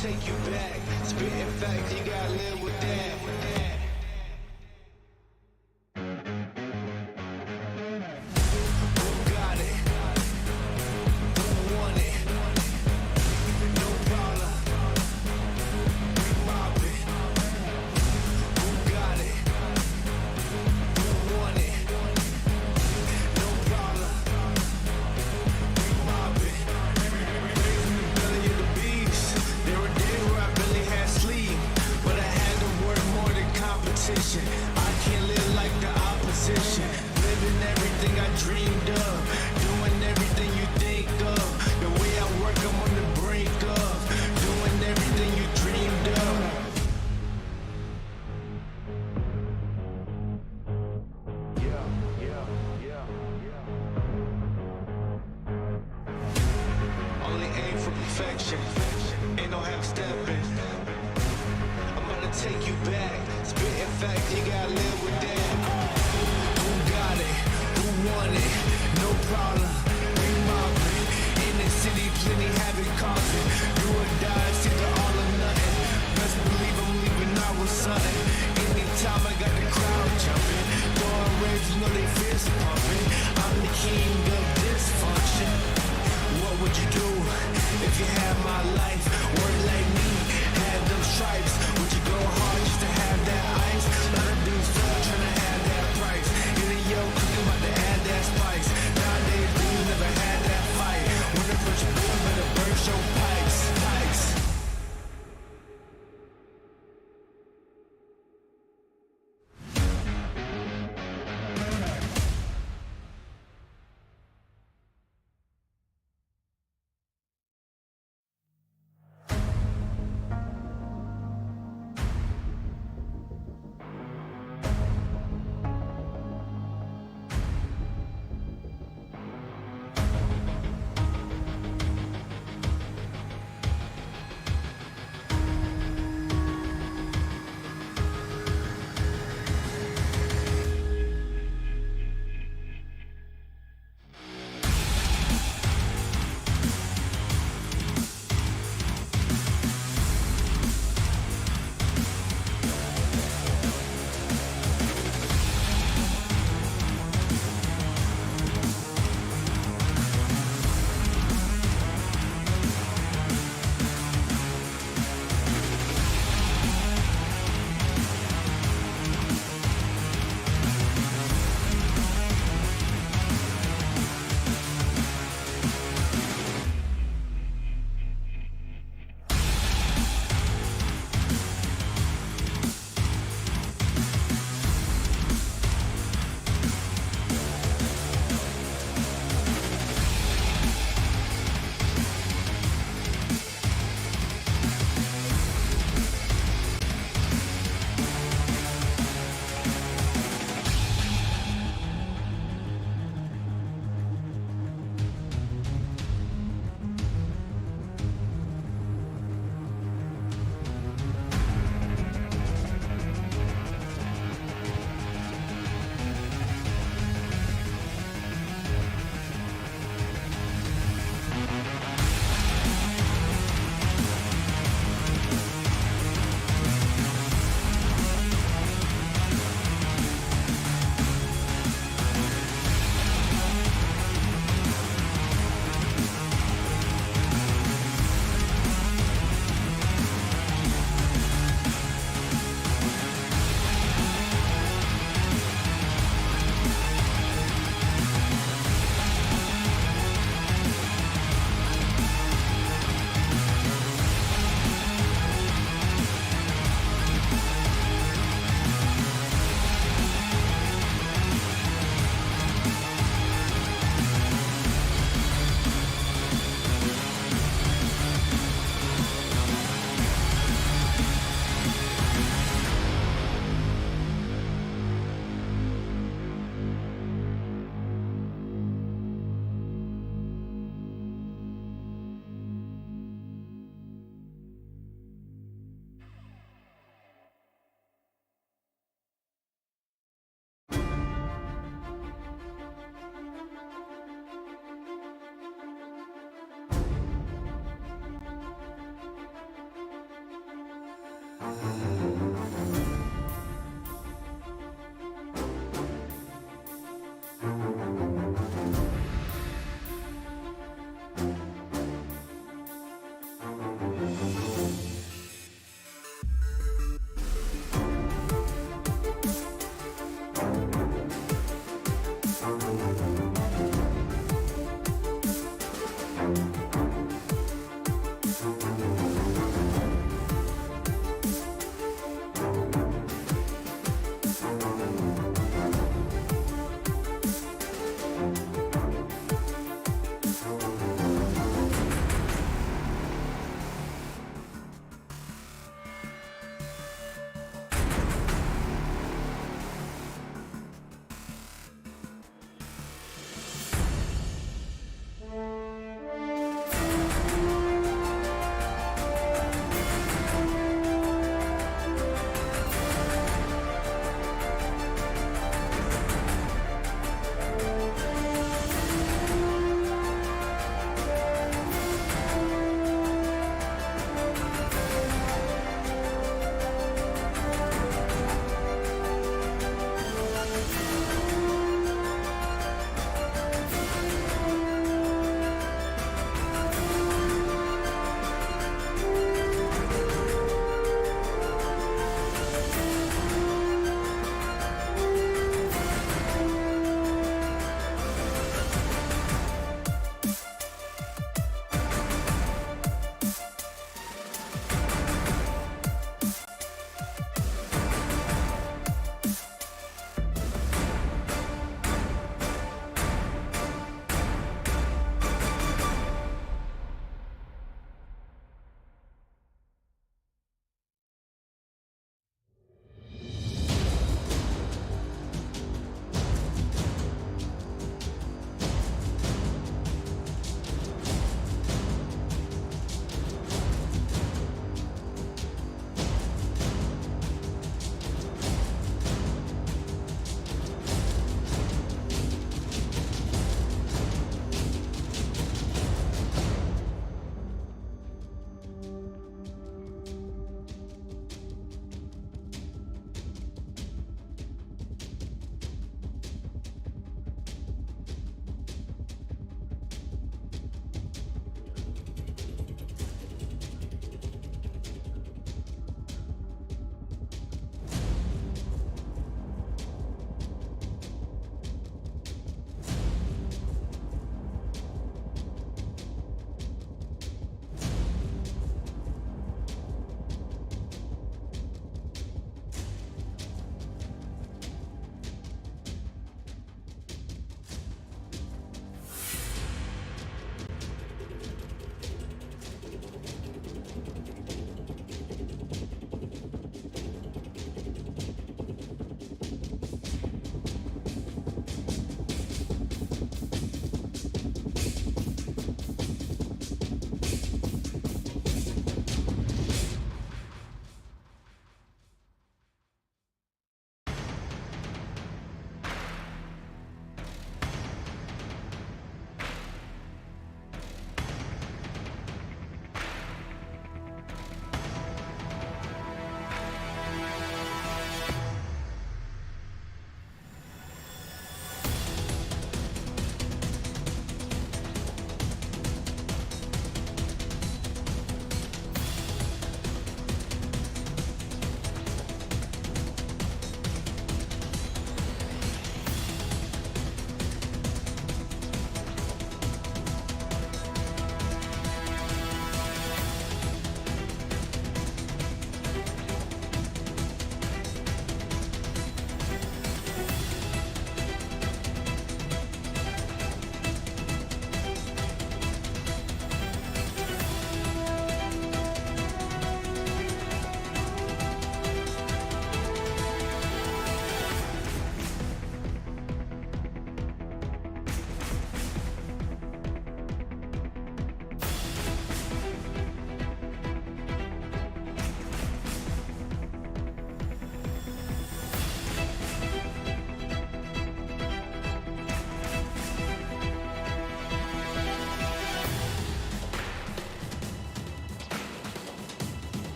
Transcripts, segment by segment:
take you back. Spitting facts, you gotta live with that. Who got it? Who want it? No problem. We mob it. Who got it? Who want it? No problem. We mob it. Belly of the beast. There were days where I barely had sleep, but I had to work more than competition. I can't live like the opposition. Living everything I dreamed of, doing everything you think of. The way I work, I'm on the brink of doing everything you dreamed of. Only aim for perfection, ain't no half stepping. I'm gonna take you back, spitting facts, you gotta live with that. Who got it? Who want it? No problem. We mobbing in the city, plenty havoc causing. Do or die, it's either all or nothing. Best believe I'm leaving out with something. Anytime I got the crowd jumping, throwing raves, you know they fist pumping. I'm the king of dysfunction. What would you do if you had my life? Work like me, had them stripes. Would you go hard just to have that ice? Lot of dudes still trying to have that price. In the yo, cooking about to add that spice. Nowadays, dudes never had that fight. When the first boom, better burst your pipes.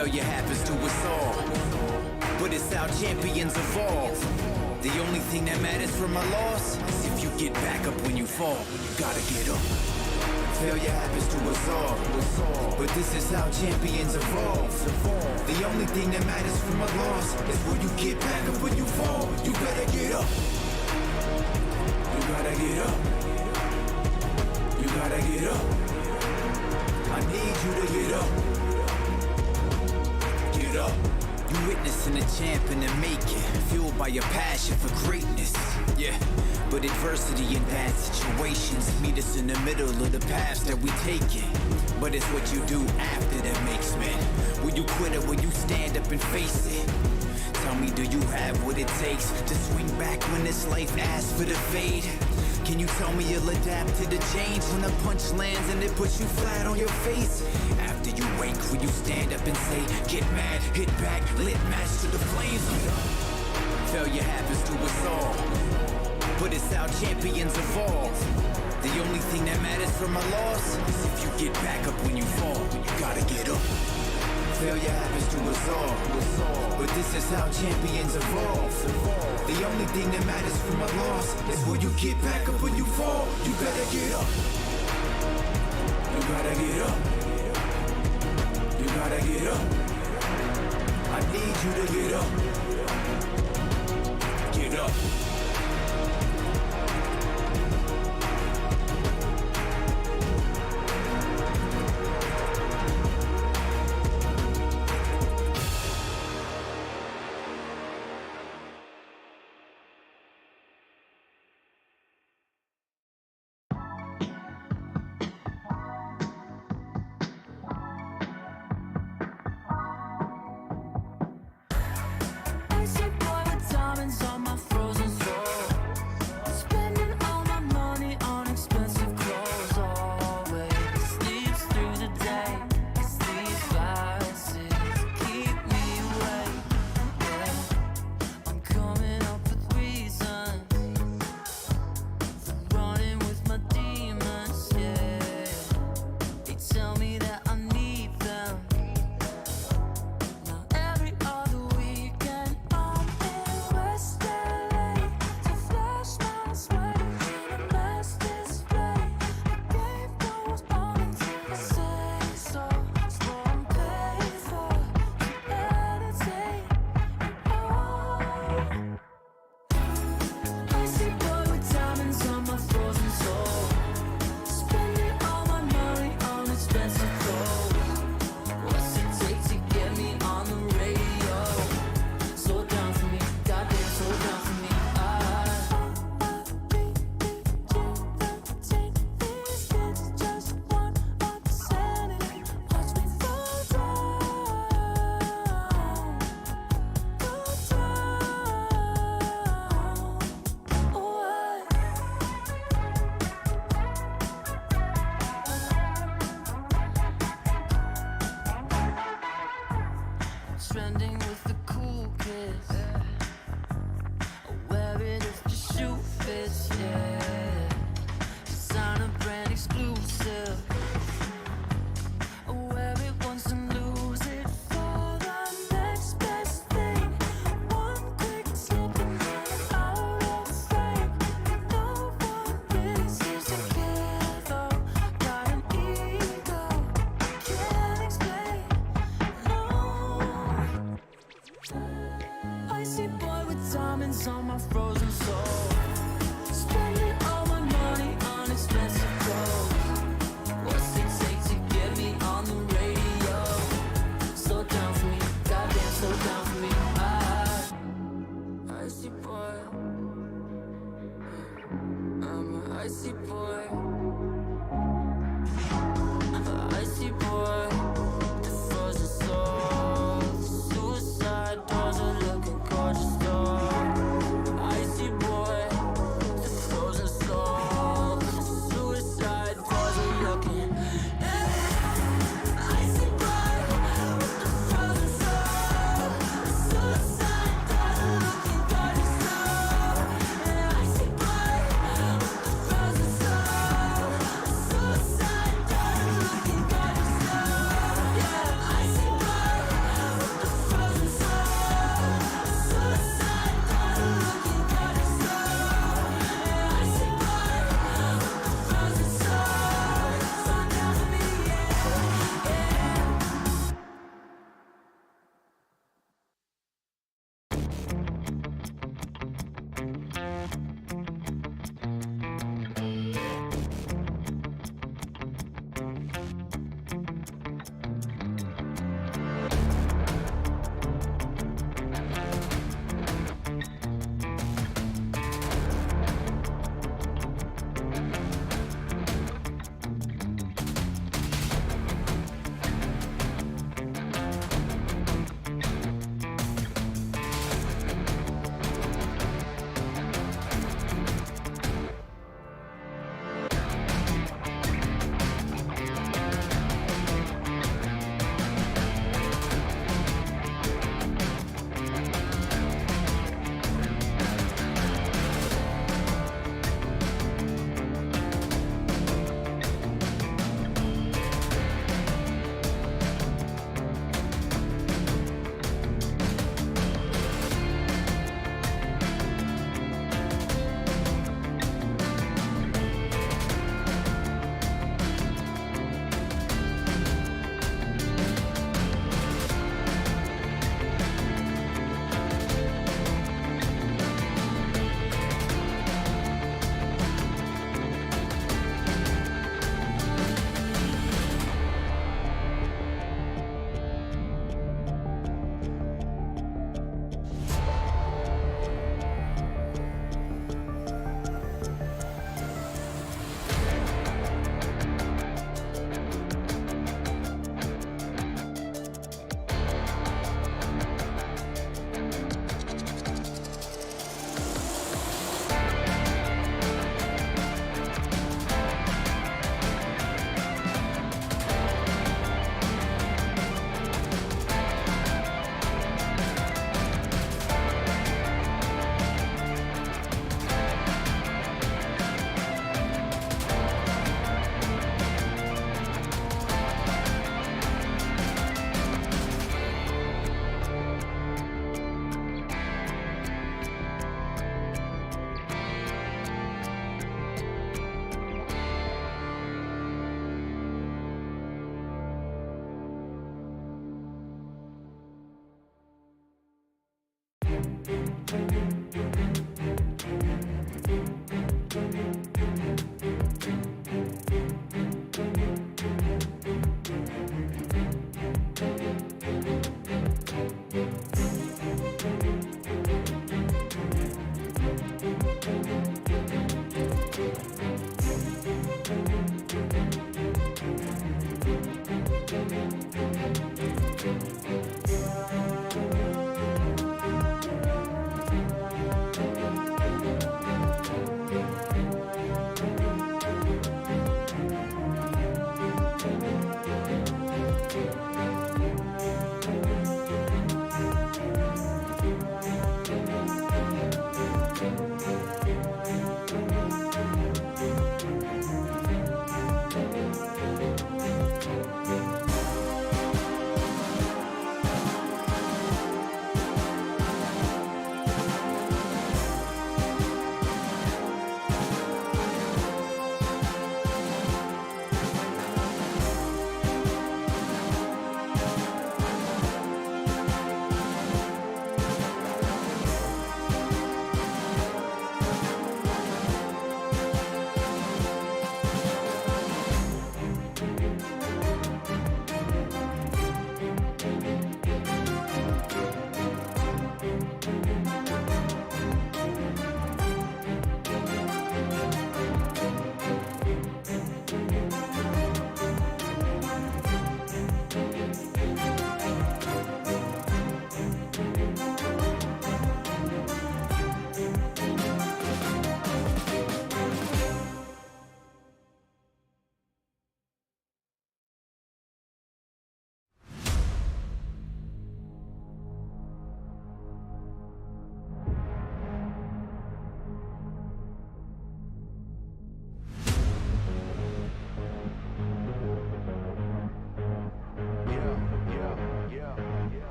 Failure happens to us all, but it's how champions evolve. The only thing that matters from a loss is if you get back up when you fall. You gotta get up. Failure happens to us all, but this is how champions evolve. The only thing that matters from a loss is will you get back up when you fall. You better get up. You gotta get up. You gotta get up. I need you to get up. Get up. You witnessing a champ in the making, fueled by your passion for greatness. Yeah, but adversity and bad situations meet us in the middle of the paths that we taking. But it's what you do after that makes men. Will you quit or will you stand up and face it? Tell me, do you have what it takes to swing back when this life asks for the fade? Can you tell me you'll adapt to the change when the punch lands and it puts you flat on your face? After you wake, will you stand up and say, get mad, hit back, lit match to the flames? Failure happens to us all, but it's how champions evolve. The only thing that matters from a loss is if you get back up when you fall. You gotta get up. Failure happens to us all, but this is how champions evolve. The only thing that matters from a loss is will you get back up when you fall. You better get up. You gotta get up. You gotta get up. I need you to get up. Get up.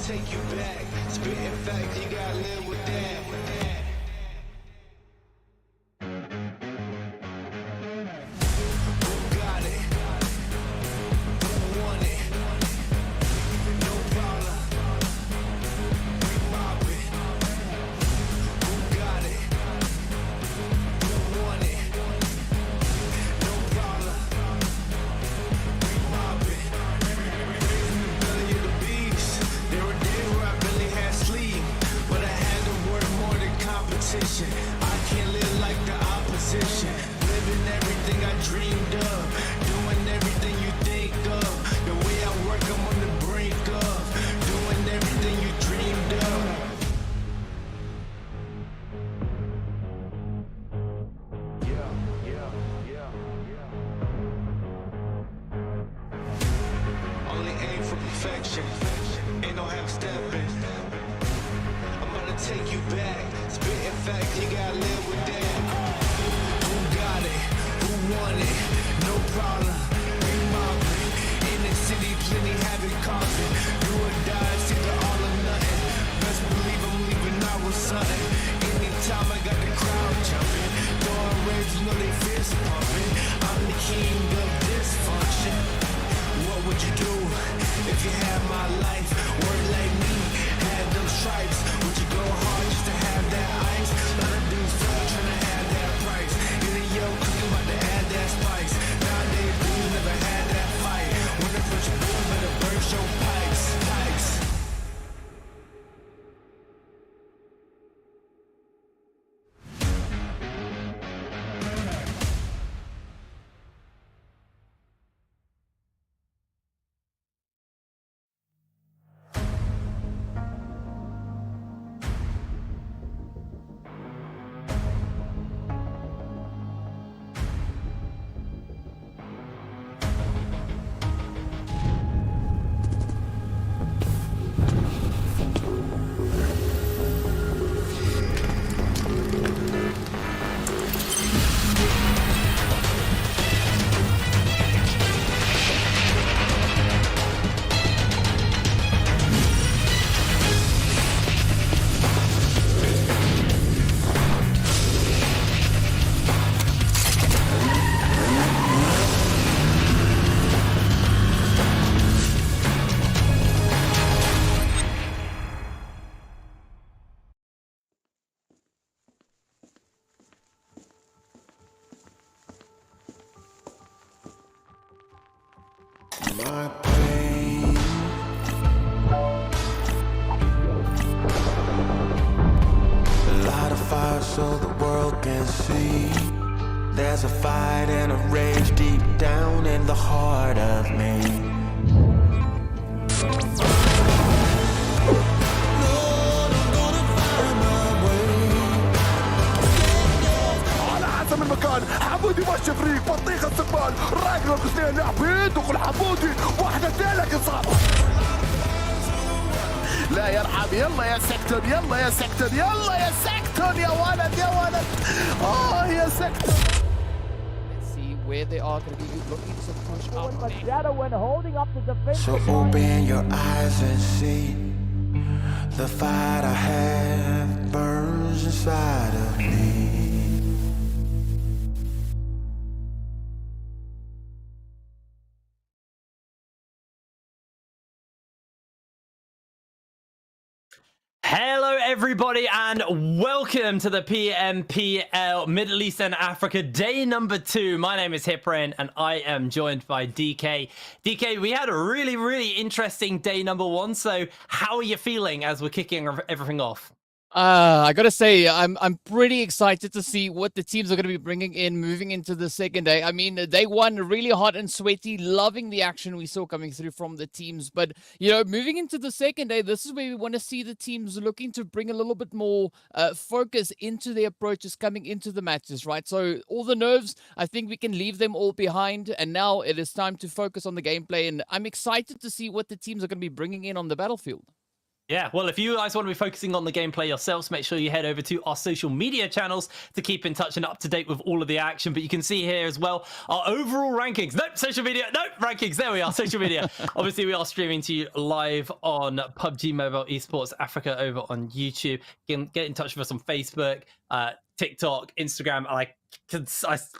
take you back. Spitting facts, you gotta live with that. Who got it? Who want it? No problem. We mob it. Who got it? Who want it? No problem. We mob it. Raising the belly of the beast. There were days where I barely had sleep, but I had to work more than competition. I can't live like the opposition. Living everything I dreamed of, doing everything you think of. The way I work, I'm on the brink of doing everything you dreamed of. Only aim for perfection. Ain't no half stepping. I'm gonna take you back. Spitting facts, you gotta live with that. Who got it? Who want it? No problem. We mob it. In the city, plenty havoc causing. Do or die, it's either all or nothing. Best believe I'm leaving out with something. Anytime I got the crowd jumping, throwing raves, you know they fist pumping. I'm the king of dysfunction. What would you do if you had my life? Work like me, had those stripes. Would you go hard just to have that ice? Lot of dudes still trying to have that price. In the yo, cooking about to add that spice. Nowadays, dudes never had that fight. When the push boom, better burst your pipes. My pain. Light a fire so the world can see. There's a fight and a rage deep down in the heart of me. على حسب المكان حمودي ماشي فريق بطيخ استقبال راجل اثنين لاعبين دخل حمودي واحدة تالك اصابة لا يرحم يلا يا سكتون يلا يا سكتون يلا يا سكتون يا ولد يا ولد يا سكتون. Let's see where they are going to be looking to push up. So open your eyes and see the fight I have burns inside of me. Hello everybody and welcome to the PMPL Middle East and Africa day number 2. My name is Hiprain and I am joined by DK. DK, we had a really interesting day number 1, so how are you feeling as we're kicking everything off? I gotta say, I'm pretty excited to see what the teams are going to be bringing in moving into the second day. I mean, day 1 really hot and sweaty, loving the action we saw coming through from the teams. But, you know, moving into the second day, this is where we want to see the teams looking to bring a little bit more focus into their approaches coming into the matches, right? So all the nerves, I think we can leave them all behind. And now it is time to focus on the gameplay. And I'm excited to see what the teams are going to be bringing in on the battlefield. Yeah, well, if you guys want to be focusing on the gameplay yourselves, make sure you head over to our social media channels to keep in touch and up to date with all of the action. But you can see here as well our overall rankings. Nope, social media. Nope, rankings. There we are, social media. Obviously, we are streaming to you live on PUBG Mobile Esports Africa over on YouTube. You can get in touch with us on Facebook, TikTok, Instagram. I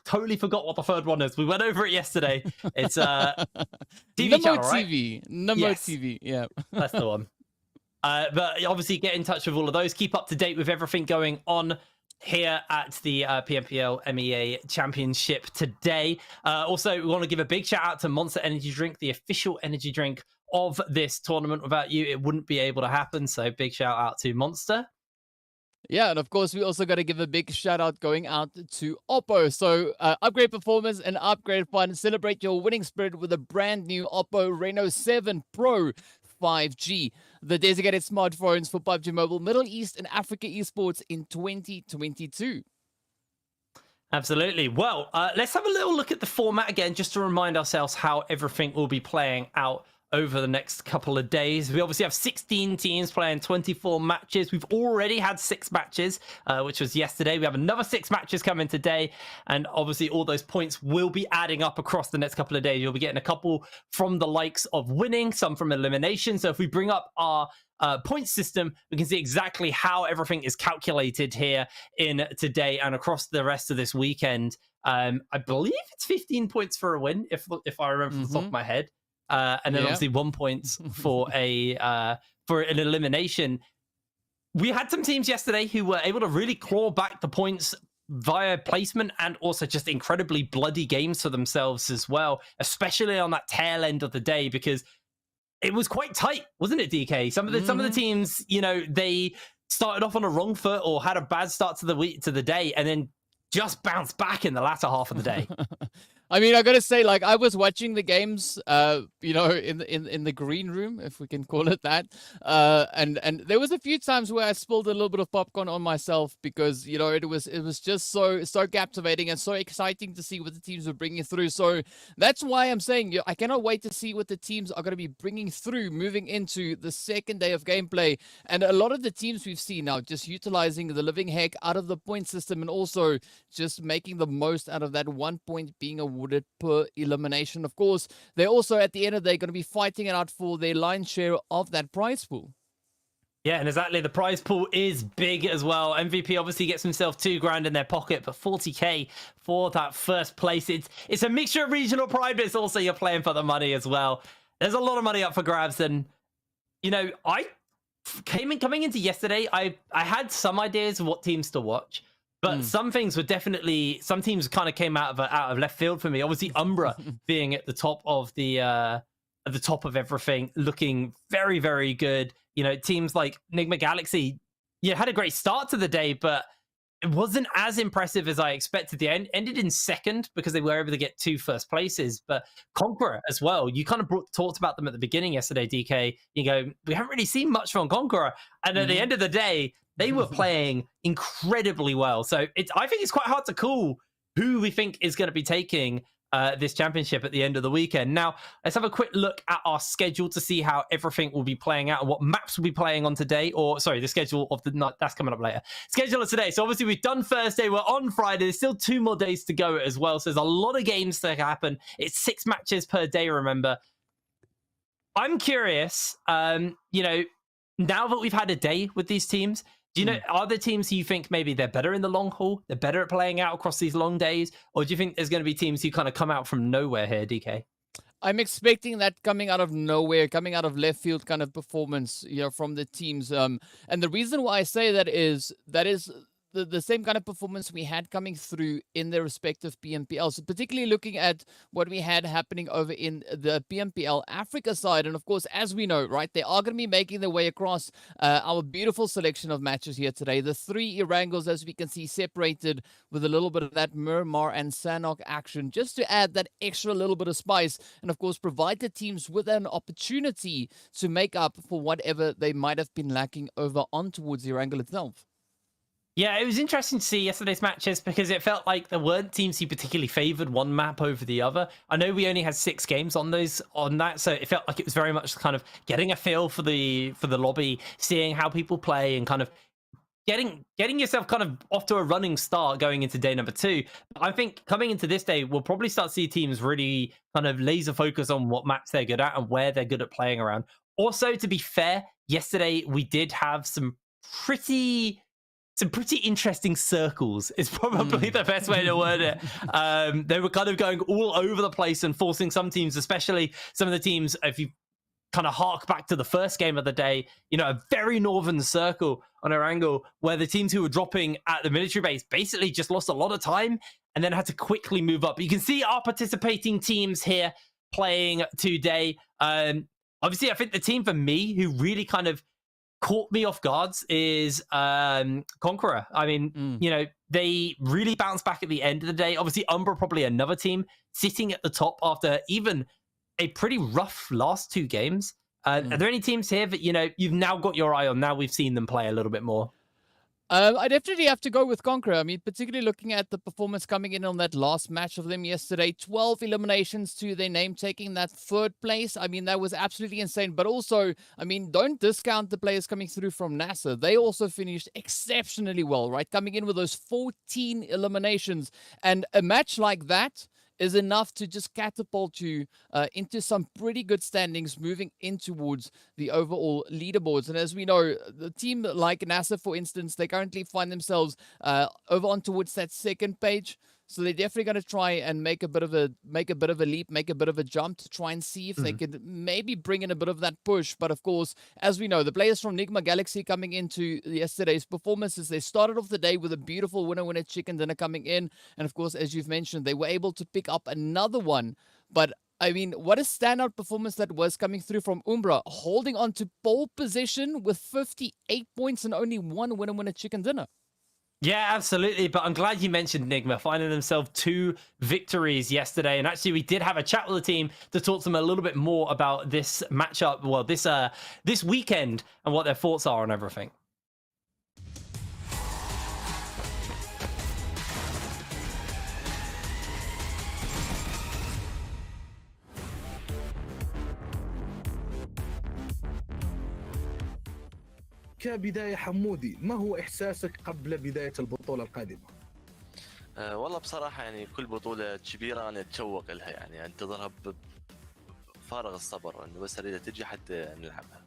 totally forgot what the third one is. We went over it yesterday. It's TV Nigma channel, right? TV. Nigma Yes. TV. Yeah. That's the one. But obviously get in touch with all of those. Keep up to date with everything going on here at the PMPL MEA Championship today. Also, we want to give a big shout out to Monster Energy Drink, the official energy drink of this tournament. Without you, it wouldn't be able to happen. So big shout out to Monster. Yeah, and of course, we also got to give a big shout out going out to Oppo. So, upgrade performance and upgrade fun. Celebrate your winning spirit with a brand new Oppo Reno 7 Pro 5G, the designated smartphones for PUBG Mobile, Middle East, and Africa esports in 2022. Absolutely. Well, let's have a little look at the format again, just to remind ourselves how everything will be playing out over the next couple of days. We obviously have 16 teams playing 24 matches. We've already had 6 matches, which was yesterday. We have another 6 matches coming today. And obviously all those points will be adding up across the next couple of days. You'll be getting a couple from the likes of winning, some from elimination. So if we bring up our point system, we can see exactly how everything is calculated here in today and across the rest of this weekend. I believe it's 15 points for a win, if I remember from the top of my head. And then obviously 1 point for for an elimination. We had some teams yesterday who were able to really claw back the points via placement and also just incredibly bloody games for themselves as well, especially on that tail end of the day, because it was quite tight, wasn't it, DK? Some of the teams, you know, they started off on a wrong foot or had a bad start to the day, and then just bounced back in the latter half of the day. I mean, I gotta say, like, I was watching the games, you know, in the green room, if we can call it that, and there was a few times where I spilled a little bit of popcorn on myself because, you know, it was just so captivating and so exciting to see what the teams were bringing through. So that's why I'm saying I cannot wait to see what the teams are going to be bringing through moving into the second day of gameplay. And a lot of the teams we've seen now just utilizing the living heck out of the point system and also just making the most out of that 1 point being awarded per elimination. Of course, they're also at the end of the day going to be fighting it out for their lion's share of that prize pool. Yeah, and exactly, the prize pool is big as well. MVP obviously gets himself $2,000 in their pocket, but 40k for that first place. It's a mixture of regional pride, but it's also you're playing for the money as well. There's a lot of money up for grabs, and you know, coming into yesterday, I had some ideas of what teams to watch. But some things were definitely, some teams kind of came out of left field for me. Obviously, Umbra being at the top of everything, looking very, very good. You know, teams like Nigma Galaxy, had a great start to the day, but it wasn't as impressive as I expected. They ended in second because they were able to get 2 first places. But CONQUEROR as well, you kind of talked about them at the beginning yesterday, DK. You go, we haven't really seen much from CONQUEROR. And at the end of the day, they were playing incredibly well. So I think it's quite hard to call who we think is going to be taking this championship at the end of the weekend. Now, let's have a quick look at our schedule to see how everything will be playing out and what maps we'll be playing on today. Or, sorry, the schedule of the night. That's coming up later. Schedule of today. So, obviously, we've done Thursday. We're on Friday. There's still 2 more days to go as well. So, there's a lot of games to happen. It's 6 matches per day, remember. I'm curious, you know, now that we've had a day with these teams, do you know, are there teams who you think maybe they're better in the long haul? They're better at playing out across these long days? Or do you think there's going to be teams who kind of come out from nowhere here, DK? I'm expecting that coming out of nowhere, coming out of left field kind of performance, you know, from the teams. And the reason why I say that is the same kind of performance we had coming through in their respective PMPLs, particularly looking at what we had happening over in the PMPL Africa side. And of course, as we know, right, they are going to be making their way across our beautiful selection of matches here today. The 3 Erangels, as we can see, separated with a little bit of that Miramar and Sanhok action, just to add that extra little bit of spice and, of course, provide the teams with an opportunity to make up for whatever they might have been lacking over on towards the Erangel itself. Yeah, it was interesting to see yesterday's matches because it felt like there weren't teams who particularly favored one map over the other. I know we only had 6 games on that, so it felt like it was very much kind of getting a feel for the lobby, seeing how people play, and kind of getting yourself kind of off to a running start going into day number 2. I think coming into this day, we'll probably start to see teams really kind of laser focus on what maps they're good at and where they're good at playing around. Also, to be fair, yesterday we did have some pretty interesting circles is probably the best way to word it. They were kind of going all over the place and forcing some teams, especially some of the teams, if you kind of hark back to the first game of the day, you know, a very northern circle on Erangel, where the teams who were dropping at the military base basically just lost a lot of time and then had to quickly move up. You can see our participating teams here playing today. Obviously, I think the team for me who really kind of caught me off guards is CONQUEROR. I mean, you know, they really bounced back at the end of the day. Obviously, Umbra probably another team sitting at the top after even a pretty rough last 2 games. Are there any teams here that, you know, you've now got your eye on? Now we've seen them play a little bit more. I definitely have to go with CONQUEROR. I mean, particularly looking at the performance coming in on that last match of them yesterday, 12 eliminations to their name, taking that 3rd place. I mean, that was absolutely insane. But also, I mean, don't discount the players coming through from NASR. They also finished exceptionally well, right? Coming in with those 14 eliminations. And a match like that is enough to just catapult you into some pretty good standings moving in towards the overall leaderboards. And as we know, the team like NASR, for instance, they currently find themselves over on towards that 2nd page. So they're definitely going to try and make a bit of a leap, make a bit of a jump to try and see if they could maybe bring in a bit of that push. But of course, as we know, the players from Nigma Galaxy coming into yesterday's performances, they started off the day with a beautiful winner chicken dinner coming in. And of course, as you've mentioned, they were able to pick up another one. But I mean, what a standout performance that was coming through from Umbra, holding on to pole position with 58 points and only one winner chicken dinner. Yeah, absolutely. But I'm glad you mentioned Nigma finding themselves 2 victories yesterday. And actually, we did have a chat with the team to talk to them a little bit more about this matchup, well, this weekend, and what their thoughts are on everything. كبداية حمودي، ما هو إحساسك قبل بداية البطولة القادمة؟ والله بصراحة يعني كل بطولة كبيرة أنا أتشوق لها، يعني أنتظرها بفارغ الصبر، إنه بس أريد تجي حتى نلعبها.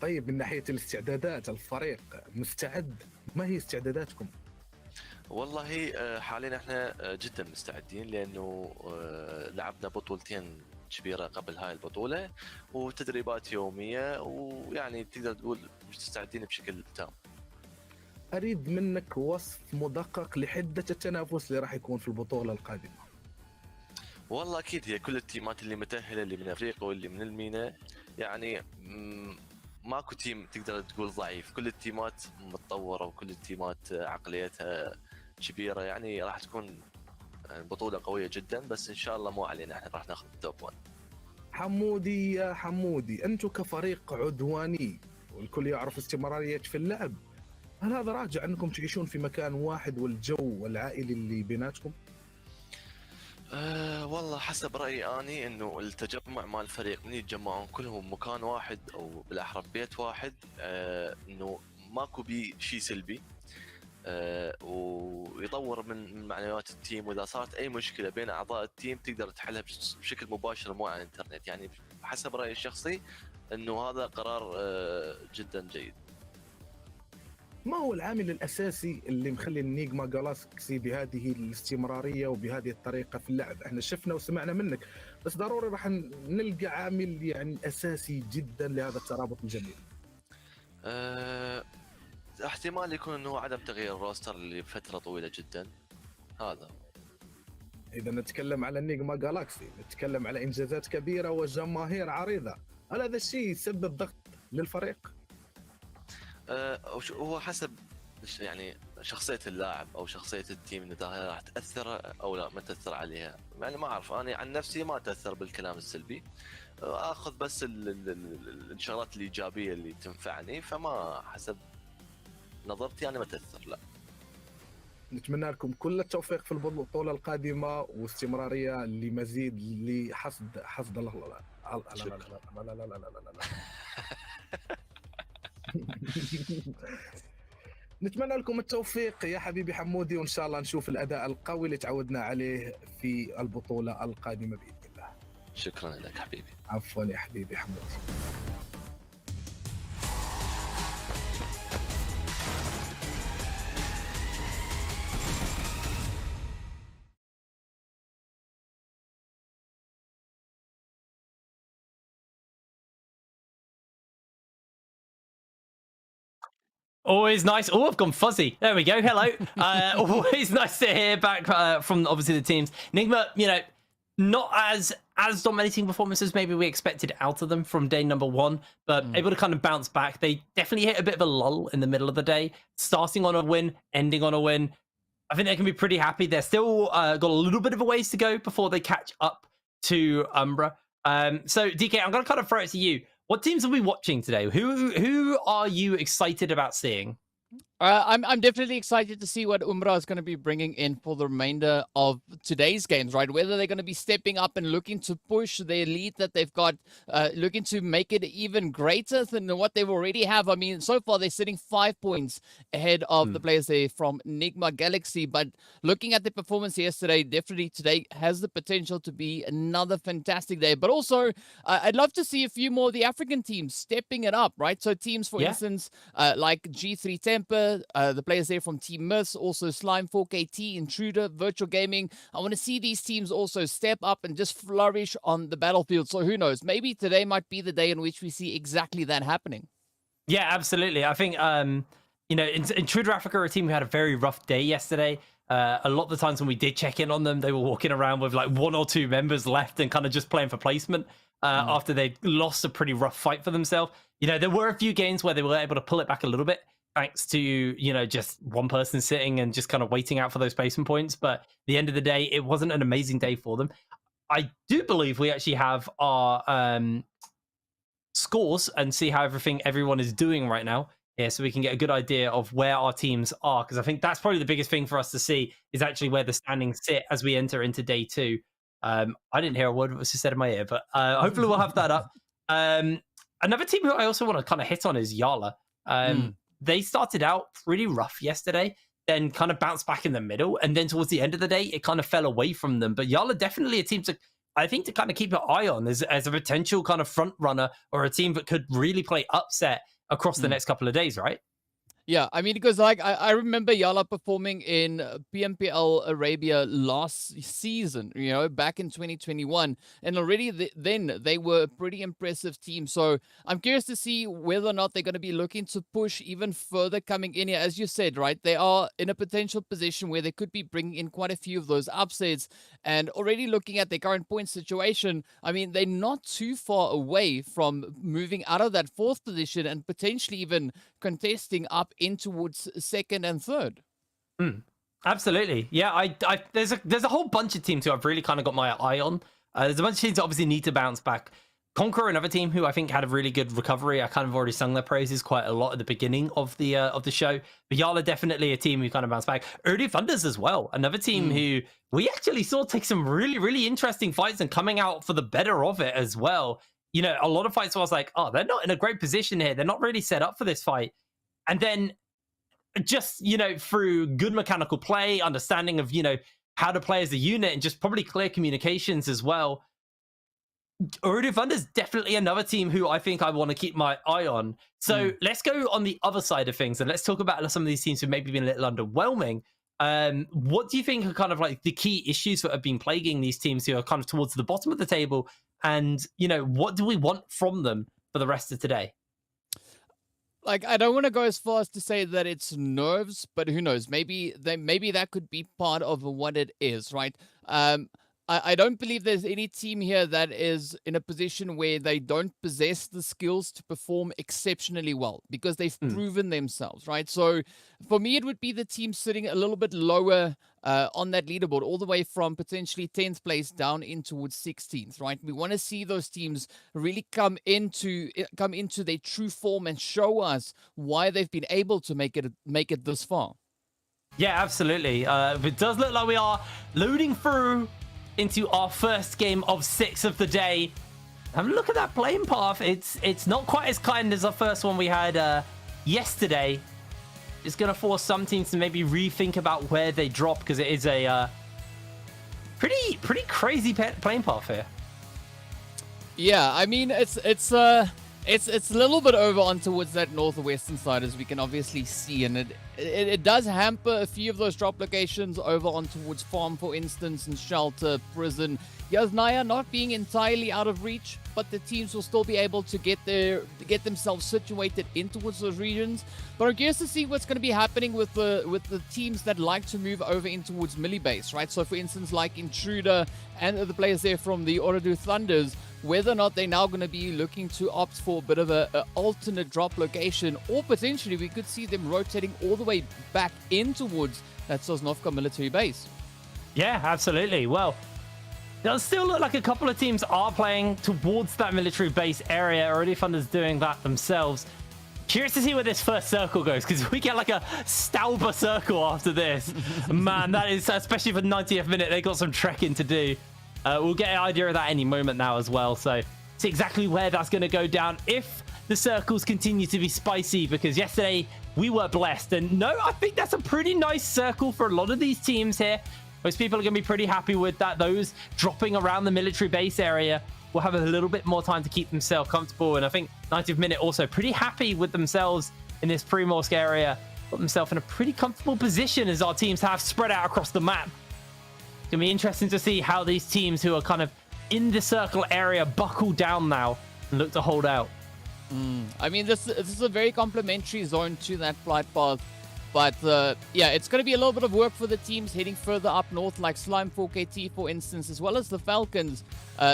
طيب، من ناحية الاستعدادات الفريق مستعد؟ ما هي استعداداتكم؟ والله حاليا احنا جدا مستعدين، لأنه لعبنا بطولتين كبيرة قبل هاي البطولة وتدريبات يومية، ويعني تقدر تقول مستعدين بشكل تام. أريد منك وصف مدقق لحدة التنافس اللي راح يكون في البطولة القادمة. والله أكيد هي كل التيمات اللي متأهلة، اللي من أفريقيا واللي من المينا، يعني ماكو تيم تقدر تقول ضعيف، كل التيمات متطورة وكل التيمات عقليتها كبيرة، يعني راح تكون بطولة قوية جدا، بس إن شاء الله مو علينا، احنا راح ناخذ التوب 1. حمودي يا حمودي، أنتم كفريق عدواني والكل يعرف استمرارية في اللعب، هل هذا راجع أنكم تعيشون في مكان واحد والجو والعائلي اللي بيناتكم؟ والله حسب رأيي أني إنه التجمع مع الفريق من يتجمعون كلهم مكان واحد أو بالأحرى بيت واحد، إنه ماكو بي شيء سلبي، ويطور من معنويات التيم، وإذا صارت أي مشكلة بين أعضاء التيم تقدر تحلها بشكل مباشر مو على الإنترنت. يعني حسب رأيي الشخصي إنه هذا قرار جدا جيد. ما هو العامل الأساسي اللي مخلي النيغما جالاكسي بهذه الاستمرارية وبهذه الطريقة في اللعب؟ احنا شفنا وسمعنا منك، بس ضروري راح نلقى عامل يعني أساسي جدا لهذا الترابط الجميل. احتمال يكون انه عدم تغيير الروستر لفترة طويلة جدا، هذا. إذا نتكلم على النيغما جالاكسي نتكلم على إنجازات كبيرة وجماهير عريضة، هل هذا الشيء يسبب ضغط للفريق؟ هو حسب يعني شخصية اللاعب أو شخصية التيم، إن إذا راح تأثر أو لا ما تأثر عليها. يعني ما أعرف، أنا عن نفسي ما تأثر بالكلام السلبي، أخذ بس الشغلات الإيجابية اللي تنفعني، فما حسب نظرتي انا ما تاثر لا. نتمنى لكم كل التوفيق في البطوله القادمه واستمراريه لمزيد لحصد لا لا لا لا لا لا لا لا لا لا نتمنى لكم التوفيق يا حبيبي حمودي، وان شاء الله نشوف الاداء القوي اللي تعودنا عليه في البطوله القادمه باذن الله. شكرا لك حبيبي. عفوا يا حبيبي حمودي. Always nice. Oh, I've gone fuzzy. There we go. Hello. Always nice to hear back from obviously the teams. Nigma, you know, not as dominating performances maybe we expected out of them from day number 1, but able to kind of bounce back. They definitely hit a bit of a lull in the middle of the day, starting on a win, ending on a win. I think they can be pretty happy. They're still got a little bit of a ways to go before they catch up to Umbra. So DK, I'm going to kind of throw it to you. What teams are we watching today? Who are you excited about seeing? I'm definitely excited to see what Umbra is going to be bringing in for the remainder of today's games, right? Whether they're going to be stepping up and looking to push their lead that they've got, looking to make it even greater than what they already have. I mean, so far they're sitting 5 points ahead of the players there from Nigma Galaxy. But looking at the performance yesterday, definitely today has the potential to be another fantastic day. But also, I'd love to see a few more of the African teams stepping it up, right? So teams, for instance, like G3 Temper, the players there from Team Myths, also Slime 4KT, Intruder, Virtual Gaming. I want to see these teams also step up and just flourish on the battlefield. So who knows? Maybe today might be the day in which we see exactly that happening. Yeah, absolutely. I think, you know, Intruder Africa are a team who had a very rough day yesterday. A lot of the times when we did check in on them, they were walking around with like 1 or 2 members left and kind of just playing for placement after they lost a pretty rough fight for themselves. You know, there were a few games where they were able to pull it back a little bit, thanks to, you know, just one person sitting and just kind of waiting out for those placement points. But at the end of the day, it wasn't an amazing day for them. I do believe we actually have our scores and see how everyone is doing right now. Yeah, so we can get a good idea of where our teams are, because I think that's probably the biggest thing for us to see is actually where the standings sit as we enter into day 2. I didn't hear a word that was just said in my ear, but hopefully we'll have that up. Another team who I also want to kind of hit on is YaLLa. They started out pretty rough yesterday, then kind of bounced back in the middle, and then towards the end of the day, it kind of fell away from them. But YaLLa definitely a team to, I think, to kind of keep your eye on as a potential kind of front runner or a team that could really play upset across the next couple of days, right? Yeah, I mean, because like I remember YaLLa performing in PMPL Arabia last season, you know, back in 2021. And already then they were a pretty impressive team. So I'm curious to see whether or not they're going to be looking to push even further coming in here. As you said, right, they are in a potential position where they could be bringing in quite a few of those upsets. And already looking at their current point situation, I mean, they're not too far away from moving out of that 4th position and potentially even contesting up in towards 2nd and 3rd. Absolutely. Yeah, there's a whole bunch of teams who I've really kind of got my eye on. There's a bunch of teams that obviously need to bounce back. CONQUEROR, another team who I think had a really good recovery. I kind of already sung their praises quite a lot at the beginning of the show. But YaLLa definitely a team who kind of bounced back. Ooredoo Thunders as well, another team who we actually saw take some really, really interesting fights and coming out for the better of it as well. You know, a lot of fights where I was like, oh, they're not in a great position here. They're not really set up for this fight. And then just, you know, through good mechanical play, understanding of, you know, how to play as a unit and just probably clear communications as well. Ooredoo Thunders definitely another team who I think I want to keep my eye on. So let's go on the other side of things and let's talk about some of these teams who maybe been a little underwhelming. What do you think are kind of like the key issues that have been plaguing these teams who are kind of towards the bottom of the table? And, you know, what do we want from them for the rest of today? Like, I don't want to go as far as to say that it's nerves, but who knows? Maybe that could be part of what it is, right? I don't believe there's any team here that is in a position where they don't possess the skills to perform exceptionally well because they've proven themselves, right? So for me, it would be the team sitting a little bit lower on that leaderboard, all the way from potentially 10th place down in towards 16th, right? We want to see those teams really come into their true form and show us why they've been able to make it this far. Yeah, absolutely. It does look like we are loading through into our first game of 6 of the day. Have a look at that playing path. It's not quite as kind as the first one we had yesterday. It's going to force some teams to maybe rethink about where they drop, because it is a pretty crazy playing path here. Yeah, I mean, it's a little bit over on towards that northwestern side, as we can obviously see, and it does hamper a few of those drop locations over on towards farm, for instance, and shelter, prison. Yasnaya not being entirely out of reach, but the teams will still be able to get themselves situated in towards those regions. But I'm curious to see what's going to be happening with the teams that like to move over in towards Millie base, right? So for instance, like Intruder and the players there from the Ooredoo Thunders, whether or not they're now going to be looking to opt for a bit of a alternate drop location, or potentially we could see them rotating all the way back in towards that Sosnovka military base. Yeah, absolutely. Well, it does still look like a couple of teams are playing towards that military base area. Ooredoo Thunders doing that themselves. Curious to see where this first circle goes, because we get like a Stauber circle after this. Man, that is, especially for the 90th minute, they got some trekking to do. We'll get an idea of that any moment now as well. So see exactly where that's going to go down if the circles continue to be spicy, because yesterday we were blessed. And no, I think that's a pretty nice circle for a lot of these teams here. Most people are going to be pretty happy with that. Those dropping around the military base area will have a little bit more time to keep themselves comfortable. And I think 90th minute also pretty happy with themselves in this Primorsk area. Got themselves in a pretty comfortable position as our teams have spread out across the map. It's going to be interesting to see how these teams who are kind of in the circle area buckle down now and look to hold out. I mean, this is a very complementary zone to that flight path. But yeah, it's going to be a little bit of work for the teams heading further up north, like Slime 4KT, for instance, as well as the Falcons.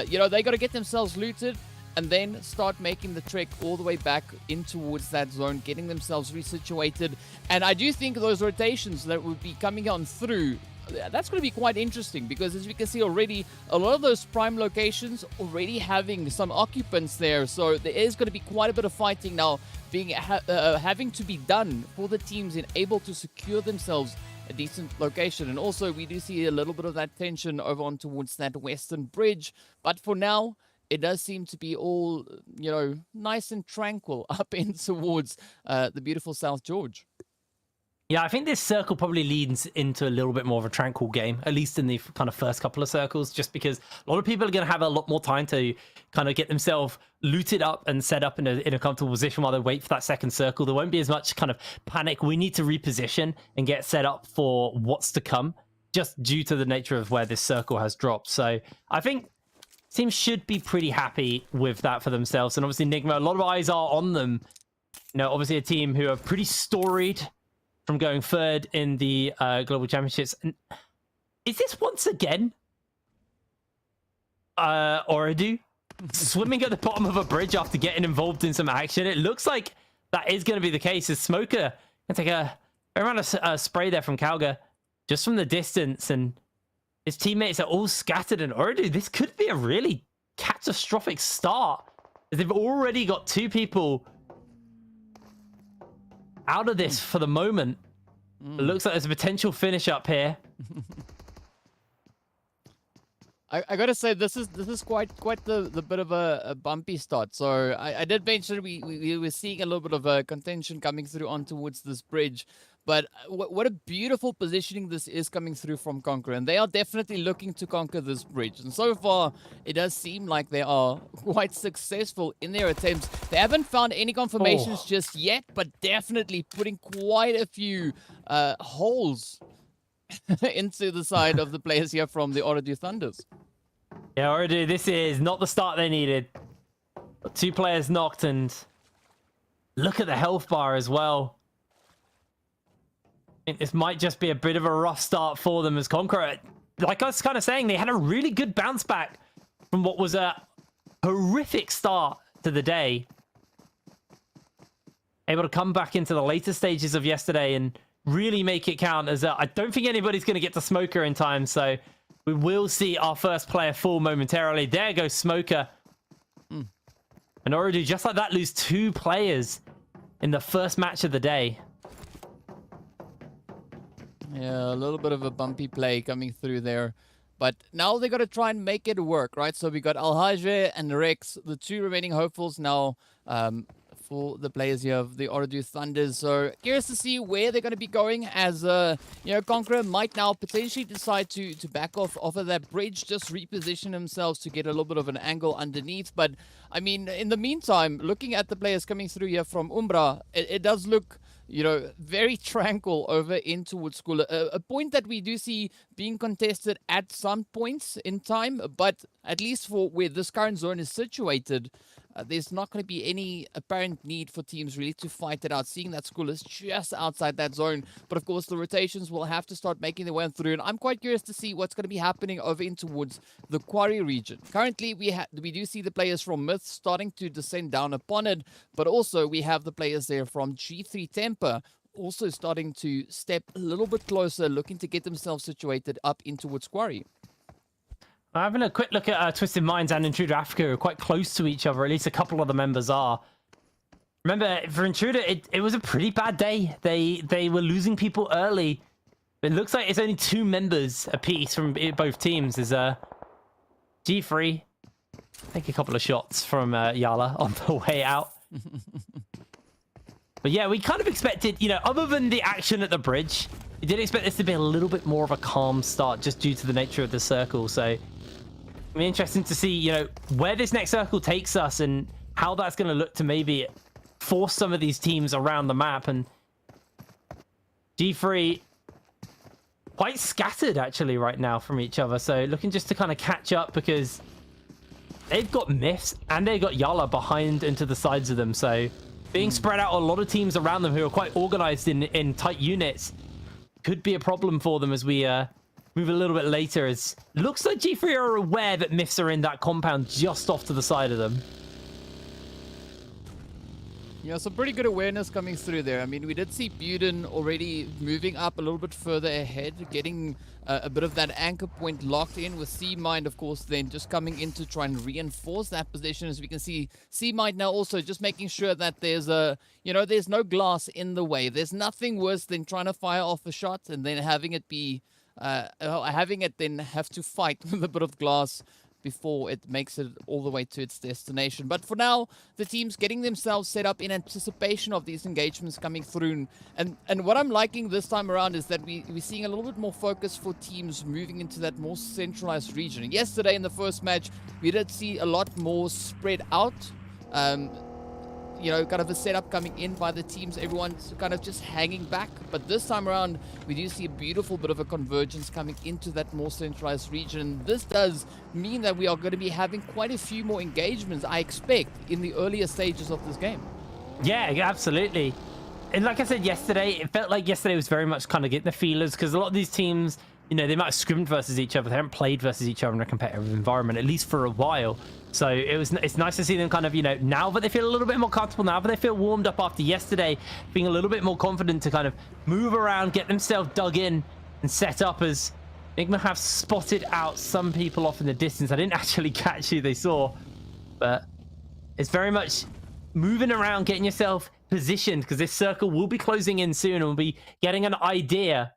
You know, they got to get themselves looted and then start making the trek all the way back in towards that zone, getting themselves resituated. And I do think those rotations that will be coming on through, that's going to be quite interesting, because as we can see already, a lot of those prime locations already having some occupants there. So there is going to be quite a bit of fighting now being having to be done for the teams and able to secure themselves a decent location. And also we do see a little bit of that tension over on towards that western bridge. But for now, it does seem to be all, you know, nice and tranquil up in towards the beautiful South George. Yeah, I think this circle probably leads into a little bit more of a tranquil game, at least in the kind of first couple of circles, just because a lot of people are going to have a lot more time to kind of get themselves looted up and set up in a comfortable position while they wait for that second circle. There won't be as much kind of panic. We need to reposition and get set up for what's to come, just due to the nature of where this circle has dropped. So I think teams should be pretty happy with that for themselves. And obviously Nigma, a lot of eyes are on them. You know, obviously a team who are pretty storied from going third in the Global Championships. And is this once again Ooredoo swimming at the bottom of a bridge after getting involved in some action? It looks like that is going to be the case, as Smoker can take a amount of spray there from Kalga just from the distance, and his teammates are all scattered. And Ooredoo, this could be a really catastrophic start, as they've already got 2 people out of this for the moment. It looks like there's a potential finish up here. I gotta say, this is quite the bit of a bumpy start. So I did mention we were seeing a little bit of a contention coming through on towards this bridge. But what a beautiful positioning this is coming through from CONQUEROR. And they are definitely looking to conquer this bridge. And so far, it does seem like they are quite successful in their attempts. They haven't found any confirmations just yet, but definitely putting quite a few holes into the side of the players here from the Ooredoo Thunders. Yeah, Ooredoo, this is not the start they needed. Got 2 players knocked, and look at the health bar as well. I think this might just be a bit of a rough start for them, as CONQUEROR, like I was kind of saying, they had a really good bounce back from what was a horrific start to the day. Able to come back into the later stages of yesterday and really make it count, as I don't think anybody's going to get to Smoker in time, so we will see our first player fall momentarily. There goes Smoker. And Ooredoo, just like that, lose 2 players in the first match of the day. Yeah, a little bit of a bumpy play coming through there. But now they got to try and make it work, right? So we got Alhaje and Rex, the 2 remaining hopefuls now for the players here of the Ooredoo Thunders. So curious to see where they're going to be going, as CONQUEROR might now potentially decide to back off of that bridge, just reposition themselves to get a little bit of an angle underneath. But I mean, in the meantime, looking at the players coming through here from Umbra, it does look, very tranquil over in towards school. A point that we do see being contested at some points in time, but at least for where this current zone is situated, there's not going to be any apparent need for teams really to fight it out, seeing that school is just outside that zone. But of course, the rotations will have to start making their way through, and I'm quite curious to see what's going to be happening over in towards the Quarry region. Currently, we do see the players from Myth starting to descend down upon it, but also we have the players there from G3 Temper also starting to step a little bit closer, looking to get themselves situated up in towards Quarry. Having a quick look at Twisted Minds and Intruder Africa, who are quite close to each other. At least a couple of the members are. Remember, for Intruder, it was a pretty bad day. They were losing people early. It looks like it's only 2 members apiece from both teams. Is G3 take a couple of shots from YaLLa on the way out. But yeah, we kind of expected, other than the action at the bridge, we did expect this to be a little bit more of a calm start, just due to the nature of the circle. So it'll be interesting to see, where this next circle takes us and how that's going to look to maybe force some of these teams around the map. And G3 quite scattered actually right now from each other, so looking just to kind of catch up, because they've got Myths and they've got YaLLa behind and to the sides of them, so being spread out a lot of teams around them who are quite organized in tight units could be a problem for them as we move a little bit later. As looks like G3 are aware that Myths are in that compound just off to the side of them. Yeah, some pretty good awareness coming through there. I mean, we did see Buden already moving up a little bit further ahead, getting a bit of that anchor point locked in, with C-Mind, of course, then just coming in to try and reinforce that position. As we can see, C-Mind now also just making sure that there's there's no glass in the way. There's nothing worse than trying to fire off a shot and then having it then have to fight with a bit of glass before it makes it all the way to its destination. But for now, the team's getting themselves set up in anticipation of these engagements coming through. And what I'm liking this time around is that we're seeing a little bit more focus for teams moving into that more centralized region. Yesterday in the first match, we did see a lot more spread out. Kind of a setup coming in by the teams, everyone's kind of just hanging back. But this time around, we do see a beautiful bit of a convergence coming into that more centralized region. This does mean that we are going to be having quite a few more engagements, I expect, in the earlier stages of this game. Yeah, absolutely. And like I said yesterday, it felt like yesterday was very much kind of getting the feelers, because a lot of these teams, they might have scrimmed versus each other. They haven't played versus each other in a competitive environment, at least for a while. So it's nice to see them kind of, now that they feel a little bit more comfortable, now that they feel warmed up after yesterday, being a little bit more confident to kind of move around, get themselves dug in and set up. As Nigma have spotted out some people off in the distance. I didn't actually catch who they saw, but it's very much moving around, getting yourself positioned, because this circle will be closing in soon, and we'll be getting an idea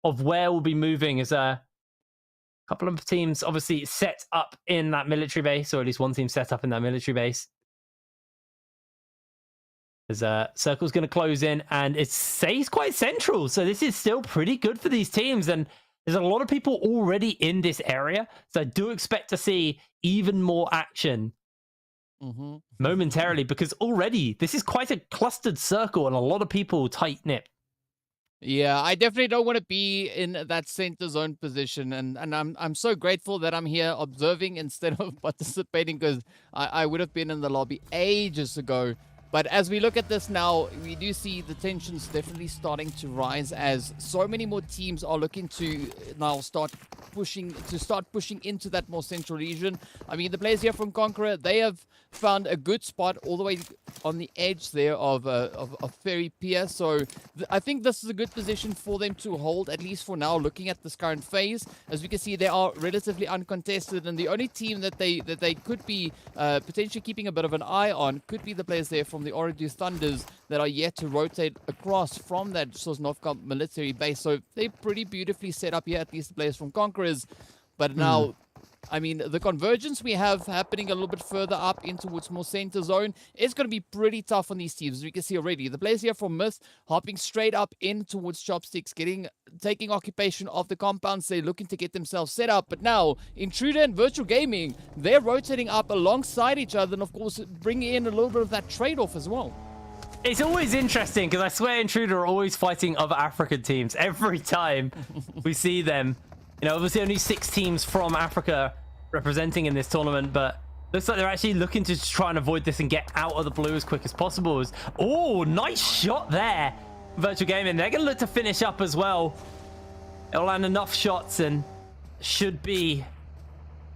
of where we'll be moving, as a couple of teams obviously set up in that military base, or at least one team set up in that military base. As circle's going to close in, and it stays quite central, so this is still pretty good for these teams. And there's a lot of people already in this area, so I do expect to see even more action momentarily, because already this is quite a clustered circle and a lot of people tight-knit. Yeah, I definitely don't want to be in that center zone position, and I'm so grateful that I'm here observing instead of participating, because I would have been in the lobby ages ago. But as we look at this now, we do see the tensions definitely starting to rise as so many more teams are looking to now start pushing into that more central region. I mean, the players here from CONQUEROR, they have found a good spot all the way on the edge there of Ferry Pier. So I think this is a good position for them to hold, at least for now, looking at this current phase. As we can see, they are relatively uncontested, and the only team that they could be potentially keeping a bit of an eye on could be the players there from the Ooredoo Thunders that are yet to rotate across from that Sosnovka military base. So they're pretty beautifully set up here, at least the players from CONQUERORs. But now, I mean, the convergence we have happening a little bit further up in towards more center zone is going to be pretty tough on these teams. As we can see already, the players here from Myth hopping straight up in towards Chopsticks, taking occupation of the compounds. They're looking to get themselves set up. But now, Intruder and Virtual Gaming, they're rotating up alongside each other, and of course, bringing in a little bit of that trade-off as well. It's always interesting because I swear Intruder are always fighting other African teams every time we see them. You know, obviously only 6 teams from Africa representing in this tournament, but looks like they're actually looking to try and avoid this and get out of the blue as quick as possible. Oh, nice shot there. Virtual Gaming, they're going to look to finish up as well. It'll land enough shots and should be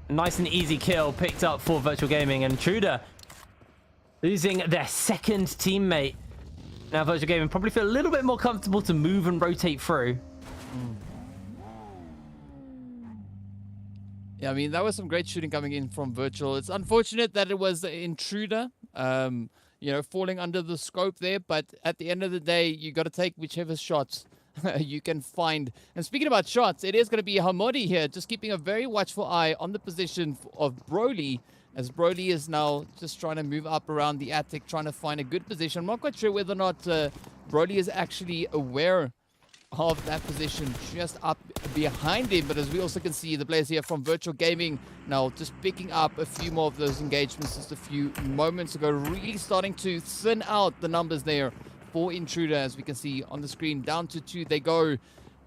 a nice and easy kill picked up for Virtual Gaming. And Intruder losing their second teammate. Now Virtual Gaming probably feel a little bit more comfortable to move and rotate through. Yeah, I mean, that was some great shooting coming in from Virtual. It's unfortunate that it was Intruder, you know, falling under the scope there. But at the end of the day, you got to take whichever shots you can find. And speaking about shots, it is going to be Hamodi here, just keeping a very watchful eye on the position of Broly, as Broly is now just trying to move up around the attic, trying to find a good position. I'm not quite sure whether or not Broly is actually aware of that position just up behind him, but as we also can see, the players here from Virtual Gaming now just picking up a few more of those engagements just a few moments ago, really starting to thin out the numbers there for Intruder. As we can see on the screen, down to 2 they go.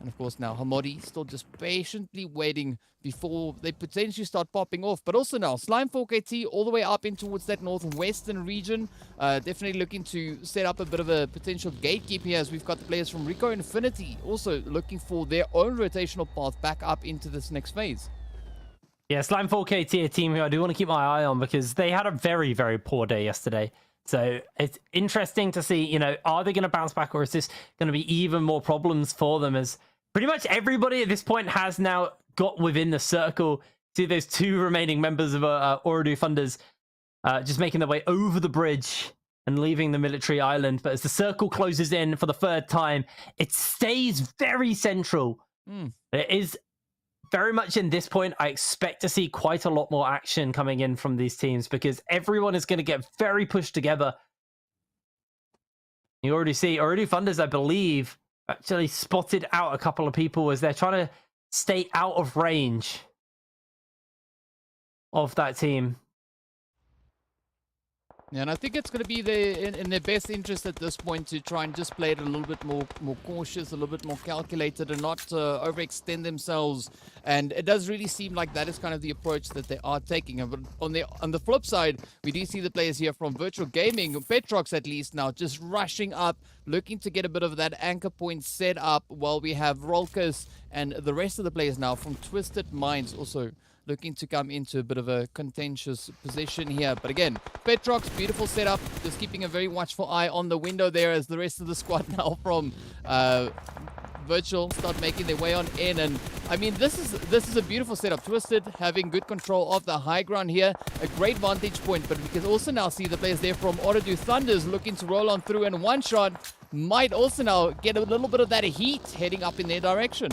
And of course now Hamodi still just patiently waiting before they potentially start popping off. But also now Slime 4KT all the way up in towards that northwestern region. Definitely looking to set up a bit of a potential gatekeep here, as we've got the players from Rico Infinity also looking for their own rotational path back up into this next phase. Yeah, Slime 4KT, a team who I do want to keep my eye on because they had a very, very poor day yesterday. So it's interesting to see, you know, are they going to bounce back, or is this going to be even more problems for them, as pretty much everybody at this point has now got within the circle. See those 2 remaining members of Ooredoo Thunders just making their way over the bridge and leaving the military island. But as the circle closes in for the 3rd time, it stays very central. It is very much in this point, I expect to see quite a lot more action coming in from these teams because everyone is going to get very pushed together. You already see Ooredoo Thunders, I believe, actually spotted out a couple of people as they're trying to stay out of range of that team. Yeah, and I think it's going to be in their best interest at this point to try and just play it a little bit more cautious, a little bit more calculated, and not overextend themselves. And it does really seem like that is kind of the approach that they are taking. But on the flip side, we do see the players here from Virtual Gaming, Petrox at least now, just rushing up, looking to get a bit of that anchor point set up, while we have Rolkus and the rest of the players now from Twisted Minds also looking to come into a bit of a contentious position here. But again, Petrox, beautiful setup, just keeping a very watchful eye on the window there as the rest of the squad now from Virtual start making their way on in. And I mean, this is a beautiful setup. Twisted having good control of the high ground here, a great vantage point. But we can also now see the players there from Ooredoo Thunders looking to roll on through, and one shot might also now get a little bit of that heat heading up in their direction.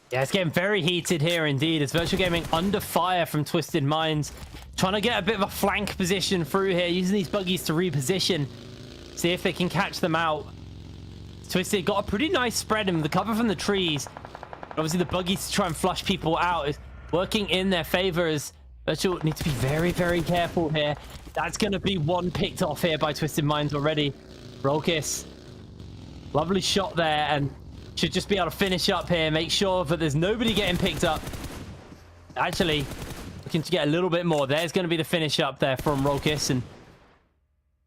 Yeah, it's getting very heated here indeed. It's Virtual Gaming under fire from Twisted Minds, trying to get a bit of a flank position through here, using these buggies to reposition, see if they can catch them out. Twisted got a pretty nice spread in the cover from the trees. Obviously, the buggies to try and flush people out is working in their favor, as Virtual need to be very, very careful here. That's going to be one picked off here by Twisted Minds already. Rolkus, lovely shot there, and should just be able to finish up here, make sure that there's nobody getting picked up. Actually, looking to get a little bit more. There's going to be the finish up there from Rolkus, and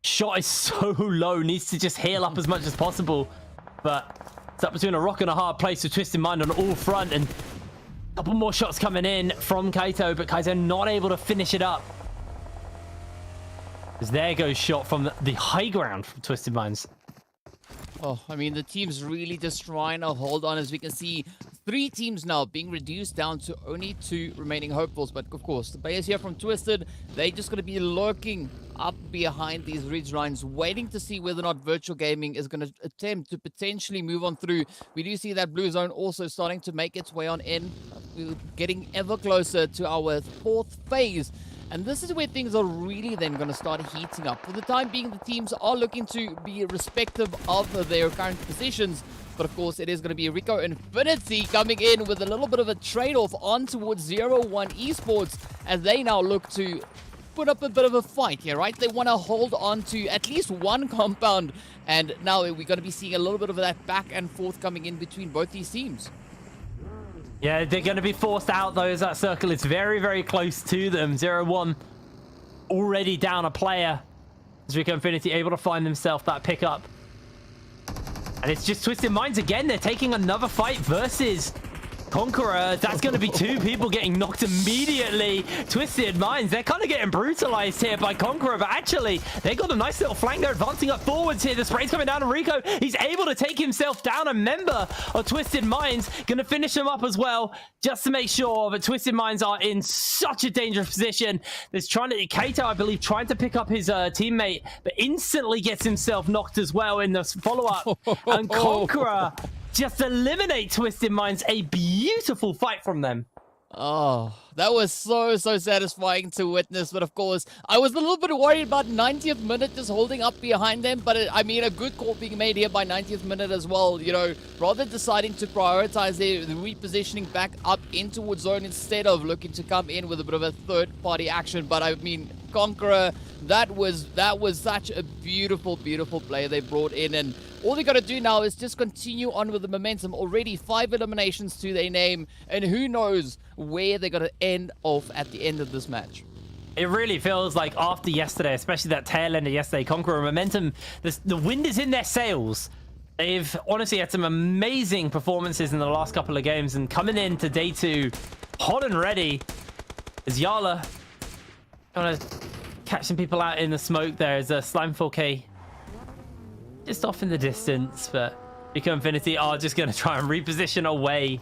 Shot is so low, needs to just heal up as much as possible. But it's up between a rock and a hard place with Twisted Mind on all front, and a couple more shots coming in from Kaito, but Kaito not able to finish it up. As there goes shot from the high ground from Twisted Minds. Oh, I mean, the team's really just trying to hold on. As we can see, 3 teams now being reduced down to only 2 remaining hopefuls. But of course, the players here from Twisted, they just going to be lurking up behind these ridge lines, waiting to see whether or not Virtual Gaming is going to attempt to potentially move on through. We do see that blue zone also starting to make its way on in. We're getting ever closer to our 4th phase. And this is where things are really then going to start heating up. For the time being, the teams are looking to be respective of their current positions. But of course, it is going to be Rico Infinity coming in with a little bit of a trade-off on towards YaLLa Esports, as they now look to put up a bit of a fight here, right? They want to hold on to at least one compound. And now we're going to be seeing a little bit of that back and forth coming in between both these teams. Yeah, they're going to be forced out, though, as that circle is very, very close to them. 0-1 already down a player. As Rico Infinity able to find themselves that pickup. And it's just Twisted Minds again. They're taking another fight versus CONQUEROR. That's going to be 2 people getting knocked immediately. Twisted Minds, they're kind of getting brutalized here by CONQUEROR, but actually, they got a nice little flank. They're advancing up forwards here. The spray's coming down on Rico. He's able to take himself down. A member of Twisted Minds going to finish him up as well, just to make sure that Twisted Minds are in such a dangerous position. There's Kaito, I believe, trying to pick up his teammate, but instantly gets himself knocked as well in the follow-up. And CONQUEROR just eliminate Twisted Minds. A beautiful fight from them. Oh, that was so satisfying to witness. But of course, I was a little bit worried about 90th minute just holding up behind them. But I mean, a good call being made here by 90th minute as well. You know, rather deciding to prioritize their repositioning back up in towards zone instead of looking to come in with a bit of a third-party action. But I mean, CONQUEROR, that was such a beautiful play they brought in, and all they got to do now is just continue on with the momentum. Already 5 eliminations to their name, and who knows where they're going to end off at the end of this match. It really feels like after yesterday, especially that tail end of yesterday, CONQUEROR momentum, the wind is in their sails. They've honestly had some amazing performances in the last couple of games, and coming into day 2, hot and ready, is YaLLa. Gonna catch some people out in the smoke there as a Slime 4K just off in the distance, but Rico Infinity are just going to try and reposition away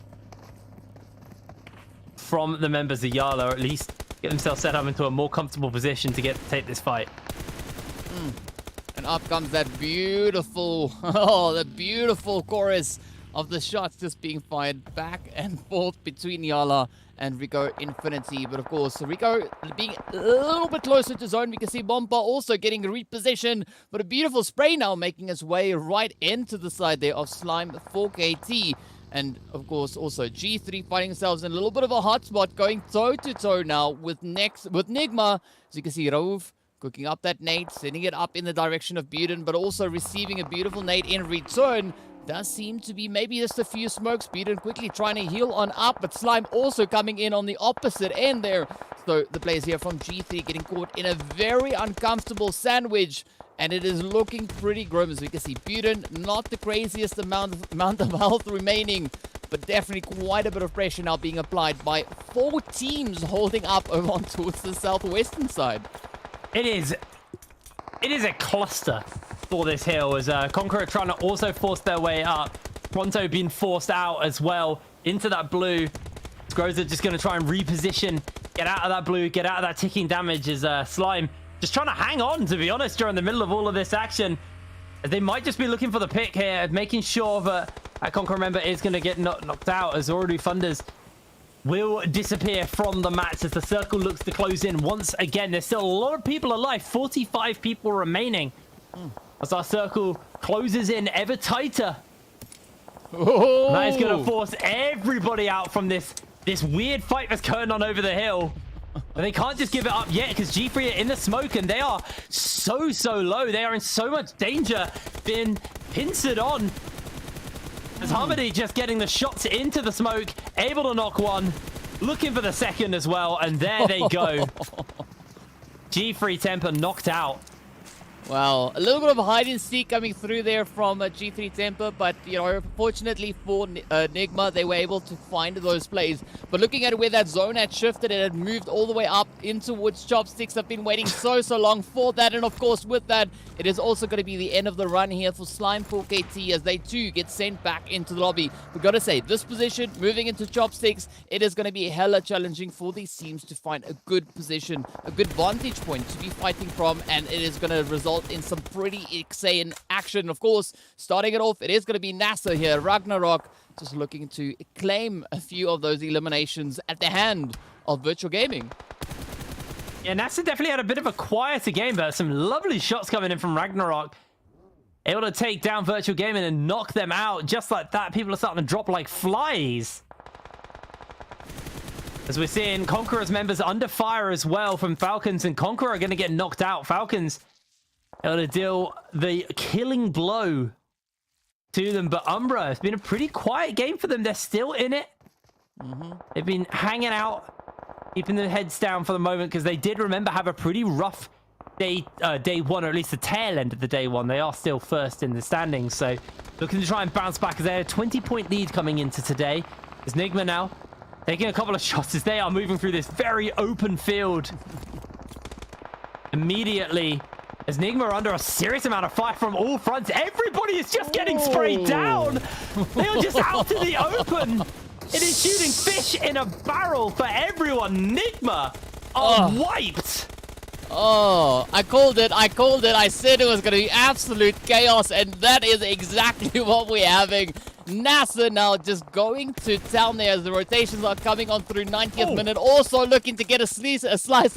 from the members of YaLLa, or at least get themselves set up into a more comfortable position to take this fight. And up comes that beautiful, the beautiful chorus of the shots just being fired back and forth between YaLLa and Rico Infinity. But of course, Rico being a little bit closer to zone. We can see Bomba also getting repositioned, but a beautiful spray now making its way right into the side there of Slime 4KT. And of course, also G3 finding themselves in a little bit of a hot spot, going toe-to-toe now with Nigma. As you can see, Raouf cooking up that nade, sending it up in the direction of Buden, but also receiving a beautiful nade in return. Does seem to be maybe just a few smokes. Buden quickly trying to heal on up, but Slime also coming in on the opposite end there. So the players here from G3 getting caught in a very uncomfortable sandwich, and it is looking pretty grim. As we can see, Buden, not the craziest amount of health remaining, but definitely quite a bit of pressure now being applied by 4 teams holding up over on towards the southwestern side. It is a cluster for this hill, as CONQUEROR trying to also force their way up. Pronto being forced out as well into that blue. Groza just going to try and reposition, get out of that blue, get out of that ticking damage, as Slime just trying to hang on, to be honest, during the middle of all of this action. They might just be looking for the pick here, making sure that a CONQUEROR member is going to get knocked out, as Ooredoo Thunders will disappear from the match as the circle looks to close in once again. There's still a lot of people alive, 45 people remaining. As our circle closes in ever tighter. Oh. That is going to force everybody out from this weird fight that's going on over the hill. But they can't just give it up yet, because G3 are in the smoke, and they are so low. They are in so much danger, being pincered on. As Harmony just getting the shots into the smoke, able to knock one, looking for the second as well, and there they go. G3 Temper knocked out. Well, a little bit of hide and seek coming through there from G3 Temper, but you know, fortunately for Nigma, they were able to find those plays. But looking at where that zone had shifted, it had moved all the way up in towards Chopsticks. I've been waiting so long for that, and of course with that, it is also going to be the end of the run here for Slime 4KT as they too get sent back into the lobby. We've got to say, this position, moving into Chopsticks, it is going to be hella challenging for these teams to find a good position, a good vantage point to be fighting from, and it is going to result in some pretty insane action. Of course, starting it off, it is going to be NASR here. Ragnarok just looking to claim a few of those eliminations at the hand of Virtual Gaming. Yeah, NASR definitely had a bit of a quieter game, but some lovely shots coming in from Ragnarok. Able to take down Virtual Gaming and knock them out just like that. People are starting to drop like flies. As we're seeing CONQUEROR's members under fire as well from Falcons, and CONQUEROR are going to get knocked out. Falcons able to deal the killing blow to them, but Umbra, it's been a pretty quiet game for them. They're still in it. They've been hanging out, keeping their heads down for the moment, because they did, remember, have a pretty rough day one, or at least the tail end of the day one. They are still first in the standings, so looking to try and bounce back as they had a 20-point lead coming into today. There's Nigma now taking a couple of shots as they are moving through this very open field. Immediately, as Nigma are under a serious amount of fire from all fronts. Everybody is just getting sprayed down. They are just out in the open. It is shooting fish in a barrel for everyone. Nigma are wiped. Oh, I called it. I said it was going to be absolute chaos, and that is exactly what we're having. NASR now just going to town there as the rotations are coming on through 90th minute. Also looking to get a slice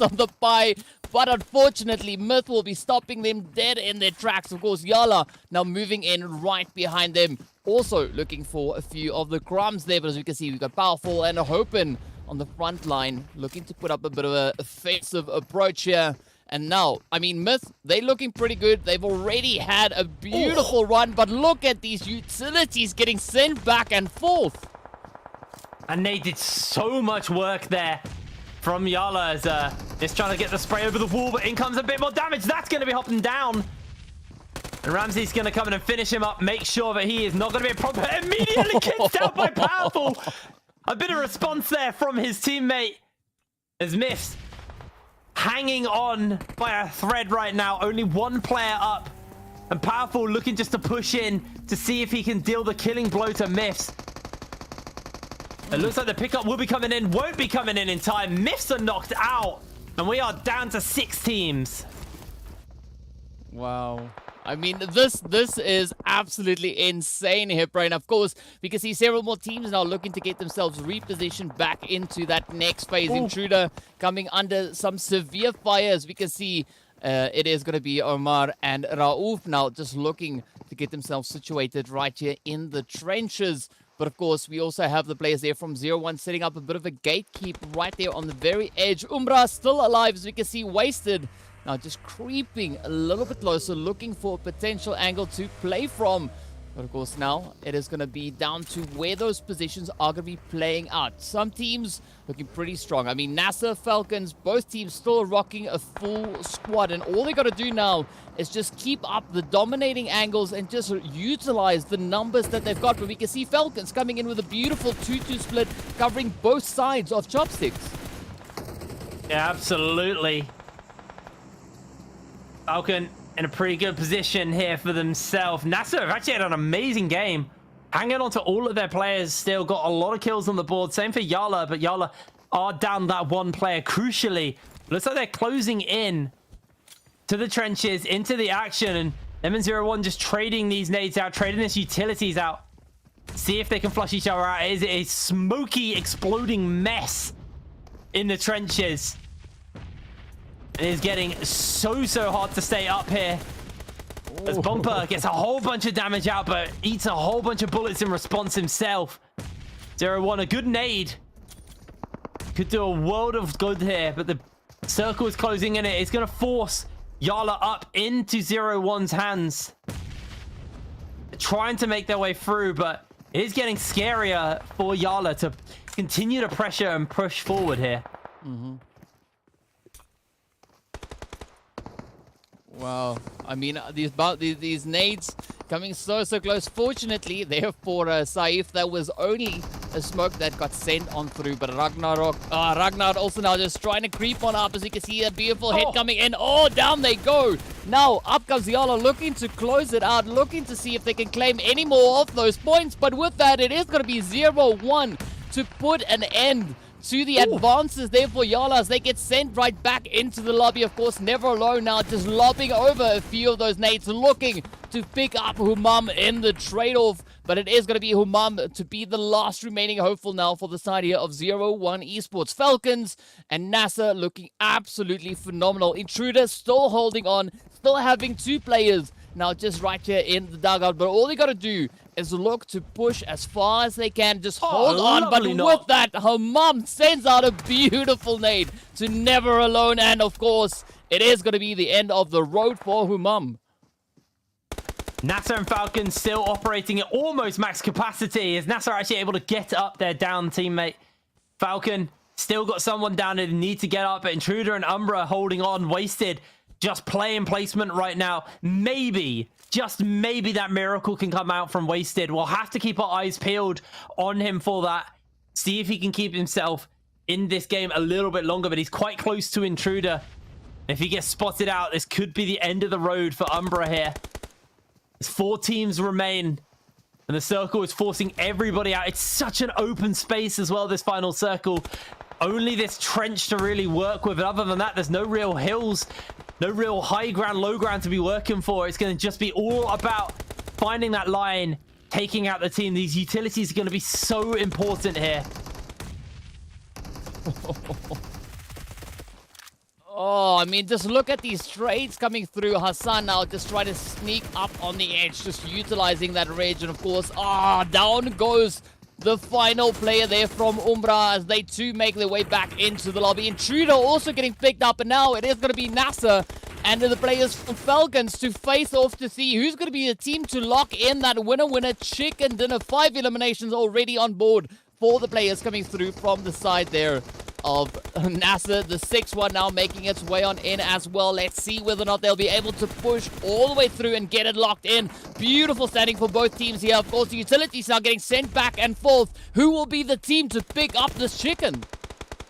of the pie. But unfortunately, Myth will be stopping them dead in their tracks. Of course, YaLLa now moving in right behind them. Also looking for a few of the crumbs there. But as you can see, we've got Powerful and Hopen on the front line, looking to put up a bit of a offensive approach here. And now, I mean, Myth, they're looking pretty good. They've already had a beautiful run. But look at these utilities getting sent back and forth. And they did so much work there from YaLLa as it's trying to get the spray over the wall, but in comes a bit more damage. That's going to be hopping down. And Ramsey's going to come in and finish him up, make sure that he is not going to be a problem. Immediately kicked out by Powerful. A bit of response there from his teammate as Myths hanging on by a thread right now. Only one player up. And Powerful looking just to push in to see if he can deal the killing blow to Myths. It looks like the pickup will be coming in, won't be coming in time. Myths are knocked out, and we are down to 6 teams. Wow. I mean, this is absolutely insane here, Brian. Of course, we can see several more teams now looking to get themselves repositioned back into that next phase. Intruder coming under some severe fires. We can see it is going to be Omar and Raouf now just looking to get themselves situated right here in the trenches. But of course, we also have the players there from 0-1 setting up a bit of a gatekeep right there on the very edge. Umbra still alive, as we can see, wasted. Now just creeping a little bit closer, looking for a potential angle to play from. But of course, now it is going to be down to where those positions are going to be playing out. Some teams looking pretty strong. I mean, NASR, Falcons, both teams still rocking a full squad. And all they got to do now is just keep up the dominating angles and just utilize the numbers that they've got. But we can see Falcons coming in with a beautiful 2-2 split, covering both sides of Chopsticks. Yeah, absolutely. Falcon in a pretty good position here for themselves. NASR have actually had an amazing game. Hanging on to all of their players still. Got a lot of kills on the board. Same for YaLLa, but YaLLa are down that one player. Crucially, looks like they're closing in to the trenches, into the action. And them and 0-1 just trading these nades out, trading these utilities out. See if they can flush each other out. It is a smoky, exploding mess in the trenches. It is getting so hard to stay up here. As Bumper gets a whole bunch of damage out, but eats a whole bunch of bullets in response himself. 0-1, a good nade. Could do a world of good here, but the circle is closing in it. It's going to force YaLLa up into 0-1's hands. They're trying to make their way through, but it is getting scarier for YaLLa to continue to pressure and push forward here. Wow. I mean, these nades coming so close. Fortunately, there for Saif, that was only a smoke that got sent on through. But Ragnar also now just trying to creep on up. As you can see, a beautiful hit coming in. Oh, down they go. Now, up comes YaLLa, looking to close it out, looking to see if they can claim any more of those points. But with that, it is going to be 0-1 to put an end to the advances there for YaLLa as they get sent right back into the lobby. Of course, never alone now, just lobbing over a few of those nades, looking to pick up Humam in the trade-off. But it is going to be Humam to be the last remaining hopeful now for the side here of 0-1 Esports. Falcons and NASR looking absolutely phenomenal. Intruder still holding on, still having 2 players now just right here in the dugout. But all they got to do is look to push as far as they can. Just hold on. But with that, Humam sends out a beautiful nade to Never Alone. And of course, it is going to be the end of the road for Humam. NASR and Falcons still operating at almost max capacity. Is NASR actually able to get up their down teammate? Falcon still got someone down and need to get up. But Intruder and Umbra holding on. Wasted. Just playing placement right now. Maybe, just maybe that miracle can come out from Wasted. We'll have to keep our eyes peeled on him for that. See if he can keep himself in this game a little bit longer. But he's quite close to Intruder. If he gets spotted out, this could be the end of the road for Umbra here. There's 4 teams remain. And the circle is forcing everybody out. It's such an open space as well, this final circle. Only this trench to really work with. And other than that, there's no real hills. No real high ground, low ground to be working for. It's going to just be all about finding that line, taking out the team. These utilities are going to be so important here. Oh, I mean, just look at these trades coming through. Hassan now just trying to sneak up on the edge, just utilizing that rage. And of course, down goes the final player there from Umbra as they too make their way back into the lobby. Intruder also getting picked up, and now it is going to be NASR and the players from Falcons to face off to see who's going to be the team to lock in that winner chicken dinner. 5 eliminations already on board for the players coming through from the side there of NASR. The 6-1 now making its way on in as well. Let's see whether or not they'll be able to push all the way through and get it locked in. Beautiful standing for both teams here. Of course, the utilities now getting sent back and forth. Who will be the team to pick up this chicken?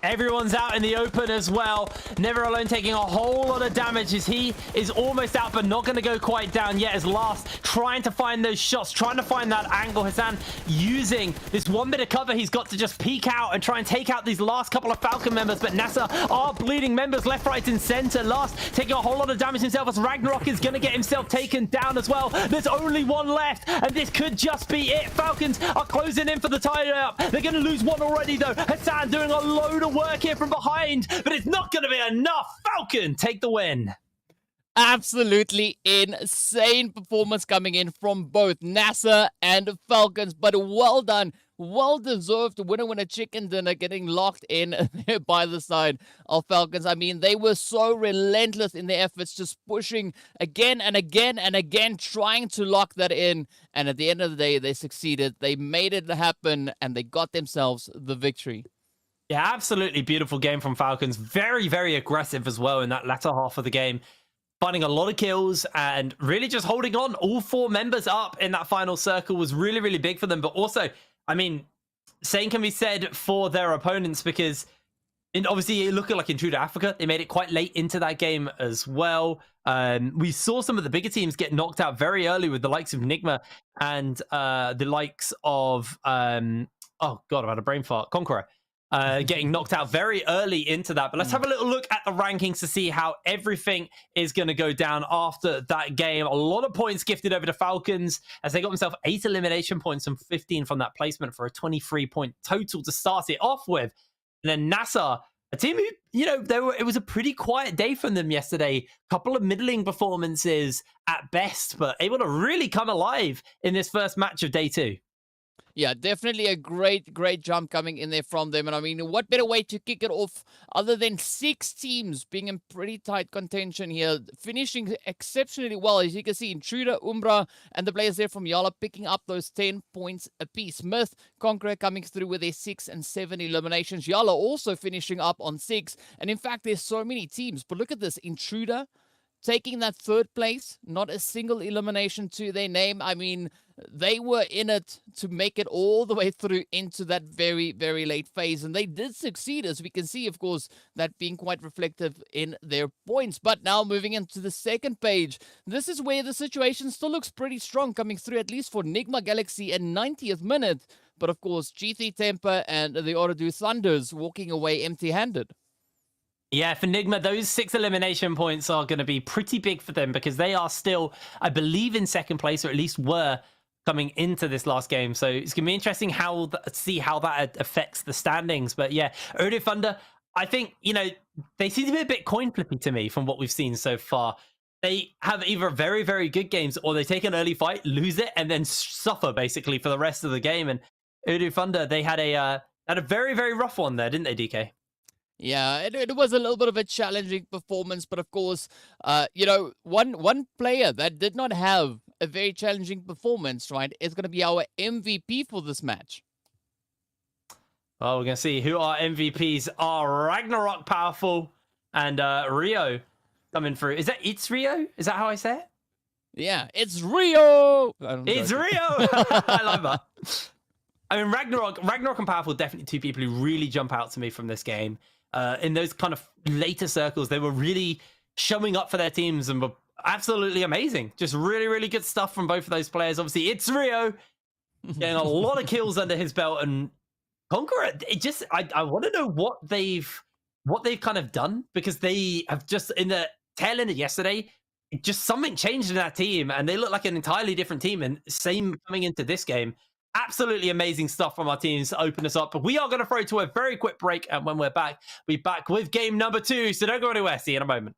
Everyone's out in the open as well. Never Alone taking a whole lot of damage as he is almost out, but not going to go quite down yet as Last trying to find those shots, trying to find that angle. Hassan using this one bit of cover he's got to just peek out and try and take out these last couple of Falcon members, but NASR are bleeding members left, right, and center. Last taking a whole lot of damage himself as Ragnarok is going to get himself taken down as well. There's only one left, and this could just be it. Falcons are closing in for the tie-up. They're going to lose one already, though. Hassan doing a load of work here from behind, but it's not going to be enough. Falcon take the win. Absolutely insane performance coming in from both NASR and Falcons, but well done. Well-deserved winner chicken dinner getting locked in by the side of Falcons. I mean, they were so relentless in their efforts, just pushing again and again and again, trying to lock that in. And at the end of the day, they succeeded. They made it happen, and they got themselves the victory. Yeah, absolutely beautiful game from Falcons. Very, very aggressive as well in that latter half of the game. Finding a lot of kills and really just holding on. All 4 members up in that final circle was really, really big for them. But also, I mean, same can be said for their opponents because obviously looking like Intruder Africa, they made it quite late into that game as well. We saw some of the bigger teams get knocked out very early with the likes of Nigma and the likes of, oh God, I've had a brain fart, CONQUEROR. Getting knocked out very early into that. But let's have a little look at the rankings to see how everything is going to go down after that game. A lot of points gifted over to Falcons as they got themselves 8 elimination points and 15 from that placement for a 23-point total to start it off with. And then NASR, a team who, you know, it was a pretty quiet day from them yesterday. Couple of middling performances at best, but able to really come alive in this first match of day 2. Yeah, definitely a great jump coming in there from them. And I mean, what better way to kick it off other than 6 teams being in pretty tight contention here, finishing exceptionally well. As you can see, Intruder, Umbra, and the players there from YaLLa picking up those 10 points apiece. Myth, CONQUEROR coming through with their 6 and 7 eliminations. YaLLa also finishing up on 6. And in fact, there's so many teams. But look at this, Intruder, taking that third place, not a single elimination to their name. I mean, they were in it to make it all the way through into that very, very late phase. And they did succeed, as we can see, of course, that being quite reflective in their points. But now moving into the second page, this is where the situation still looks pretty strong coming through, at least for Nigma Galaxy in 90th minute. But of course, GT Temper and the Ooredoo Thunders walking away empty-handed. Yeah, for Nigma, those 6 elimination points are going to be pretty big for them because they are still, I believe, in second place, or at least were coming into this last game. So it's going to be interesting see how that affects the standings. But yeah, Ooredoo Thunder, I think, you know, they seem to be a bit coin flippy to me from what we've seen so far. They have either very, very good games or they take an early fight, lose it, and then suffer basically for the rest of the game. And Ooredoo Thunder, they had a very, very rough one there, didn't they, DK? Yeah, it was a little bit of a challenging performance, but of course, you know, one player that did not have a very challenging performance, right, is going to be our MVP for this match. Well, we're going to see who our MVPs are. Ragnarok Powerful and Rio coming through. It's Rio? Is that how I say it? Yeah, it's Rio! It's Rio! I love that. I mean, Ragnarok and Powerful, definitely two people who really jump out to me from this game. In those kind of later circles, they were really showing up for their teams and were absolutely amazing. Just really, really good stuff from both of those players. Obviously, it's Rio getting a lot of kills under his belt, and CONQUEROR. I want to know what they've kind of done, because they have just, in the tail end of yesterday, just something changed in that team, and they look like an entirely different team. And same coming into this game. Absolutely amazing stuff from our teams to open us up. But we are going to throw to a very quick break, and when we're back, we're back with game number 2. So don't go anywhere. See you in a moment.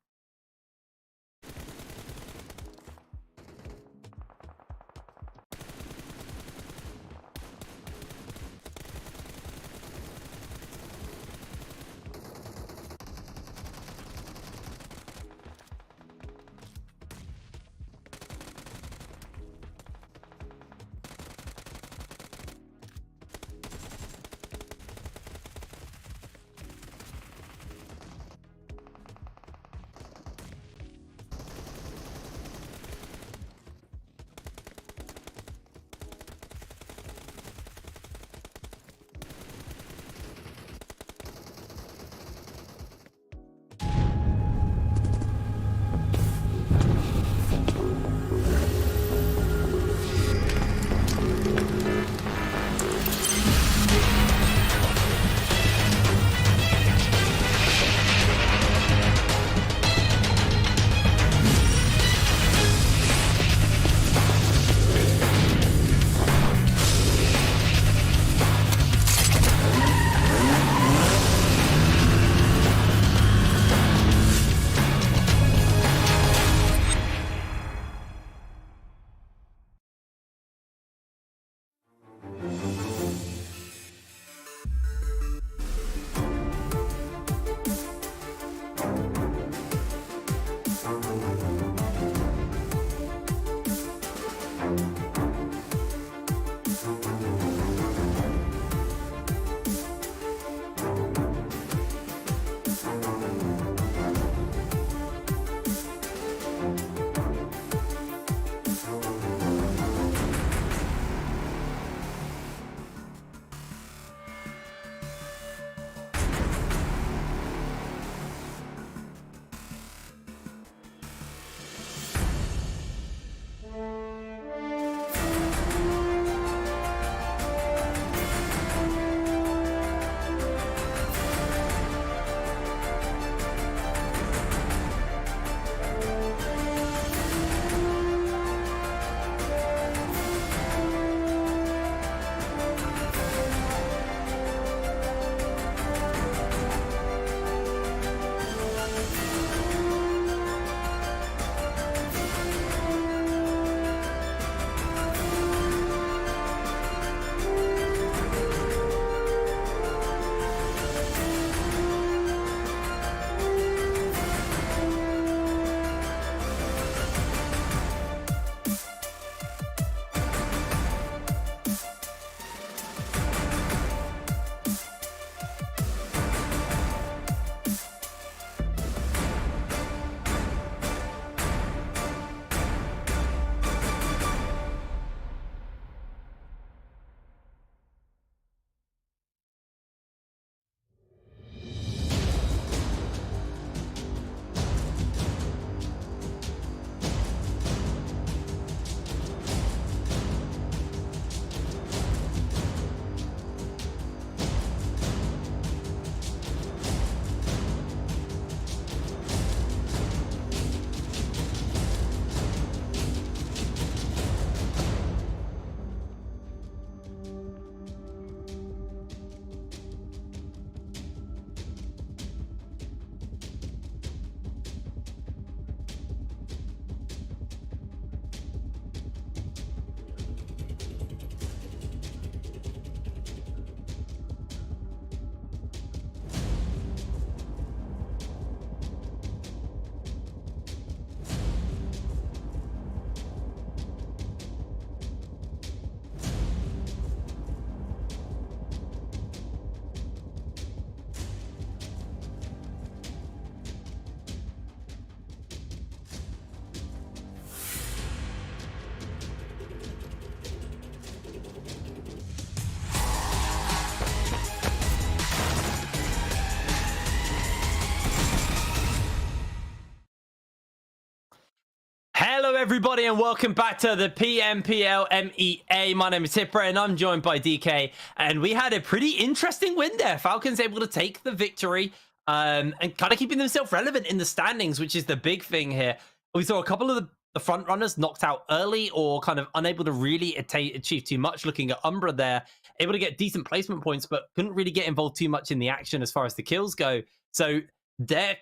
everybody, and welcome back to the PMPL MEA. My name is Hipra, and I'm joined by DK. And we had a pretty interesting win there. Falcons able to take the victory and kind of keeping themselves relevant in the standings, which is the big thing here. We saw a couple of the front runners knocked out early or kind of unable to really achieve too much. Looking at Umbra there, able to get decent placement points, but couldn't really get involved too much in the action as far as the kills go. So their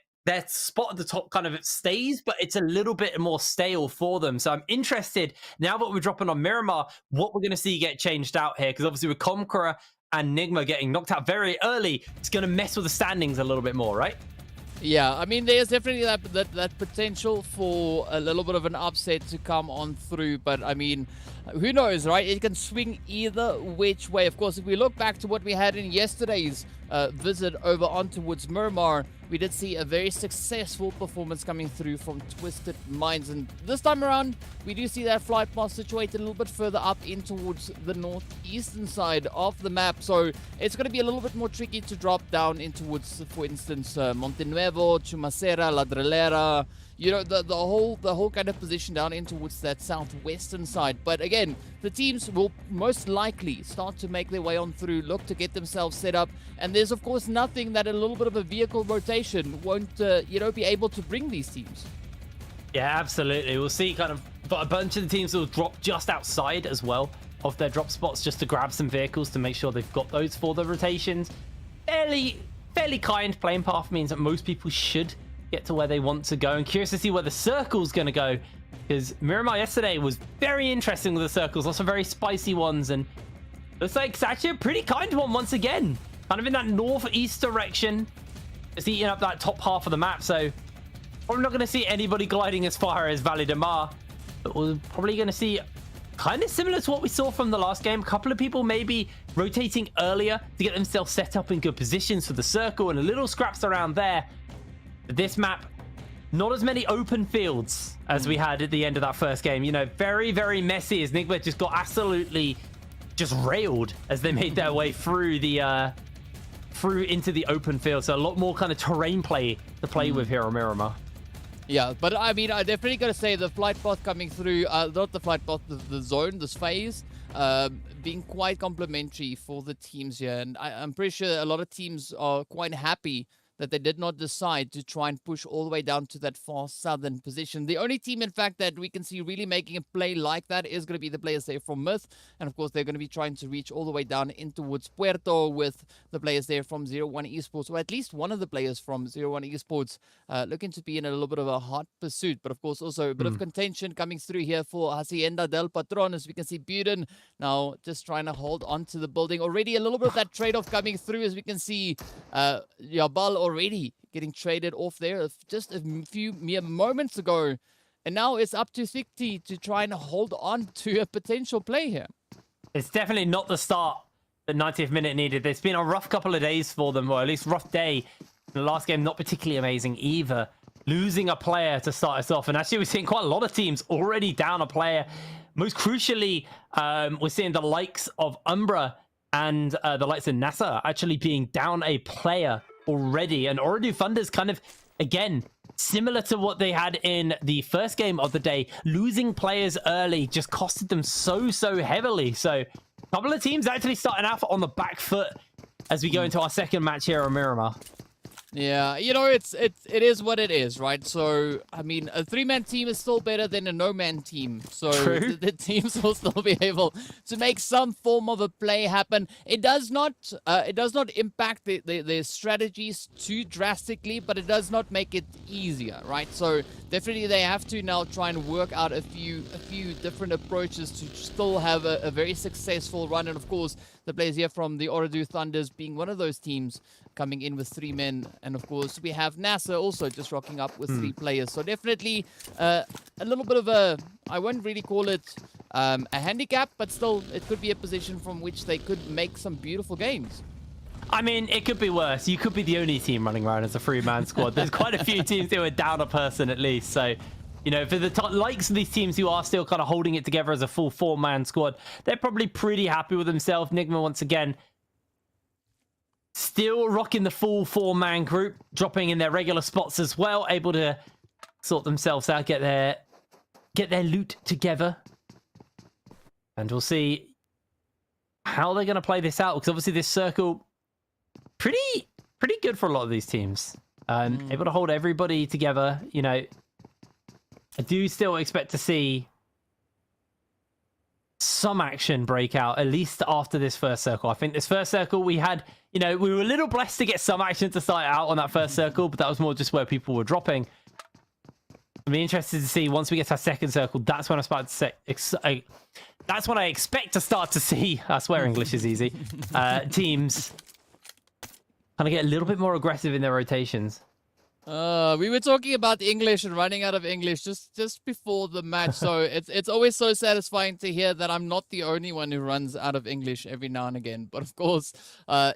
spot at the top kind of stays, but it's a little bit more stale for them. So I'm interested, now that we're dropping on Miramar, what we're going to see get changed out here. Because obviously with CONQUEROR and Nigma getting knocked out very early, it's going to mess with the standings a little bit more, right? Yeah, I mean, there's definitely that potential for a little bit of an upset to come on through. But, I mean, who knows, right? It can swing either which way. Of course, if we look back to what we had in yesterday's visit over on towards Miramar, we did see a very successful performance coming through from Twisted Minds. And this time around, we do see that flight path situated a little bit further up in towards the northeastern side of the map. So it's going to be a little bit more tricky to drop down in towards, for instance, Monte Nuevo, Chumacera, La Drillera, you know, the whole kind of position down in towards that southwestern side. But again, the teams will most likely start to make their way on through, look to get themselves set up. And there's, of course, nothing that a little bit of a vehicle rotation won't, you know, be able to bring these teams. Yeah, absolutely. We'll see kind of, but a bunch of the teams will drop just outside as well of their drop spots just to grab some vehicles to make sure they've got those for the rotations. Fairly kind playing path means that most people should get to where they want to go. And curious to see where the circle's going to go, because Miramar yesterday was very interesting with the circles, lots of very spicy ones, and looks like it's actually a pretty kind one once again, kind of in that northeast direction, just eating up that top half of the map. So probably not going to see anybody gliding as far as Valley de Mar, but we're probably going to see kind of similar to what we saw from the last game. A couple of people maybe rotating earlier to get themselves set up in good positions for the circle, and a little scraps around there. This map, not as many open fields as we had at the end of that first game. You know, very, very messy as Nigma just got absolutely just railed as they made their way through the through into the open field. So a lot more kind of terrain play to play with here on Miramar. Yeah, but I mean, I definitely got to say the flight path coming through, not the flight path, the zone, this phase, being quite complimentary for the teams here. And I'm pretty sure a lot of teams are quite happy that they did not decide to try and push all the way down to that far southern position. The only team, in fact, that we can see really making a play like that is going to be the players there from Myth. And, of course, they're going to be trying to reach all the way down in towards Puerto with the players there from 01 Esports, or at least one of the players from 01 Esports looking to be in a little bit of a hot pursuit. But, of course, also a bit of contention coming through here for Hacienda del Patron. As we can see, Buden now just trying to hold on to the building. Already a little bit of that trade-off coming through, as we can see YaLLa already getting traded off there just a few mere moments ago. And now it's up to 60 to try and hold on to a potential play here. It's definitely not the start the 90th minute needed. It's been a rough couple of days for them, or at least rough day. The last game, not particularly amazing either. Losing a player to start us off. And actually, we're seeing quite a lot of teams already down a player. Most crucially, we're seeing the likes of Umbra and the likes of NASR actually being down a player already. And Ooredoo Thunders kind of, again, similar to what they had in the first game of the day, losing players early just costed them so heavily. So a couple of teams actually starting out on the back foot as we go into our second match here on Miramar. Yeah, you know, it is what it is, right? So, I mean, a three-man team is still better than a no-man team. So the teams will still be able to make some form of a play happen. It does not impact their strategies too drastically, but it does not make it easier, right? So definitely they have to now try and work out a few different approaches to still have a very successful run. And of course, the players here from the Ooredoo Thunders being one of those teams coming in with 3 men. And of course, we have NASR also just rocking up with 3 players. So definitely a little bit of a, I won't really call it a handicap, but still it could be a position from which they could make some beautiful games. I mean, it could be worse. You could be the only team running around as a 3-man squad. There's quite a few teams who are down a person at least. So, you know, for the likes of these teams who are still kind of holding it together as a full 4-man squad, they're probably pretty happy with themselves. Nigma, once again, still rocking the full 4-man group, dropping in their regular spots as well, able to sort themselves out, get their get their loot together. And we'll see how they're going to play this out. Because obviously this circle, pretty good for a lot of these teams. Able to hold everybody together. You know, I do still expect to see some action break out, at least after this first circle. I think this first circle we had, you know, we were a little blessed to get some action to start out on that first circle, but that was more just where people were dropping. I'll be interested to see once we get to our second circle. That's when that's when I expect to start to see, I swear English is easy, teams kind of get a little bit more aggressive in their rotations. We were talking about English and running out of English just before the match, so it's always so satisfying to hear that I'm not the only one who runs out of English every now and again. But of course,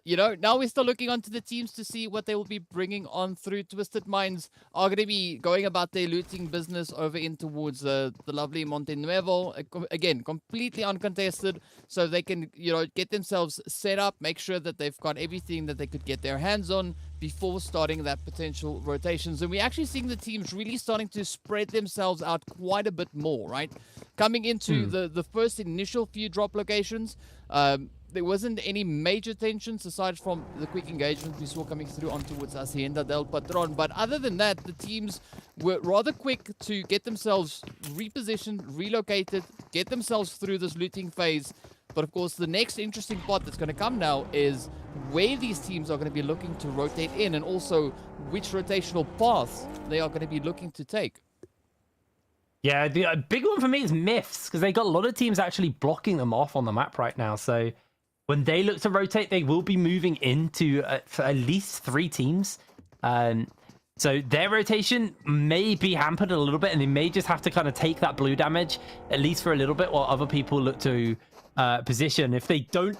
you know, now we're still looking onto the teams to see what they will be bringing on through. Twisted Minds are going to be going about their looting business over in towards the lovely Monte Nuevo. Again, completely uncontested, so they can, you know, get themselves set up, make sure that they've got everything that they could get their hands on before starting that potential rotations. And we're actually seeing the teams really starting to spread themselves out quite a bit more, right? Coming into the first initial few drop locations, there wasn't any major tensions aside from the quick engagement we saw coming through on towards Hacienda del Patron. But other than that, the teams were rather quick to get themselves repositioned, relocated, get themselves through this looting phase. But of course, the next interesting part that's going to come now is where these teams are going to be looking to rotate in, and also which rotational paths they are going to be looking to take. Yeah, the big one for me is Myths, because they got a lot of teams actually blocking them off on the map right now. So when they look to rotate, they will be moving into for at least 3 teams. So their rotation may be hampered a little bit, and they may just have to kind of take that blue damage, at least for a little bit, while other people look to position. If they don't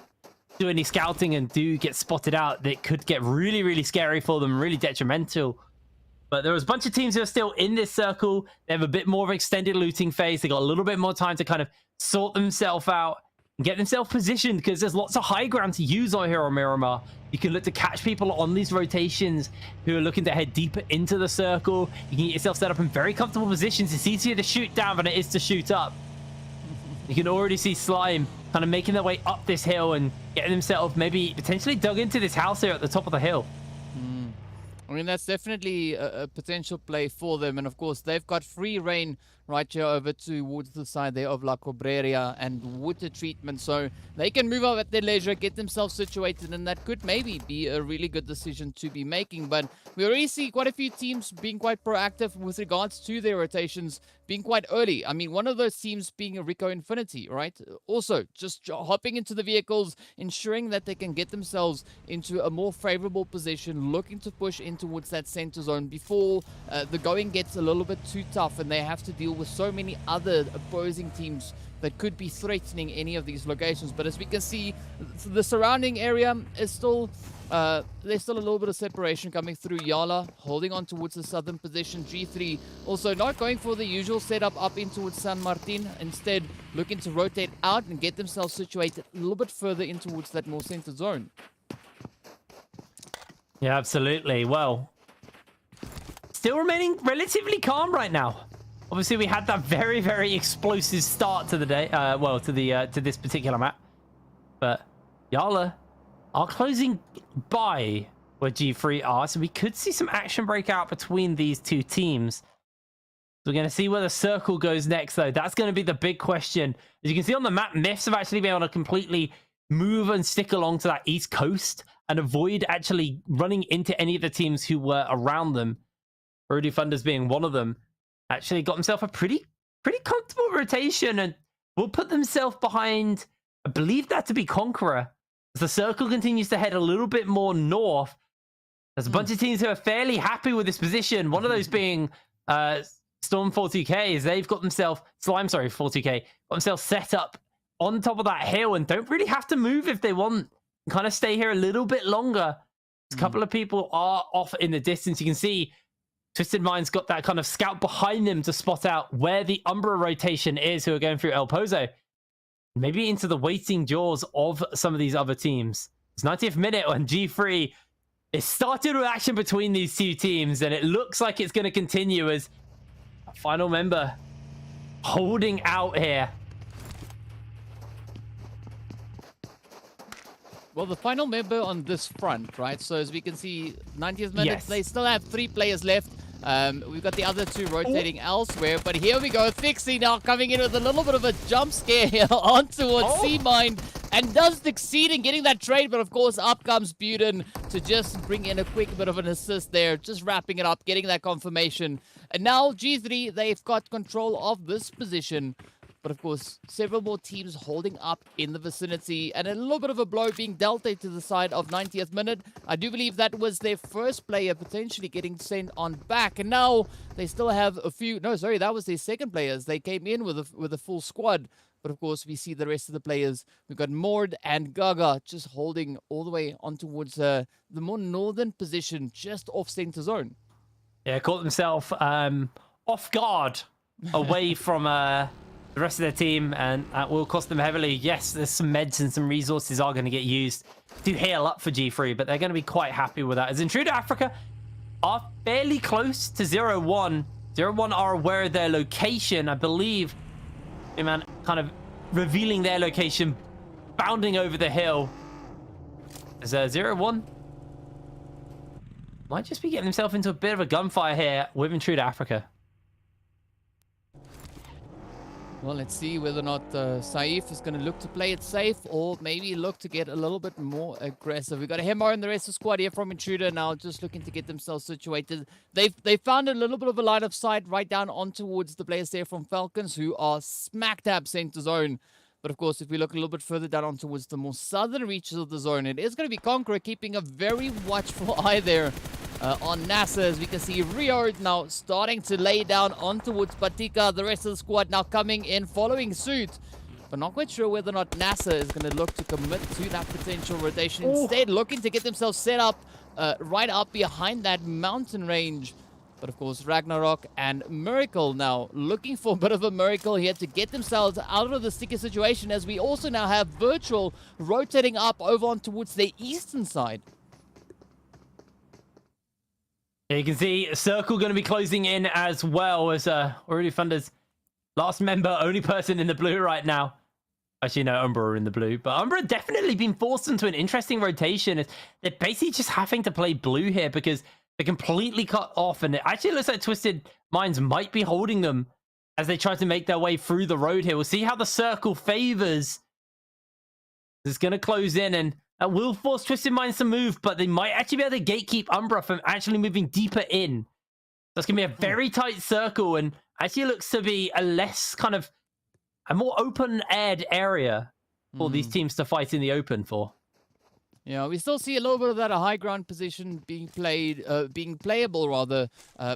do any scouting and do get spotted out, that could get really, really scary for them, really detrimental. But there was a bunch of teams who are still in this circle. They have a bit more of an extended looting phase. They got a little bit more time to kind of sort themselves out and get themselves positioned, because there's lots of high ground to use on here on Miramar. You can look to catch people on these rotations who are looking to head deeper into the circle. You can get yourself set up in very comfortable positions. It's easier to shoot down than it is to shoot up. You can already see Slime kind of making their way up this hill and getting themselves maybe potentially dug into this house here at the top of the hill. I mean, that's definitely a potential play for them. And of course, they've got free reign right here over towards the side there of La Cobreria and water treatment. So they can move up at their leisure, get themselves situated, and that could maybe be a really good decision to be making. But we already see quite a few teams being quite proactive with regards to their rotations, being quite early. I mean, one of those teams being a Rico Infinity, right? Also, just hopping into the vehicles, ensuring that they can get themselves into a more favorable position, looking to push in towards that center zone before the going gets a little bit too tough and they have to deal with so many other opposing teams that could be threatening any of these locations. But as we can see, the surrounding area is still there's still a little bit of separation coming through. YaLLa holding on towards the southern position. G3 also not going for the usual setup up in towards San Martin, instead looking to rotate out and get themselves situated a little bit further in towards that more center zone. Yeah, absolutely. Well, still remaining relatively calm right now. Obviously, we had that very, very explosive start to the day. Well, to this particular map. But YaLLa are closing by where G3 are, so we could see some action break out between these two teams. So we're going to see where the circle goes next, though. That's going to be the big question. As you can see on the map, Myths have actually been able to completely move and stick along to that east coast and avoid actually running into any of the teams who were around them. Ooredoo Thunders being one of them. Actually got himself a pretty comfortable rotation and will put themselves behind, I believe that to be CONQUEROR. As the circle continues to head a little bit more north, there's a bunch of teams who are fairly happy with this position. One of those being Storm 42K, as they've got themselves, Slime, sorry, 42K, got themselves set up on top of that hill and don't really have to move if they want. Kind of stay here a little bit longer. A couple of people are off in the distance. You can see Twisted Mind's got that kind of scout behind them to spot out where the Umbra rotation is, who are going through El Pozo. Maybe into the waiting jaws of some of these other teams. It's 90th minute on G3. It started with action between these two teams, and it looks like it's going to continue as a final member holding out here. Well, the final member on this front, right? So as we can see, 90th minute, Yes. they still have 3 players left. We've got the other 2 rotating elsewhere, but here we go. Fixie now coming in with a little bit of a jump scare here on towards C-Mind, and does succeed in getting that trade, but of course up comes Buden to just bring in a quick bit of an assist there, just wrapping it up, getting that confirmation. And now G3, they've got control of this position. But of course, several more teams holding up in the vicinity, and a little bit of a blow being dealt to the side of 90th minute. I do believe that was their first player potentially getting sent on back, and now they still have a few. No, sorry, that was their second players. They came in with a full squad, but of course we see the rest of the players. We've got Mord and Gaga just holding all the way on towards the more northern position, just off center zone. Yeah, caught themselves off guard away from the rest of their team, and that will cost them heavily. Yes, there's some meds and some resources are going to get used to heal up for G3, but they're going to be quite happy with that. As Intruder Africa are fairly close to 0-1. 0-1 are aware of their location, I believe. Hey, man, kind of revealing their location, bounding over the hill. Is 0-1 might just be getting himself into a bit of a gunfire here with Intruder Africa. Well, let's see whether or not Saif is going to look to play it safe, or maybe look to get a little bit more aggressive. We've got Hemar and the rest of the squad here from Intruder now, just looking to get themselves situated. They've found a little bit of a line of sight right down on towards the players there from Falcons, who are smack dab center zone. But of course, if we look a little bit further down on towards the more southern reaches of the zone, it is going to be CONQUEROR keeping a very watchful eye there. On NASR, as we can see Rio now starting to lay down on towards Batika. The rest of the squad now coming in, following suit. But not quite sure whether or not NASR is going to look to commit to that potential rotation. Instead, looking to get themselves set up right up behind that mountain range. But of course, Ragnarok and Miracle now looking for a bit of a miracle here to get themselves out of the sticky situation, as we also now have Virtual rotating up over on towards the eastern side. You can see Circle going to be closing in as well as Ooredoo Thunders. Last member, only person in the blue right now. Actually, no, Umbra are in the blue. But Umbra definitely been forced into an interesting rotation. They're basically just having to play blue here because they're completely cut off. And it actually looks like Twisted Minds might be holding them as they try to make their way through the road here. We'll see how the Circle favors. It's going to close in, and that will force Twisted Minds to move, but they might actually be able to gatekeep Umbra from actually moving deeper in. That's going to be a very tight circle, and actually looks to be a less kind of a more open-aired area for these teams to fight in the open for. Yeah, we still see a little bit of that high ground position being played, being playable rather,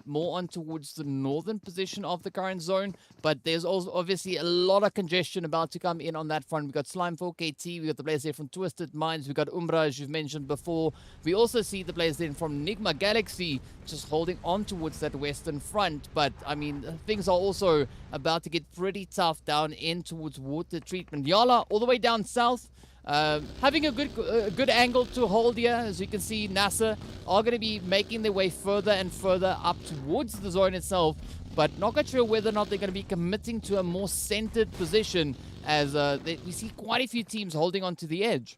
more on towards the northern position of the current zone. But there's also obviously a lot of congestion about to come in on that front. We've got Slime 4KT, we've got the players there from Twisted Minds, we've got Umbra, as you've mentioned before. We also see the players then from Nigma Galaxy just holding on towards that western front. But, I mean, things are also about to get pretty tough down in towards water treatment. YaLLa all the way down south. Having a good angle to hold here. As you can see, NASR are going to be making their way further and further up towards the zone itself, but not quite sure whether or not they're going to be committing to a more centered position, as we see quite a few teams holding on to the edge.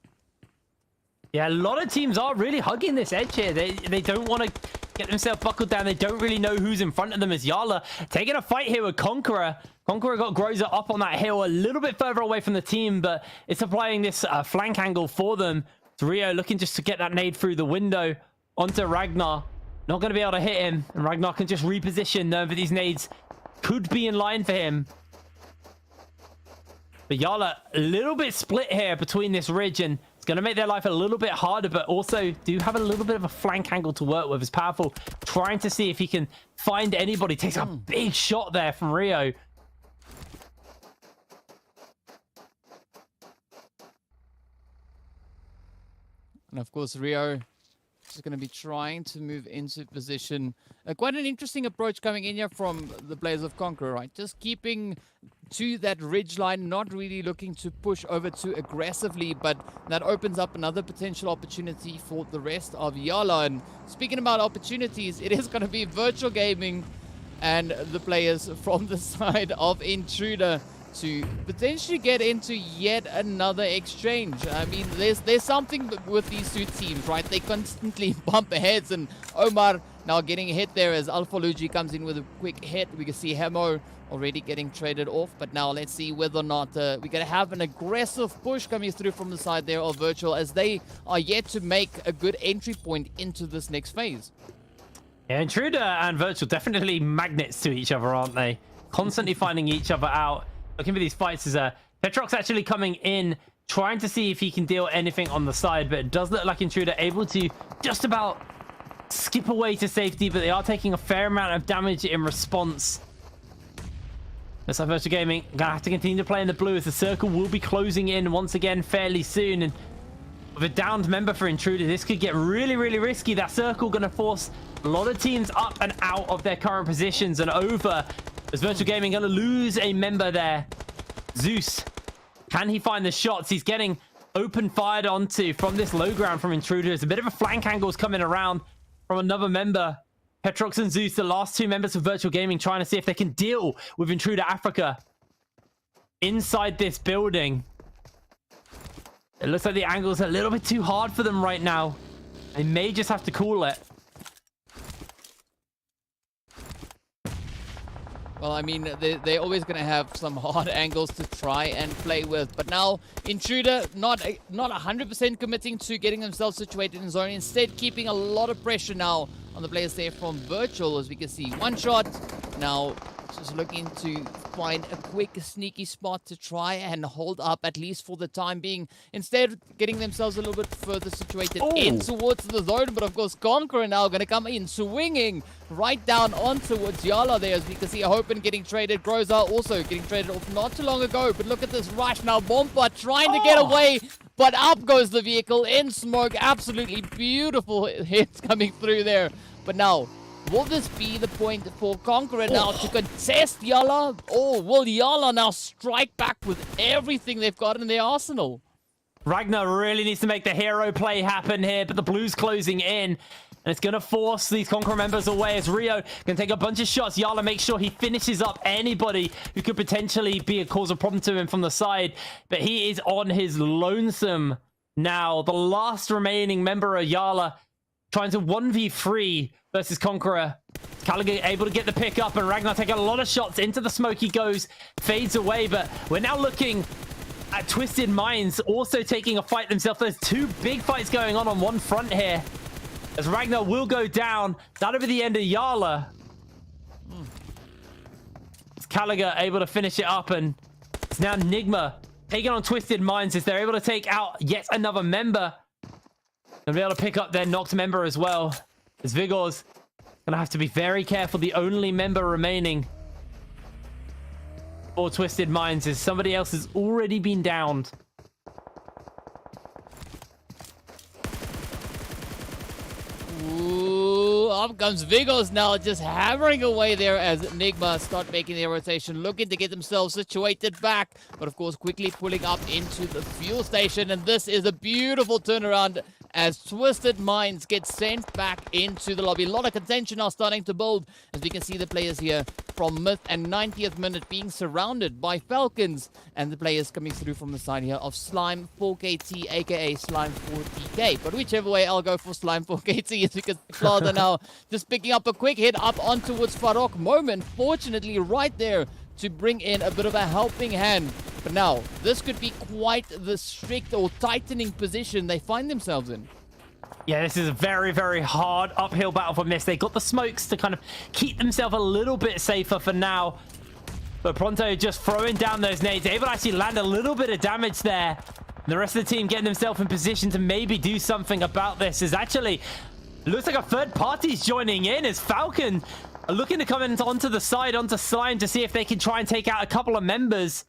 Yeah, a lot of teams are really hugging this edge here. They don't want to get themselves buckled down. They don't really know who's in front of them, as YaLLa taking a fight here with CONQUEROR. CONQUEROR got Groza up on that hill a little bit further away from the team, but it's applying this flank angle for them. It's Rio looking just to get that nade through the window onto Ragnar. Not going to be able to hit him, and Ragnar can just reposition, knowing that these nades could be in line for him. But YaLLa a little bit split here between this ridge, and it's going to make their life a little bit harder, but also do have a little bit of a flank angle to work with. It's powerful, trying to see if he can find anybody. Takes a big shot there from Rio. And of course, Rio is going to be trying to move into position. Quite an interesting approach coming in here from the players of CONQUEROR, right? Just keeping to that ridge line, not really looking to push over too aggressively, but that opens up another potential opportunity for the rest of YaLLa. And speaking about opportunities, it is going to be Virtual Gaming and the players from the side of Intruder to potentially get into yet another exchange. I mean, there's something with these two teams, right? They constantly bump heads, and Omar now getting hit there as Alpha Luigi comes in with a quick hit. We can see Hemo already getting traded off, but now let's see whether or not we're going to have an aggressive push coming through from the side there of Virtual, as they are yet to make a good entry point into this next phase. Yeah, Intruder and Virtual definitely magnets to each other, aren't they? Constantly finding each other out. Looking for these fights as Petrox actually coming in, trying to see if he can deal anything on the side, but it does look like Intruder able to just about skip away to safety, but they are taking a fair amount of damage in response. Looks like Virtual Gaming gonna have to continue to play in the blue, as the circle will be closing in once again fairly soon. And with a downed member for Intruder, this could get really, really risky. That circle gonna force a lot of teams up and out of their current positions and over, as Virtual Gaming gonna lose a member there. Zeus, can he find the shots? He's getting open fired onto from this low ground from Intruder. There's a bit of a flank angles coming around from another member. Petrox and Zeus, the last two members of Virtual Gaming, trying to see if they can deal with Intruder Africa inside this building. It looks like the angle's a little bit too hard for them right now. They may just have to call it. Well, I mean, they're always going to have some hard angles to try and play with. But now, Intruder not 100% committing to getting themselves situated in zone. Instead, keeping a lot of pressure now on the players there from Virtual, as we can see. One shot. Now, just looking to find a quick, sneaky spot to try and hold up, at least for the time being. Instead, getting themselves a little bit further situated in towards the zone. But, of course, CONQUEROR now going to come in, swinging right down on towards YaLLa there, as we can see Hopen getting traded. Groza also getting traded off not too long ago. But look at this rush now. Bomba trying to get away, but up goes the vehicle in smoke. Absolutely beautiful hits coming through there. But now, will this be the point for CONQUEROR now to contest YaLLa? Or will YaLLa now strike back with everything they've got in their arsenal? Ragnar really needs to make the hero play happen here, but the blue's closing in. And it's going to force these CONQUEROR members away, as Rio can take a bunch of shots. YaLLa makes sure he finishes up anybody who could potentially be a cause of problem to him from the side. But he is on his lonesome now. The last remaining member of YaLLa trying to 1v3 versus CONQUEROR. Callagher able to get the pick up, and Ragnar taking a lot of shots into the smoke. He goes, fades away, but we're now looking at Twisted Minds also taking a fight themselves. There's two big fights going on one front here, as Ragnar will go down. That'll be the end of YaLLa. It's Callagher able to finish it up, and it's now Nigma taking on Twisted Minds as they're able to take out yet another member and be able to pick up their knocked member as well. As Vigor's gonna have to be very careful. The only member remaining for Twisted Minds is somebody else has already been downed. Ooh, up comes Vigos now, just hammering away there as Nigma start making their rotation, looking to get themselves situated back, but of course quickly pulling up into the fuel station. And this is a beautiful turnaround as Twisted Minds get sent back into the lobby. A lot of contention now starting to build, as we can see the players here from Myth and 90th minute being surrounded by Falcons, and the players coming through from the side here of Slime 4KT, aka Slime 4TK. But whichever way, I'll go for Slime 4KT, because Plaza now just picking up a quick hit up on towards Farok. Moment, fortunately, right there to bring in a bit of a helping hand. But now, this could be quite the strict or tightening position they find themselves in. Yeah, this is a very, very hard uphill battle for Mist. They got the smokes to kind of keep themselves a little bit safer for now. But Pronto just throwing down those nades, able to actually land a little bit of damage there. And the rest of the team getting themselves in position to maybe do something about this. Is actually, looks like a third party's joining in, as Falcon are looking to come in onto the side, onto Slime, to see if they can try and take out a couple of members.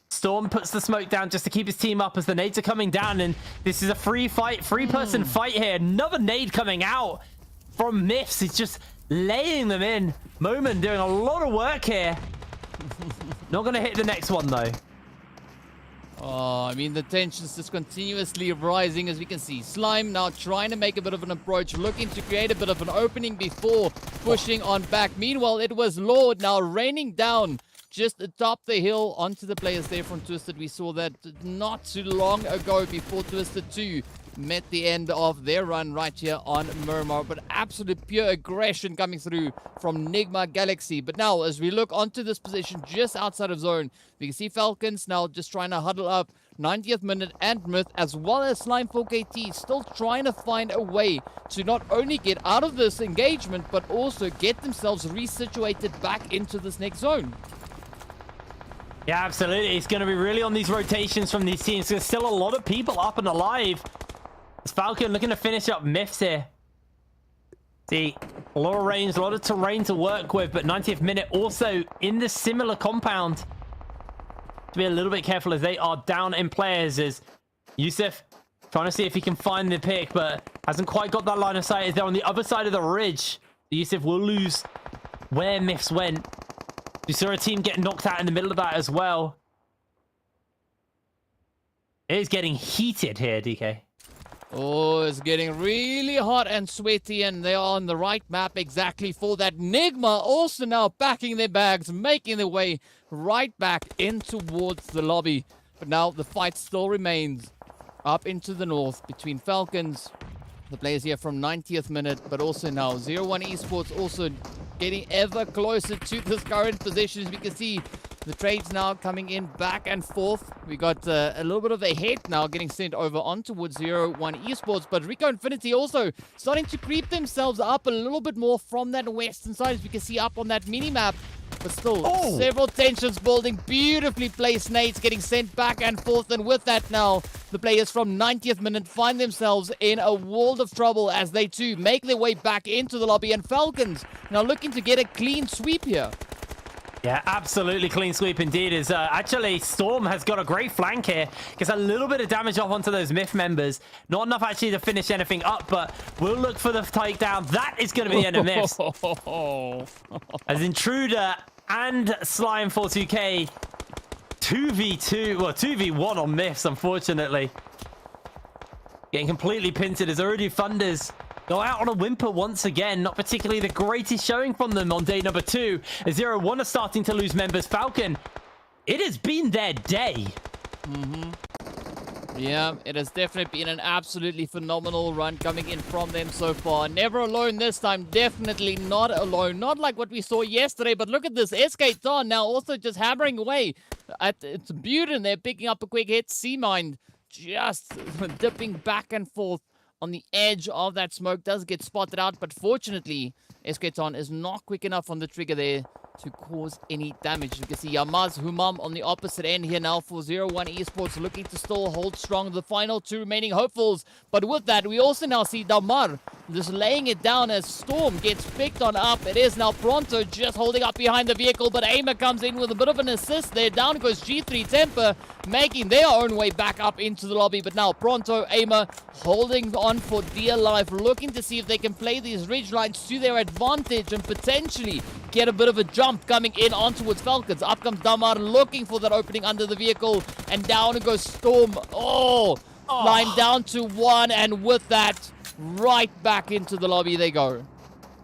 Storm puts the smoke down just to keep his team up as the nades are coming down, and this is a free fight, three-person fight here. Another nade coming out from Myths. He's just laying them in. Moment doing a lot of work here. Not going to hit the next one, though. Oh, I mean, the tension's just continuously rising, as we can see. Slime now trying to make a bit of an approach, looking to create a bit of an opening before pushing on back. Meanwhile, it was Lord now raining down just atop the hill onto the players there from Twisted. We saw that not too long ago before Twisted 2 met the end of their run right here on Miramar. But absolute pure aggression coming through from Nigma Galaxy. But now, as we look onto this position just outside of zone, we can see Falcons now just trying to huddle up. 90th minute and Myth, as well as Slime 4KT, still trying to find a way to not only get out of this engagement, but also get themselves resituated back into this next zone. Yeah, absolutely. It's going to be really on these rotations from these teams. There's still a lot of people up and alive. It's Falcon looking to finish up Myths here. See, a lot of range, a lot of terrain to work with, but 90th minute also in the similar compound. To be a little bit careful as they are down in players. As Yusuf trying to see if he can find the pick, but hasn't quite got that line of sight as they're on the other side of the ridge. Yusuf will lose where Myths went. You saw a team get knocked out in the middle of that as well. It is getting heated here, DK. Oh, it's getting really hot and sweaty, and they are on the right map exactly for that. Nigma also now packing their bags, making their way right back in towards the lobby. But now the fight still remains up into the north between Falcons, the players here from 90th minute, but also now YaLLa Esports also getting ever closer to this current position. As we can see, the trades now coming in back and forth. We got a little bit of a hit now getting sent over on towards YaLLa Esports, but Rico Infinity also starting to creep themselves up a little bit more from that western side, as we can see up on that mini-map. But still, several tensions building. Beautifully placed nades getting sent back and forth. And with that now, the players from 90th minute find themselves in a world of trouble as they too make their way back into the lobby. And Falcons now looking to get a clean sweep here. Yeah, absolutely clean sweep indeed. Is actually Storm has got a great flank here. Gets a little bit of damage off onto those Myth members. Not enough actually to finish anything up, but we'll look for the takedown. That is going to be the end of Myths. As Intruder and Slime 42K 2v2, well 2v1 on Myths, unfortunately. Getting completely pinted as Ooredoo Thunders go out on a whimper once again. Not particularly the greatest showing from them on day number 2. As YaLLa are starting to lose members. Falcon, it has been their day. Yeah, it has definitely been an absolutely phenomenal run coming in from them so far. Never alone this time. Definitely not alone. Not like what we saw yesterday, but look at this. SK Ton now also just hammering away at its Butin. They're picking up a quick hit. C-Mind just dipping back and forth on the edge of that smoke. Does get spotted out, but fortunately, SK Ton is not quick enough on the trigger there to cause any damage. You can see Yamaz Humam on the opposite end here now for YaLLa Esports, looking to still hold strong the final 2 remaining hopefuls. But with that, we also now see Damar just laying it down as Storm gets picked on up. It is now Pronto just holding up behind the vehicle, but Aimer comes in with a bit of an assist there. Down goes G3 Temper, making their own way back up into the lobby. But now Pronto, Aimer holding on for dear life, looking to see if they can play these ridge lines to their advantage and potentially get a bit of a jump coming in on towards Falcons. Up comes Damar looking for that opening under the vehicle, and down goes Storm. Line down to 1, and with that, right back into the lobby they go.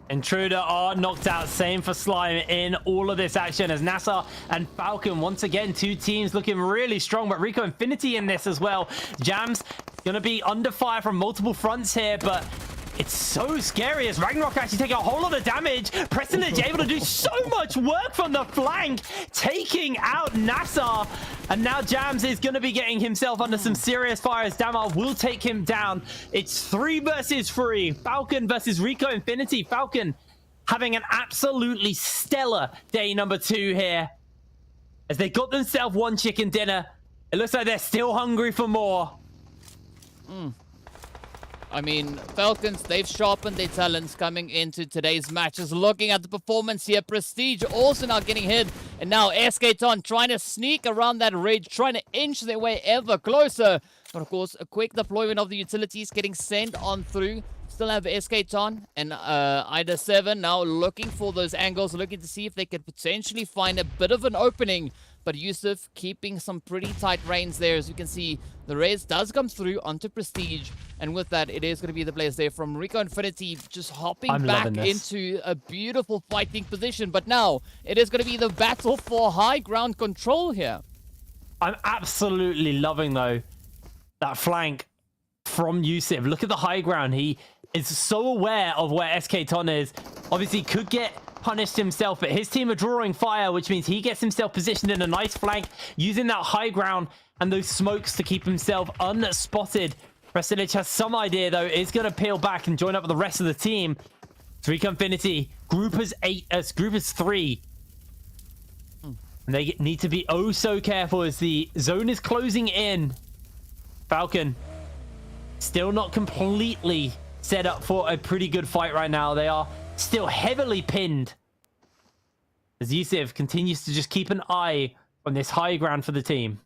Intruder are knocked out. Same for Slime in all of this action as NASR and Falcon, once again, 2 teams looking really strong, but Rico Infinity in this as well. Jams gonna be under fire from multiple fronts here, but it's so scary as Ragnarok actually taking a whole lot of damage. Preston is able to do so much work from the flank, taking out NASR. And now Jams is going to be getting himself under some serious fire as Damar will take him down. It's 3 versus 3. Falcon versus Rico Infinity. Falcon having an absolutely stellar day number 2 here. As they got themselves 1 chicken dinner. It looks like they're still hungry for more. I mean, Falcons, they've sharpened their talents coming into today's matches. Looking at the performance here, Prestige also now getting hit. And now SK Ton trying to sneak around that ridge, trying to inch their way ever closer. But of course, a quick deployment of the utilities getting sent on through. Still have SK Ton and Ida 7 now looking for those angles, looking to see if they could potentially find a bit of an opening but Yusuf keeping some pretty tight reins there. As you can see, the res does come through onto Prestige, and with that, it is going to be the players there from Rico Infinity just hopping back into a beautiful fighting position. But now, it is going to be the battle for high ground control here. I'm absolutely loving, though, that flank from Yusuf. Look at the high ground. He is so aware of where SK Ton is. Obviously, could get punished himself, but his team are drawing fire, which means he gets himself positioned in a nice flank, using that high ground and those smokes to keep himself unspotted. Presilic has some idea, though, is going to peel back and join up with the rest of the team. Rico Infinity, group is 3. And they need to be oh so careful as the zone is closing in. Falcon still not completely set up for a pretty good fight right now. They are still heavily pinned as Yusuf continues to just keep an eye on this high ground for the team.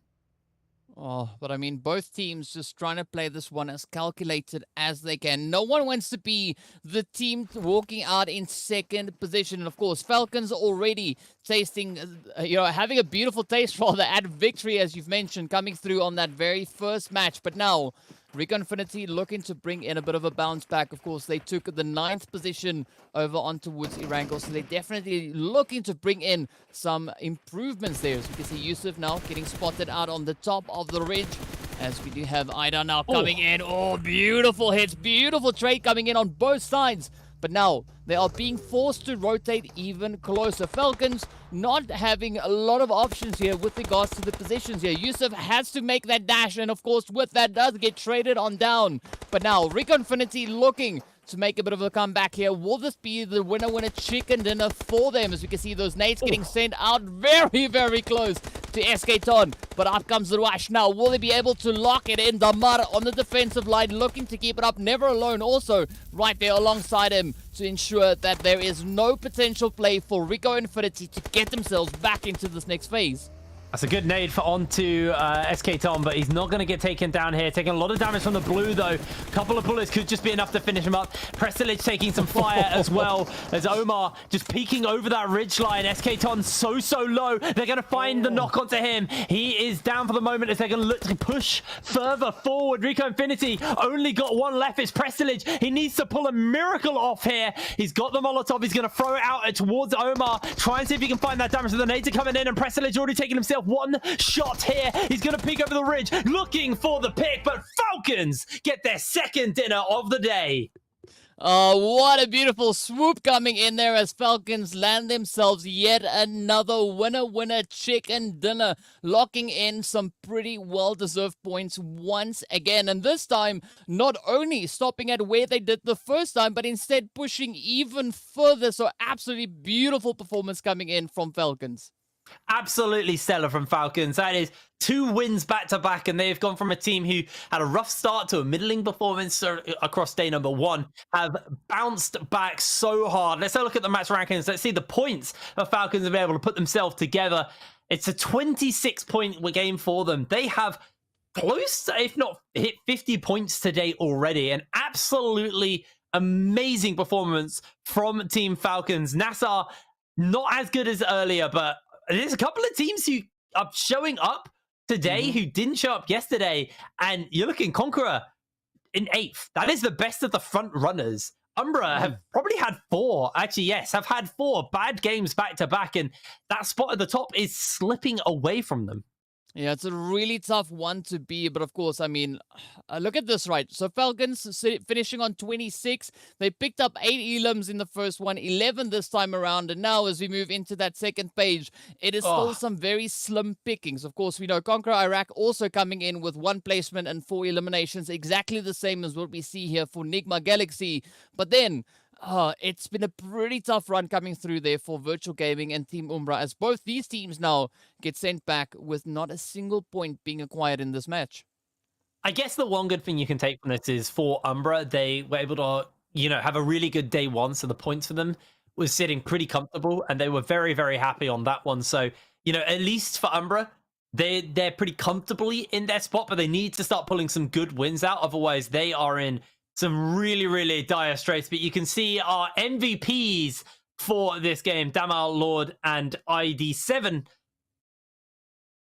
Oh, but I mean, both teams just trying to play this one as calculated as they can. No one wants to be the team walking out in second position. And of course, Falcons already tasting, having a beautiful taste rather at victory, as you've mentioned, coming through on that very first match. But now, Rico Infinity looking to bring in a bit of a bounce back. Of course, they took the 9th position over on towards Erangel, so they're definitely looking to bring in some improvements there. As you can see, Yusuf now getting spotted out on the top of the ridge, as we do have Ida now coming in. Oh, beautiful hits, beautiful trade coming in on both sides. But now, they are being forced to rotate even closer. Falcons not having a lot of options here with regards to the positions here. Yusuf has to make that dash, and of course, with that, does get traded on down. But now, Rico Infinity looking to make a bit of a comeback here. Will this be the winner chicken dinner for them? As you can see, those nades getting sent out very, very close to SK Ton. But up comes the rush now. Will they be able to lock it in? Damar on the defensive line, looking to keep it up. Never alone, also right there alongside him to ensure that there is no potential play for Rico Infinity to get themselves back into this next phase. That's a good nade for onto SK Tom, but he's not going to get taken down here. Taking a lot of damage from the blue, though. A couple of bullets could just be enough to finish him up. Presilic taking some fire as well, as Omar just peeking over that ridge line. SK Tom so low. They're going to find the knock onto him. He is down for the moment as they're going to look to push further forward. Rico Infinity only got one left. It's Presilic. He needs to pull a miracle off here. He's got the Molotov. He's going to throw it out towards Omar. Try and see if he can find that damage. So the nades are coming in, and Presilic already taking himself one shot here. He's going to peek over the ridge, looking for the pick, but Falcons get their second dinner of the day. Oh, what a beautiful swoop coming in there as Falcons land themselves yet another winner chicken dinner, locking in some pretty well-deserved points once again. And this time, not only stopping at where they did the first time, but instead pushing even further. So absolutely beautiful performance coming in from Falcons. Absolutely stellar from Falcons. That is 2 wins back-to-back, and they've gone from a team who had a rough start to a middling performance across day number 1, have bounced back so hard. Let's have a look at the match rankings. Let's see the points that Falcons have been able to put themselves together. It's a 26-point game for them. They have close to, if not hit 50 points today already. An absolutely amazing performance from Team Falcons. NASR, not as good as earlier, but there's a couple of teams who are showing up today who didn't show up yesterday. And you're looking CONQUEROR in 8th. That is the best of the front runners. Umbra have probably had 4. Actually, yes, have had 4 bad games back-to-back. And that spot at the top is slipping away from them. Yeah, it's a really tough one to be, but of course, I mean, look at this, right? So Falcons finishing on 26. They picked up 8 elims in the first one, 11 this time around, and now as we move into that second page, it is still some very slim pickings. Of course, we know CONQUEROR Iraq also coming in with 1 placement and 4 eliminations, exactly the same as what we see here for Nigma Galaxy. But then, it's been a pretty tough run coming through there for Virtual Gaming and Team Umbra, as both these teams now get sent back with not a single point being acquired in this match. I guess the one good thing you can take from this is for Umbra, they were able to, have a really good day 1. So the points for them was sitting pretty comfortable, and they were very, very happy on that one. So, at least for Umbra, they're pretty comfortably in their spot, but they need to start pulling some good wins out. Otherwise, they are in some really, really dire straits. But you can see our MVPs for this game, Damal Lord and ID7.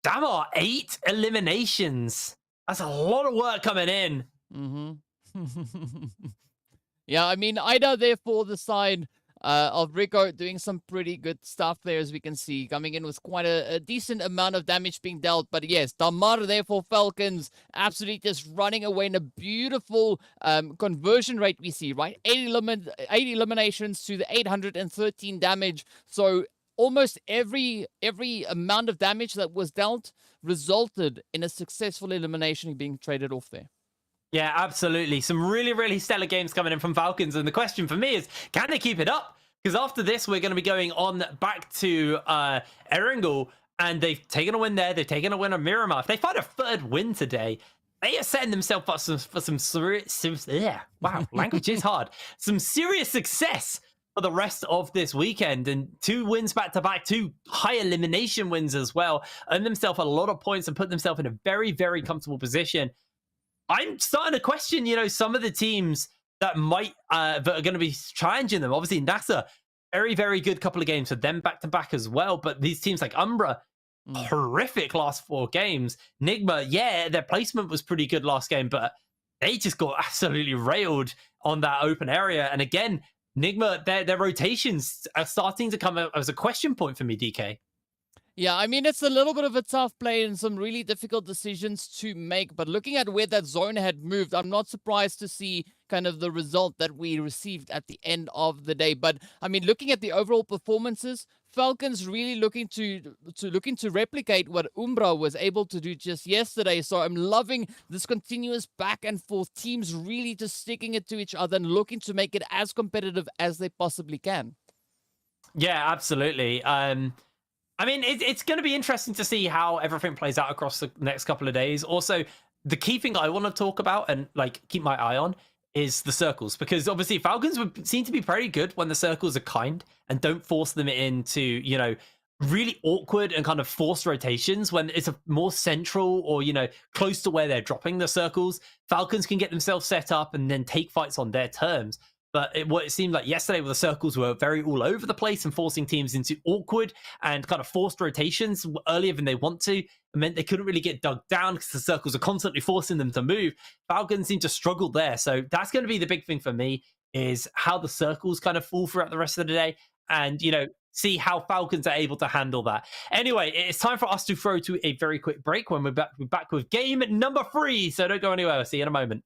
Damar, 8 eliminations. That's a lot of work coming in. Yeah, I mean, Ida there for the side of Rico doing some pretty good stuff there, as we can see, coming in with quite a decent amount of damage being dealt. But yes, Damar there for Falcons, absolutely just running away in a beautiful conversion rate we see, right? 80 eliminations to the 813 damage. So almost every amount of damage that was dealt resulted in a successful elimination being traded off there. Yeah, absolutely. Some really, really stellar games coming in from Falcons. And the question for me is, can they keep it up? Because after this, we're going to be going on back to Erangel, and they've taken a win there. They've taken a win on Miramar. If they find a third win today, they are setting themselves up for some serious, wow, language is hard. Some serious success for the rest of this weekend, and 2 wins back-to-back, 2 high elimination wins as well, earned themselves a lot of points and put themselves in a very, very comfortable position. I'm starting to question, you know, some of the teams that might that are going to be challenging them. Obviously, NASR, very, very good couple of games for them back-to-back as well. But these teams like Umbra, horrific last 4 games. Nigma, yeah, their placement was pretty good last game, but they just got absolutely railed on that open area. And again, Nigma, their rotations are starting to come out as a question point for me, DK. Yeah, I mean, it's a little bit of a tough play and some really difficult decisions to make. But looking at where that zone had moved, I'm not surprised to see kind of the result that we received at the end of the day. But I mean, looking at the overall performances, Falcons really looking to replicate what Umbra was able to do just yesterday. So I'm loving this continuous back and forth, teams really just sticking it to each other and looking to make it as competitive as they possibly can. Yeah, absolutely. I mean, it's going to be interesting to see how everything plays out across the next couple of days. Also, the key thing I want to talk about and like keep my eye on is the circles, because obviously Falcons would seem to be pretty good when the circles are kind and don't force them into, you know, really awkward and kind of forced rotations. When it's a more central or, you know, close to where they're dropping the circles, Falcons can get themselves set up and then take fights on their terms. But what it seemed like yesterday, where the circles were very all over the place and forcing teams into awkward and kind of forced rotations earlier than they want to, it meant they couldn't really get dug down because the circles are constantly forcing them to move. Falcons seem to struggle there. So that's going to be the big thing for me, is how the circles kind of fall throughout the rest of the day and, you know, see how Falcons are able to handle that. Anyway, it's time for us to throw to a very quick break. When we're back with game number 3. So don't go anywhere. I'll see you in a moment.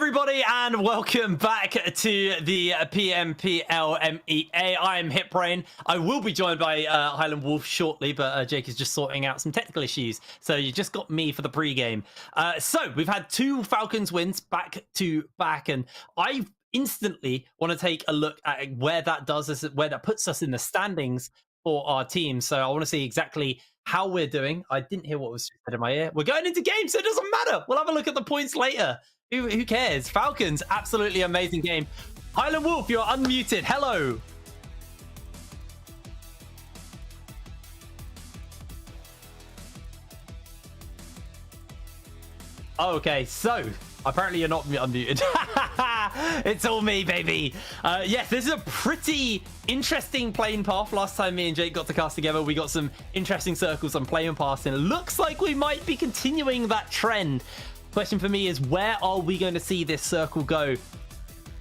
everybody, and welcome back to the PMPL MEA. I'm HitBrain. I will be joined by Highland Wolf shortly, but Jake is just sorting out some technical issues, so you just got me for the pregame. So we've had 2 Falcons wins back to back, and I instantly want to take a look at where that puts us in the standings for our team. So I want to see exactly how we're doing. I didn't hear what was said in my ear. We're going into games, so it doesn't matter. We'll have a look at the points later. Who cares? Falcons, absolutely amazing game. Highland Wolf, you're unmuted. Hello. Okay, so apparently you're not unmuted. It's all me, baby. Yes, this is a pretty interesting playing path. Last time me and Jake got to cast together, we got some interesting circles on playing paths, and it looks like we might be continuing that trend. Question for me is, where are we going to see this circle go?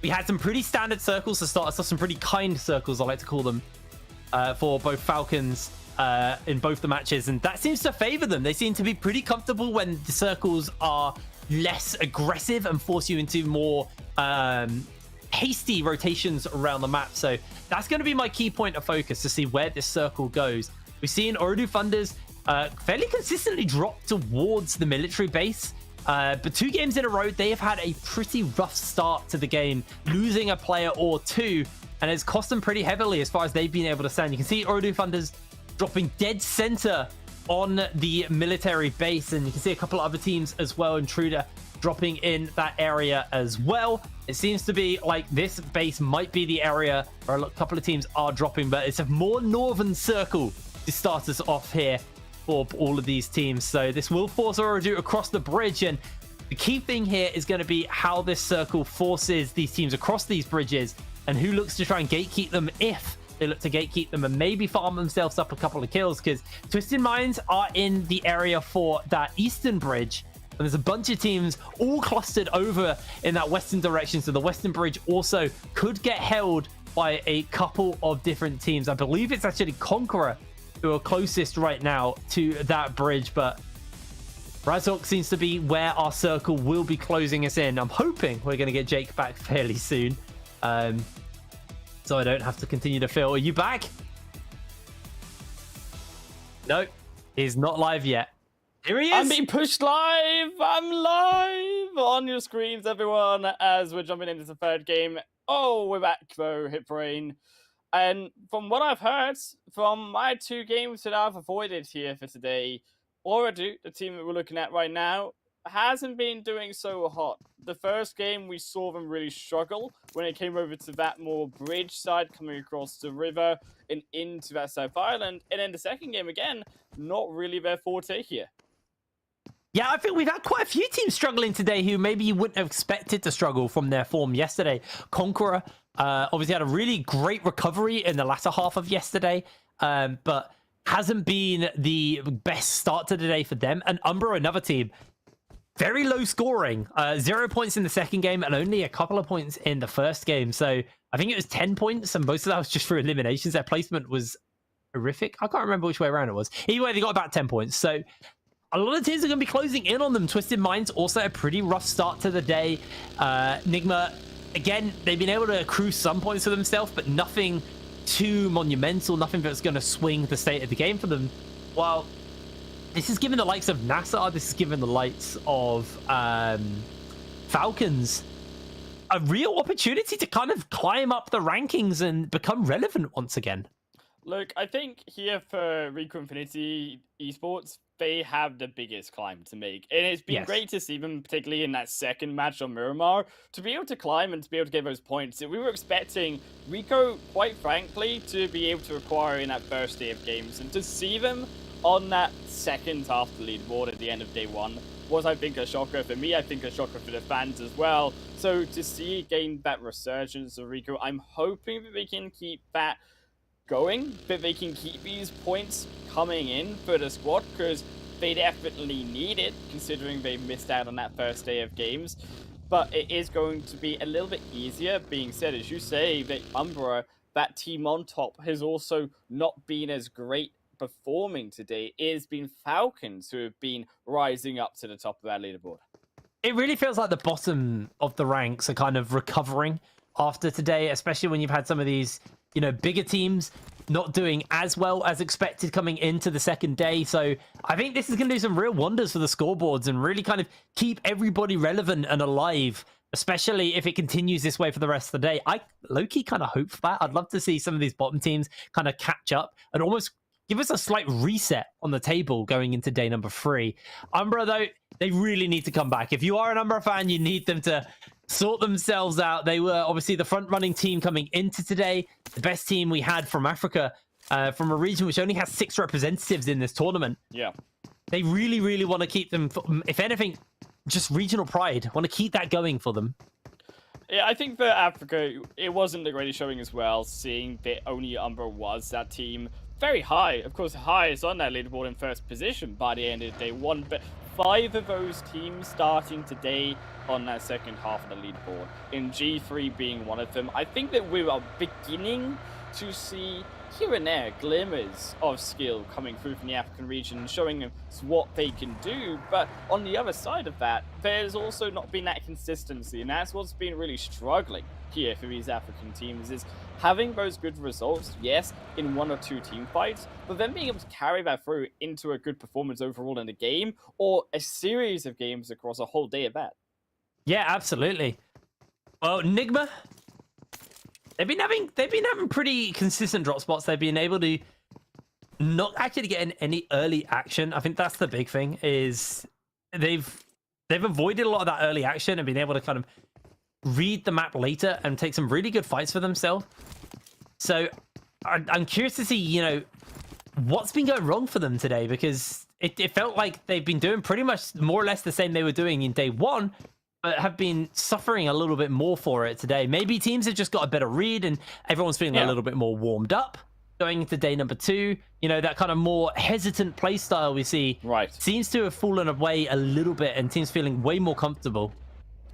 We had some pretty standard circles to start us off, some pretty kind circles, I like to call them, for both Falcons in both the matches, and that seems to favor them. They seem to be pretty comfortable when the circles are less aggressive and force you into more hasty rotations around the map. So that's going to be my key point of focus, to see where this circle goes. We've seen Ooredoo Thunders fairly consistently drop towards the military base. But 2 games in a row, they have had a pretty rough start to the game, losing a player or 2, and it's cost them pretty heavily as far as they've been able to stand. You can see Ooredoo Thunders dropping dead center on the military base, and you can see a couple of other teams as well, Intruder dropping in that area as well. It seems to be like this base might be the area where a couple of teams are dropping, but it's a more northern circle to start us off here for all of these teams. So this will force Ooredoo across the bridge, and the key thing here is going to be how this circle forces these teams across these bridges, and who looks to try and gatekeep them, if they look to gatekeep them and maybe farm themselves up a couple of kills, because Twisted Minds are in the area for that eastern bridge, and there's a bunch of teams all clustered over in that western direction, so the western bridge also could get held by a couple of different teams. I believe it's actually CONQUEROR who are closest right now to that bridge, but Sanhok seems to be where our circle will be closing us in. I'm hoping we're going to get Jake back fairly soon, so I don't have to continue to fill. Are you back? No, he's not live yet. Here he is. I'm being pushed live. I'm live on your screens, everyone, as we're jumping into the 3rd game. Oh, we're back though, HitBrain. And from what I've heard from my 2 games that I've avoided here for today, Ooredoo, the team that we're looking at right now, hasn't been doing so hot. The first game, we saw them really struggle when it came over to that more bridge side, coming across the river and into that South Island. And then the second game, again, not really their forte here. Yeah, I think we've had quite a few teams struggling today who maybe you wouldn't have expected to struggle from their form yesterday. CONQUEROR obviously had a really great recovery in the latter half of yesterday, but hasn't been the best start to the day for them. And Umbra, another team, very low scoring, 0 points in the second game and only a couple of points in the first game. So I think it was 10 points, and most of that was just for eliminations. Their placement was horrific. I can't remember which way around it was. Either way, they got about 10 points. So a lot of teams are going to be closing in on them. Twisted Minds also a pretty rough start to the day. Nigma, again, they've been able to accrue some points for themselves, but nothing too monumental, nothing that's going to swing the state of the game for them. While this is given the likes of NASR, this is given the likes of Falcons a real opportunity to kind of climb up the rankings and become relevant once again. Look, I think here for Rico Infinity Esports, they have the biggest climb to make. And it's been great to see them, particularly in that second match on Miramar, to be able to climb and to be able to get those points. We were expecting Rico, quite frankly, to be able to acquire in that first day of games. And to see them on that second half of the leaderboard at the end of day 1 was, I think, a shocker for me. I think a shocker for the fans as well. So to see again that resurgence of Rico, I'm hoping that they can keep that going, that they can keep these points coming in for the squad, because they definitely need it, considering they missed out on that first day of games. But it is going to be a little bit easier. Being said, as you say, that Umbra, that team on top, has also not been as great performing today. It has been Falcons who have been rising up to the top of that leaderboard. it really feels like the bottom of the ranks are kind of recovering after today, especially when you've had some of these, you know, bigger teams not doing as well as expected coming into the second day. So I think this is going to do some real wonders for the scoreboards and really kind of keep everybody relevant and alive, especially if it continues this way for the rest of the day. I low-key kind of hope for that. I'd love to see some of these bottom teams kind of catch up and almost give us a slight reset on the table going into day number 3. Umbra, though, they really need to come back. If you are an Umbra fan, you need them to sort themselves out. They were obviously the front-running team coming into today, the best team we had from Africa, from a region which only has 6 representatives in this tournament. Yeah. They really, really want to keep them, if anything, just regional pride. Want to keep that going for them. Yeah, I think for Africa, it wasn't the greatest showing as well, seeing that only Umbra was that team. Very high, of course, highest on that leaderboard in first position by the end of day 1, but 5 of those teams starting today on that second half of the leaderboard, in G3 being one of them. I think that we are beginning to see here and there glimmers of skill coming through from the African region, showing us what they can do. But on the other side of that, there's also not been that consistency, and that's what's been really struggling here for these African teams, is having those good results, yes, in 1 or 2 team fights, but then being able to carry that through into a good performance overall in the game, or a series of games across a whole day of that. Yeah, absolutely. Well, Nigma, they've been having pretty consistent drop spots. They've been able to not actually get in any early action. I think that's the big thing, is they've avoided a lot of that early action and been able to kind of read the map later and take some really good fights for themselves. So I'm curious to see, you know, what's been going wrong for them today, because it felt like they've been doing pretty much more or less the same they were doing in day 1, but have been suffering a little bit more for it today. Maybe teams have just got a better read and everyone's feeling a little bit more warmed up going into day number 2. You know, that kind of more hesitant play style we see seems to have fallen away a little bit, and teams feeling way more comfortable.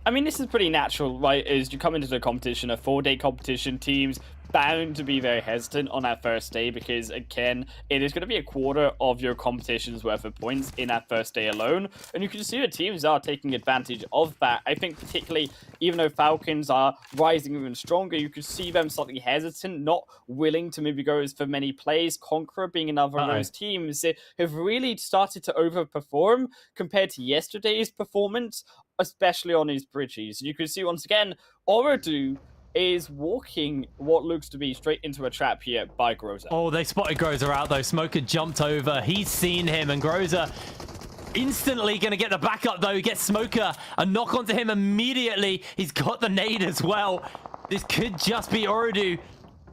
I mean, this is pretty natural, right? As you come into the competition, a 4-day competition, teams bound to be very hesitant on that first day, because again, it is going to be a quarter of your competition's worth of points in that first day alone, and you can see the teams are taking advantage of that. I think particularly, even though Falcons are rising even stronger, you could see them slightly hesitant, not willing to maybe go as for many plays. CONQUEROR being another of those teams that have really started to overperform compared to yesterday's performance, especially on these bridges. You can see once again, Ooredoo is walking what looks to be straight into a trap here by Groza. Oh, they spotted Groza out though. Smoker jumped over. He's seen him, and Groza instantly going to get the backup though. He gets Smoker, a knock onto him immediately. He's got the nade as well. This could just be Ooredoo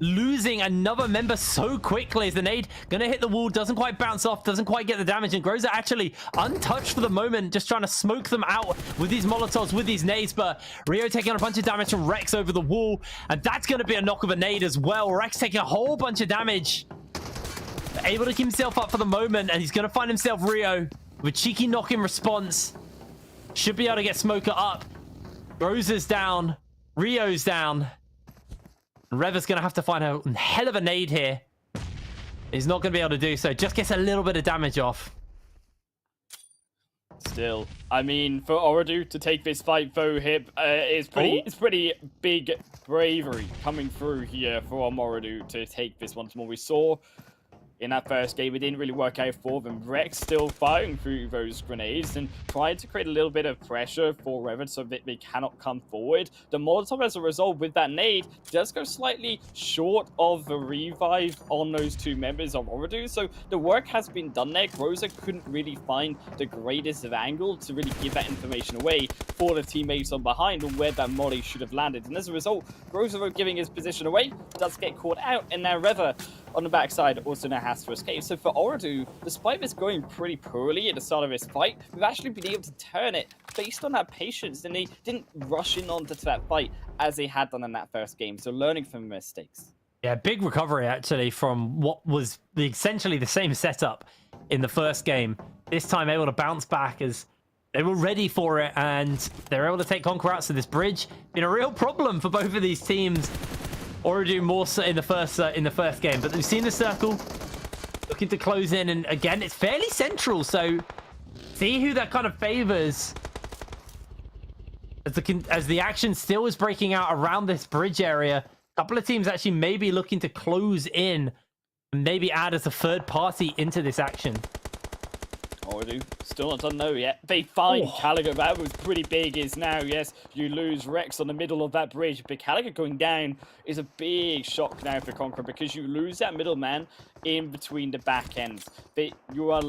losing another member so quickly, as the nade gonna hit the wall, doesn't quite bounce off, doesn't quite get the damage, and Groza actually untouched for the moment, just trying to smoke them out with these molotovs, with these nades. But Rio taking a bunch of damage from Rex over the wall, and that's gonna be a knock of a nade as well. Rex taking a whole bunch of damage, able to keep himself up for the moment, and he's gonna find himself Rio with cheeky knock in response. Should be able to get Smoker up. Groza's down, Rio's down. Reva's going to have to find a hell of a nade here. He's not going to be able to do so. Just gets a little bit of damage off. Still, I mean, for Ooredoo to take this fight, though, Hip, it's pretty big bravery coming through here for Ooredoo to take this once more. We saw in that first game, it didn't really work out for them. Rex still firing through those grenades and trying to create a little bit of pressure for Revan so that they cannot come forward. The Molotov, as a result, with that nade, does go slightly short of the revive on those 2 members of Ooredoo. So the work has been done there. Groza couldn't really find the greatest of angle to really give that information away for the teammates on behind on where that molly should have landed. And as a result, Groza, giving his position away, does get caught out, and now Reva on the backside also now has to escape. So for Ooredoo, despite this going pretty poorly at the start of this fight, we've actually been able to turn it based on that patience, and they didn't rush in onto that fight as they had done in that first game. So learning from mistakes. Yeah, big recovery actually from what was essentially the same setup in the first game. This time able to bounce back as they were ready for it, and they're able to take CONQUEROR out. So this bridge been a real problem for both of these teams. Ooredoo more so in the first game, but we've seen the circle looking to close in, and again it's fairly central, so see who that kind of favors as the action still is breaking out around this bridge area. A couple of teams actually maybe looking to close in and maybe add as a third party into this action. Ooredoo still not done no yet. They find CONQUEROR. That was pretty big. Is now, yes, you lose Rex on the middle of that bridge, but CONQUEROR going down is a big shock now for CONQUEROR because you lose that middleman in between the back ends that you are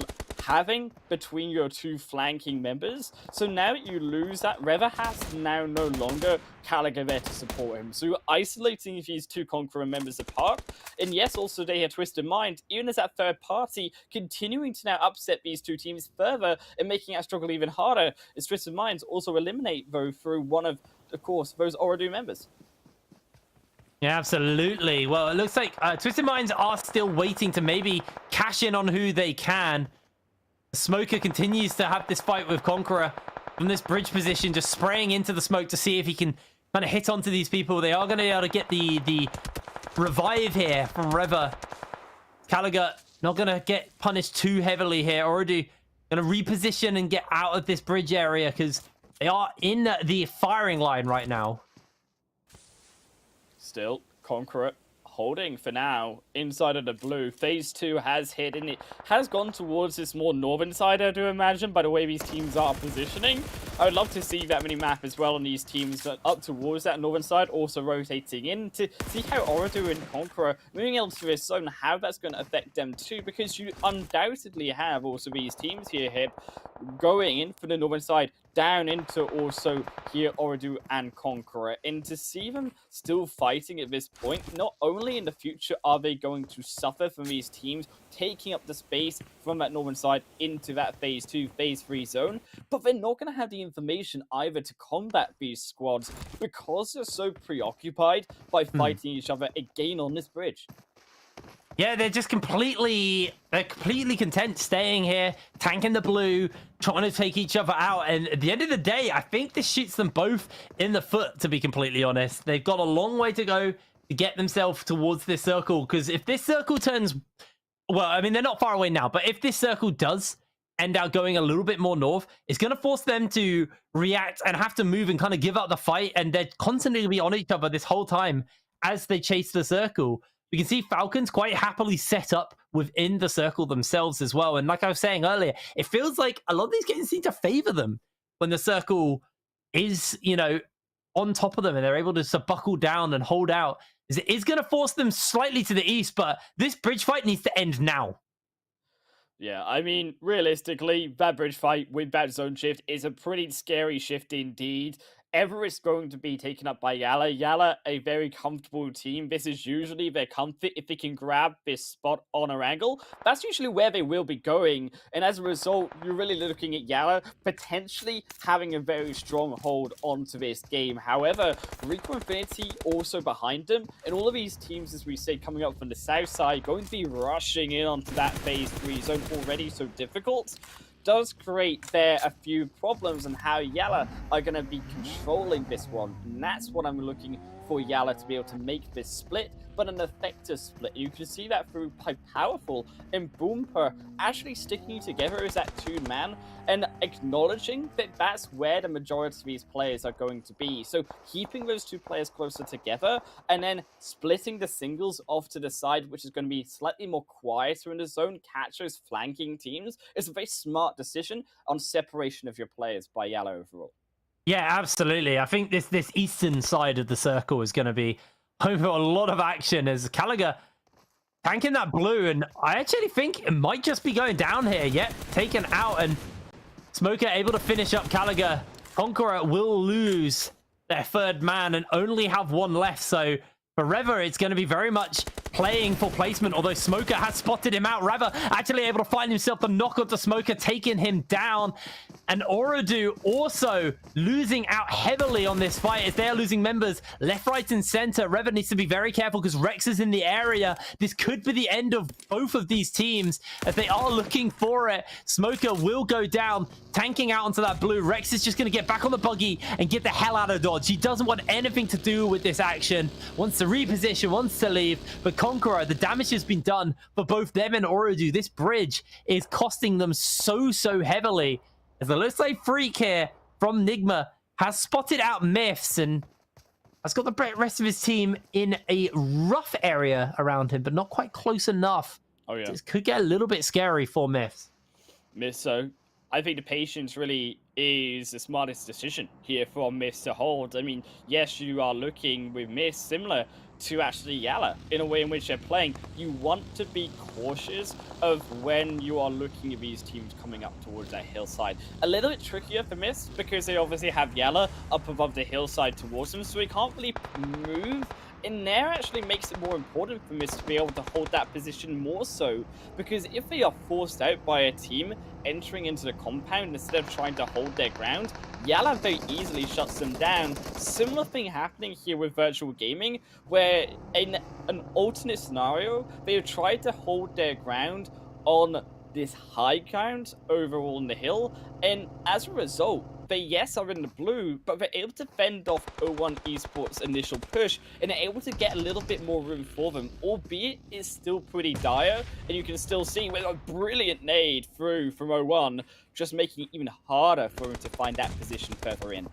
having between your two flanking members. So now that you lose that, Rever has now no longer CONQUEROR there to support him. So you're isolating these two CONQUEROR members apart. And yes, also they had Twisted Mind, even as that third party, continuing to now upset these two teams further and making that struggle even harder, as Twisted Minds also eliminate, though, through one of course, those Ooredoo members. Yeah, absolutely. Well, it looks like Twisted Minds are still waiting to maybe cash in on who they can. Smoker continues to have this fight with CONQUEROR from this bridge position, just spraying into the smoke to see if he can kind of hit onto these people. They are going to be able to get the revive here from Rever. CONQUEROR not going to get punished too heavily here. Already going to reposition and get out of this bridge area because they are in the firing line right now. Still, CONQUEROR holding for now inside of the blue. Phase 2 has hit and it has gone towards this more northern side, I do imagine, by the way these teams are positioning. I would love to see that mini map as well on these teams up towards that northern side, also rotating in to see how Ooredoo and CONQUEROR moving into this zone, how that's going to affect them too, because you undoubtedly have also these teams here, Hip, going in for the northern side, down into also here Ooredoo and CONQUEROR, and to see them still fighting at this point, not only in the future are they going to suffer from these teams taking up the space from that northern side into that phase 2, phase 3 zone, but they're not going to have the information either to combat these squads because they're so preoccupied by fighting each other again on this bridge. Yeah, they're just completely content staying here, tanking the blue, trying to take each other out. And at the end of the day, I think this shoots them both in the foot, to be completely honest. They've got a long way to go to get themselves towards this circle. Because if this circle turns... Well, I mean, they're not far away now. But if this circle does end up going a little bit more north, it's going to force them to react and have to move and kind of give up the fight. And they're constantly going to be on each other this whole time as they chase the circle. We can see Falcons quite happily set up within the circle themselves as well. And like I was saying earlier, it feels like a lot of these games seem to favor them when the circle is, you know, on top of them and they're able to buckle down and hold out. It is going to force them slightly to the east, but this bridge fight needs to end now. Yeah, I mean, realistically, that bridge fight with that zone shift is a pretty scary shift indeed. Everett's going to be taken up by YaLLa. YaLLa, a very comfortable team. This is usually their comfort. If they can grab this spot on Erangel, that's usually where they will be going. And as a result, you're really looking at YaLLa potentially having a very strong hold onto this game. However, Rico Infinity also behind them. And all of these teams, as we say, coming up from the south side, going to be rushing in onto that phase 3 zone already so difficult. Does create there a few problems on how YaLLa are going to be controlling this one. And that's what I'm looking for YaLLa to be able to make this split, but an effective split. You can see that through by Powerful and Boomper actually sticking together as that two-man and acknowledging that that's where the majority of these players are going to be. So keeping those two players closer together and then splitting the singles off to the side, which is going to be slightly more quieter in the zone, catch those flanking teams, is a very smart decision on separation of your players by YaLLa overall. Yeah, absolutely. I think this eastern side of the circle is going to be home for a lot of action as CONQUEROR tanking that blue, and I actually think it might just be going down here. Yep, taken out, and Smoker able to finish up CONQUEROR. CONQUEROR will lose their third man and only have one left, so for Rever, it's going to be very much playing for placement, although Smoker has spotted him out. Rever actually able to find himself the knock onto Smoker, taking him down. And Ooredoo also losing out heavily on this fight as they are losing members left, right, and center. Rever needs to be very careful because Rex is in the area. This could be the end of both of these teams as they are looking for it. Smoker will go down, tanking out onto that blue. Rex is just going to get back on the buggy and get the hell out of Dodge. He doesn't want anything to do with this action. Wants to reposition, wants to leave. But CONQUEROR, the damage has been done for both them and Ooredoo. This bridge is costing them so heavily. As a let's say freak here from Nigma has spotted out Myths and has got the rest of his team in a rough area around him, but not quite close enough. Oh, yeah. This could get a little bit scary for Myths. Myths, so I think the patience really is the smartest decision here for Myths to hold. I mean, yes, you are looking with Myths similar to actually YaLLa in a way in which they're playing. You want to be cautious of when you are looking at these teams coming up towards that hillside. A little bit trickier for Myths because they obviously have YaLLa up above the hillside towards them, so they can't really move. And there actually makes it more important for Myths to be able to hold that position more so, because if they are forced out by a team entering into the compound instead of trying to hold their ground, YaLLa very easily shuts them down. Similar thing happening here with Virtual Gaming, where in an alternate scenario, they have tried to hold their ground on this high ground overall in the hill, and as a result, they, yes, are in the blue, but they're able to fend off O1 Esports' initial push, and they're able to get a little bit more room for them, albeit it's still pretty dire, and you can still see with a brilliant nade through from O1, just making it even harder for them to find that position further in.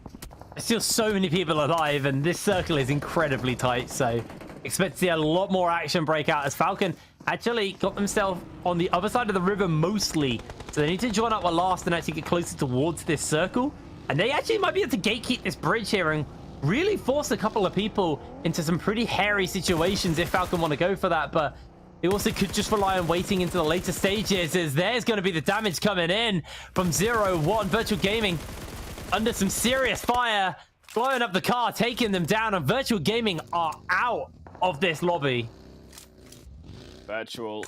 There's still so many people alive, and this circle is incredibly tight, so expect to see a lot more action break out as Falcon actually got themselves on the other side of the river mostly, so they need to join up at last and actually get closer towards this circle. And they actually might be able to gatekeep this bridge here and really force a couple of people into some pretty hairy situations if Falcon want to go for that. But they also could just rely on waiting into the later stages, as there's going to be the damage coming in from 0-1. Virtual Gaming under some serious fire, blowing up the car, taking them down, and Virtual Gaming are out of this lobby. Virtual,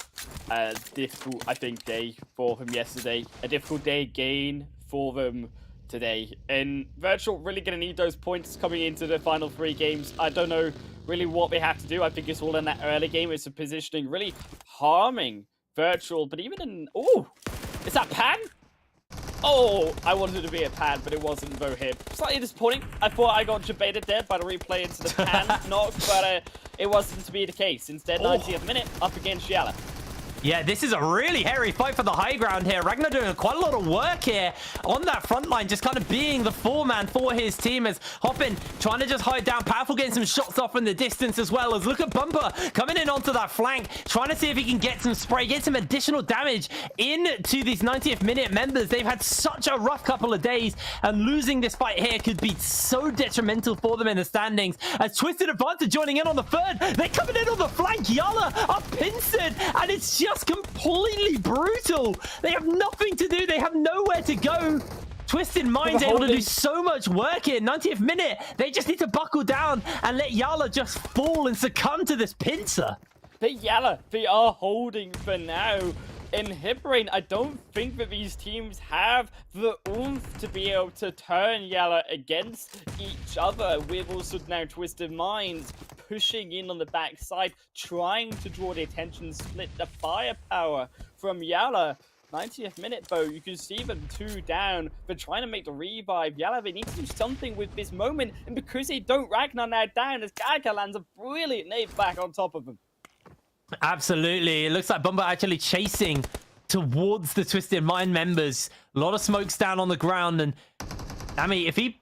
difficult, I think, day for them yesterday. A difficult day again for them today. And Virtual really going to need those points coming into the final 3 games. I don't know really what they have to do. I think it's all in that early game. It's a positioning really harming Virtual, but even in... Oh, is that Pan? Oh, I wanted it to be a Pan, but it wasn't though here. Slightly disappointing. I thought I got debated there by the replay into the Pan knock, but it wasn't to be the case. Instead, 90th minute up against YaLLa. Yeah, this is a really hairy fight for the high ground here. Ragnar doing quite a lot of work here on that front line, just kind of being the foreman for his team, as Hoppin trying to just hide down. Powerful getting some shots off in the distance as well, as look at Bumper coming in onto that flank, trying to see if he can get some spray, get some additional damage into these 90th minute members. They've had such a rough couple of days, and losing this fight here could be so detrimental for them in the standings. As Twisted Advantage joining in on the third, they're coming in on the flank. YaLLa are pincered, and it's just completely brutal. They have nothing to do. They have nowhere to go. Twisted Minds able to do so much work here. 90th minute. They just need to buckle down and let YaLLa just fall and succumb to this pincer. But YaLLa, they are holding for now. In Hibrain, I don't think that these teams have the oomph to be able to turn YaLLa against each other, with also now Twisted Minds pushing in on the backside, trying to draw the attention, split the firepower from YaLLa. 90th minute, though, you can see them 2 down, but trying to make the revive. YaLLa, they need to do something with this moment, and because they don't, Ragnar now down, as Gaga lands a brilliant nade back on top of them. Absolutely. It looks like Bumba actually chasing towards the Twisted Mind members. A lot of smokes down on the ground, and I mean, if he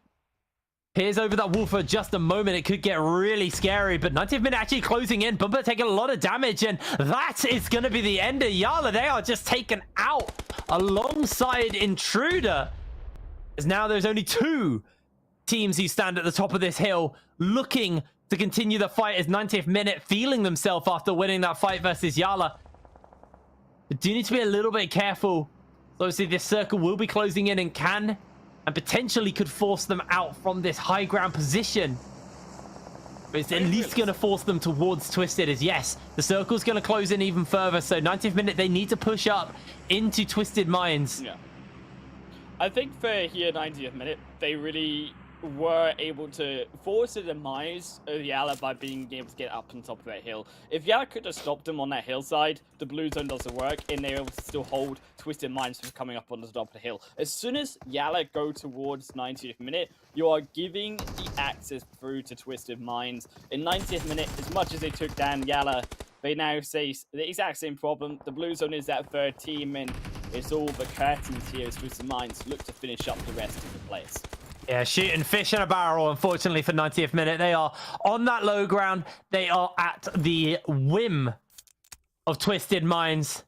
peers over that wall for just a moment, it could get really scary. But 90th minute actually closing in. Bumba taking a lot of damage, and that is going to be the end of YaLLa. They are just taken out alongside Intruder, as now there's only 2 teams who stand at the top of this hill looking to continue the fight, as 90th minute feeling themselves after winning that fight versus YaLLa. But do need to be a little bit careful. Obviously, this circle will be closing in and can and potentially could force them out from this high ground position. But it's at least going to force them towards Twisted, as yes, the circle's going to close in even further. So 90th minute, they need to push up into Twisted Minds. Yeah. I think for here, 90th minute, they really were able to force the demise of YaLLa by being able to get up on top of that hill. If YaLLa could have stopped them on that hillside, the blue zone doesn't work, and they're able to still hold Twisted Minds from coming up on the top of the hill. As soon as YaLLa go towards 90th minute, you are giving the access through to Twisted Minds. In 90th minute, as much as they took down YaLLa, they now face the exact same problem. The blue zone is that 3rd team, and it's all the curtains here as Twisted Minds look to finish up the rest of the players. Yeah, shooting fish in a barrel, unfortunately, for 90th minute. They are on that low ground. They are at the whim of Twisted Minds.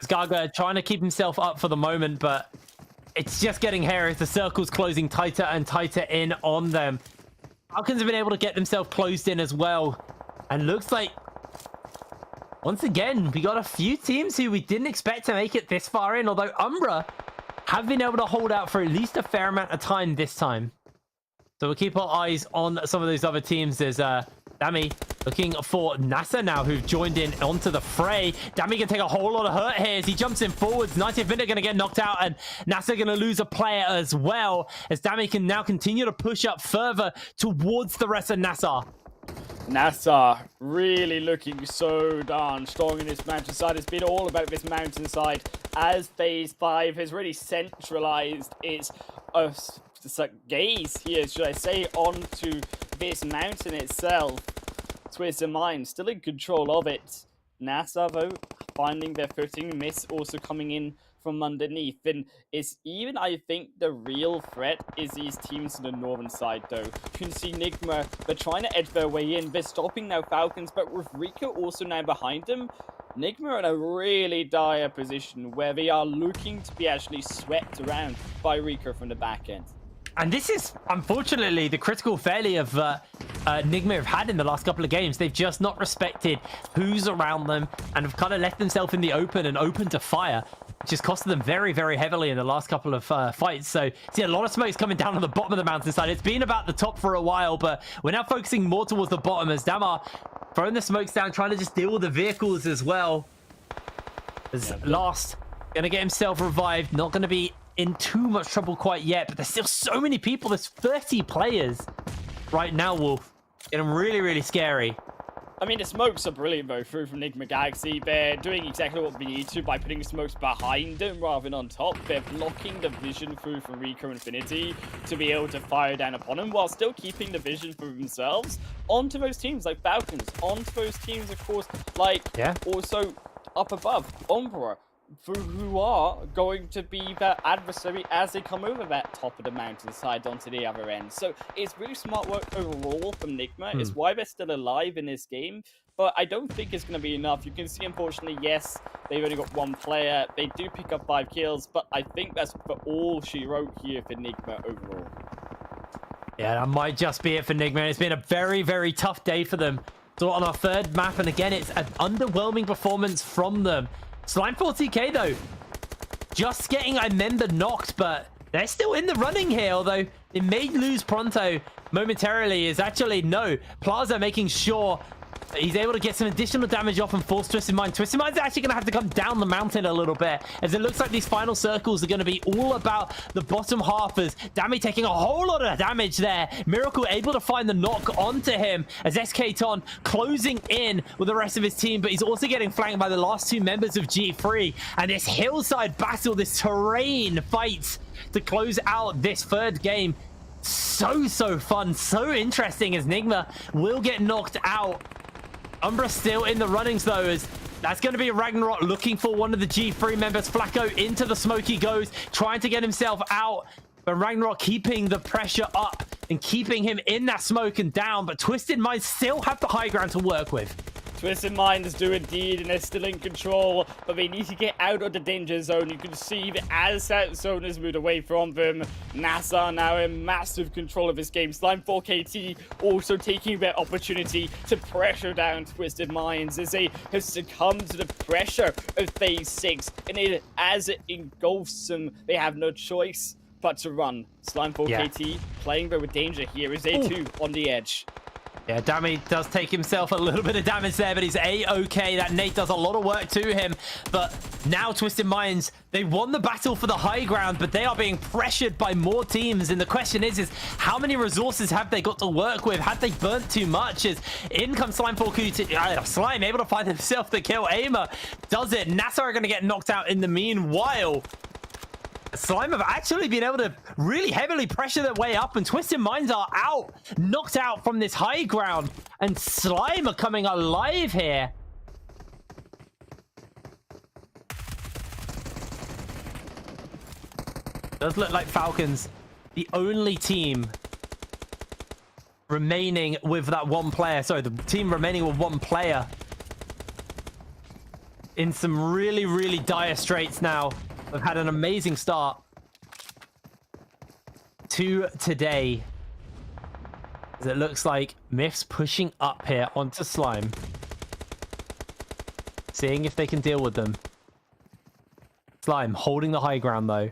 Gaga trying to keep himself up for the moment, but it's just getting hairy as the circle's closing tighter and tighter in on them. Falcons have been able to get themselves closed in as well. And looks like, once again, we got a few teams who we didn't expect to make it this far in, although Umbra have been able to hold out for at least a fair amount of time this time. So we'll keep our eyes on some of those other teams. There's Dami looking for NASR now, who've joined in onto the fray. Dami can take a whole lot of hurt here as he jumps in forwards. 90th minute going to get knocked out, and NASR going to lose a player as well, as Dami can now continue to push up further towards the rest of NASR. NASR really looking so darn strong in this mountainside. It's been all about this mountainside as Phase 5 has really centralized its gaze here, should I say, onto this mountain itself. Twisted Mind still in control of it. NASR, though, finding their footing. Miss also coming in from underneath. And it's even, I think, the real threat is these teams to the northern side, though. You can see Nigma, they're trying to edge their way in. They're stopping now Falcons, but with Rico also now behind them, Nigma are in a really dire position where they are looking to be actually swept around by Rico from the back end. And this is, unfortunately, the critical failure of Nigma have had in the last couple of games. They've just not respected who's around them and have kind of left themselves in the open and open to fire, which has costed them very, very heavily in the last couple of fights. So, see, a lot of smoke's coming down on the bottom of the mountainside. It's been about the top for a while, but we're now focusing more towards the bottom as Damar throwing the smokes down, trying to just deal with the vehicles as well. As Last, going to get himself revived, not going to be in too much trouble quite yet, but there's still so many people. There's 30 players right now, Wolf. Getting really, really scary. I mean, the smokes are brilliant, though, through from Nigma Galaxy. They're doing exactly what we need to by putting smokes behind them rather than on top. They're blocking the vision through from Rico Infinity to be able to fire down upon them while still keeping the vision for themselves onto those teams like Falcons, onto those teams, of course, like also up above, Umbra, who are going to be the adversary as they come over that top of the mountainside onto the other end. So it's really smart work overall from Nigma. It's why they're still alive in this game, but I don't think it's going to be enough. You can see, unfortunately, yes, they've only got one player. They do pick up 5 kills, but I think that's for all she wrote here for Nigma overall. Yeah, that might just be it for Nigma. It's been a very, very tough day for them. So on our third map, and again, it's an underwhelming performance from them. Slime 40k though, just getting, I remember, knocked, but they're still in the running here, although they may lose Pronto momentarily. Is actually no, Plaza making sure he's able to get some additional damage off and force Twisted Mind. Twisted Mind's actually going to have to come down the mountain a little bit, as it looks like these final circles are going to be all about the bottom half, as Dami taking a whole lot of damage there. Miracle able to find the knock onto him, as SK-Ton closing in with the rest of his team, but he's also getting flanked by the last 2 members of G3, and this hillside battle, this terrain fight to close out this third game. So fun, so interesting, as Nigma will get knocked out. Umbra still in the runnings though, as that's going to be Ragnarok looking for one of the G3 members. Flacco into the smoke he goes, trying to get himself out, but Ragnarok keeping the pressure up and keeping him in that smoke and down, but Twisted Mind still have the high ground to work with. Twisted Minds do indeed, and they're still in control, but they need to get out of the danger zone. You can see that as that zone has moved away from them, NASR now in massive control of this game. Slime 4KT also taking their opportunity to pressure down Twisted Minds as they have succumbed to the pressure of Phase 6, and as it engulfs them, they have no choice but to run. Slime 4KT playing but with danger here as A2 on the edge. Yeah, Dami does take himself a little bit of damage there, but he's A-okay. That nade does a lot of work to him. But now Twisted Minds, they won the battle for the high ground, but they are being pressured by more teams. And the question is how many resources have they got to work with? Had they burnt too much? As in comes Slime 4KT, Slime able to find himself the kill. Aimer does it. NASR are going to get knocked out in the meanwhile. Slime have actually been able to really heavily pressure their way up, and Twisted Minds are out, knocked out from this high ground, and Slime are coming alive here. Does look like Falcons the only team remaining with that one player. Sorry, the team remaining with one player in some really, really dire straits now. They've had an amazing start to today. As it looks like Myth's pushing up here onto Slime. Seeing if they can deal with them. Slime holding the high ground though.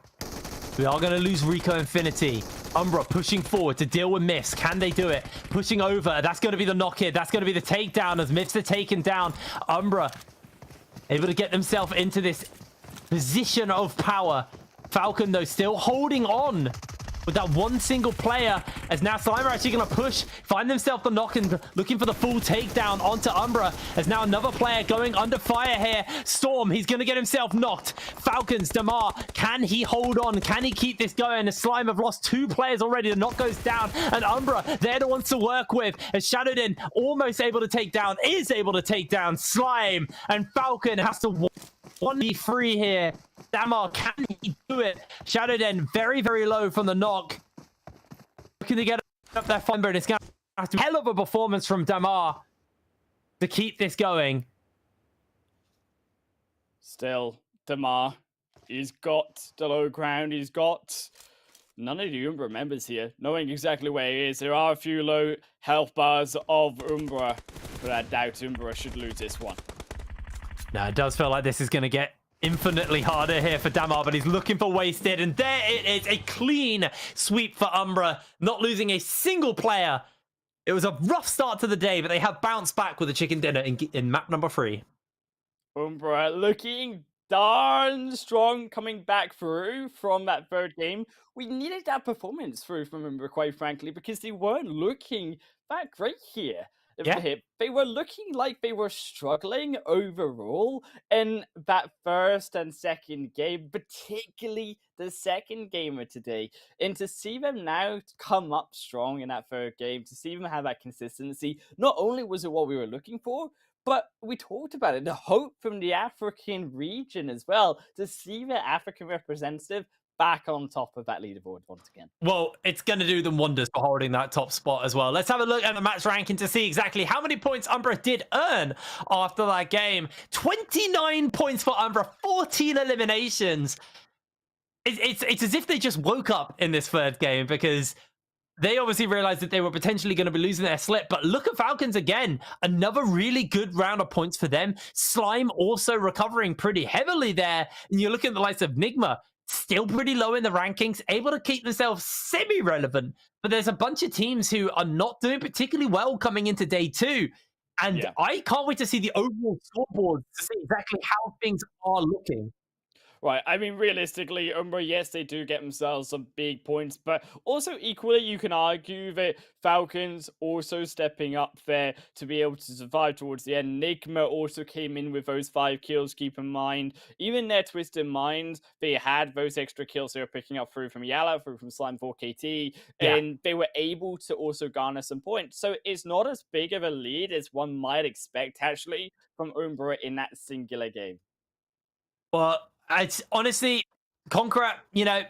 We are going to lose Rico Infinity. Umbra pushing forward to deal with Myths. Can they do it? Pushing over. That's going to be the knock hit. That's going to be the takedown as Myths are taken down. Umbra able to get themselves into this position of power. Falcon, though, still holding on with that one single player, as now Slime are actually going to push, find themselves the knock and looking for the full takedown onto Umbra, as now another player going under fire here. Storm, he's going to get himself knocked. Falcons, Damar, can he hold on? Can he keep this going? As Slime have lost 2 players already, the knock goes down, and Umbra, they're the ones to work with, as Shadowden almost able to take down, is able to take down Slime, and Falcon has to 1v3 here. Damar, can he do it? Shadowden very, very low from the knock. Looking to get up that fun, but it's going to have to be a hell of a performance from Damar to keep this going. Still, Damar, he's got the low ground. He's got none of the Umbra members here, knowing exactly where he is. There are a few low health bars of Umbra, but I doubt Umbra should lose this one. Now, it does feel like this is going to get infinitely harder here for Damar, but he's looking for Wasted, and there it is, a clean sweep for Umbra, not losing a single player. It was a rough start to the day, but they have bounced back with a chicken dinner in map number 3. Umbra looking darn strong coming back through from that third game. We needed that performance through from Umbra, quite frankly, because they weren't looking that great here. Yeah. They were looking like they were struggling overall in that first and second game, particularly the second game of today. And to see them now come up strong in that third game, to see them have that consistency, not only was it what we were looking for, but we talked about it, the hope from the African region as well, to see the African representative back on top of that leaderboard once again. Well, it's going to do them wonders for holding that top spot as well. Let's have a look at the match ranking to see exactly how many points Umbra did earn after that game. 29 points for Umbra, 14 eliminations. It's as if they just woke up in this third game, because they obviously realized that they were potentially going to be losing their slip. But look at Falcons again. Another really good round of points for them. Slime also recovering pretty heavily there. And you're looking at the likes of Nigma, still pretty low in the rankings, able to keep themselves semi-relevant. But there's a bunch of teams who are not doing particularly well coming into day 2. And I can't wait to see the overall scoreboard to see exactly how things are looking. Right, I mean, realistically, Umbra, yes, they do get themselves some big points, but also equally, you can argue that Falcons also stepping up there to be able to survive towards the end. Nigma also came in with those 5 kills, keep in mind. Even their Twisted Minds, they had those extra kills they were picking up through from YaLLa, through from Slime 4KT, and they were able to also garner some points. So it's not as big of a lead as one might expect, actually, from Umbra in that singular game. Well, it's honestly, CONQUEROR,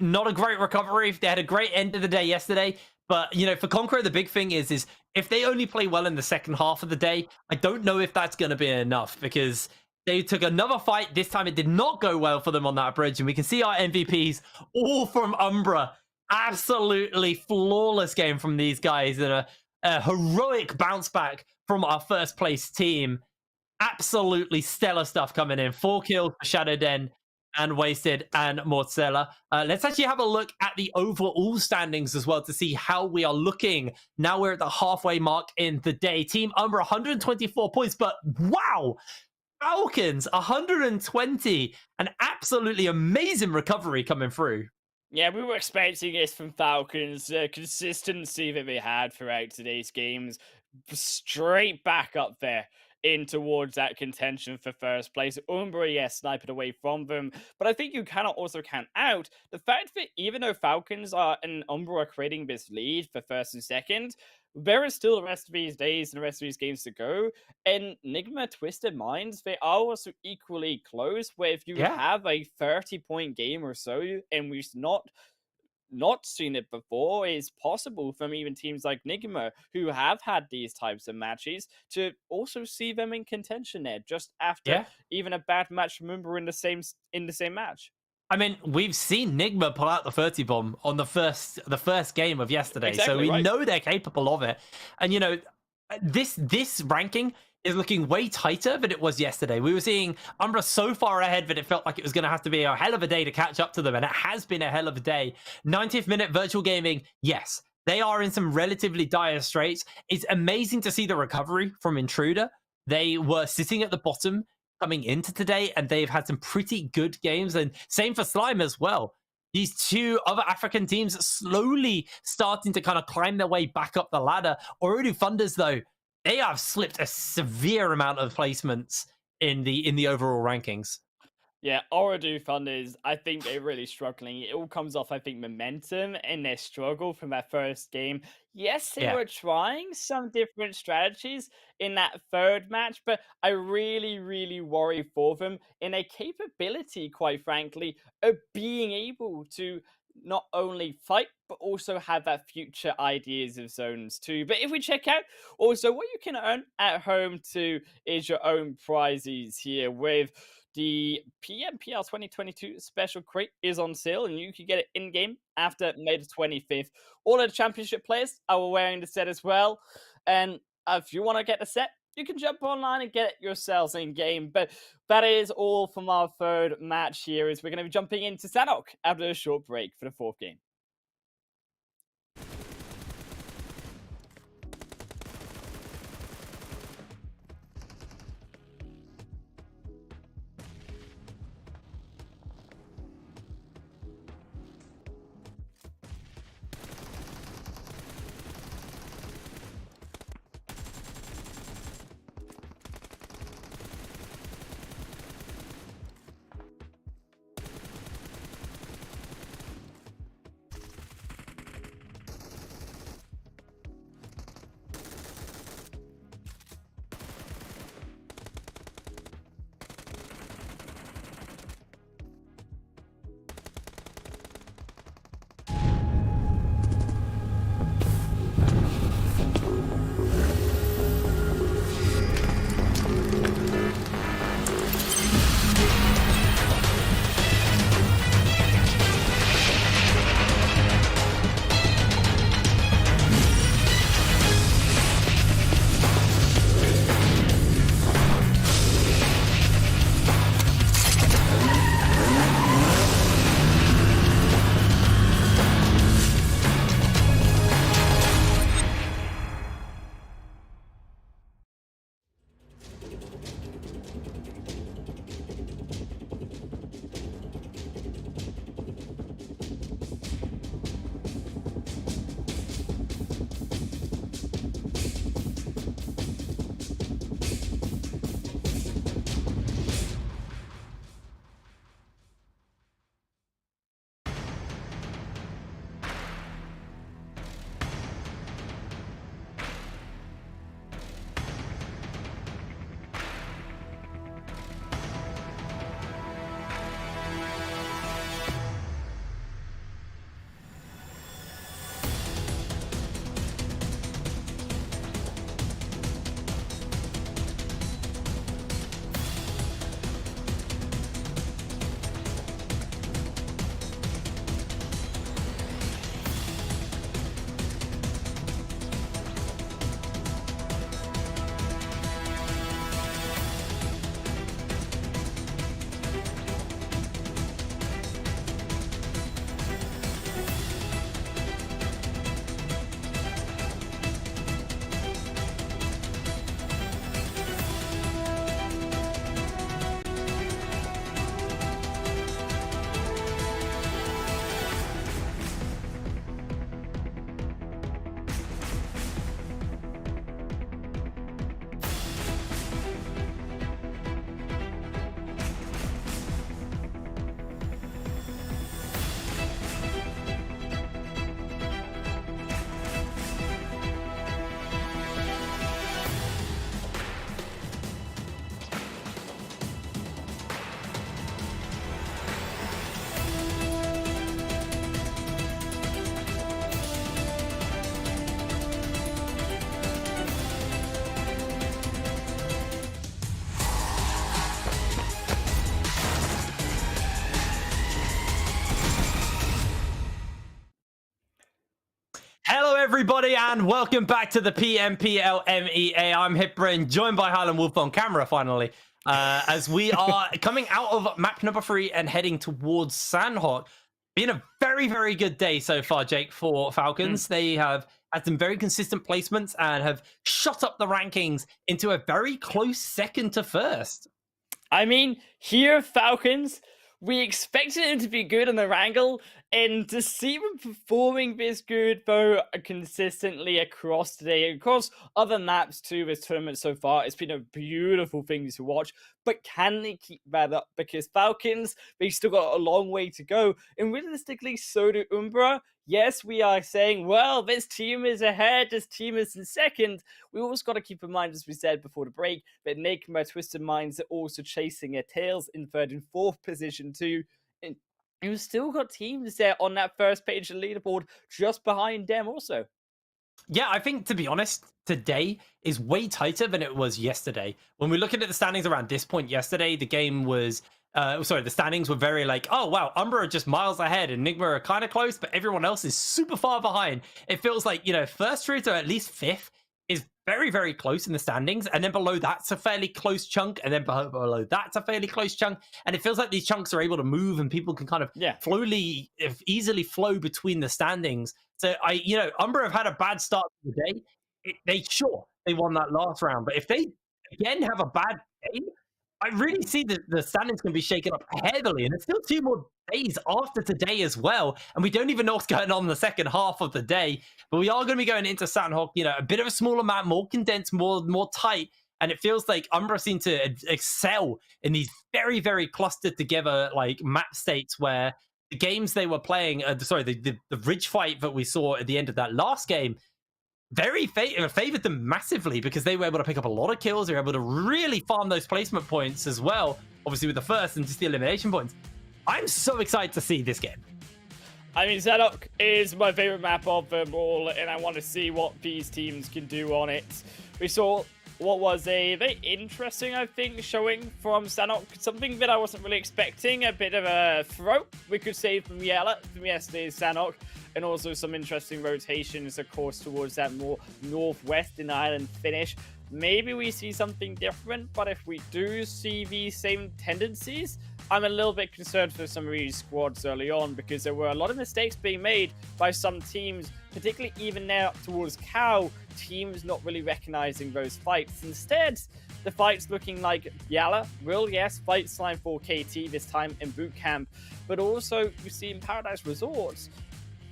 not a great recovery. They had a great end of the day yesterday. But, for CONQUEROR, the big thing is if they only play well in the second half of the day, I don't know if that's going to be enough, because they took another fight. This time it did not go well for them on that bridge. And we can see our MVPs all from Umbra. Absolutely flawless game from these guys, and a heroic bounce back from our first place team. Absolutely stellar stuff coming in. 4 kills for Shadowden and Wasted and Mortzella. Let's actually have a look at the overall standings as well to see how we are looking. Now we're at the halfway mark in the day. Team Umbra, 124 points, but wow! Falcons, 120. An absolutely amazing recovery coming through. Yeah, we were expecting this from Falcons. Consistency that they had throughout today's games. Straight back up there in towards that contention for first place. Umbra, yes, sniped away from them. But I think you cannot also count out the fact that even though Falcons and Umbra are creating this lead for first and second, there is still the rest of these days and the rest of these games to go. And Nigma Twisted Minds, they are also equally close, where if you have a 30-point game or so, and we're not not seen it before, it's possible from even teams like Nigma, who have had these types of matches, to also see them in contention there, just after even a bad match from Umbra in the same match. I mean, we've seen Nigma pull out the 30 bomb on the first game of yesterday, so we know they're capable of it. And you know, this ranking is looking way tighter than it was yesterday. We were seeing Umbra so far ahead that it felt like it was going to have to be a hell of a day to catch up to them, and it has been a hell of a day. 90th minute virtual gaming, yes, they are in some relatively dire straits. It's amazing to see the recovery from Intruder. They were sitting at the bottom coming into today, and they've had some pretty good games, and same for Slime as well. These two other African teams slowly starting to kind of climb their way back up the ladder. Ooredoo Thunders, though, they have slipped a severe amount of placements in the overall rankings. Yeah, Ooredoo Thunders, I think they're really struggling. It all comes off, I think, momentum and their struggle from that first game. Yes, they were trying some different strategies in that third match, but I really, really worry for them in their capability, quite frankly, of being able to not only fight, but also have that future ideas of zones too. But if we check out also what you can earn at home too is your own prizes here with the PMPL 2022 special crate is on sale, and you can get it in-game after May the 25th. All of the championship players are wearing the set as well. And if you want to get the set, you can jump online and get it yourselves in-game. But that is all from our third match here, as we're going to be jumping into Sanhok after a short break for the fourth game. everybody, and welcome back to the PMPL MEA. I'm Hipbrain, joined by Highland Wolf on camera, finally, as we are coming out of map number 3 and heading towards Sanhok. Been a very, very good day so far, Jake, for Falcons. They have had some very consistent placements and have shot up the rankings into a very close second to first. I mean, here, Falcons, we expected them to be good on the Erangel, and to see them performing this good, though, consistently across today, across other maps too, this tournament so far, it's been a beautiful thing to watch. But can they keep that up? Because Falcons, they still got a long way to go, and realistically, so do Umbra. Yes, we are saying, well, this team is ahead, this team is in second. We also got to keep in mind, as we said before the break, that Nigma, Twisted Minds are also chasing their tails in 3rd and 4th position too. And you've still got teams there on that first page of the leaderboard just behind them also. Yeah, I think, to be honest, today is way tighter than it was yesterday. When we're looking at the standings around this point yesterday, the game was... the standings were very like, oh, wow, Umbra are just miles ahead and Nigma are kind of close, but everyone else is super far behind. It feels like, you know, first through to at least 5th is very, very close in the standings. And then below that's a fairly close chunk. And then below that's a fairly close chunk. And it feels like these chunks are able to move and people can kind of easily flow between the standings. So, Umbra have had a bad start to the day. They won that last round. But if they, again, have a bad game, I really see that the standings can be shaken up heavily, and it's still 2 more days after today as well, and we don't even know what's going on in the second half of the day, but we are going to be going into Sanhok, a bit of a smaller map, more condensed, more tight, and it feels like Umbra seem to excel in these very, very clustered together like map states where the games they were playing, the Ridge fight that we saw at the end of that last game, very favored them massively because they were able to pick up a lot of kills. They were able to really farm those placement points as well, obviously with the first and just the elimination points. I'm so excited to see this game. I mean, Sanhok is my favorite map of them all, and I want to see what these teams can do on it. We saw what was a very interesting, I think, showing from Sanhok. Something that I wasn't really expecting. A bit of a throw, we could say, from YaLLa from yesterday's Sanhok. And also some interesting rotations, of course, towards that more northwestern island finish. Maybe we see something different, but if we do see these same tendencies, I'm a little bit concerned for some of these squads early on, because there were a lot of mistakes being made by some teams, particularly even now towards Cow, teams not really recognizing those fights. Instead, the fights looking like YaLLa will, yes, fight Slime for KT this time in boot camp, but also you see in Paradise Resorts,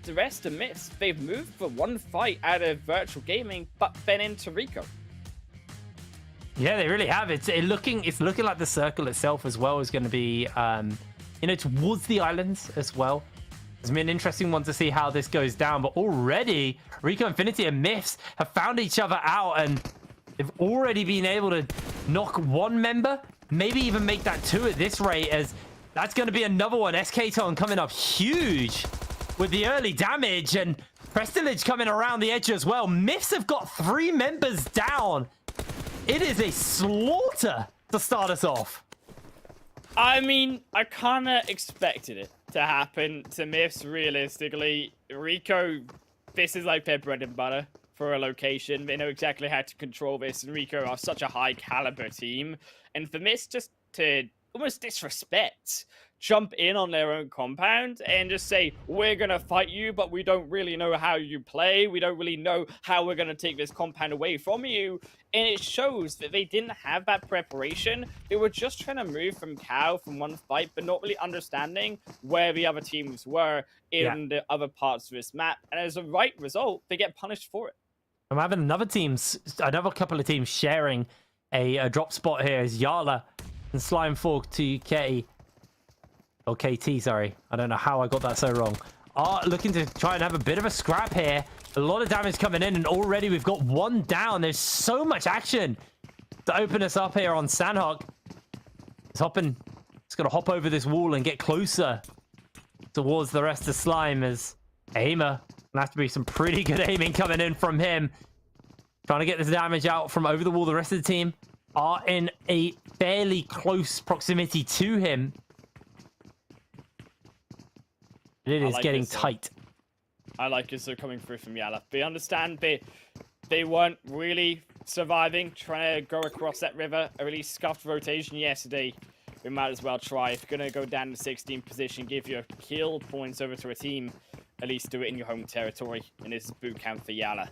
the rest are missed. They've moved for 1 fight out of virtual gaming, but then into Rico. Yeah, they really have. It's looking like the circle itself as well is going to be, towards the islands as well. It's been an interesting one to see how this goes down. But already, Rico Infinity and Myths have found each other out, and they've already been able to knock 1 member, maybe even make that 2 at this rate, as that's going to be another one. SK-Ton coming up huge with the early damage, and Prestilage coming around the edge as well. Myths have got 3 members down. It is a slaughter to start us off. I mean, I kind of expected it to happen to Myths, realistically. Rico, this is like their bread and butter for a location. They know exactly how to control this, and Rico are such a high caliber team. And for Myths just to almost disrespect, jump in on their own compound and just say, we're going to fight you, but we don't really know how you play. We don't really know how we're going to take this compound away from you. And it shows that they didn't have that preparation. They were just trying to move from Cow from 1 fight, but not really understanding where the other teams were in the other parts of this map. And as a right result, they get punished for it. I'm having another couple of teams sharing a drop spot here as YaLLa and Slime Fork 2K. Or KT, sorry. I don't know how I got that so wrong. Are looking to try and have a bit of a scrap here. A lot of damage coming in, and already we've got 1 down. There's so much action to open us up here on Sanhok. It's going to hop over this wall and get closer towards the rest of Slime as Aimer. Gonna have to be some pretty good aiming coming in from him. Trying to get this damage out from over the wall. The rest of the team are in a fairly close proximity to him. It is getting tight. I like it so coming through from YaLLa. They understand they weren't really surviving, trying to go across that river. A really scuffed rotation yesterday. We might as well try. If you're going to go down to 16th position, give your kill points over to a team, at least do it in your home territory. And this is boot camp for YaLLa.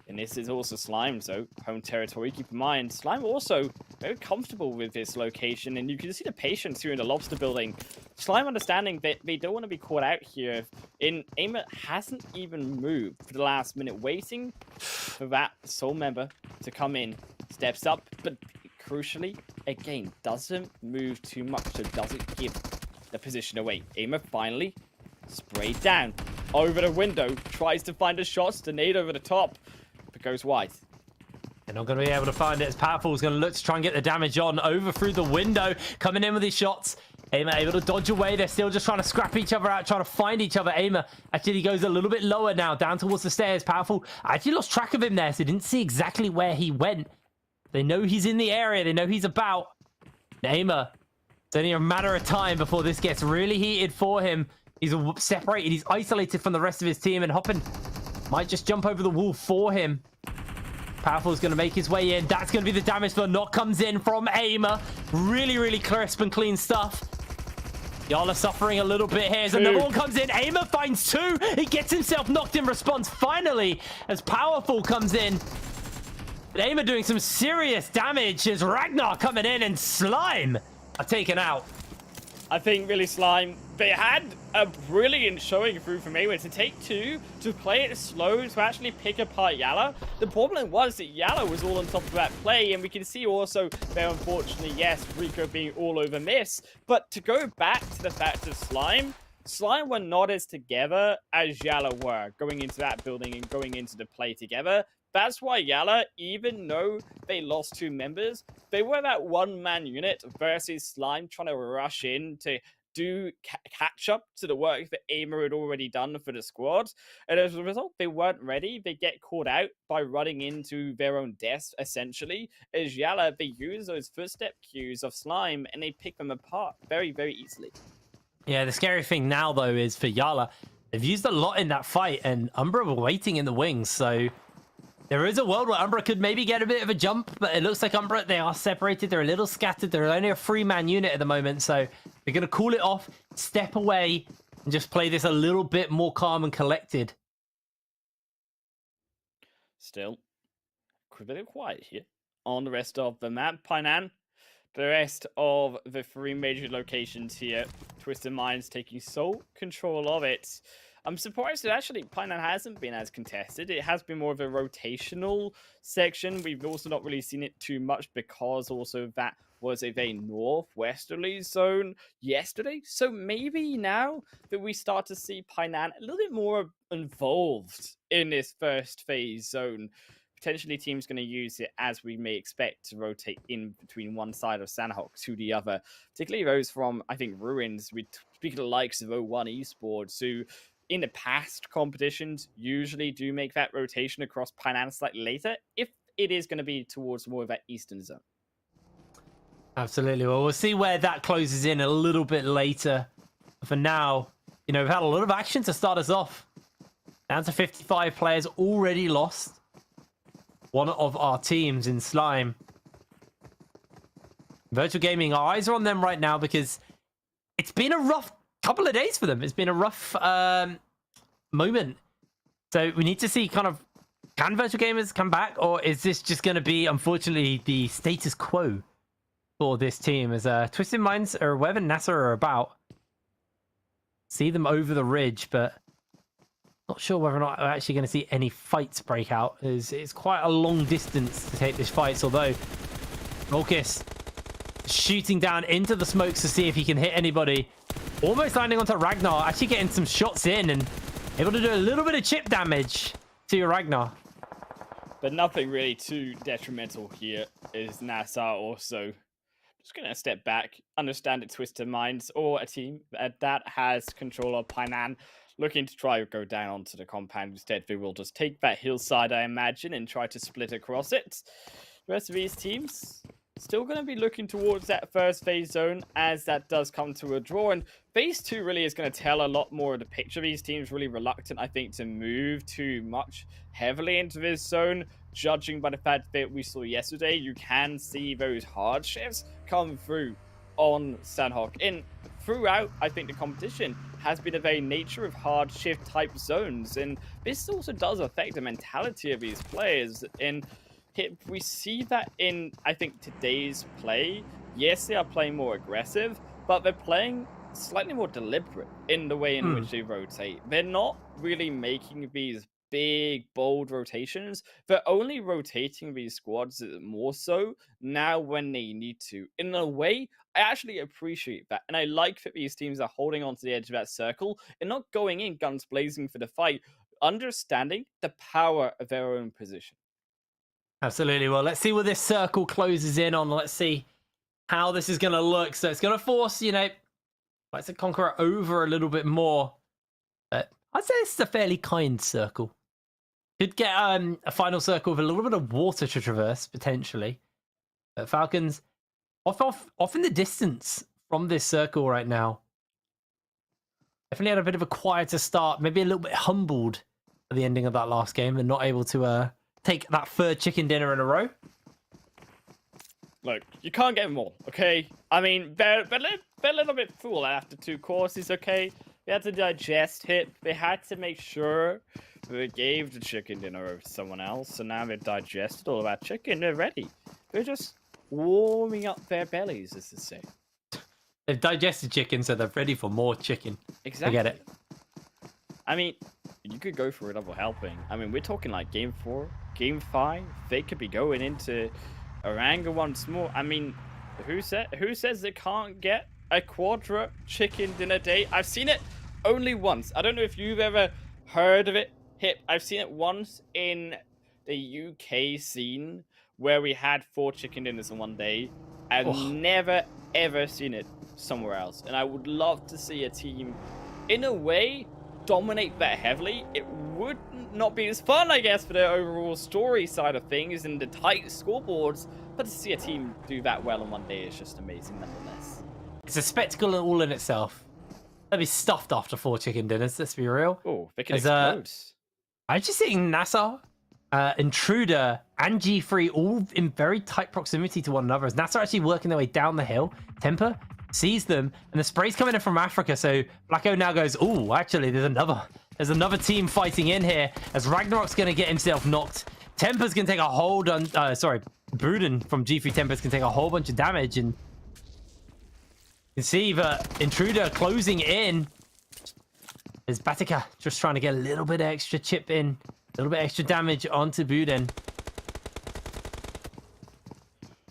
And this is also Slime, so home territory. Keep in mind, Slime also very comfortable with this location, and you can see the patience here in the Lobster building. Slime understanding that they don't want to be caught out here. Aimer hasn't even moved for the last minute, waiting for that sole member to come in. Steps up, but crucially, again, doesn't move too much, so doesn't give the position away. Aimer finally sprayed down over the window, tries to find a shot, the nade over the top, but goes wide. They're not going to be able to find it as Powerful is going to look to try and get the damage on over through the window, coming in with his shots. Aimer able to dodge away. They're still just trying to scrap each other out, trying to find each other. Aimer actually goes a little bit lower now, down towards the stairs. Powerful, I actually lost track of him there, so didn't see exactly where he went. They know he's in the area. They know he's about. Aimer, it's only a matter of time before this gets really heated for him. He's separated. He's isolated from the rest of his team, and Hoppin might just jump over the wall for him. Powerful's going to make his way in. That's going to be the damage. The knock comes in from Aimer. Really, really crisp and clean stuff. YaLLa suffering a little bit here as another one comes in. Aimer finds two. He gets himself knocked in response finally as Powerful comes in. But Aimer doing some serious damage as Ragnar coming in and Slime are taken out. I think really Slime, they had a brilliant showing through from Aimer to take two, to play it slow, to actually pick apart YaLLa. The problem was that YaLLa was all on top of that play, and we can see also there, unfortunately, yes, Rico being all over miss. But to go back to the fact of Slime were not as together as YaLLa were going into that building and going into the play together. That's why YaLLa, even though they lost two members, they were that one-man unit versus Slime trying to rush in to do catch up to the work that Aimer had already done for the squad. And as a result, they weren't ready. They get caught out by running into their own death, essentially. As YaLLa, they use those footstep cues of Slime and they pick them apart very, very easily. Yeah, the scary thing now, though, is for YaLLa, they've used a lot in that fight, and Umbra were waiting in the wings, so there is a world where Umbra could maybe get a bit of a jump, but it looks like Umbra, they are separated. They're a little scattered. They're only a 3-man unit at the moment, so they're going to cool it off, step away, and just play this a little bit more calm and collected. Still, a bit quiet here on the rest of the map. Painan, the rest of the 3 major locations here, Twisted Minds taking sole control of it. I'm surprised that actually Painan hasn't been as contested. It has been more of a rotational section. We've also not really seen it too much because also that was a very northwesterly zone yesterday. So maybe now that we start to see Painan a little bit more involved in this first phase zone, potentially teams going to use it as we may expect to rotate in between one side of Sanhok to the other, particularly those from, I think, Ruins. We speak of the likes of O1 Esports, who in the past competitions usually do make that rotation across Painan slightly later, if it is going to be towards more of that eastern zone. Absolutely. Well, we'll see where that closes in a little bit later. For now, you know, we've had a lot of action to start us off. Down to 55 players already lost. One of our teams in Slime. Virtual Gaming, our eyes are on them right now because it's been a rough couple of days for them. It's been a rough moment. So we need to see kind of, can Virtual Gamers come back, or is this just going to be, unfortunately, the status quo for this team? As Twisted Minds or wherever NASR are about, see them over the ridge, but not sure whether or not we're actually going to see any fights break out. It's quite a long distance to take this fight, although Volkis shooting down into the smokes to see if he can hit anybody. Almost landing onto Ragnar, actually getting some shots in and able to do a little bit of chip damage to Ragnar. But nothing really too detrimental here, is NASR also just going to step back, understand that Twisted Minds or a team that has control of Painan looking to try to go down onto the compound. Instead, they will just take that hillside, I imagine, and try to split across it. The rest of these teams still going to be looking towards that first phase zone as that does come to a draw. And phase 2 really is going to tell a lot more of the picture. These teams really reluctant, I think, to move too much heavily into this zone. Judging by the fact that we saw yesterday, you can see those hard shifts come through on Sanhok. And throughout, I think the competition has been the very nature of hard shift type zones. And this also does affect the mentality of these players. And we see that in, I think, today's play. Yes, they are playing more aggressive, but they're playing slightly more deliberate in the way in which they rotate. They're not really making these big, bold rotations. They're only rotating these squads more so now when they need to. In a way, I actually appreciate that. And I like that these teams are holding on to the edge of that circle and not going in guns blazing for the fight, understanding the power of their own position. Absolutely. Well, let's see what this circle closes in on. Let's see how this is going to look. So it's going to force, you know, let's say CONQUEROR over a little bit more. But I'd say it's a fairly kind circle. Could get a final circle with a little bit of water to traverse, potentially. But Falcons off in the distance from this circle right now. Definitely had a bit of a quieter start. Maybe a little bit humbled at the ending of that last game and not able to take that third chicken dinner in a row. Look, you can't get them all, okay? I mean, they're a little bit full after 2 courses, okay? They had to digest it. They had to make sure they gave the chicken dinner to someone else. So now they've digested all of that chicken. They're ready. They're just warming up their bellies, as they say. They've digested chicken, so they're ready for more chicken. Exactly. I get it. I mean, you could go for a double helping. I mean, we're talking like game 4, game 5. They could be going into Erangel once more. I mean, who says they can't get a quadra chicken dinner date? I've seen it only once. I don't know if you've ever heard of it, Hip. I've seen it once in the UK scene where we had 4 chicken dinners in one day. I've never, ever seen it somewhere else. And I would love to see a team, in a way, dominate that heavily. It would not be as fun, I guess, for the overall story side of things and the tight scoreboards, but to see a team do that well in one day is just amazing nonetheless. It's a spectacle all in itself. They'll be stuffed after 4 chicken dinners, let's be real. Oh, they can explode. I'm just seeing NASR, Intruder, and G3 all in very tight proximity to one another. As NASR actually working their way down the hill, Temper sees them, and the spray's coming in from Africa, so Blacko now goes, oh, actually, there's another team fighting in here, as Ragnarok's going to get himself knocked. Temper's going to take a hold on, Bruden from G3 Temper's going to take a whole bunch of damage, and you can see that Intruder closing in. There's Batika just trying to get a little bit of extra chip in, a little bit extra damage onto Bruden.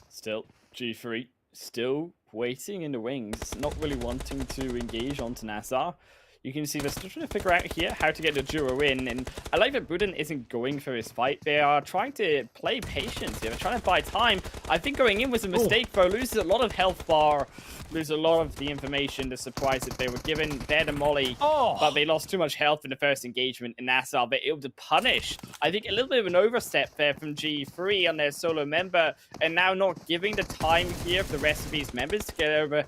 Still, G3, still waiting in the wings, not really wanting to engage onto NASR. You can see they're still trying to figure out here how to get the duo in, and I like that Bruden isn't going for his fight. They are trying to play patience here. They're trying to buy time. I think going in was a mistake, though. Loses a lot of health bar, loses a lot of the information, the surprise that they were given. They're the molly, but they lost too much health in the first engagement, and NASR, they're able to punish. I think a little bit of an overstep there from G3 on their solo member, and now not giving the time here for the rest of these members to get over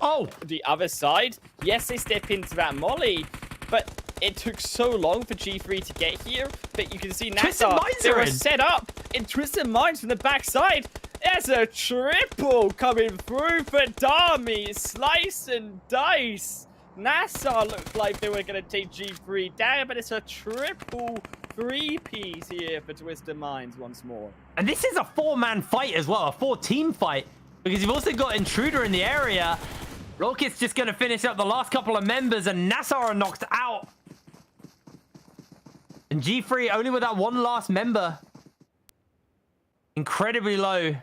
the other side. Yes, they step into that molly, but it took so long for G3 to get here that you can see NASR, they were set up in Twisted Minds from the backside. There's a triple coming through for Dami. Slice and dice. NASR looked like they were going to take G3 down, but it's a triple 3-piece here for Twisted Minds once more. And this is a 4-man fight as well, a 4-team fight, because you've also got Intruder in the area. Rocket's just going to finish up the last couple of members, and NASR are knocked out. And G3 only with that one last member. Incredibly low.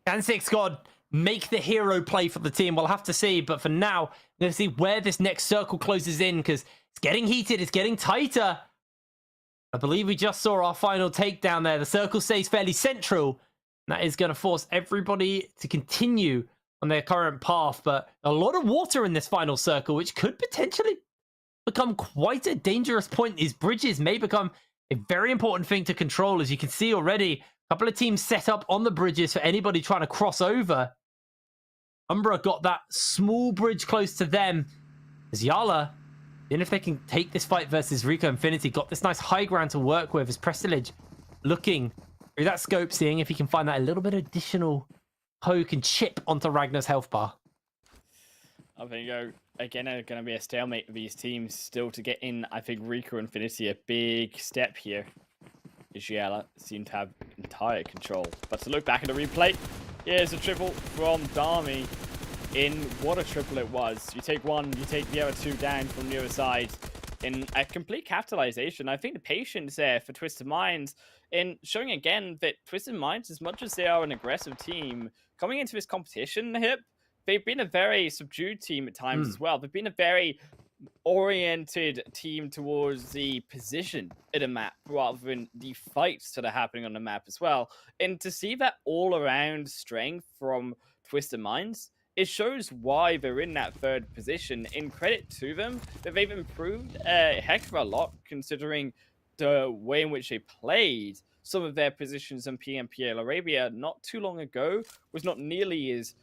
Can 6 God make the hero play for the team? We'll have to see. But for now, we're going to see where this next circle closes in, because it's getting heated. It's getting tighter. I believe we just saw our final takedown there. The circle stays fairly central. And that is going to force everybody to continue on their current path, but a lot of water in this final circle, which could potentially become quite a dangerous point. These bridges may become A very important thing to control, as you can see already. A couple of teams set up on the bridges for anybody trying to cross over. Umbra got that small bridge close to them. As YaLLa, even if they can take this fight versus Rico Infinity, got this nice high ground to work with as Prestilage looking through that scope, seeing if he can find that a little bit additional poke and chip onto Ragnar's health bar. I think again, it's going to be a stalemate for these teams still to get in. I think Rico Infinity a big step here. YaLLa seem to have entire control. But to look back at the replay, here's a triple from Dami. In what a triple it was. You take one, you take the other two down from the other side. In a complete capitalization. I think the patience there for Twisted Minds in showing again that Twisted Minds, as much as they are an aggressive team, coming into this competition, they've been a very subdued team at times as well. They've been a very oriented team towards the position in a map rather than the fights that are happening on the map as well. And to see that all-around strength from Twisted Minds, it shows why they're in that third position. In credit to them, that they've improved a heck of a lot considering the way in which they played some of their positions in PMPL Arabia not too long ago was not nearly as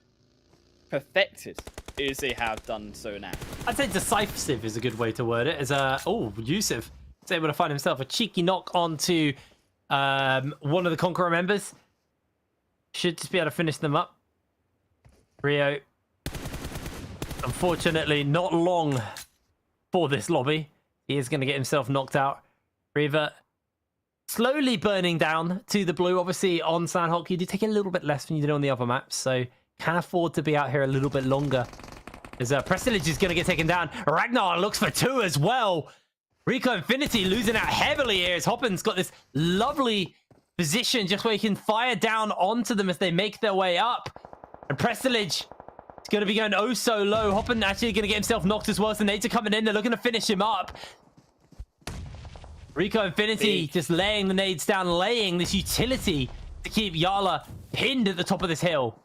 perfected as they have done so now. I'd say decisive is a good way to word it. As Yusuf is able to find himself a cheeky knock onto one of the CONQUEROR members. Should just be able to finish them up. Rio, unfortunately, not long for this lobby. He is going to get himself knocked out. Riva slowly burning down to the blue. Obviously, on Sanhok, you do take a little bit less than you did on the other maps, so can afford to be out here a little bit longer. As Prestilage is going to get taken down. Ragnar looks for two as well. Rico Infinity losing out heavily here as Hoppen's got this lovely position just where he can fire down onto them as they make their way up. And Prestilage is going to be going oh so low. Hoppen actually going to get himself knocked as well. So the nades are coming in. They're looking to finish him up. Rico Infinity just laying the nades down, laying this utility to keep YaLLa pinned at the top of this hill.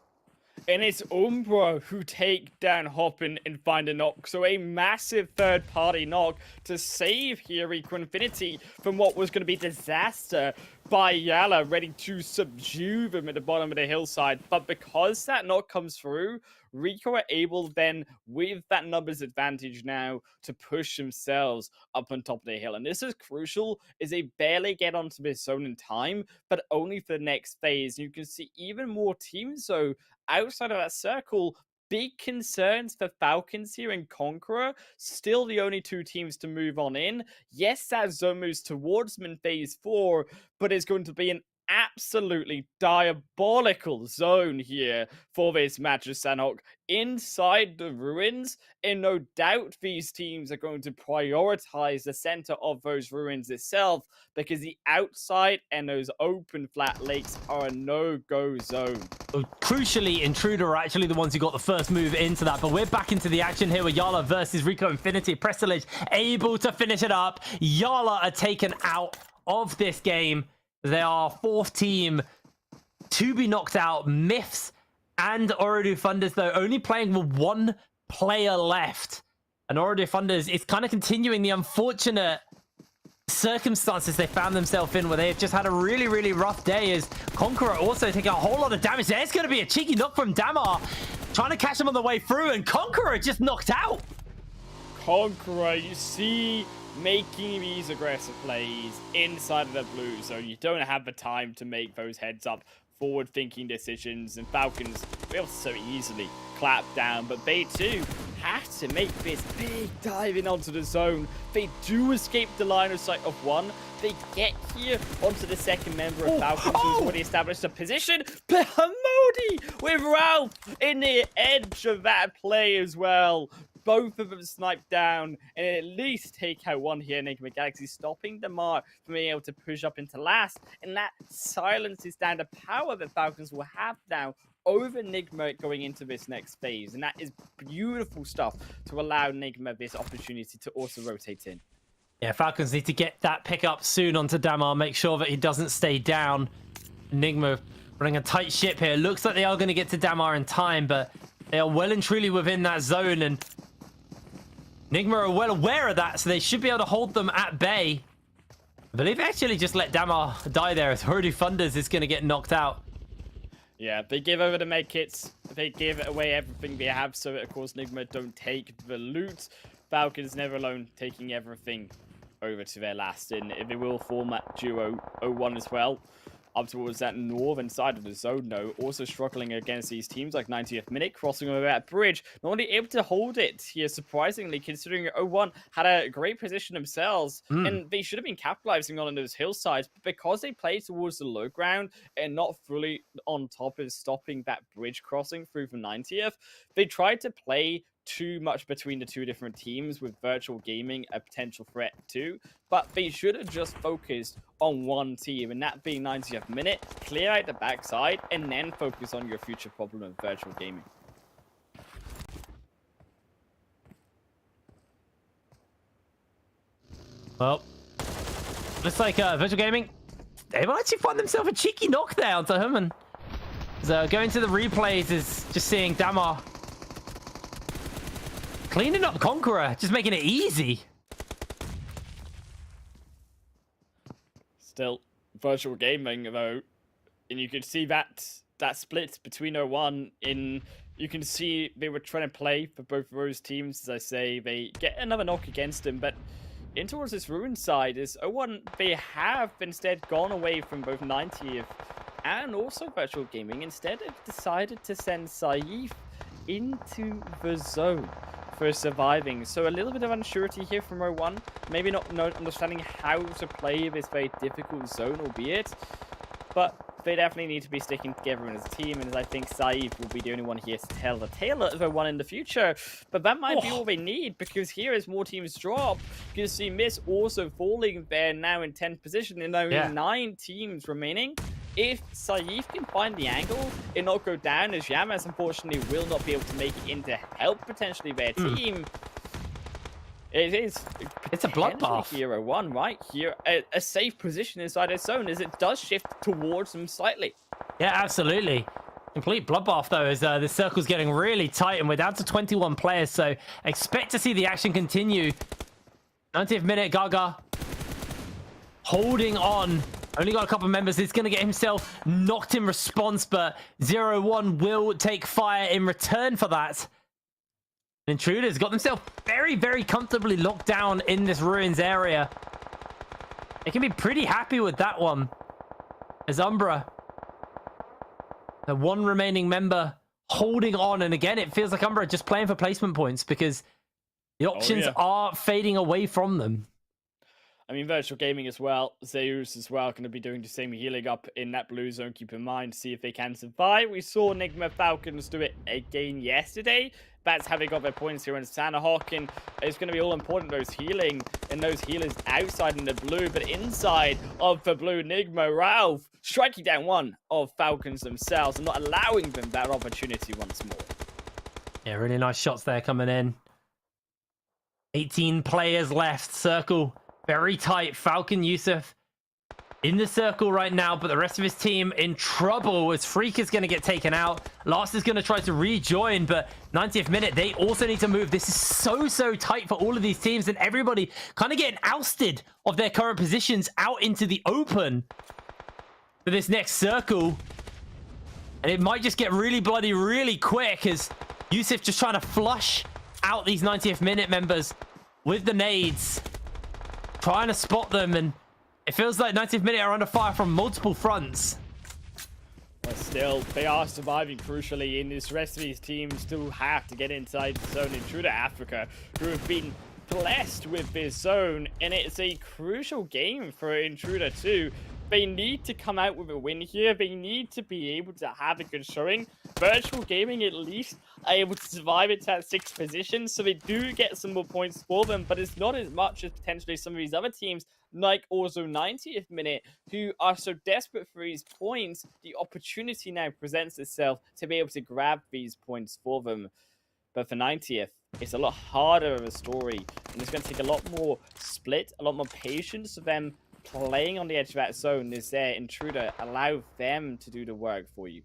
And it's Umbra who take down Hoppen and find a knock. So a massive third-party knock to save here Rico Infinity from what was going to be disaster by YaLLa, ready to subdue them at the bottom of the hillside. But because that knock comes through, Rico are able then, with that numbers advantage now, to push themselves up on top of the hill. And this is crucial, as they barely get onto this zone in time, but only for the next phase. You can see even more teams, though, outside of that circle. Big concerns for Falcons here in CONQUEROR. Still the only two teams to move on in. Yes, that zone moves towards them in phase 4, but it's going to be an absolutely diabolical zone here for this match of Sanhok inside the ruins, and no doubt these teams are going to prioritize the center of those ruins itself, because the outside and those open flat lakes are a no-go zone. Crucially, Intruder are actually the ones who got the first move into that, but we're back into the action here with YaLLa versus Rico Infinity. Prestilage able to finish it up. YaLLa are taken out of this game. They are fourth team to be knocked out. Myths and Ooredoo Thunders, though, only playing with one player left. And Ooredoo Thunders is kind of continuing the unfortunate circumstances they found themselves in, where they have just had a really, really rough day, as CONQUEROR also taking a whole lot of damage. There's going to be a cheeky knock from Damar, trying to catch him on the way through, and CONQUEROR just knocked out. CONQUEROR, you see, making these aggressive plays inside of the blue zone. You don't have the time to make those heads-up, forward-thinking decisions, and Falcons will so easily clap down, but they too have to make this big dive in onto the zone. They do escape the line of sight of one. They get here onto the second member of Falcons, who's already established a position. Hamodi with Ralph in the edge of that play as well. Both of them sniped down and at least take out one here. Nigma Galaxy stopping Damar from being able to push up into last. And that silences down the power that Falcons will have now over Nigma going into this next phase. And that is beautiful stuff to allow Nigma this opportunity to also rotate in. Yeah, Falcons need to get that pick up soon onto Damar, make sure that he doesn't stay down. Nigma running a tight ship here. Looks like they are going to get to Damar in time, but they are well and truly within that zone, and Nigma are well aware of that, so they should be able to hold them at bay. I believe they actually just let Damar die there as Ooredoo Thunders is going to get knocked out. Yeah, they give over the med kits. They give away everything they have, so of course Nigma don't take the loot. Falcons never alone, taking everything over to their last, and they will form that duo 0-1 as well. Up towards that northern side of the zone, though, also struggling against these teams like 90th minute, crossing over that bridge, not only able to hold it here, surprisingly, considering 0-1 had a great position themselves, and they should have been capitalizing on those hillsides, but because they played towards the low ground and not fully on top of stopping that bridge crossing through the 90th, they tried to play too much between the two different teams, with Virtual Gaming a potential threat too, but they should have just focused on one team, and that being 90th minute, clear out the backside, and then focus on your future problem of Virtual Gaming. Well, looks like Virtual Gaming, they might actually find themselves a cheeky knockdown to him, and so going to the replays is just seeing Damar cleaning up CONQUEROR, just making it easy. Still, Virtual Gaming, though, and you could see that split between 0-1 in... You can see they were trying to play for both of those teams. As I say, they get another knock against them, but in towards this Ruin side is 0-1. They have instead gone away from both 90th and also Virtual Gaming. Instead, they've decided to send Saif into the zone for surviving. So a little bit of unsurety here from 0-1. Maybe not understanding how to play this very difficult zone, albeit. But they definitely need to be sticking together as a team, and I think Saif will be the only one here to tell the tale of 0-1 in the future. But that might be all they need, because here as more teams drop, you can see Miss also falling there now in 10th position, and only 9 teams remaining. If Saif can find the angle and not go down, as Yamas unfortunately will not be able to make it in to help potentially their team, it's a bloodbath. Here 0-1 right here, a safe position inside its zone as it does shift towards them slightly. Yeah, absolutely. Complete bloodbath though, as the circle's getting really tight, and we're down to 21 players, so expect to see the action continue. 90th minute, Gaga holding on. Only got a couple of members. He's going to get himself knocked in response, but 0-1 will take fire in return for that. Intruders got themselves very, very comfortably locked down in this ruins area. They can be pretty happy with that one. As Umbra, the one remaining member, holding on. And again, it feels like Umbra just playing for placement points, because the options are fading away from them. I mean, Virtual Gaming as well, Zeus as well, going to be doing the same healing up in that blue zone. Keep in mind, see if they can survive. We saw Nigma Falcons do it again yesterday. That's how they got their points here in Sanhok, and it's going to be all important, those healing and those healers outside in the blue, but inside of the blue, Nigma Ralph striking down one of Falcons themselves and not allowing them that opportunity once more. Yeah, really nice shots there coming in. 18 players left, circle very tight. Falcon Yusuf in the circle right now, but the rest of his team in trouble as Freak is going to get taken out. Last is going to try to rejoin, but 90th minute, they also need to move. This is so tight for all of these teams, and everybody kind of getting ousted of their current positions out into the open for this next circle. And it might just get really bloody really quick, as Yusuf just trying to flush out these 90th minute members with the nades, trying to spot them, and it feels like 90th minute are under fire from multiple fronts. But still, they are surviving crucially, in this rest of these teams still have to get inside the zone. Intruder Africa, who have been blessed with this zone, and it's a crucial game for Intruder too. They need to come out with a win here. They need to be able to have a good showing. Virtual Gaming at least are able to survive it at 6th position, so they do get some more points for them, but it's not as much as potentially some of these other teams, like also 90th minute, who are so desperate for these points. The opportunity now presents itself to be able to grab these points for them. But for 90th, it's a lot harder of a story, and it's going to take a lot more split, a lot more patience for them playing on the edge of that zone. Is there Intruder, allow them to do the work for you.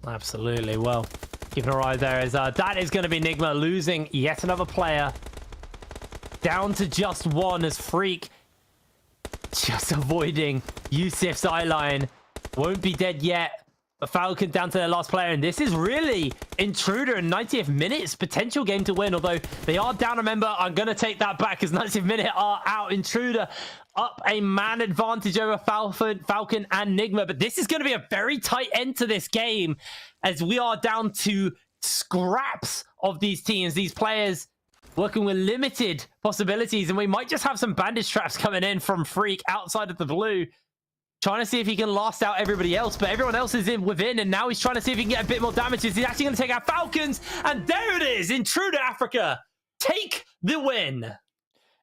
Absolutely. Well, keeping an eye there, as that is going to be Nigma losing yet another player down to just one, as Freak just avoiding Yusuf's eye line. Won't be dead yet. But Falcon down to their last player, and this is really Intruder in 90th minute's potential game to win, although they are down a member. I'm going to take that back as 90th minute are out. Intruder up a man advantage over Falcon and Nigma, but this is going to be a very tight end to this game as we are down to scraps of these teams, these players working with limited possibilities, and we might just have some bandage traps coming in from Freak outside of the blue, trying to see if he can last out everybody else, but everyone else is in within, and now he's trying to see if he can get a bit more damage. He's actually going to take out Falcons, and there it is. Intruder Africa take the win.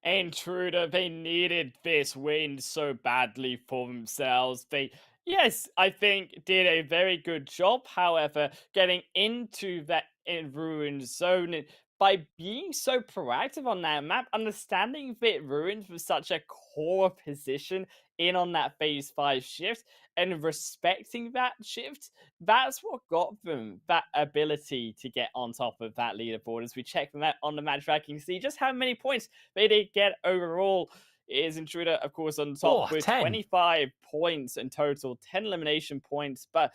Intruder, they needed this win so badly for themselves. They, yes, I think did a very good job. However, getting into that ruined zone by being so proactive on that map, understanding that ruins was such a core position in on that phase 5 shift, and respecting that shift, that's what got them that ability to get on top of that leaderboard. As we check them out on the match ranking, see just how many points they did get overall. Is Intruder, of course, on top with 10. 25 points in total, 10 elimination points, but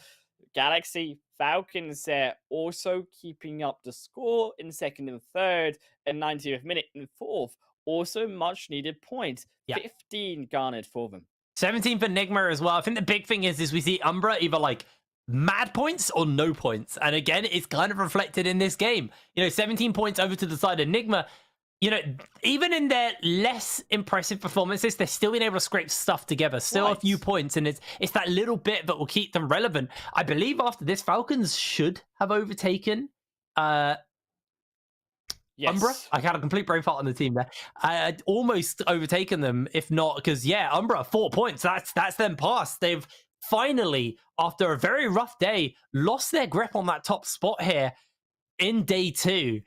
Galaxy, Falcons there also keeping up the score in second and third, and 90th minute in fourth. Also much needed points. 15 garnered for them. 17 for Nigma as well. I think the big thing is we see Umbra either like mad points or no points. And again, it's kind of reflected in this game. 17 points over to the side of Nigma. Even in their less impressive performances, they're still being able to scrape stuff together. Still a few points, and it's that little bit that will keep them relevant. I believe after this, Falcons should have overtaken Umbra. I had a complete brain fart on the team there. Almost overtaken them, if not, because Umbra 4 points. That's them past. They've finally, after a very rough day, lost their grip on that top spot here in day 2.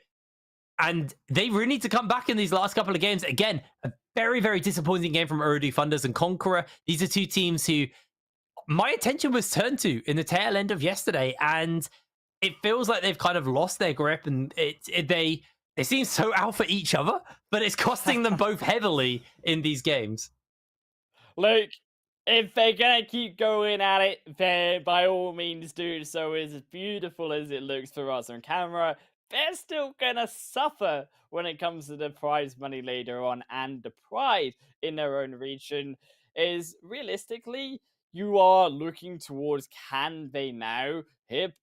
And they really need to come back in these last couple of games. Again, a very, very disappointing game from Ooredoo Thunders and CONQUEROR. These are two teams who my attention was turned to in the tail end of yesterday. And it feels like they've kind of lost their grip, and they seem so out for each other, but it's costing them both heavily in these games. Look, if they're going to keep going at it, then by all means do so. As beautiful as it looks for us on camera, they're still going to suffer when it comes to the prize money later on, and the pride in their own region is realistically, you are looking towards, can they now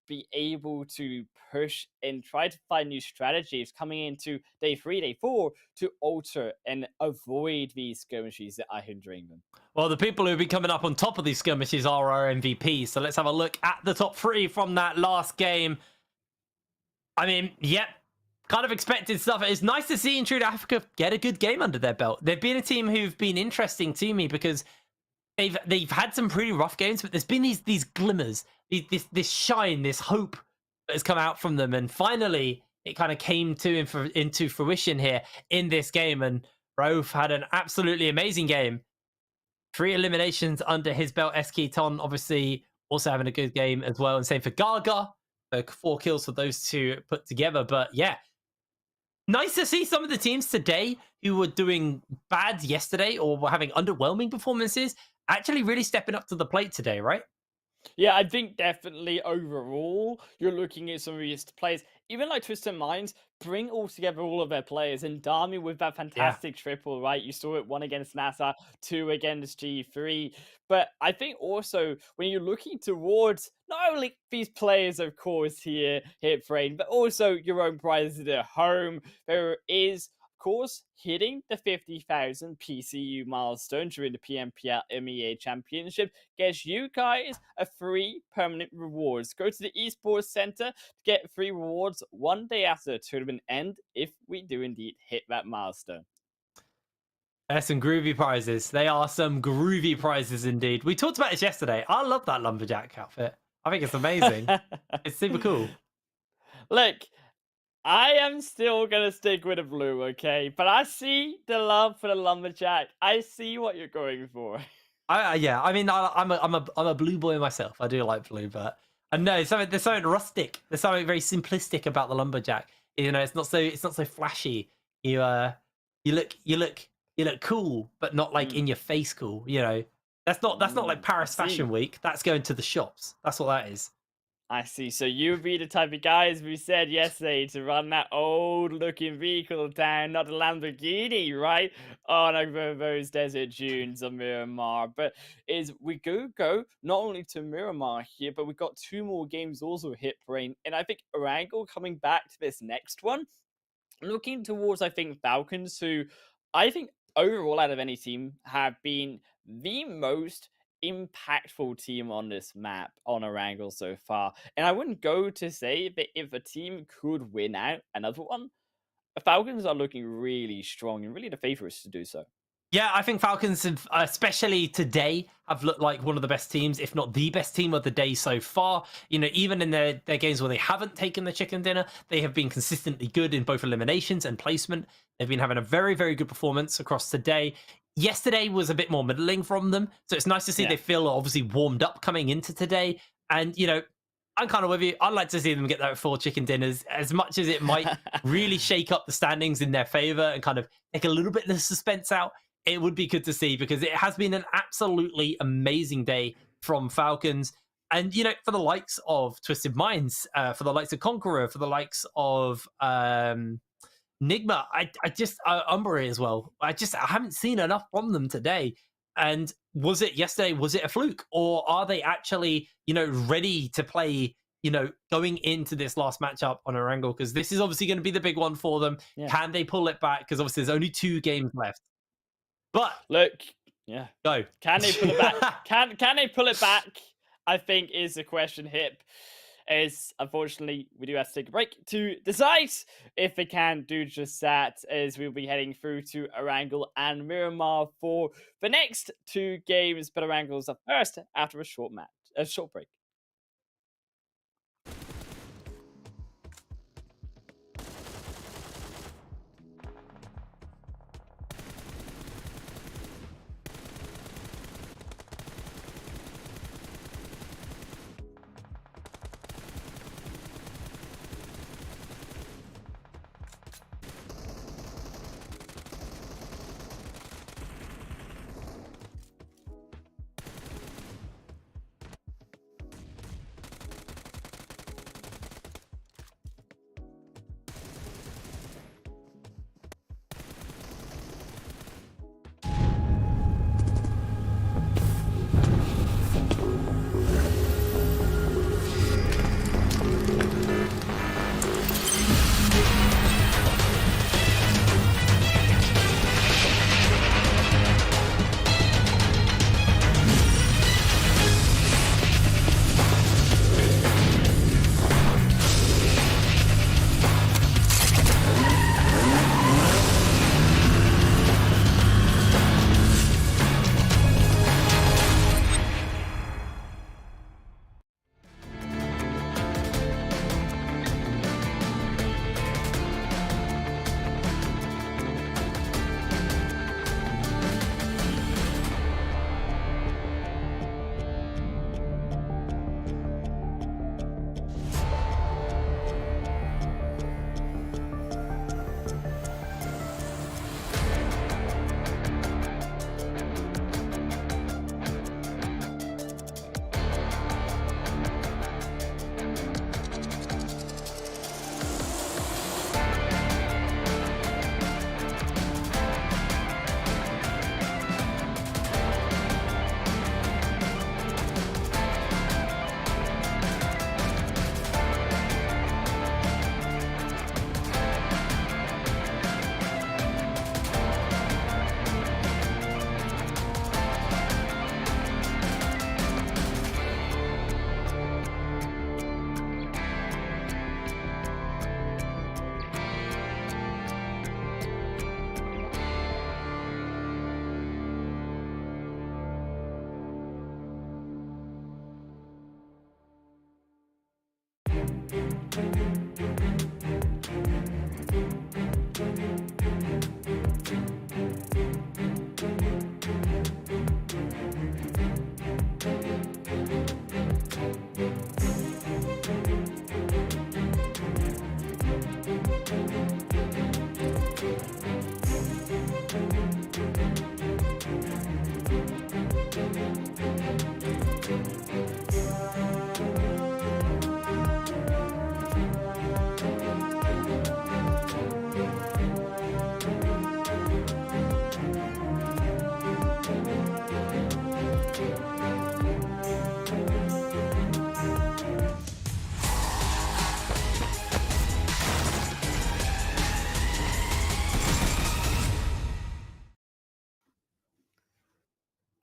be able to push and try to find new strategies coming into day 3, day 4 to alter and avoid these skirmishes that are hindering them. Well, the people who've been coming up on top of these skirmishes are our MVP. So let's have a look at the top 3 from that last game. I mean, kind of expected stuff. It's nice to see Intruder Africa get a good game under their belt. They've been a team who've been interesting to me because they've had some pretty rough games, but there's been these glimmers, this shine, this hope that has come out from them, and finally it kind of came into fruition here in this game. And Rauf had an absolutely amazing game. 3 eliminations under his belt. Eskiton obviously also having a good game as well, and same for Gaga. 4 kills for those two put together. But nice to see some of the teams today who were doing bad yesterday or were having underwhelming performances actually really stepping up to the plate today, right? Yeah, I think definitely overall, you're looking at some of these players, even like Twisted Minds, bring all together all of their players, and Dami with that fantastic triple, right? You saw it 1 against NASR, 2 against G3. But I think also when you're looking towards not only these players, of course, here, Hitbrain, but also your own prizes at home, there is, of course, hitting the 50,000 PCU milestone during the PMPL MEA Championship gets you guys a free permanent rewards. Go to the Esports Center to get free rewards 1 day after the tournament end if we do indeed hit that milestone. There's some groovy prizes. They are some groovy prizes indeed. We talked about this yesterday. I love that lumberjack outfit. I think it's amazing. It's super cool. Look, I am still going to stick with the blue, okay? But I see the love for the lumberjack. I see what you're going for. Yeah, I mean, I'm a blue boy myself. I do like blue, but I know there's something rustic. There's something very simplistic about the lumberjack. It's not so flashy. You look you look cool, but not like in your face cool. You know, that's not like Paris Fashion Week. That's going to the shops. That's what that is. I see. So you would be the type of guys we said yesterday to run that old-looking vehicle down, not a Lamborghini, right? On over those desert dunes of Miramar. But we go not only to Miramar here, but we've got 2 more games also hit brain. And I think Erangel coming back to this next one, looking towards, I think, Falcons, who I think overall out of any team have been the most impactful team on this map on Erangel so far. And I wouldn't go to say that if a team could win out another one, the Falcons are looking really strong and really the favorites to do so. Yeah, I think Falcons, have, especially today, have looked like one of the best teams, if not the best team of the day so far. You know, even in their games where they haven't taken the chicken dinner, they have been consistently good in both eliminations and placement. They've been having a very, very good performance across today. Yesterday was a bit more middling from them, so it's nice to see they feel obviously warmed up coming into today. And, you know, I'm kind of with you. I'd like to see them get that 4 chicken dinners, as much as it might really shake up the standings in their favor and kind of take a little bit of the suspense out. It would be good to see, because it has been an absolutely amazing day from Falcons. And, you know, for the likes of Twisted Minds, for the likes of CONQUEROR, for the likes of Nigma, I just, Umbra as well. I haven't seen enough from them today. And was it yesterday? Was it a fluke? Or are they actually, you know, ready to play, you know, going into this last matchup on Erangel? Because this is obviously going to be the big one for them. Yeah. Can they pull it back? Because obviously there's only 2 games left. But look, go. Can they pull it back? Can they pull it back? I think is the question. Hip is, unfortunately, we do have to take a break to decide if they can do just that, as we'll be heading through to Erangel and Miramar for the next 2 games. But Erangel's up first after a short break.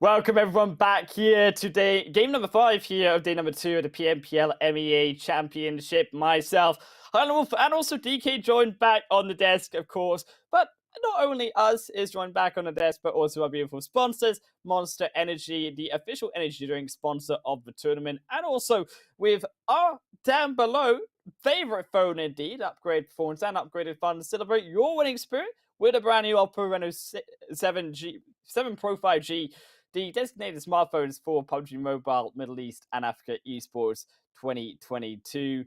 Welcome everyone back here today. Game number 5 here of day number 2 of the PMPL MEA Championship. Myself, and also DK joined back on the desk, of course. But not only us is joined back on the desk, but also our beautiful sponsors, Monster Energy, the official energy drink sponsor of the tournament. And also with our down below favorite phone indeed, upgrade performance and upgraded fun to celebrate your winning spirit with a brand new Oppo Reno 7 Pro 5G. The designated smartphones for PUBG Mobile, Middle East, and Africa Esports 2022.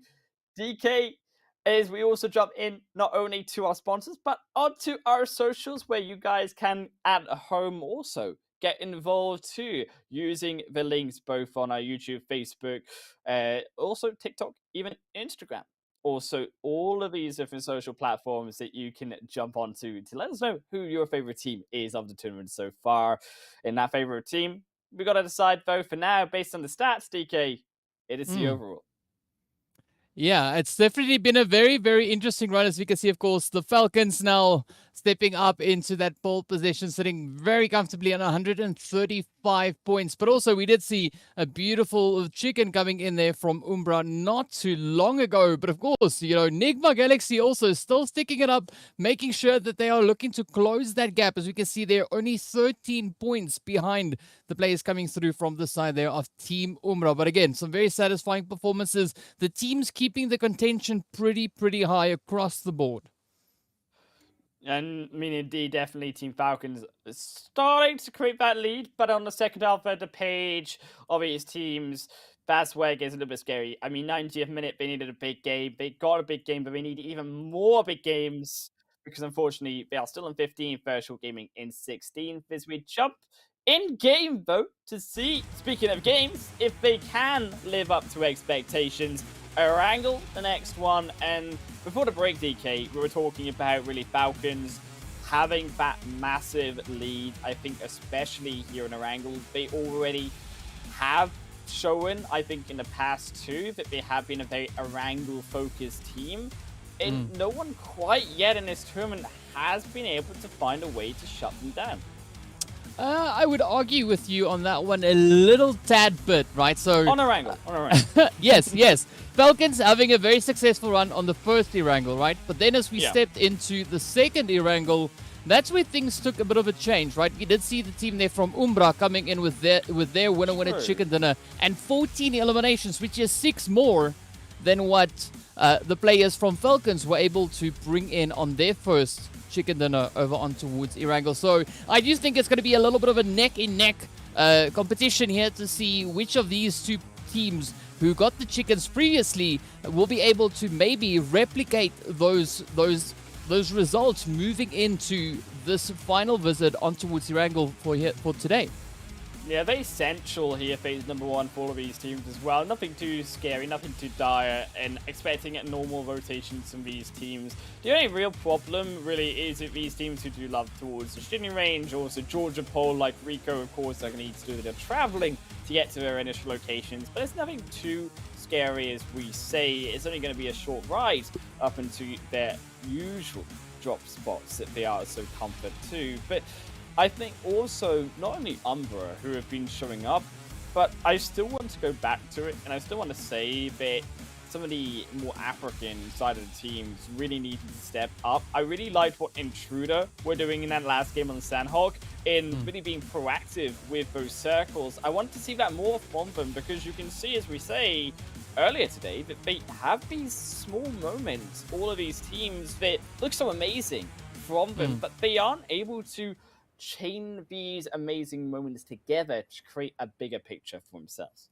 DK, as we also jump in not only to our sponsors, but onto our socials where you guys can at home also get involved too, using the links both on our YouTube, Facebook, also TikTok, even Instagram. Also, all of these different social platforms that you can jump onto to let us know who your favorite team is of the tournament so far. In that favorite team, we got to decide though for now, based on the stats, DK, it is the overall. Yeah, it's definitely been a very, very interesting run. As we can see, of course, the Falcons now stepping up into that pole position, sitting very comfortably on 135 points. But also, we did see a beautiful chicken coming in there from Umbra not too long ago. But of course, you know, Nigma Galaxy also still sticking it up, making sure that they are looking to close that gap. As we can see, they're only 13 points behind the players coming through from the side there of Team Umbra. But again, some very satisfying performances. The teams keeping the contention pretty high across the board. And I mean, indeed, definitely Team Falcons starting to create that lead, but on the second half of the page of these teams, that's where it gets a little bit scary. I mean, 90th minute, they needed a big game. They got a big game, but they need even more big games because unfortunately, they are still in 15th, Virtual Gaming in 16th. As we jump in game, though, to see, speaking of games, if they can live up to expectations. Erangel, the next one, and before the break, DK, we were talking about really Falcons having that massive lead. I think especially here in Erangel, they already have shown, I think in the past too, that they have been a very Erangel-focused team. And no one quite yet in this tournament has been able to find a way to shut them down. I would argue with you on that one a little tad bit, right? So on Erangel, on Erangel. yes. Falcons having a very successful run on the first Erangel, right? But then as we stepped into the second Erangel, that's where things took a bit of a change, right? We did see the team there from Umbra coming in with their winner chicken dinner and 14 eliminations, which is 6 more than what the players from Falcons were able to bring in on their first chicken dinner over on towards Erangel. So I do think it's going to be a little bit of a neck-in-neck competition here to see which of these two teams who got the chickens previously will be able to maybe replicate those results moving into this final visit on towards Erangel for today. Yeah, very central here, phase number 1 for all of these teams as well. Nothing too scary, nothing too dire, and expecting normal rotations from these teams. The only real problem really is with these teams who do love towards the shooting range, also Georgia pole like Rico, of course, they're going to need to do their traveling to get to their initial locations, but it's nothing too scary as we say. It's only going to be a short ride up into their usual drop spots that they are so comfort to. But I think also not only Umbra who have been showing up, but I still want to go back to it, and I still want to say that some of the more African side of the teams really need to step up. I really liked what Intruder were doing in that last game on Sanhok in really being proactive with those circles. I want to see that more from them because you can see, as we say earlier today, that they have these small moments, all of these teams that look so amazing from them, but they aren't able to chain these amazing moments together to create a bigger picture for themselves.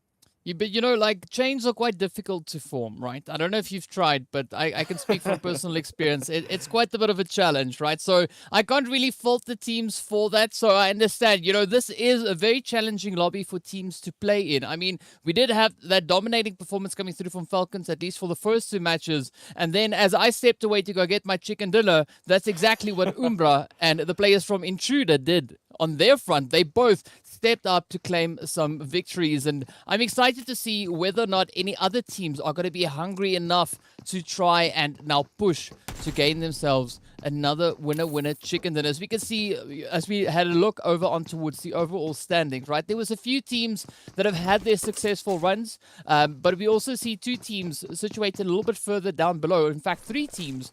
But you know, like, chains are quite difficult to form, right? I don't know if you've tried, but I can speak from personal experience. It's quite a bit of a challenge, right? So I can't really fault the teams for that. So I understand, you know, this is a very challenging lobby for teams to play in. I mean, we did have that dominating performance coming through from Falcons, at least for the first 2 matches. And then as I stepped away to go get my chicken dinner, that's exactly what Umbra and the players from Intruder did on their front. They both stepped up to claim some victories, and I'm excited to see whether or not any other teams are going to be hungry enough to try and now push to gain themselves another winner chicken dinner. As we can see, as we had a look over on towards the overall standings, right, there was a few teams that have had their successful runs, but we also see two teams situated a little bit further down below. In fact, three teams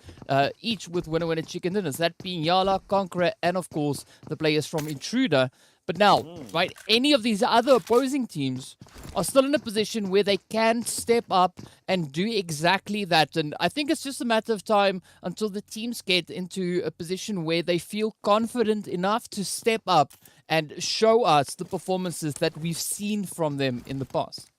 each with winner chicken dinners, that being YaLLa, CONQUEROR, and of course the players from INTRUDER. But now, right, any of these other opposing teams are still in a position where they can step up and do exactly that. And I think it's just a matter of time until the teams get into a position where they feel confident enough to step up and show us the performances that we've seen from them in the past.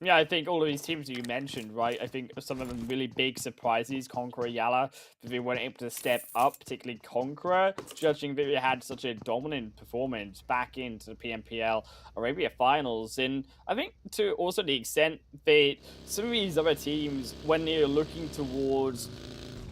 Yeah, I think all of these teams that you mentioned, right? I think some of them really big surprises. CONQUEROR, YaLLa, that they weren't able to step up, particularly CONQUEROR, judging that they had such a dominant performance back into the PMPL Arabia finals. And I think to also the extent that some of these other teams, when they're looking towards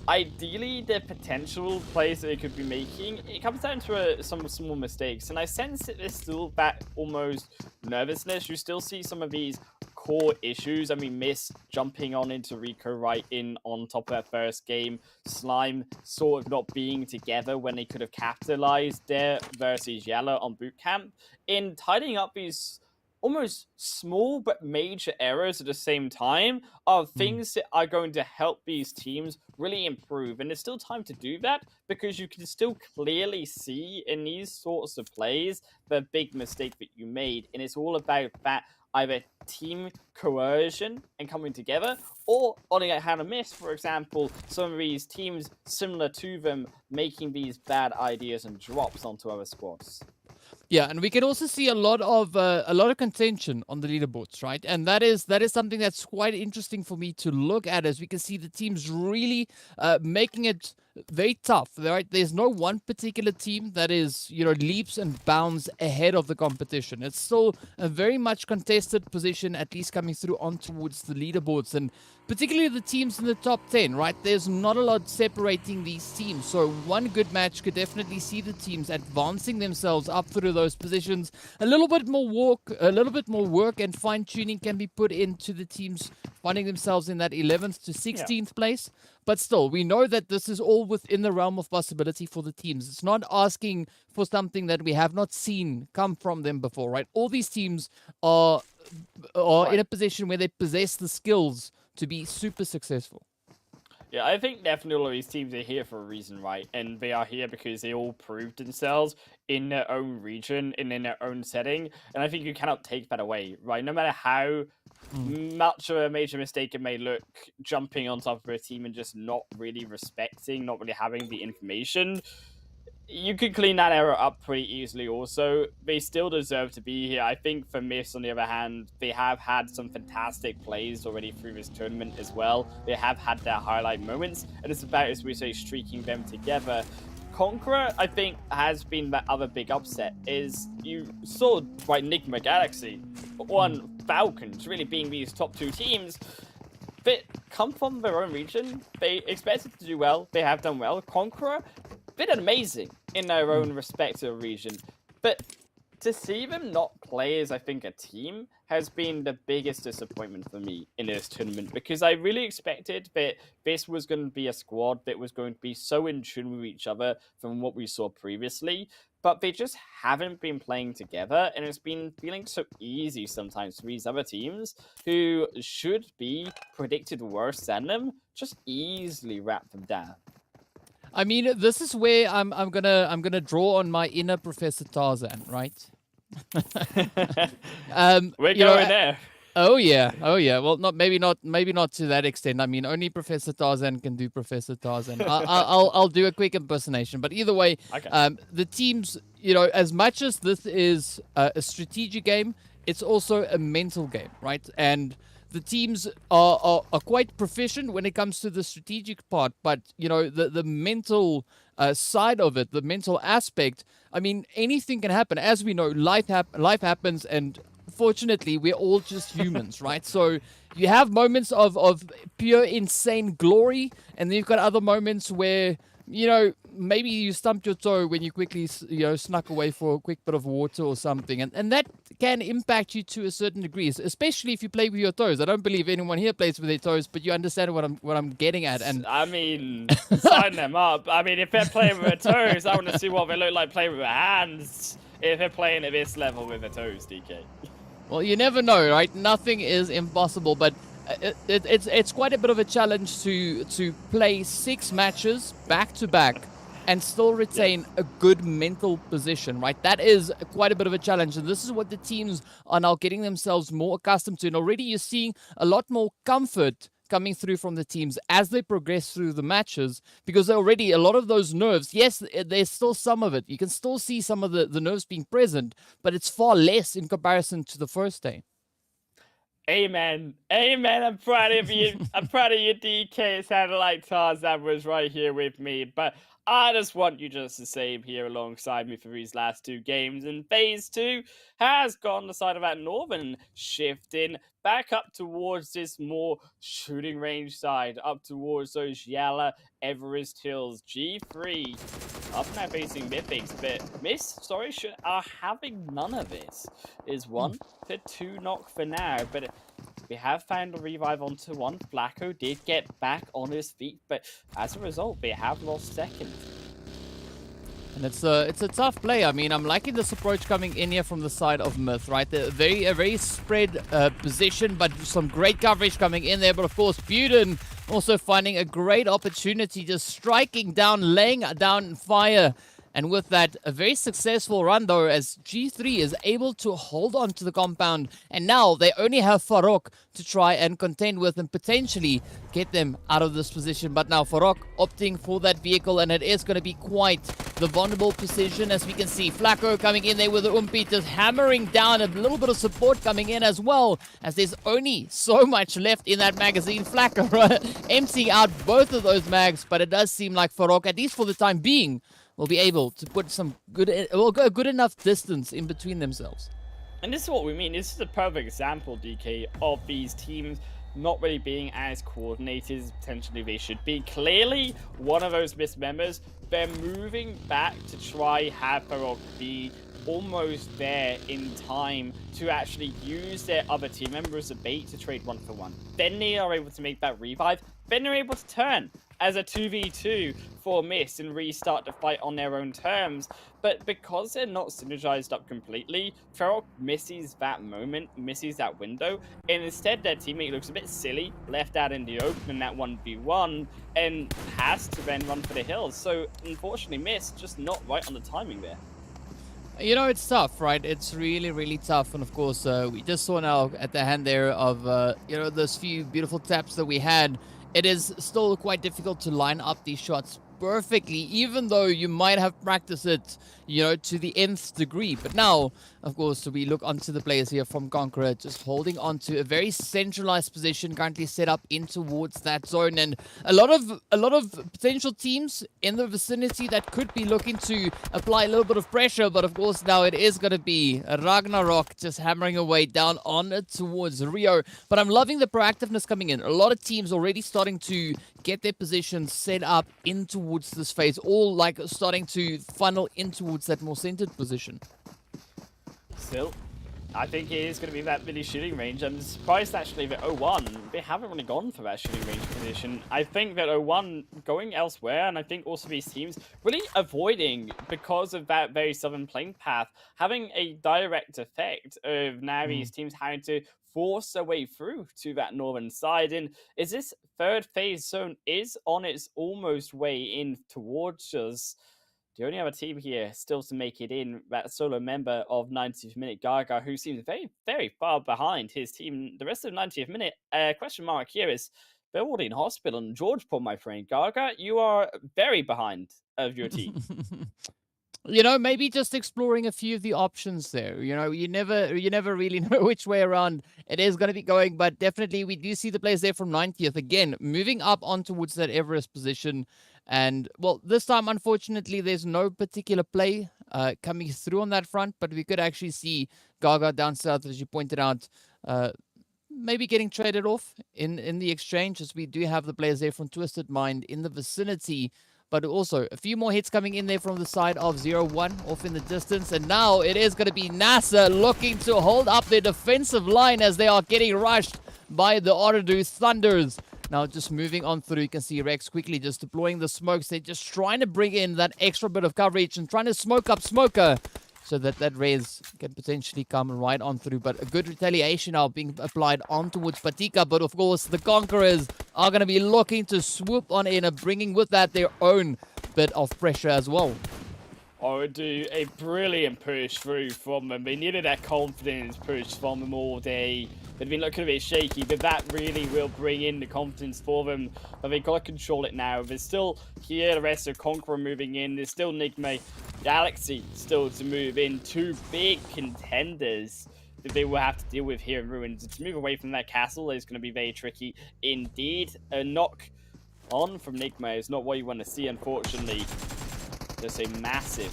ideally the potential plays that they could be making, it comes down to some small mistakes. And I sense that there's still that almost nervousness. You still see some of these core issues. I mean, Miss jumping on into Rico right in on top of their first game. Slime sort of not being together when they could have capitalized there versus YaLLa on boot camp. In tidying up these almost small but major errors at the same time are things that are going to help these teams really improve. And there's still time to do that because you can still clearly see in these sorts of plays the big mistake that you made. And it's all about that either team coercion and coming together, or on the other hand, a Miss, for example, some of these teams similar to them making these bad ideas and drops onto other squads. Yeah, and we can also see a lot of contention on the leaderboards, right? And that is something that's quite interesting for me to look at, as we can see the teams really making it very tough, right? There's no one particular team that is, leaps and bounds ahead of the competition. It's still a very much contested position, at least coming through on towards the leaderboards, and particularly the teams in the top 10, right? There's not a lot separating these teams. So one good match could definitely see the teams advancing themselves up through those positions. A little bit more work and fine-tuning can be put into the teams finding themselves in that 11th to 16th place. But still, we know that this is all within the realm of possibility for the teams. It's not asking for something that we have not seen come from them before, right? All these teams are in a position where they possess the skills to be super successful. Yeah, I think definitely all of these teams are here for a reason, right? And they are here because they all proved themselves in their own region and in their own setting. And I think you cannot take that away, right? No matter how much of a major mistake it may look, jumping on top of a team and just not really respecting, not really having the information, you could clean that error up pretty easily also. They still deserve to be here. I think for Miss, on the other hand, they have had some fantastic plays already through this tournament as well. They have had their highlight moments, and it's about, as we say, streaking them together. CONQUEROR, I think, has been that other big upset. Is you saw by Nigma Galaxy on Falcons really being these top two teams that come from their own region. They expected to do well. They have done well. CONQUEROR did amazing in their own respective region, but to see them not play as, I think, a team has been the biggest disappointment for me in this tournament, because I really expected that this was going to be a squad that was going to be so in tune with each other from what we saw previously, but they just haven't been playing together, and it's been feeling so easy sometimes for these other teams who should be predicted worse than them, just easily wrap them down. I mean, this is where I'm gonna draw on my inner Professor Tarzan, right? We're going there. Oh yeah. Well, maybe not to that extent. I mean, only Professor Tarzan can do Professor Tarzan. I'll do a quick impersonation. But either way, okay. The teams, as much as this is a strategic game, it's also a mental game, right? And the teams are quite proficient when it comes to the strategic part, but the mental side of it, the mental aspect. I mean, anything can happen. As we know, life happens, and fortunately, we're all just humans, right? So you have moments of pure insane glory, and then you've got other moments where you know, maybe you stumped your toe when you quickly, snuck away for a quick bit of water or something. And that can impact you to a certain degree, especially if you play with your toes. I don't believe anyone here plays with their toes, but you understand what I'm getting at. And I mean, sign them up. I mean, if they're playing with their toes, I want to see what they look like playing with their hands. If they're playing at this level with their toes, DK. well, you never know, right? Nothing is impossible, but it's quite a bit of a challenge to play 6 matches back to back and still retain a good mental position, right? That is quite a bit of a challenge, and this is what the teams are now getting themselves more accustomed to. And already you're seeing a lot more comfort coming through from the teams as they progress through the matches, because already a lot of those nerves, yes, there's still some of it. You can still see some of the nerves being present, but it's far less in comparison to the first day. Amen. Amen. I'm proud of you. I'm proud of you, DK. Sounded like Tarzan was right here with me. But I just want you just the same here alongside me for these last 2 games. And phase 2 has gone the side of that Northern, shifting back up towards this more shooting range side, up towards those YaLLa Everest Hills. G3 up now facing mid-base, but Miss, are having none of this. Is 1 for 2 knock for now, but we have found a revive onto 1. Flacco did get back on his feet, but as a result, they have lost second. And it's a tough play. I mean, I'm liking this approach coming in here from the side of Myth, right? A very spread position, but some great coverage coming in there. But of course, Buden also finding a great opportunity, just striking down, laying down fire. And with that, a very successful run, though, as G3 is able to hold on to the compound. And now they only have Farok to try and contend with and potentially get them out of this position. But now Farok opting for that vehicle, and it is going to be quite the vulnerable position, as we can see. Flacco coming in there with the Umpi, just hammering down, a little bit of support coming in as well, as there's only so much left in that magazine. Flacco emptying out both of those mags, but it does seem like Farok, at least for the time being, will be able to put some good enough distance in between themselves. And this is what we mean. This is a perfect example, DK, of these teams not really being as coordinated as potentially they should be. Clearly, one of those missed members, they're moving back to try have Farok be almost there in time to actually use their other team member as a bait to trade 1-for-1. Then they are able to make that revive. Then they're able to turn as a 2v2 for Miss and restart the fight on their own terms. But because they're not synergized up completely, Farok misses that moment, misses that window, and instead their teammate looks a bit silly, left out in the open in that 1v1, and has to then run for the hills. So unfortunately, Miss just not right on the timing there. You know, it's tough, right? It's really tough. And of course, we just saw now at the hand there of, those few beautiful taps that we had. It is still quite difficult to line up these shots perfectly, even though you might have practiced it, to the nth degree. But now, of course, we look onto the players here from CONQUEROR, just holding on to a very centralized position, currently set up in towards that zone, and a lot of potential teams in the vicinity that could be looking to apply a little bit of pressure. But of course, now it is going to be Ragnarok just hammering away down on it towards Rio. But I'm loving the proactiveness coming in. A lot of teams already starting to get their positions set up in towards this phase, all like starting to funnel in towards that more centered position. Still, I think it is going to be that mini shooting range. I'm surprised actually that 0-1, they haven't really gone for that shooting range position. I think that 0-1 going elsewhere, and I think also these teams really avoiding, because of that very southern playing path, having a direct effect of now these teams having to force their way through to that northern side. And is this third phase zone is on its almost way in towards us. The only other team here still to make it in, that solo member of 90th minute, Gaga, who seems very far behind his team. The rest of 90th minute, question mark here is, they're already in hospital and Georgeport, my friend. Gaga, you are very behind of your team. Maybe just exploring a few of the options there. You never really know which way around it is going to be going, but definitely we do see the players there from 90th again, moving up on towards that Everest position. And, well, this time, unfortunately, there's no particular play coming through on that front, but we could actually see Gaga down south, as you pointed out, maybe getting traded off in the exchange, as we do have the players there from Twisted Mind in the vicinity. but also a few more hits coming in there from the side of 0-1 off in the distance. And now it is going to be NASR looking to hold up their defensive line as they are getting rushed by the Ooredoo Thunders. Now just moving on through, you can see Rex quickly just deploying the smokes. They're just trying to bring in that extra bit of coverage and trying to smoke up Smoker so that res can potentially come right on through. But a good retaliation now being applied on towards Patika. But of course, the Conquerors are going to be looking to swoop on in and bringing with that their own bit of pressure as well. Ooredoo, a brilliant push through from them. They needed that confidence push from them all day. They've been looking a bit shaky, but that really will bring in the confidence for them. But they've got to control it now. There's still here the rest of CONQUEROR moving in. There's still Nigma Galaxy still to move in. Two big contenders that they will have to deal with here in Ruins. To move away from that castle is going to be very tricky indeed. A knock on from Nigma is not what you want to see, unfortunately. There's a massive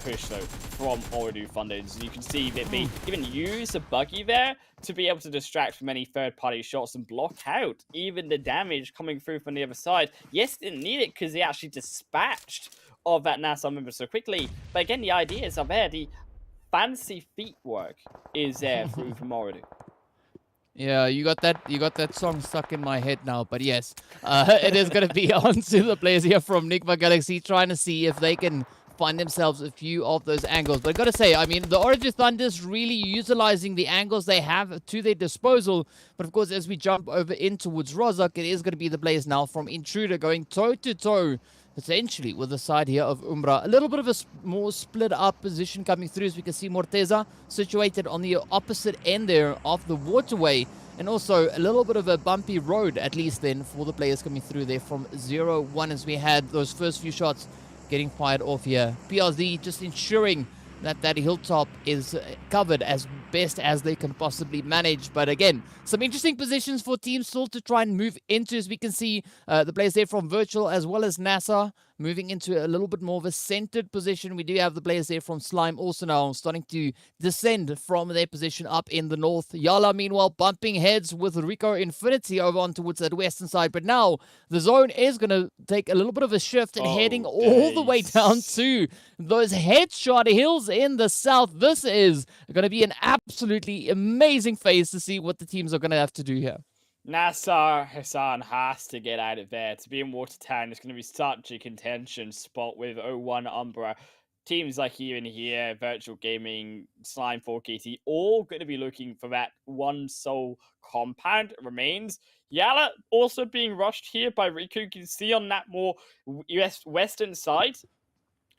push though from Ooredoo Thunders. You can see that they even use a buggy there to be able to distract from any third-party shots and block out even the damage coming through from the other side. Yes, they didn't need it because they actually dispatched of that NASR member so quickly. But again, the ideas are there. The fancy feet work is there through from Ooredoo. Yeah, you got that song stuck in my head now, but yes, it is going to be on to the players here from Nigma Galaxy, trying to see if they can find themselves a few of those angles. But I got to say, I mean, the Ooredoo Thunders really utilizing the angles they have to their disposal. But of course, as we jump over in towards Rozak, it is going to be the players now from Intruder going toe-to-toe, essentially, with the side here of Umbra. A little bit of a more split up position coming through, as we can see Morteza situated on the opposite end there of the waterway. And also a little bit of a bumpy road, at least then, for the players coming through there from 0-1 as we had those first few shots getting fired off here. PRZ just ensuring that that hilltop is covered as best as they can possibly manage. But again, some interesting positions for teams still to try and move into, as we can see the players there from Virtual as well as NASR moving into a little bit more of a centered position. We do have the players there from Slime also now starting to descend from their position up in the north. YaLLa, meanwhile, bumping heads with Rico Infinity over on towards that western side. But now the zone is going to take a little bit of a shift and heading all the way down to those headshot hills in the south. This is going to be an absolutely amazing phase to see what the teams are going to have to do here. NASR Hassan has to get out of there. To be in Watertown, it's going to be such a contention spot with 0-1 Umbra. Teams like here and here, Virtual Gaming, Slime 4KT, all going to be looking for that one sole compound remains. YaLLa also being rushed here by Rico. You can see on that more western side,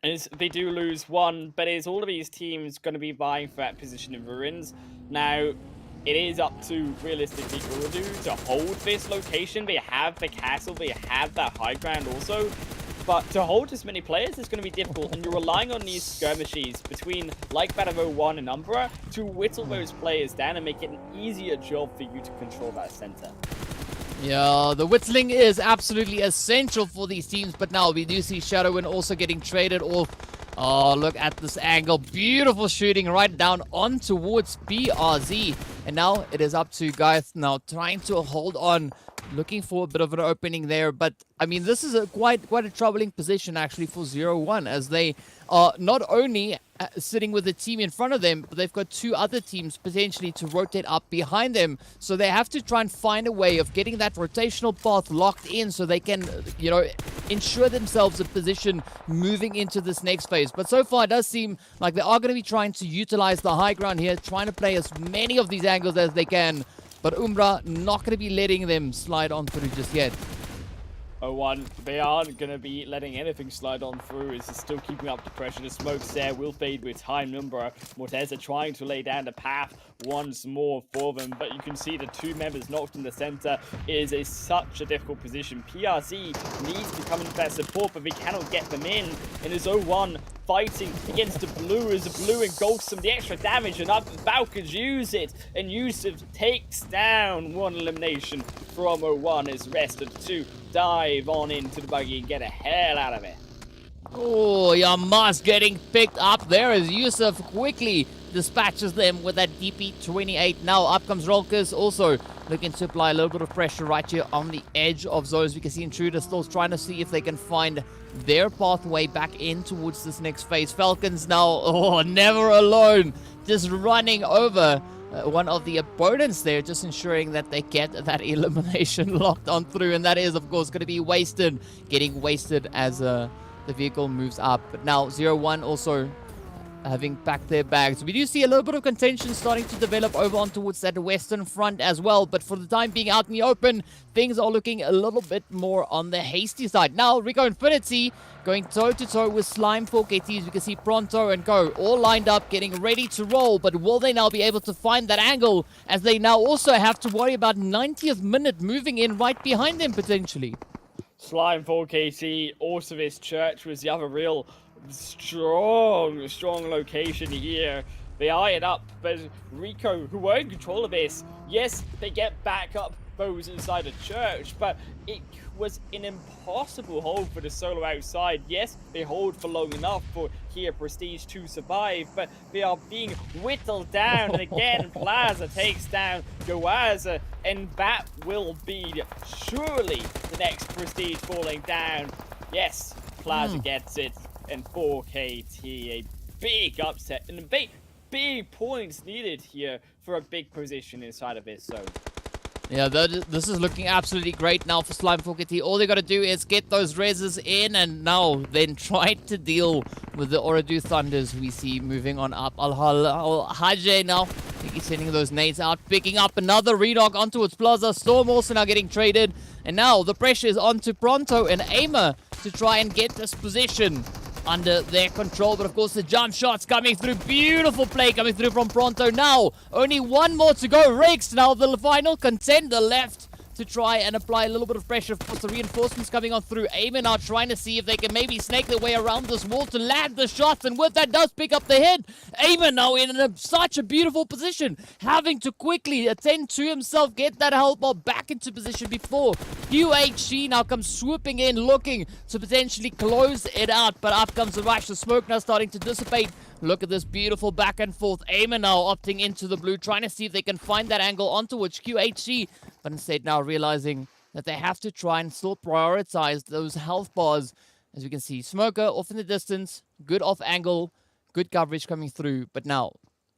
as they do lose one, but is all of these teams going to be vying for that position in Ruins. Now, it is up to, realistically, Ooredoo to hold this location. They have the castle, they have that high ground also. But to hold as many players is going to be difficult, and you're relying on these skirmishes between, like that of 0-1 and Umbra, to whittle those players down and make it an easier job for you to control that center. Yeah, the whittling is absolutely essential for these teams, but now we do see Shadowin also getting traded off. Oh, look at this angle. Beautiful shooting right down on towards PRZ. And now it is up to Gaeth now trying to hold on, looking for a bit of an opening there. But, I mean, this is quite a troubling position, actually, for 0-1, as they are not only sitting with the team in front of them, but they've got two other teams potentially to rotate up behind them. So they have to try and find a way of getting that rotational path locked in so they can, you know, ensure themselves a position moving into this next phase. But so far, it does seem like they are going to be trying to utilize the high ground here, trying to play as many of these angles as they can. But Umbra not going to be letting them slide on through just yet. 0-1, they aren't going to be letting anything slide on through. It's still keeping up the pressure. The smokes there will fade with time. Umbra, Morteza trying to lay down the path once more for them. But you can see the two members knocked in the center is such a difficult position. PRZ needs to come in for that support, but they cannot get them in. And is 0-1 fighting against the blue as the blue engulfs some the extra damage, and up the Falcons use it, and Yusuf takes down one elimination from 0-1 as rest of the two dive on into the buggy and get a hell out of it. Oh, Yamas getting picked up there as Yusuf quickly dispatches them with that DP28. Now up comes Rolkers, also looking to apply a little bit of pressure right here on the edge of zones. We can see Intruder still trying to see if they can find their pathway back in towards this next phase. Falcons now, never alone, just running over one of the opponents there, just ensuring that they get that elimination locked on through. And that is, of course, going to be wasted, getting wasted as the vehicle moves up. But now 0-1 also having packed their bags. We do see a little bit of contention starting to develop over on towards that western front as well, but for the time being out in the open, things are looking a little bit more on the hasty side. Now Rico Infinity going toe-to-toe with Slime 4KTs. We can see Pronto and Go all lined up, getting ready to roll, but will they now be able to find that angle, as they now also have to worry about 90th minute moving in right behind them potentially? Slime 4KT, Orsavis Church was the other real strong location here. They eye it up, but Rico, who were in control of this, yes, they get back up those inside the church, but it was an impossible hold for the solo outside. Yes, they hold for long enough for here Prestige to survive, but they are being whittled down, and again Plaza takes down Goaza, and that will be surely the next Prestige falling down. Yes, Plaza gets it, and 4KT, a big upset, and big points needed here for a big position inside of this zone. Yeah, this is looking absolutely great now for Slime 4KT. All they got to do is get those reses in, and now then try to deal with the Ooredoo Thunders we see moving on up. Al-Hajj now, he's sending those nades out, picking up another redog onto its Plaza. Storm also now getting traded, and now the pressure is onto Pronto and Aimer to try and get this position under their control. But of course the jump shots coming through, beautiful play coming through from Pronto. Now only one more to go. Riggs now the final contender left to try and apply a little bit of pressure. Of course the reinforcements coming on through. Aimer now trying to see if they can maybe snake their way around this wall to land the shots, and with that does pick up the hit. Aimer now in such a beautiful position, having to quickly attend to himself, get that health bar back into position before UHG now comes swooping in, looking to potentially close it out. But up comes the rush. The smoke now starting to dissipate. Look at this beautiful back and forth. Aimer now opting into the blue, trying to see if they can find that angle onto which QHG, but instead now realizing that they have to try and still prioritize those health bars. As we can see, Smoker off in the distance, good off angle, good coverage coming through. But now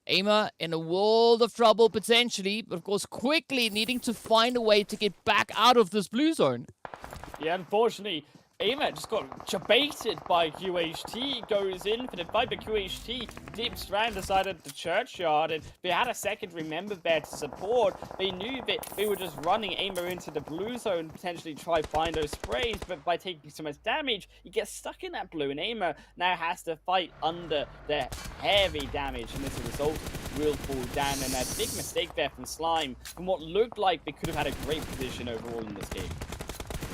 Aimer in a world of trouble potentially, but of course quickly needing to find a way to get back out of this blue zone. Yeah, unfortunately, Aimer just got debated by QHT, goes in for the fight, but QHT dips around the side of the churchyard, and they had a secondary member there to support. They knew that they were just running Aimer into the blue zone, potentially try find those sprays, but by taking so much damage, he gets stuck in that blue, and Aimer now has to fight under the heavy damage, and as a result, will fall down, and a big mistake there from Slime, from what looked like they could have had a great position overall in this game.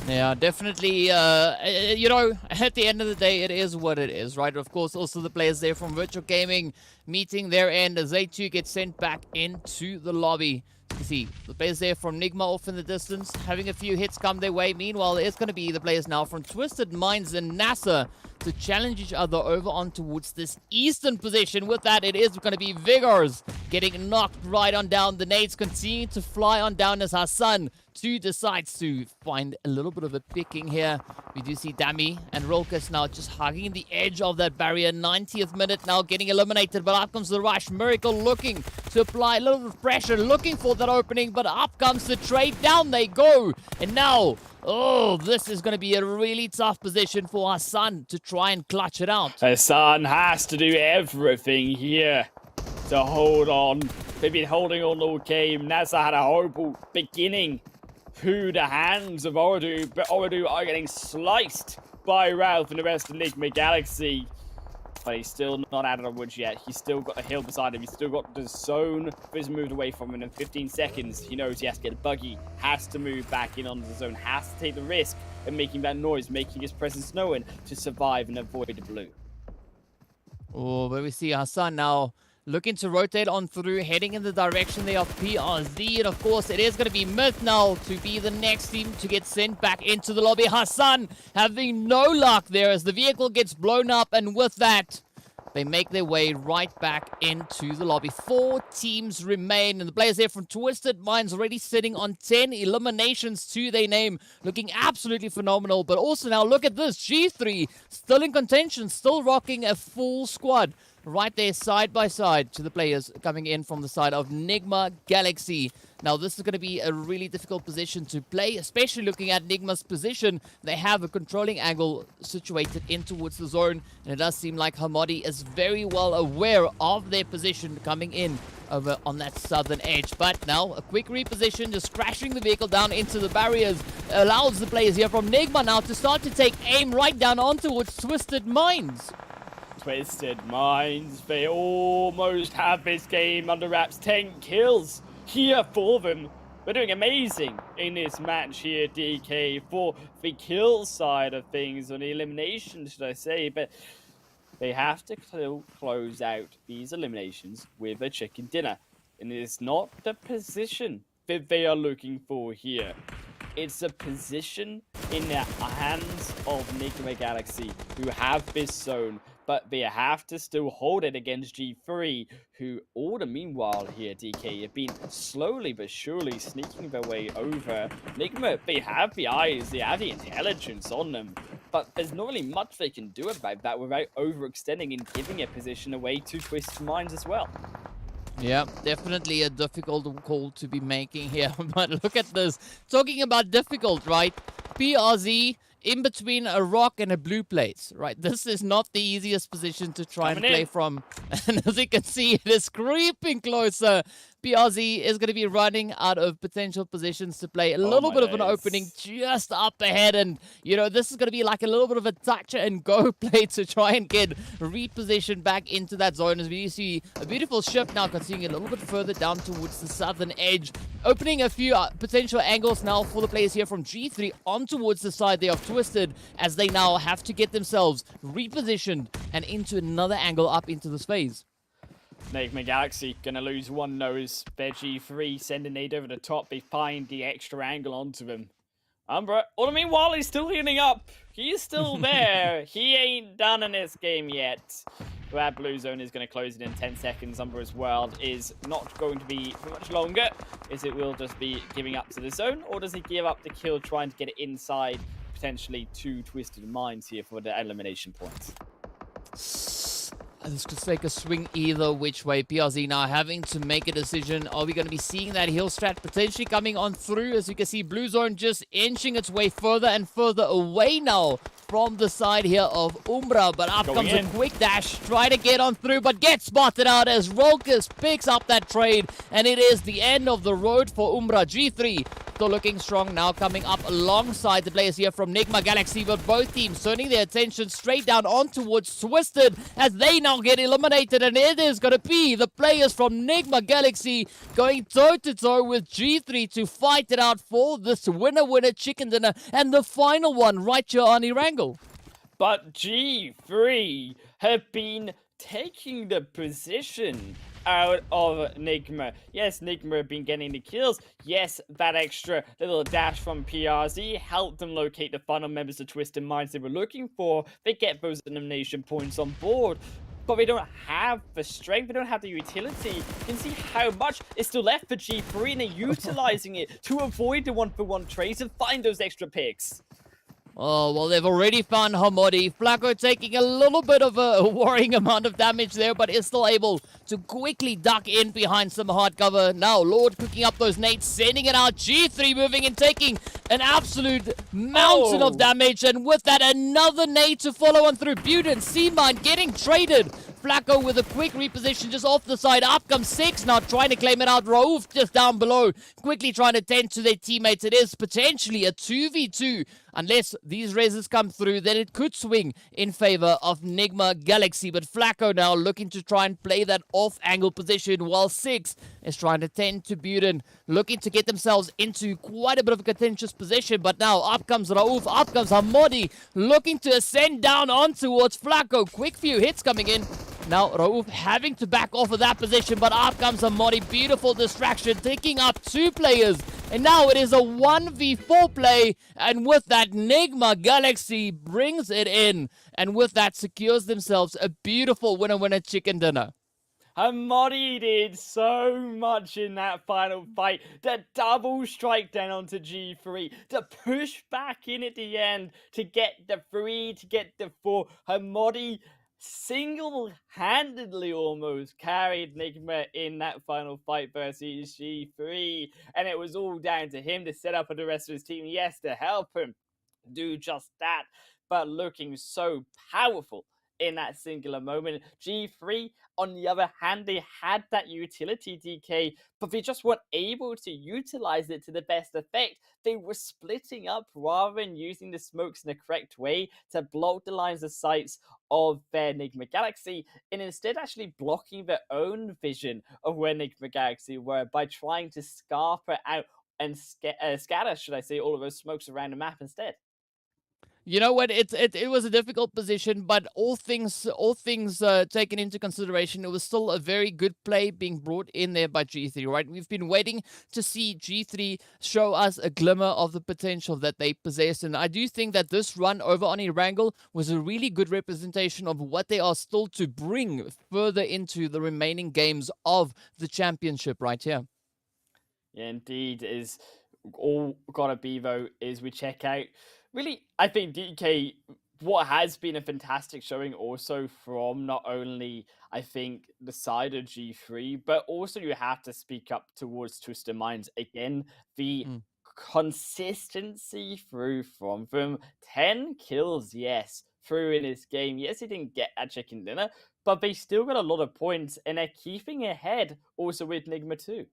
Yeah, definitely, you know, at the end of the day, it is what it is, right? Of course, also the players there from Virtual Gaming meeting their end as they too get sent back into the lobby. You see, the players there from Nigma off in the distance, having a few hits come their way. Meanwhile, it's going to be the players now from Twisted Minds and NASR to challenge each other over on towards this eastern position. With that, it is going to be Vigors getting knocked right on down. The nades continue to fly on down as Hassan too decides to find a little bit of a picking here. We do see Dami and Rolkus now just hugging the edge of that barrier. 90th minute now getting eliminated, but up comes the rush. Miracle looking to apply a little bit of pressure, looking for that opening, but up comes the trade. Down they go, and now this is going to be a really tough position for Hassan to try and clutch it out. Hassan has to do everything here to hold on. They've been holding on all game. NASR had a horrible beginning through the hands of Ooredoo, but Ooredoo are getting sliced by Ralph and the rest of Nigma Galaxy. But he's still not out of the woods yet. He's still got a hill beside him. He's still got the zone that is moved away from him. In 15 seconds, he knows he has to get a buggy, has to move back in onto the zone, has to take the risk of making that noise, making his presence known to survive and avoid the blue. Oh, but we see Hassan now looking to rotate on through, heading in the direction there of PRZ. And of course, it is going to be Myth now to be the next team to get sent back into the lobby. Hassan having no luck there as the vehicle gets blown up. And with that, they make their way right back into the lobby. 4 teams remain, and the players there from Twisted Minds already sitting on 10 eliminations to their name, looking absolutely phenomenal. But also now look at this, G3 still in contention, still rocking a full squad right there side by side to the players coming in from the side of Nigma Galaxy. Now this is going to be a really difficult position to play, especially looking at Nigma's position. They have a controlling angle situated in towards the zone, and it does seem like Hamadi is very well aware of their position coming in over on that southern edge. But now a quick reposition, just crashing the vehicle down into the barriers, allows the players here from Nigma now to start to take aim right down on towards Twisted Minds. Twisted Minds, they almost have this game under wraps. 10 kills here for them. They're doing amazing in this match here, DK, for the kill side of things, on the elimination, should I say. But they have to close out these eliminations with a chicken dinner. And it is not the position that they are looking for here. It's a position in the hands of Nigma Galaxy, who have this zone, but they have to still hold it against G3, who all the meanwhile here, DK, have been slowly but surely sneaking their way over. Nigma, they have the eyes, they have the intelligence on them, but there's not really much they can do about that without overextending and giving a position away to Twisted Minds as well. Yeah, definitely a difficult call to be making here. But look at this. Talking about difficult, right? PRZ in between a rock and a blue plate, right? This is not the easiest position to try and play from. And as you can see, it is creeping closer. PRZ is going to be running out of potential positions to play. A little bit of an opening just up ahead. And, you know, this is going to be like a little bit of a touch and go play to try and get repositioned back into that zone. As we see a beautiful shift now, continuing a little bit further down towards the southern edge. Opening a few potential angles now for the players here from G3 on towards the side there of Twisted, as they now have to get themselves repositioned and into another angle up into this phase. Nigma Galaxy gonna lose one nose. Their G3 sending aid over the top. They find the extra angle onto them. Umbra, all the meanwhile, he's still healing up. He's still there. He ain't done in this game yet. That blue zone is going to close it in 10 seconds. Umbra's world is not going to be for much longer, as it will just be giving up to the zone, or does he give up the kill trying to get it inside, potentially to Twisted Minds here for the elimination points? This could take a swing either which way. PRZ now having to make a decision. Are we going to be seeing that heal strat potentially coming on through? As you can see, blue zone just inching its way further and further away now from the side here of Umbra. But up comes a quick dash. Try to get on through, but gets spotted out as Rolkus picks up that trade. And it is the end of the road for Umbra. G3 still looking strong now, coming up alongside the players here from Nigma Galaxy, but both teams turning their attention straight down on towards Twisted as they now get eliminated, and it is going to be the players from Nigma Galaxy going toe-to-toe with G3 to fight it out for this winner-winner chicken dinner, and the final one right here on Erangel. But G3 have been taking the position out of Nigma. Yes, Nigma have been getting the kills. Yes, that extra little dash from PRZ helped them locate the final members of Twisted Minds they were looking for. They get those elimination points on board, but they don't have the strength, they don't have the utility. You can see how much is still left for G3, and they're utilizing it to avoid the one-for-one trades and find those extra picks. Oh, well, they've already found Hamadi. Flacco taking a little bit of a worrying amount of damage there, but is still able to quickly duck in behind some hard cover. Now, Lord picking up those nades, sending it out. G3 moving and taking an absolute mountain of damage. And with that, another nade to follow on through. Buden, C-Mine getting traded. Flacco with a quick reposition just off the side. Up comes 6 now, trying to claim it out. Raouf just down below, quickly trying to tend to their teammates. It is potentially a 2v2. Unless these reses come through, then it could swing in favor of Nigma Galaxy. But Flacco now looking to try and play that off-angle position, while 6 is trying to tend to Buden, looking to get themselves into quite a bit of a contentious position. But now up comes Raouf, up comes Hamadi, looking to ascend down on towards Flacco. Quick few hits coming in. Now Raouf having to back off of that position, but up comes Hamadi. Beautiful distraction, taking up 2 players And now it is a 1v4 play, and with that, Nigma Galaxy brings it in, and with that secures themselves a beautiful winner-winner chicken dinner. Hamadi did so much in that final fight. The double strike down onto G3, to push back in at the end, to get the 3, to get the 4. Hamadi single-handedly almost carried Nigma in that final fight versus G3. And it was all down to him to set up for the rest of his team, yes, to help him do just that. But looking so powerful in that singular moment. G3, on the other hand, they had that utility, DK, but they just weren't able to utilize it to the best effect. They were splitting up rather than using the smokes in the correct way to block the lines of sights of their Nigma Galaxy, and instead actually blocking their own vision of where Nigma Galaxy were by trying to scarf it out and scatter, should I say, all of those smokes around the map instead. You know what? It was a difficult position, but all things taken into consideration, it was still a very good play being brought in there by G3. Right? We've been waiting to see G3 show us a glimmer of the potential that they possess, and I do think that this run over on Erangel was a really good representation of what they are still to bring further into the remaining games of the championship. Right here. Yeah, indeed, is all gotta be though is we check out. Really, I think DK, what has been a fantastic showing also from not only, I think, the side of G3, but also you have to speak up towards Twisted Minds. Again, the consistency through from them. 10 kills, yes, through in this game. Yes, he didn't get a chicken dinner, but they still got a lot of points, and they're keeping ahead also with Nigma too.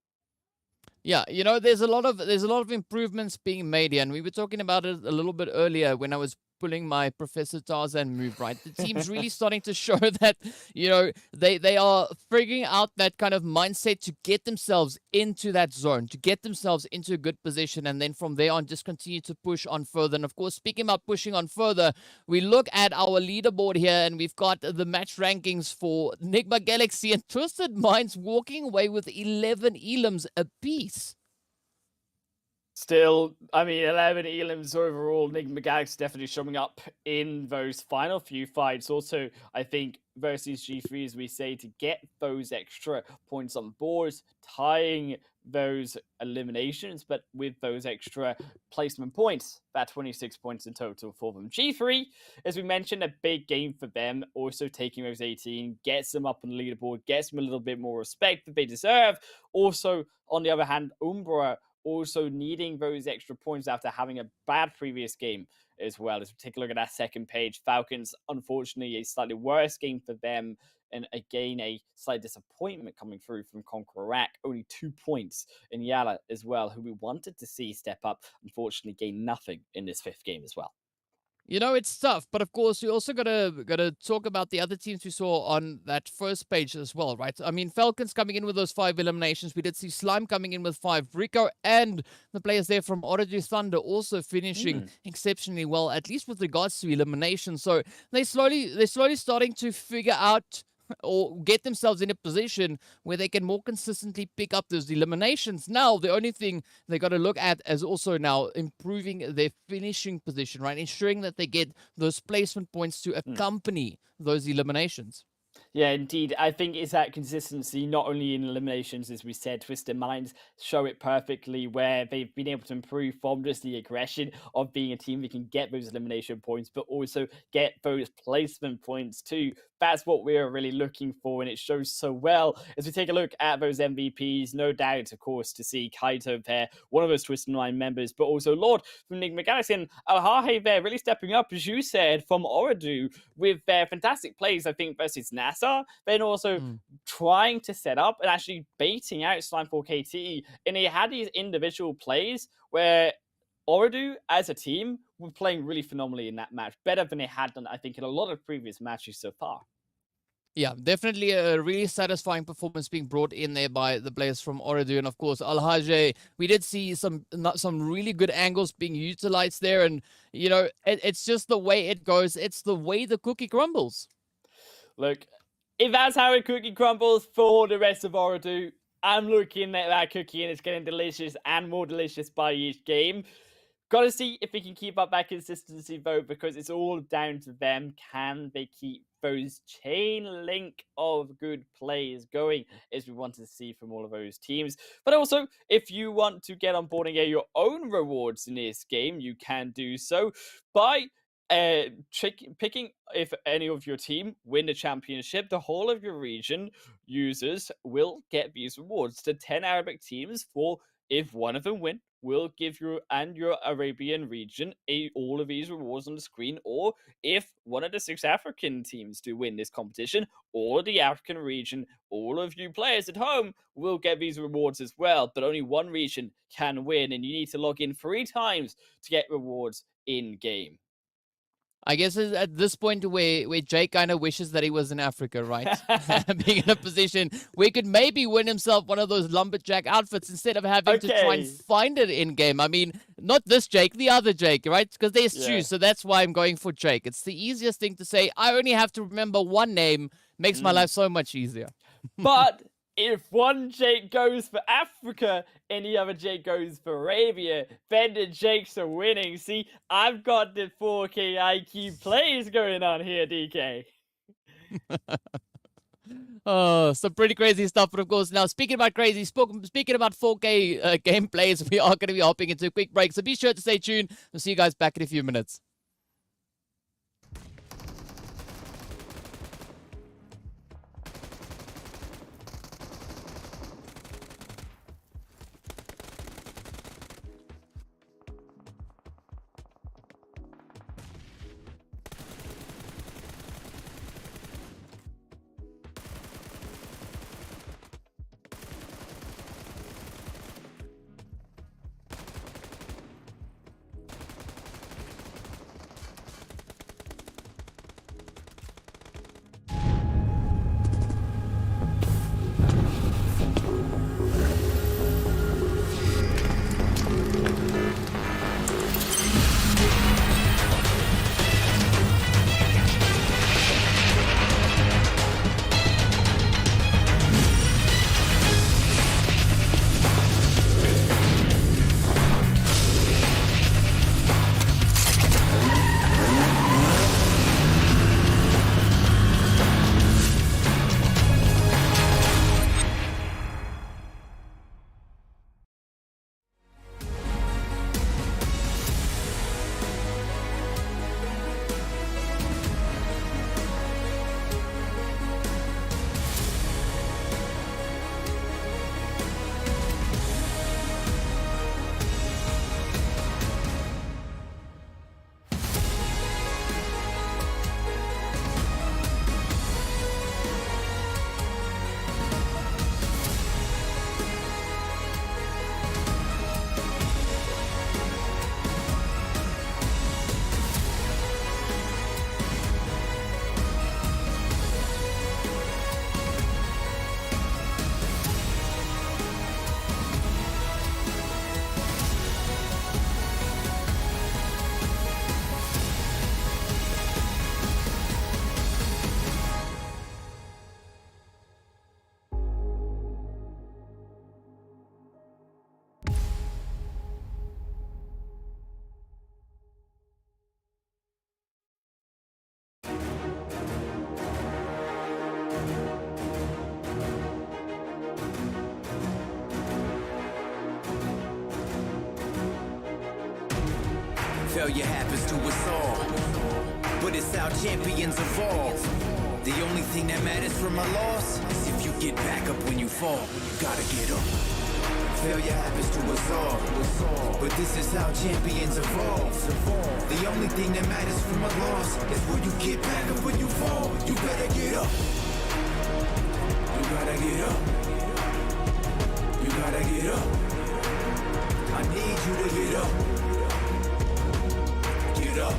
Yeah, you know, there's a lot of improvements being made here, and we were talking about it a little bit earlier when I was pulling my Professor Tarzan move, right? The team's really starting to show that, you know, they are figuring out that kind of mindset to get themselves into that zone, to get themselves into a good position, and then from there on just continue to push on further. And of course, speaking about pushing on further, we look at our leaderboard here, and we've got the match rankings for Nigma Galaxy and Twisted Minds walking away with 11 elims apiece. Still, I mean, 11 elims overall. Nigma Galaxy definitely showing up in those final few fights. Also, I think versus G3, as we say, to get those extra points on boards, tying those eliminations, but with those extra placement points, that 26 points in total for them. G3, as we mentioned, a big game for them, also taking those 18, gets them up on the leaderboard, gets them a little bit more respect that they deserve. Also, on the other hand, Umbra also needing those extra points after having a bad previous game as well. As we take a look at that second page, Falcons, unfortunately, a slightly worse game for them. And again, a slight disappointment coming through from CONQUEROR. Only 2 points in YaLLa as well, who we wanted to see step up. Unfortunately, gain nothing in this fifth game as well. You know, it's tough, but of course, we also gotta talk about the other teams we saw on that first page as well, right? I mean, Falcons coming in with those 5 eliminations. We did see Slime coming in with 5. Rico and the players there from Ooredoo Thunders also finishing exceptionally well, at least with regards to elimination. So they're slowly starting to figure out or get themselves in a position where they can more consistently pick up those eliminations. Now, the only thing they got to look at is also now improving their finishing position, right? Ensuring that they get those placement points to accompany those eliminations. Yeah, indeed. I think it's that consistency, not only in eliminations, as we said, Twisted Minds show it perfectly, where they've been able to improve from just the aggression of being a team that can get those elimination points, but also get those placement points too. That's what we're really looking for, and it shows so well. As we take a look at those MVPs, no doubt, of course, to see Kaito there, one of those Twisted Mind members, but also Lord from Nigma Galaxy and Alhahe there, really stepping up, as you said, from Ooredoo, with their fantastic plays, I think, versus NASR, then also trying to set up and actually baiting out Slime4KT, and he had these individual plays where Ooredoo, as a team, were playing really phenomenally in that match, better than they had done, I think, in a lot of previous matches so far. Yeah, definitely a really satisfying performance being brought in there by the players from Ooredoo. And of course, Alhaje, we did see some really good angles being utilized there. And, you know, it's just the way it goes. It's the way the cookie crumbles. Look, if that's how a cookie crumbles for the rest of Ooredoo, I'm looking at that cookie and it's getting delicious and more delicious by each game. Gotta see if we can keep up that consistency, though, because it's all down to them. Can they keep those chain link of good plays going, as we want to see from all of those teams? But also, if you want to get on board and get your own rewards in this game, you can do so by picking if any of your team win the championship. The whole of your region users will get these rewards. The 10 Arabic teams, for if one of them win, will give you and your Arabian region all of these rewards on the screen. Or if one of the 6 African teams do win this competition, or the African region, all of you players at home will get these rewards as well. But only one region can win, and you need to log in 3 times to get rewards in game. I guess it's at this point where Jake kind of wishes that he was in Africa, right? Being in a position where he could maybe win himself one of those lumberjack outfits instead of having to try and find it in game. I mean, not this Jake, the other Jake, right? Because there's two, so that's why I'm going for Jake. It's the easiest thing to say. I only have to remember one name. Makes my life so much easier. But if one Jake goes for Africa and the other Jake goes for Arabia, then the Jakes are winning. See, I've got the 4K IQ plays going on here, DK. Oh, some pretty crazy stuff. But of course, now speaking about crazy, speaking about 4K gameplays, we are going to be hopping into a quick break. So be sure to stay tuned. We'll see you guys back in a few minutes. Failure happens to us all, but it's how champions evolve. The only thing that matters from a loss is if you get back up when you fall. You gotta get up. Failure happens to us all, but this is how champions evolve. The only thing that matters from a loss is when you get back up when you fall. You better get up. You gotta get up. You gotta get up. I need you to get up. Get up.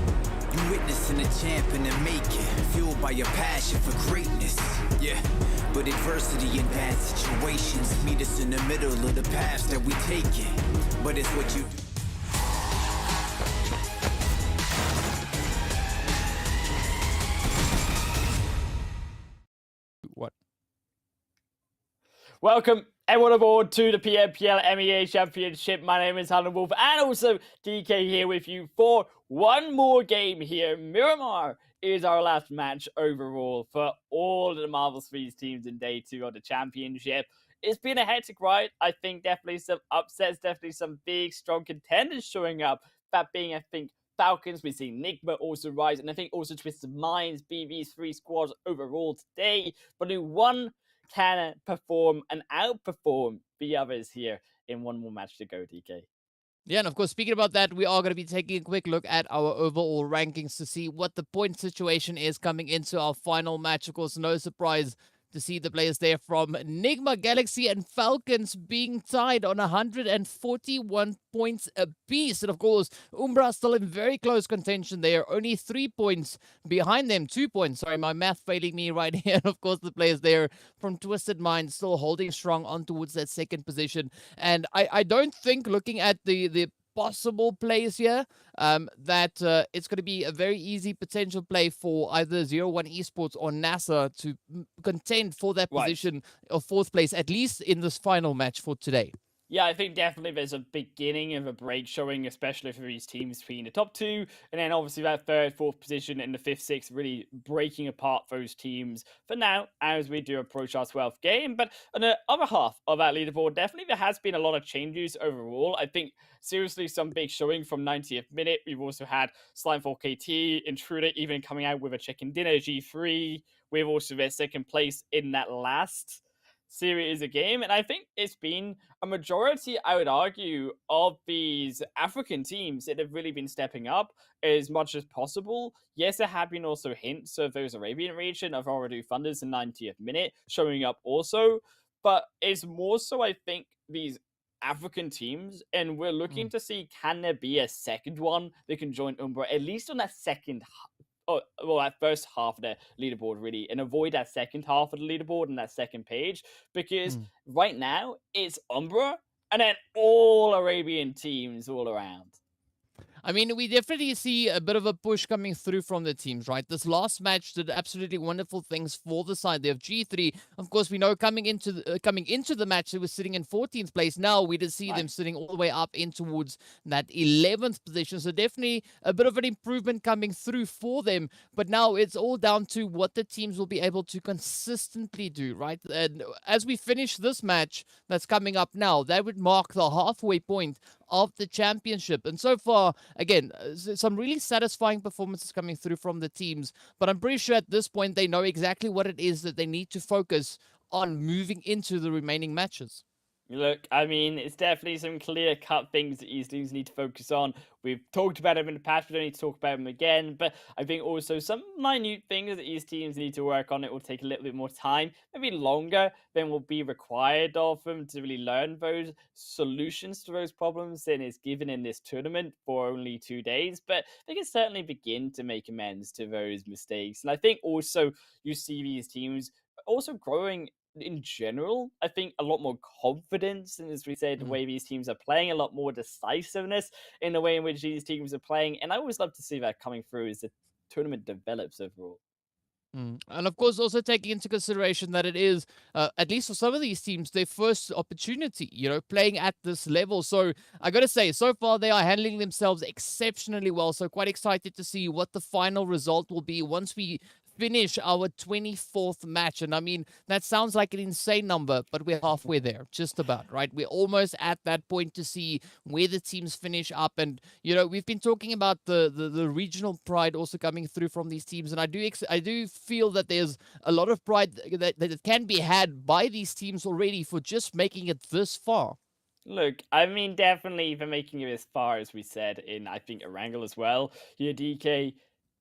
You witnessing a champ in the making, fueled by your passion for greatness. Yeah, but adversity and bad situations meet us in the middle of the paths that we taking. But it's what you do. What? Welcome everyone aboard to the PMPL MEA Championship. My name is Hannah Wolf and also DK here with you for one more game here. Miramar is our last match overall for all of the Marvel Threes teams in day 2 of the championship. It's been a hectic ride. I think definitely some upsets, definitely some big, strong contenders showing up. That being, I think, Falcons, we've seen Nigma also rise, and I think also Twisted Minds, BV's 3 squads overall today. But only one can perform and outperform the others here in one more match to go, DK. Yeah, and of course, speaking about that, we are going to be taking a quick look at our overall rankings to see what the point situation is coming into our final match. Of course, no surprise to see the players there from Nigma Galaxy and Falcons being tied on 141 points apiece. And of course, Umbra still in very close contention there, only 3 points behind them, 2 points. Sorry, my math failing me right here. And of course, the players there from Twisted Minds still holding strong on towards that second position. And I don't think, looking at the possible plays here, that it's going to be a very easy potential play for either 01 Esports or NASR to contend for that position of 4th place, at least in this final match for today. Yeah, I think definitely there's a beginning of a break showing, especially for these teams between the top 2, and then obviously that 3rd, 4th position and the 5th, 6th really breaking apart those teams for now as we do approach our 12th game. But on the other half of that leaderboard, definitely there has been a lot of changes overall. I think seriously some big showing from 90th minute. We've also had Slime4 KT, Intruder even coming out with a chicken dinner, G3. We've also their 2nd place in that last series of game, and I think it's been a majority, I would argue, of these African teams that have really been stepping up as much as possible. Yes, there have been also hints of those Arabian region of Ooredoo Thunders in 90th minute showing up also, but it's more so, I think, these African teams, and we're looking to see, can there be a second one that can join Umbra, at least on that second that first half of the leaderboard, really, and avoid that second half of the leaderboard and that second page, because right now it's Umbra and then all Arabian teams all around. I mean, we definitely see a bit of a push coming through from the teams, right? This last match did absolutely wonderful things for the side there of G3. Of course, we know coming into the match, they were sitting in 14th place. Now we did see them sitting all the way up in towards that 11th position. So definitely a bit of an improvement coming through for them. But now it's all down to what the teams will be able to consistently do, right? And as we finish this match that's coming up now, that would mark the halfway point of the championship. And so far, again, some really satisfying performances coming through from the teams, but I'm pretty sure at this point they know exactly what it is that they need to focus on moving into the remaining matches. Look, I mean, it's definitely some clear-cut things that these teams need to focus on. We've talked about them in the past, we don't need to talk about them again, but I think also some minute things that these teams need to work on. It will take a little bit more time, maybe longer than will be required of them to really learn those solutions to those problems than is given in this tournament for only 2 days, but they can certainly begin to make amends to those mistakes. And I think also you see these teams also growing in general. I think a lot more confidence, and as we said, the way these teams are playing, a lot more decisiveness in the way in which these teams are playing, and I always love to see that coming through as the tournament develops overall. And of course, also taking into consideration that it is, at least for some of these teams, their first opportunity, playing at this level. So I got to say, so far they are handling themselves exceptionally well. So quite excited to see what the final result will be once we finish our 24th match. And I mean, that sounds like an insane number, but we're halfway there, just about, right? We're almost at that point to see where the teams finish up. And, we've been talking about the regional pride also coming through from these teams. And I do feel that there's a lot of pride that can be had by these teams already for just making it this far. Look, I mean, definitely for making it as far as we said in, I think, Erangel as well. Here, DK,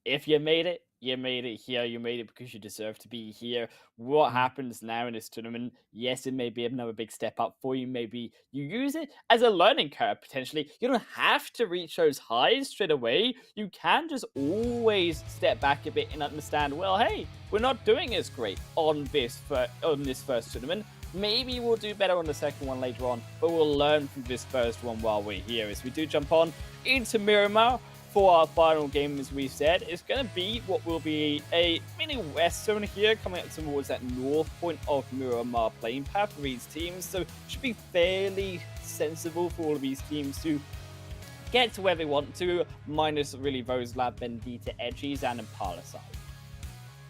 if you made it, you made it here. You made it because you deserve to be here. What happens now in this tournament? Yes, it may be another big step up for you. Maybe you use it as a learning curve, potentially. You don't have to reach those highs straight away. You can just always step back a bit and understand, well, hey, we're not doing as great on this first tournament. Maybe we'll do better on the second one later on, but we'll learn from this first one while we're here. As we do jump on into Miramar for our final game, as we said, is going to be what will be a mini west zone here, coming up towards that north point of Miramar playing path for these teams. So it should be fairly sensible for all of these teams to get to where they want to, minus really those La Bendita edges and Impala side.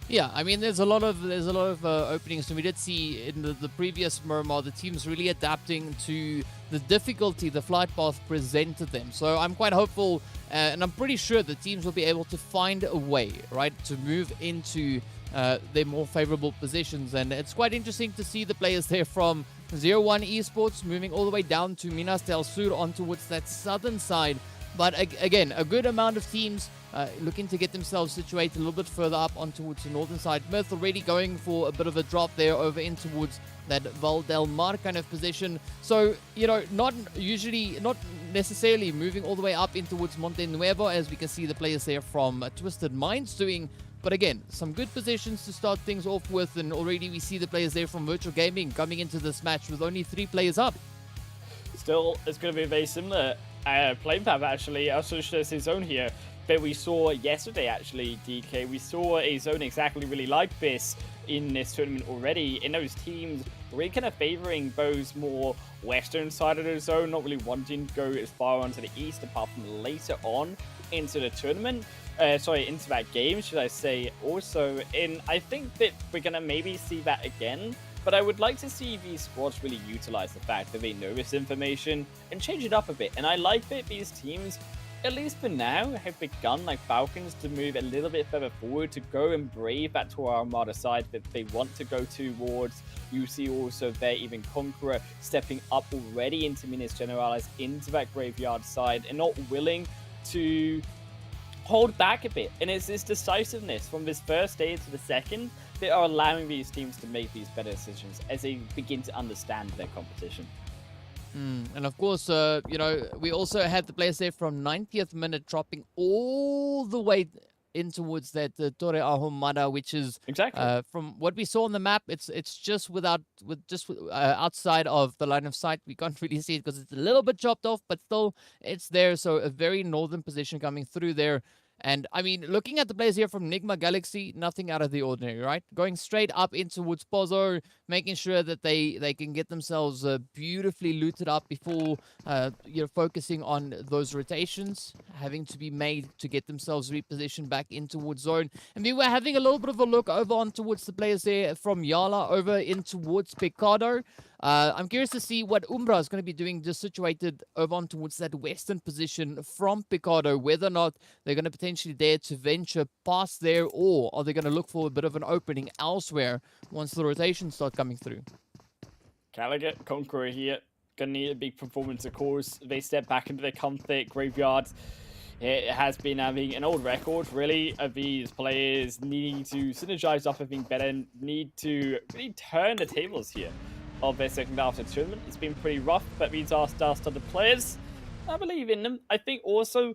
Yeah, I mean, there's a lot of openings, and we did see in the previous Miramar the teams really adapting to the difficulty the flight path presented them. So I'm quite hopeful, and I'm pretty sure the teams will be able to find a way, right, to move into their more favorable positions. And it's quite interesting to see the players there from YaLLa Esports moving all the way down to Minas del Sur on towards that southern side. But again, a good amount of teams looking to get themselves situated a little bit further up on towards the northern side. Myth already going for a bit of a drop there over in towards that Val del Mar kind of position. So, you know, not necessarily moving all the way up in towards Monte Nuevo, as we can see the players there from Twisted Minds doing. But again, some good positions to start things off with, and already we see the players there from Virtual Gaming coming into this match with only 3 players up. Still, it's going to be a very similar playing path, actually. Also, there's a zone here that we saw yesterday, actually, DK. We saw a zone exactly really like this in this tournament already, and those teams really kind of favoring those more western side of the zone, not really wanting to go as far onto the east, apart from later on into the tournament. Into that game, should I say, also. And I think that we're going to maybe see that again. But I would like to see these squads really utilize the fact that they know this information and change it up a bit. And I like that these teams, at least for now, have begun, like Falcons, to move a little bit further forward, to go and brave that Tor Armada side that they want to go towards. You see also there even CONQUEROR stepping up already into Minas Generales, into that graveyard side, and not willing to hold back a bit. And it's this decisiveness from this first stage to the second that are allowing these teams to make these better decisions as they begin to understand their competition. And of course, you know, we also had the players there from 90th minute dropping all the way in towards that Torre Ahumada, which is exactly from what we saw on the map. It's just outside of the line of sight. We can't really see it because it's a little bit chopped off, but still it's there. So a very northern position coming through there. And I mean, looking at the players here from Nigma Galaxy, nothing out of the ordinary, right? Going straight up in towards Pozo, making sure that they can get themselves beautifully looted up before focusing on those rotations having to be made to get themselves repositioned back in towards zone. And we were having a little bit of a look over on towards the players there from YaLLa over in towards Picado. I'm curious to see what Umbra is going to be doing, just situated over on towards that western position from Picado, whether or not they're going to potentially dare to venture past there, or are they going to look for a bit of an opening elsewhere once the rotations start coming through. Gallagher, CONQUEROR here, going to need a big performance, of course. They step back into their comfort graveyards. It has been having an old record, really, of these players needing to synergize up and being better, and need to really turn the tables here of their second half of the tournament. It's been pretty rough, but these are star-studded players. I believe in them. I think also,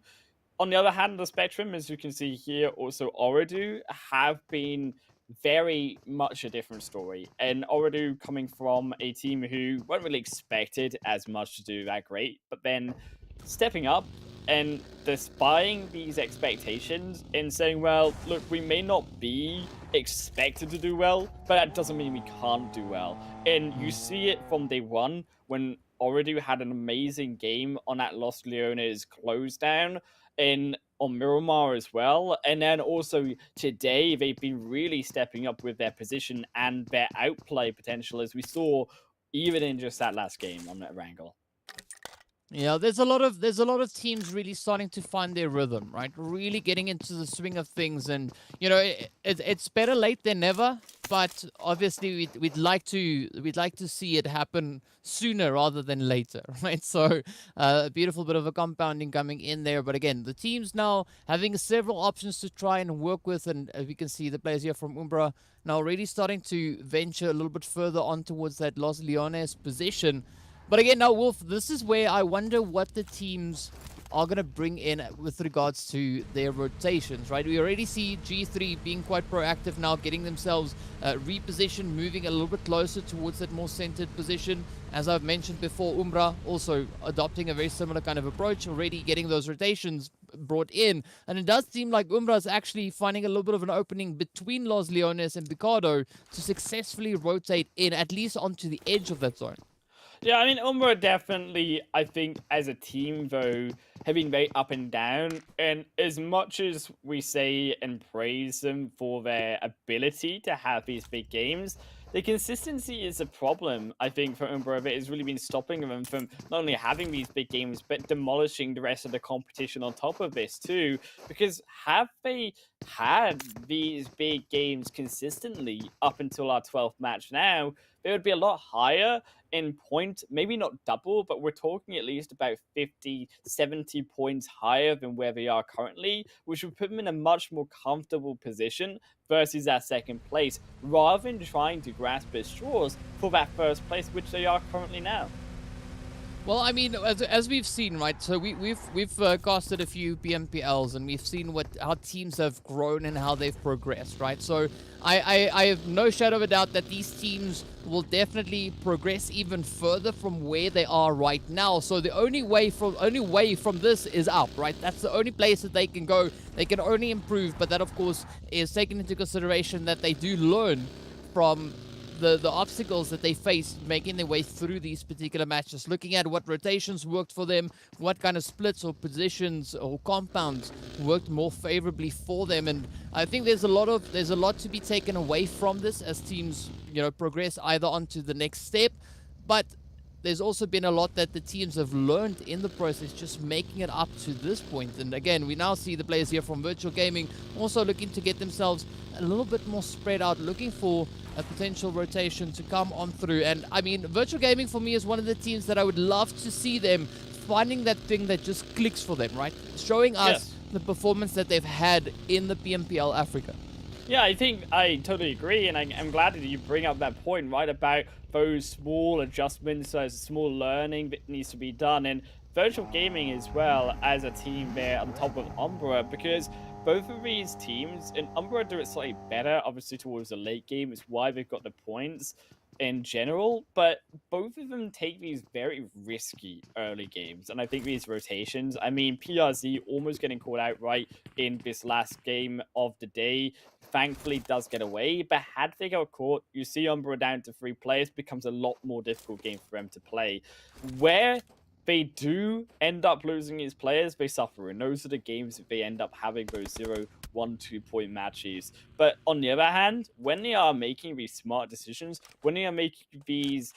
on the other hand of the spectrum, as you can see here, also Ooredoo have been very much a different story. And Ooredoo coming from a team who weren't really expected as much to do that great, but then stepping up and despite these expectations and saying, well, look, we may not be expected to do well, but that doesn't mean we can't do well. And you see it from day one when Ooredoo had an amazing game on that Los Leones close down and on Miramar as well. And then also today, they've been really stepping up with their position and their outplay potential, as we saw even in just that last game on that Erangel. Yeah, there's a lot of teams really starting to find their rhythm, right? Really getting into the swing of things, and you know, it's better late than never. But obviously, we'd like to see it happen sooner rather than later, right? So a beautiful bit of a compounding coming in there. But again, the teams now having several options to try and work with, and as we can see, the players here from Umbra now already starting to venture a little bit further on towards that Los Leones position. But again, now, Wolf, this is where I wonder what the teams are going to bring in with regards to their rotations, right? We already see G3 being quite proactive now, getting themselves repositioned, moving a little bit closer towards that more centered position. As I've mentioned before, Umbra also adopting a very similar kind of approach, already getting those rotations brought in. And it does seem like Umbra is actually finding a little bit of an opening between Los Leones and Picado to successfully rotate in, at least onto the edge of that zone. Yeah, I mean, Umbra definitely, I think, as a team, though, have been very up and down. And as much as we say and praise them for their ability to have these big games, the consistency is a problem, I think, for Umbra. That has really been stopping them from not only having these big games, but demolishing the rest of the competition on top of this, too. Because have they had these big games consistently up until our 12th match now, they would be a lot higher in point, maybe not double, but we're talking at least about 50, 70 points higher than where they are currently, which would put them in a much more comfortable position versus that second place, rather than trying to grasp at straws for that first place, which they are currently now. Well, I mean, as we've seen, right? So we've casted a few PMPLs, and we've seen how teams have grown and how they've progressed, right? So I have no shadow of a doubt that these teams will definitely progress even further from where they are right now. So the only way from this is up, right? That's the only place that they can go. They can only improve, but that, of course, is taken into consideration that they do learn from the obstacles that they face making their way through these particular matches, looking at what rotations worked for them, what kind of splits or positions or compounds worked more favorably for them. And I think there's a lot to be taken away from this as teams, progress either onto the next step, but there's also been a lot that the teams have learned in the process, just making it up to this point. And again, we now see the players here from Virtual Gaming also looking to get themselves a little bit more spread out, looking for a potential rotation to come on through. And I mean, Virtual Gaming for me is one of the teams that I would love to see them finding that thing that just clicks for them, right? Showing us the performance that they've had in the PMPL Africa. Yeah, I think I totally agree, and I'm glad that you bring up that point, right, about those small adjustments, small learning that needs to be done, and Virtual Gaming as well as a team there on top of Umbra, because both of these teams, and Umbra do it slightly better, obviously towards the late game, is why they've got the points in general, but both of them take these very risky early games, and I think these rotations, I mean, PRZ almost getting caught out right in this last game of the day, thankfully does get away, but had they got caught, you see Umbra down to 3 players, becomes a lot more difficult game for them to play. Where they do end up losing these players, they suffer, and those are the games that they end up having those 0, 1, 2 point matches. But on the other hand, when they are making these smart decisions, when they are making these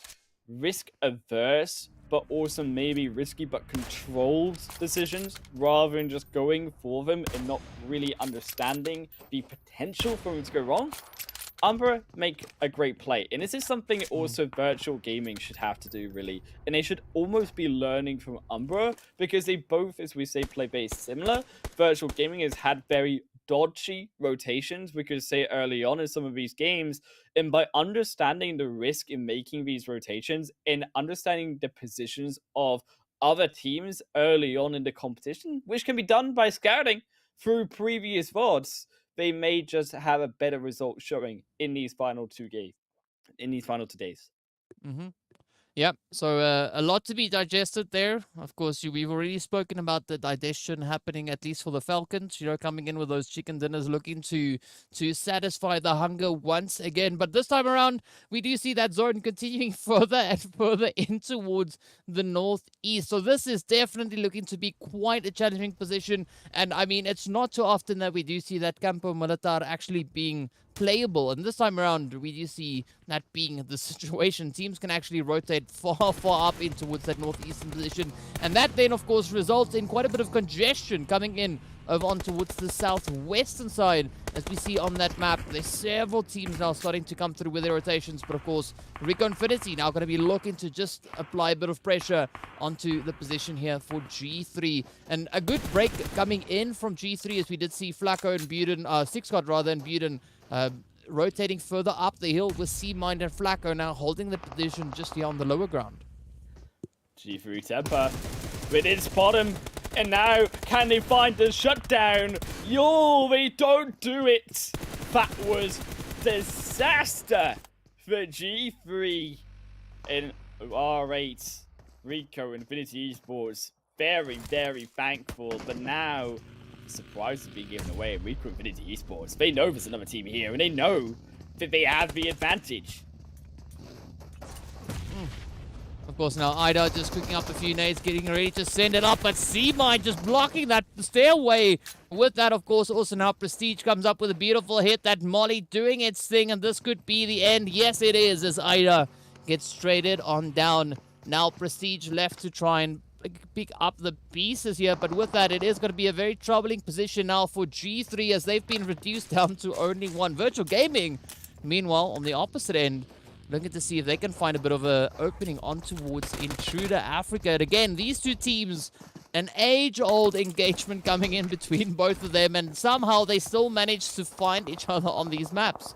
risk-averse, but also maybe risky but controlled decisions, rather than just going for them and not really understanding the potential for them to go wrong, Umbra make a great play. And this is something also Virtual Gaming should have to do, really. And they should almost be learning from Umbra, because they both, as we say, play very similar. Virtual Gaming has had very dodgy rotations, we could say, early on in some of these games. And by understanding the risk in making these rotations and understanding the positions of other teams early on in the competition, which can be done by scouting through previous VODs, they may just have a better result showing in these final 2 days. Mm-hmm. Yeah, so a lot to be digested there. Of course, we've already spoken about the digestion happening, at least for the Falcons, coming in with those chicken dinners, looking to satisfy the hunger once again. But this time around, we do see that zone continuing further and further in towards the northeast. So this is definitely looking to be quite a challenging position. And I mean, it's not too often that we do see that Campo Militar actually being playable, and this time around we do see that being the situation. Teams can actually rotate far up in towards that northeastern position, and that then of course results in quite a bit of congestion coming in over on towards the southwestern side. As we see on that map, there's several teams now starting to come through with their rotations, but of course Rico Infinity now going to be looking to just apply a bit of pressure onto the position here for G3. And a good break coming in from G3, as we did see Flacco and Buden, Sixcott rather, and Buden rotating further up the hill with C-Mind and Flacco now holding the position just here on the lower ground. G3 Temper with its bottom, and now can they find the shutdown? Yo, they don't do it. That was disaster for G3 in R8. Rico Infinity Esports very, very thankful. But now, the surprise is being given away. Rico Infinity Esports, they know there's another team here, and they know that they have the advantage. Of course, now Ida just cooking up a few nades, getting ready to send it up, but C-Mine just blocking that stairway. With that, of course, also now Prestige comes up with a beautiful hit. That Molly doing its thing, and this could be the end. Yes, it is, as Ida gets traded on down. Now Prestige left to try and pick up the pieces here, but with that, it is going to be a very troubling position now for G3, as they've been reduced down to only one. Virtual Gaming, meanwhile, on the opposite end, looking to see if they can find a bit of an opening on towards Intruder Africa. And again, these two teams, an age-old engagement coming in between both of them, and somehow they still manage to find each other on these maps.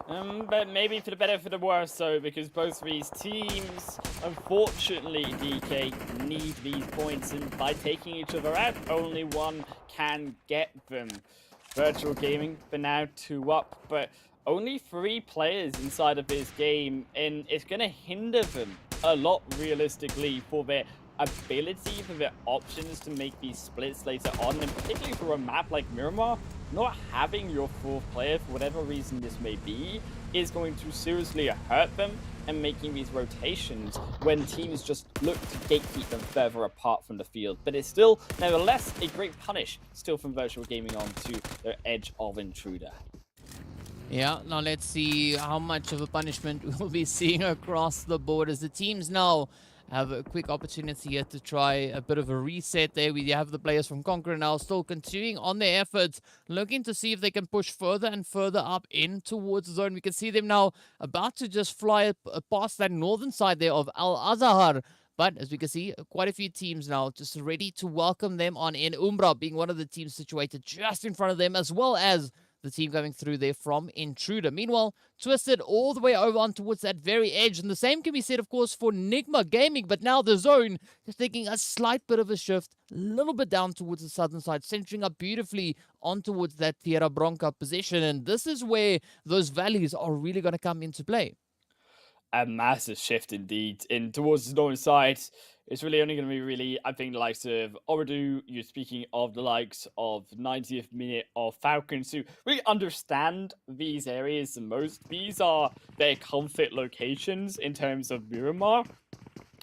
But maybe for the better, for the worse, though, because both of these teams, unfortunately, DK, need these points, and by taking each other out, only one can get them. Virtual Gaming, for now, 2 up, but only 3 players inside of this game, and it's going to hinder them a lot, realistically, for their ability, for their options to make these splits later on, and particularly for a map like Miramar, not having your 4th player, for whatever reason this may be, is going to seriously hurt them, and making these rotations when teams just look to gatekeep them further apart from the field. But it's still, nevertheless, a great punish still from Virtual Gaming onto their edge of Intruder. Yeah, now let's see how much of a punishment we'll be seeing across the board, as the teams now have a quick opportunity here to try a bit of a reset there. We have the players from CONQUEROR now still continuing on their efforts, looking to see if they can push further and further up in towards the zone. We can see them now about to just fly past that northern side there of Al-Azhar. But as we can see, quite a few teams now just ready to welcome them on in. Umbra being one of the teams situated just in front of them, as well as the team going through there from Intruder. Meanwhile, Twisted all the way over on towards that very edge. And the same can be said, of course, for Nigma Gaming. But now the zone is taking a slight bit of a shift, a little bit down towards the southern side, centering up beautifully on towards that Tierra Bronca position. And this is where those valleys are really going to come into play. A massive shift indeed in towards the northern side. It's really only going to be really, I think, the likes of Ooredoo. You're speaking of the likes of 90th minute of Falcons, who really understand these areas the most. These are their comfort locations in terms of Miramar.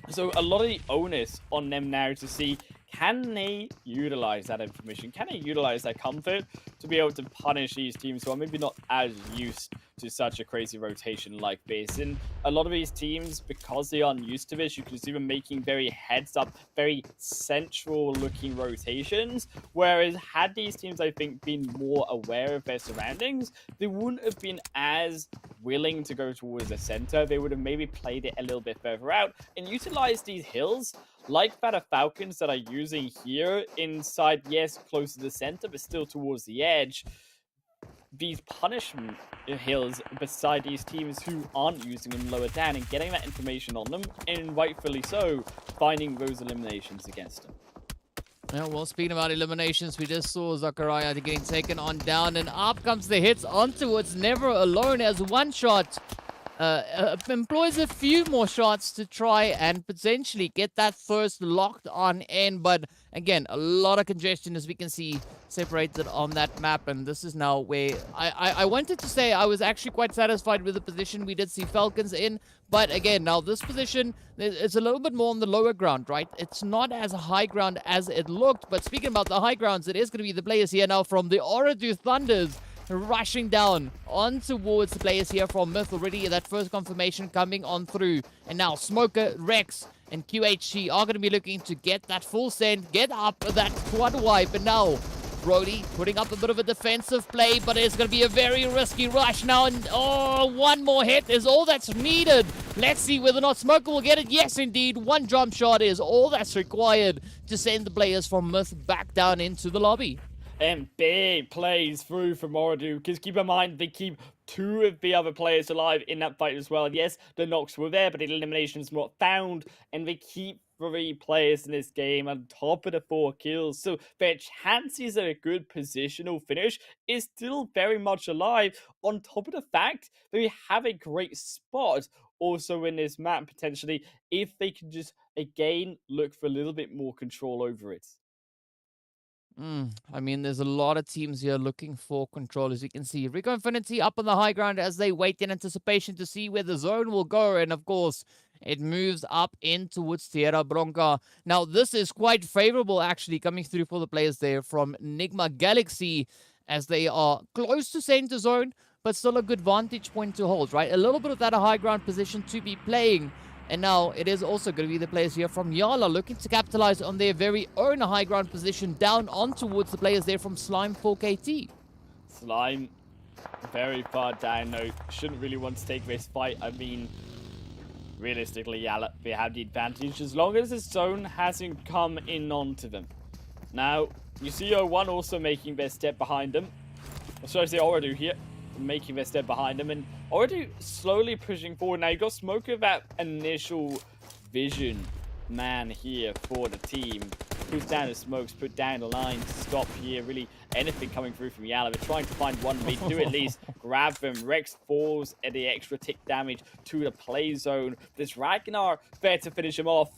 So a lot of the onus on them now to see, can they utilize that information? Can they utilize that comfort to be able to punish these teams who are maybe not as used to such a crazy rotation like this? And a lot of these teams, because they aren't used to this, you can see them making very heads-up, very central-looking rotations. Whereas had these teams, I think, been more aware of their surroundings, they wouldn't have been as willing to go towards the center. They would have maybe played it a little bit further out and utilized these hills like that of Falcons that are using here inside, yes, close to the center, but still towards the edge. These punishment hills beside these teams who aren't using them lower down and getting that information on them, and rightfully so, finding those eliminations against them. Yeah, well, speaking about eliminations, we just saw Zachariah getting taken on down, and up comes the hits onto It's Never Alone as one shot employs a few more shots to try and potentially get that first locked on in. But again, a lot of congestion, as we can see, separated on that map. And this is now where I wanted to say I was actually quite satisfied with the position we did see Falcons in. But again, now this position, it's a little bit more on the lower ground, right? It's not as high ground as it looked. But speaking about the high grounds, it is going to be the players here now from the Ooredoo Thunders rushing down on towards the players here from Myth already. That first confirmation coming on through. And now Smoker, Rex, and QHC are going to be looking to get that full send, get up that quad wipe. And now Brody putting up a bit of a defensive play, but it's going to be a very risky rush now. And oh, one more hit is all that's needed. Let's see whether or not Smoker will get it. Yes, indeed. One jump shot is all that's required to send the players from Myth back down into the lobby. And big plays through from Ooredoo, because keep in mind, they keep 2 of the other players alive in that fight as well. Yes, the knocks were there, but the eliminations were not found, and they keep 3 players in this game on top of the 4 kills. So their chances at a good positional finish is still very much alive, on top of the fact that we have a great spot also in this map potentially, if they can just again look for a little bit more control over it. I mean, there's a lot of teams here looking for control, as you can see. Rico Infinity up on the high ground as they wait in anticipation to see where the zone will go. And of course, it moves up in towards Tierra Bronca. Now, this is quite favorable, actually, coming through for the players there from Nigma Galaxy, as they are close to center zone, but still a good vantage point to hold, right? A little bit of that high ground position to be playing. And now it is also going to be the players here from YaLLa looking to capitalize on their very own high ground position down on towards the players there from Slime 4KT. Slime, very far down though. Shouldn't really want to take this fight. I mean, realistically, YaLLa, they have the advantage as long as the zone hasn't come in onto them. Now, you see O1 also making their step behind them. So I say Ooredoo here, making their step behind them, and Ooredoo slowly pushing forward. Now, you got Smoke with that initial vision man here for the team. Puts down the smokes, put down the line to stop here. Really, anything coming through from YaLLa. They're trying to find one mid to at least grab them. Rex falls at the extra tick damage to the play zone. This Ragnar there to finish him off.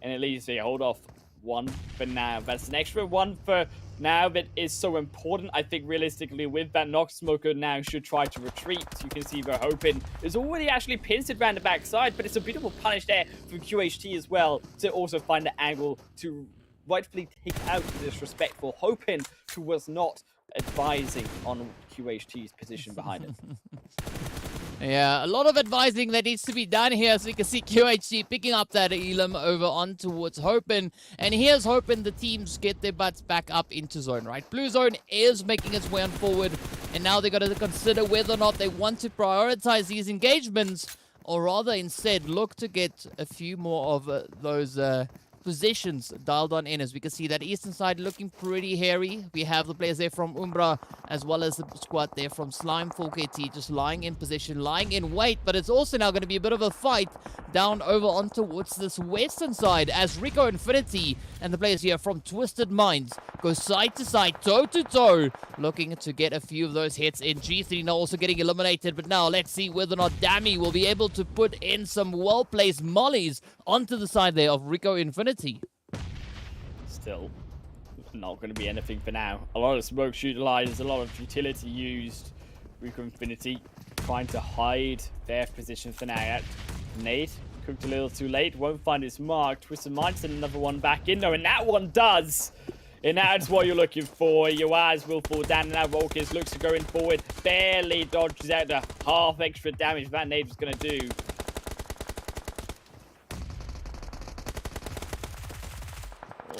And at least they hold off one for now. That's an extra one for now that is so important. I think realistically with that, Nox Smoker now should try to retreat. You can see they're hoping. There's already actually pinsed around the backside, but it's a beautiful punish there from QHT as well to also find the angle to rightfully take out the disrespectful. Hoping who was not advising on QHT's position behind it. Yeah, a lot of advising that needs to be done here. So you can see QHC picking up that Elam over on towards Hopin. And here's hoping the teams get their butts back up into zone, right? Blue zone is making its way on forward. And now they've got to consider whether or not they want to prioritize these engagements, or rather instead look to get a few more of those positions dialed on in. As we can see that eastern side looking pretty hairy. We have the players there from Umbra as well as the squad there from Slime 4KT just lying in position, lying in wait, but it's also now going to be a bit of a fight down over on towards this western side as Rico Infinity and the players here from Twisted Minds go side to side, toe to toe, looking to get a few of those hits in. G3 now also getting eliminated, but now let's see whether or not Dami will be able to put in some well-placed mollies onto the side there of Rico Infinity. Still not going to be anything for now. A lot of smoke utilized, a lot of utility used. Rico Infinity trying to hide their position for now. Nate cooked a little too late, won't find his mark. Twisted Mind send another one back in there, and that one does. And that's what you're looking for. Your eyes will fall down, and now Volkis looks to go in forward, barely dodges out the half extra damage that Nate was going to do.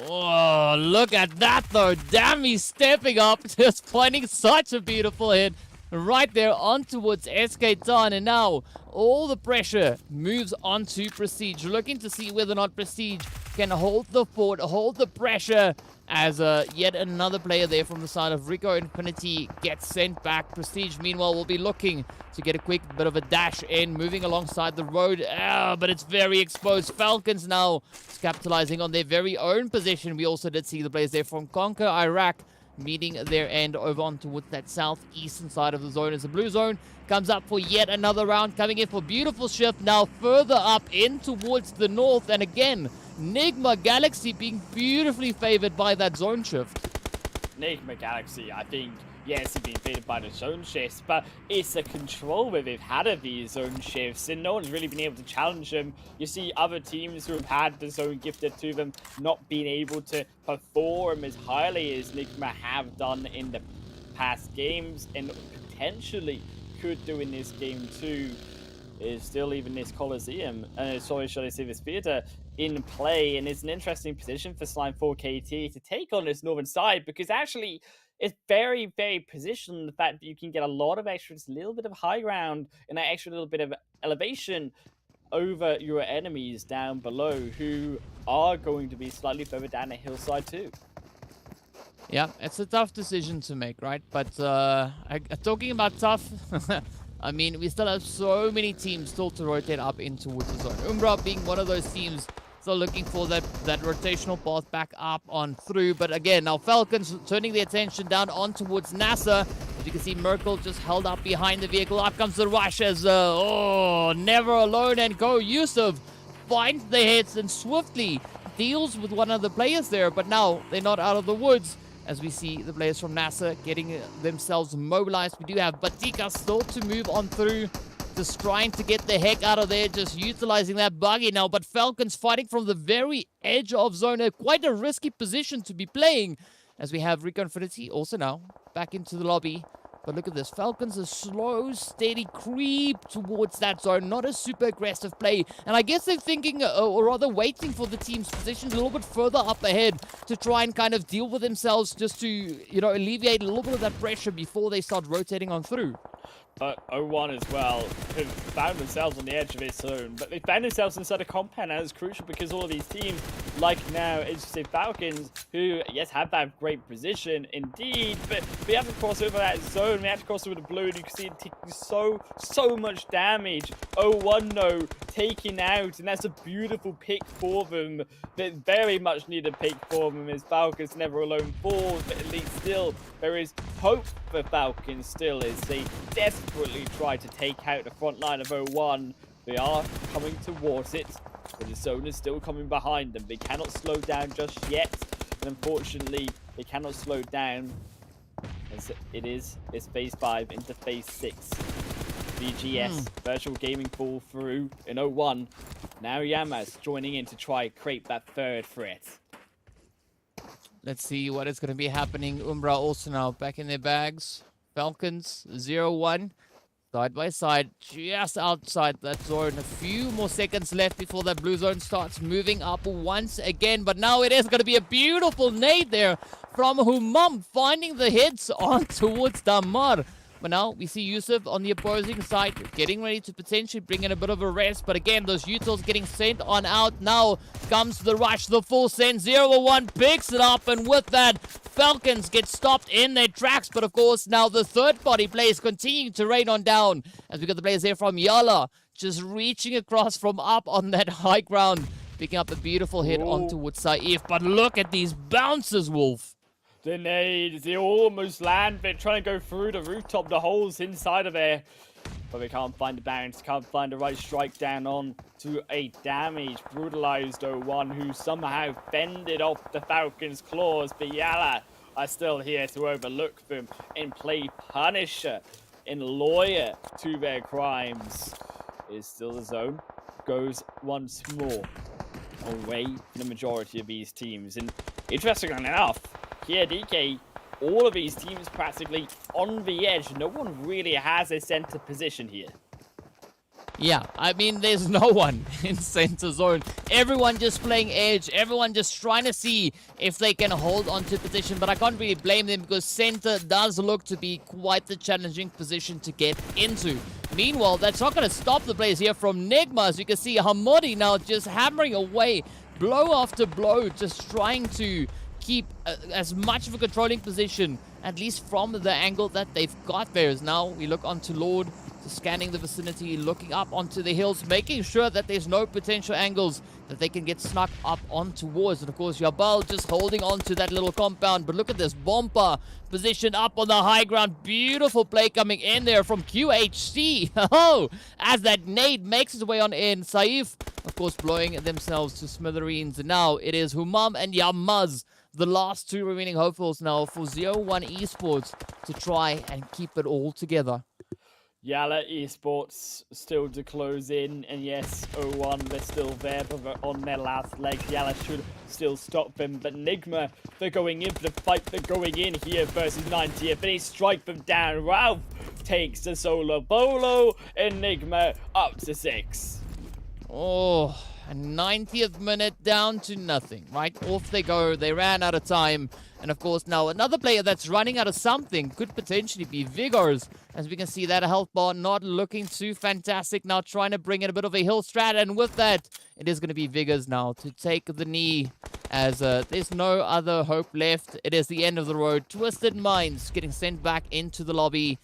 Oh, look at that though. Dami stepping up, just finding such a beautiful hit right there on towards SK Tan. And now all the pressure moves on to Prestige, looking to see whether or not Prestige can hold the fort, hold the pressure, as yet another player there from the side of Rico Infinity gets sent back. Prestige, meanwhile, will be looking to get a quick bit of a dash in, moving alongside the road. But it's very exposed. Falcons now capitalizing on their very own position. We also did see the players there from CONQUEROR Iraq meeting their end over on towards that southeastern side of the zone as the blue zone comes up for yet another round, coming in for beautiful shift now further up in towards the north. And again, Nigma Galaxy being beautifully favored by that zone shift. Nigma Galaxy, I think, yes, he's been favored by the zone shifts, but it's the control where they've had of these zone shifts, and no one's really been able to challenge them. You see other teams who have had the zone gifted to them not being able to perform as highly as Nigma have done in the past games, and potentially could do in this game too. Is still even this Coliseum, sorry, should I say this theater in play, and it's an interesting position for Slime 4KT to take on this northern side, because actually it's very, very positioned. The fact that you can get a lot of extra, just a little bit of high ground and that extra little bit of elevation over your enemies down below, who are going to be slightly further down the hillside too. Yeah, it's a tough decision to make, right? But talking about tough, I mean, we still have so many teams still to rotate up in towards the zone. Umbra being one of those teams Still looking for that rotational path back up on through. But again, now Falcons turning their attention down on towards NASR. As you can see, Merkel just held up behind the vehicle. Up comes the rush as, never alone. And Go Yusuf finds the hits and swiftly deals with one of the players there. But now they're not out of the woods, as we see the players from NASA getting themselves mobilized. We do have Batika still to move on through, just trying to get the heck out of there, just utilizing that buggy now. But Falcons fighting from the very edge of zone, quite a risky position to be playing, as we have Rico Infinity also now back into the lobby. But look at this, Falcons a slow, steady creep towards that zone, not a super aggressive play. And I guess they're thinking, or rather waiting for the team's position a little bit further up ahead to try and kind of deal with themselves, just to, you know, alleviate a little bit of that pressure before they start rotating on through. But 0-1 as well have found themselves on the edge of its zone, but they found themselves inside a compound, and it's crucial because all of these teams, like now, as you say, Falcons, who, yes, have that great position indeed, but we have to cross over that zone, we have to cross over the blue, and you can see it taking so much damage. 0-1 though, taken out, and that's a beautiful pick for them. That very much needed pick for them, as Falcons never alone falls, but at least still, there is hope for Falcons still, as they desperately try to take out the front line of 0-1. They are coming towards it, but the zone is still coming behind them. They cannot slow down just yet, and unfortunately, they cannot slow down, as it's phase 5 into phase 6. VGS, Virtual Gaming fall through in 0-1. Now YaLLa's joining in to try and create that third threat. Let's see what is going to be happening. Umbra also now back in their bags. Falcons 0-1. Side by side, just outside that zone. A few more seconds left before that blue zone starts moving up once again. But now it is going to be a beautiful nade there from Humam, finding the hits on towards Damar. But now we see Yusuf on the opposing side, getting ready to potentially bring in a bit of a rest. But again, those utils getting sent on out. Now comes the rush, the full send. 0-1 picks it up, and with that, Falcons get stopped in their tracks. But of course, now the third-party players continue to rain on down, as we got the players here from YaLLa just reaching across from up on that high ground, picking up a beautiful hit on towards Saif. But look at these bounces, Wolf. The nades, they almost land, but trying to go through the rooftop, the holes inside of there. But they can't find the bounce, can't find the right strike down on to a damaged, brutalized 0-1, who somehow fended off the Falcons' claws. But YaLLa are still here to overlook them and play Punisher and lawyer to their crimes. It is still the zone, goes once more away from the majority of these teams. And interestingly enough, here, DK, all of these teams practically on the edge. No one really has a center position here. Yeah, I mean, there's no one in center zone. Everyone just playing edge. Everyone just trying to see if they can hold on to position. But I can't really blame them, because center does look to be quite the challenging position to get into. Meanwhile, that's not going to stop the players here from Nigma. As you can see, Hamodi now just hammering away, blow after blow, just trying to keep as much of a controlling position, at least from the angle that they've got there. As now we look onto Lord, scanning the vicinity, looking up onto the hills, making sure that there's no potential angles that they can get snuck up on towards. And of course, Jabal just holding on to that little compound. But look at this bomber position up on the high ground. Beautiful play coming in there from QHC. Oh, as that nade makes its way on in. Saif, of course, blowing themselves to smithereens. And now it is Humam and Yamaz, the last two remaining hopefuls now for YaLLa Esports, to try and keep it all together. YaLLa Esports still to close in, and yes, 0-1, they're still there, but they're on their last legs. YaLLa should still stop them, but Nigma, they're going in for the fight, they're going in here versus 90th, but they strike them down. Ralph takes the solo bolo, and Nigma up to 6. Oh, a 90th minute down to nothing. Right, off they go. They ran out of time. And of course, now another player that's running out of something could potentially be Vigors. As we can see, that health bar not looking too fantastic. Now trying to bring in a bit of a hill strat. And with that, it is going to be Vigors now to take the knee, as there's no other hope left. It is the end of the road. Twisted Minds getting sent back into the lobby.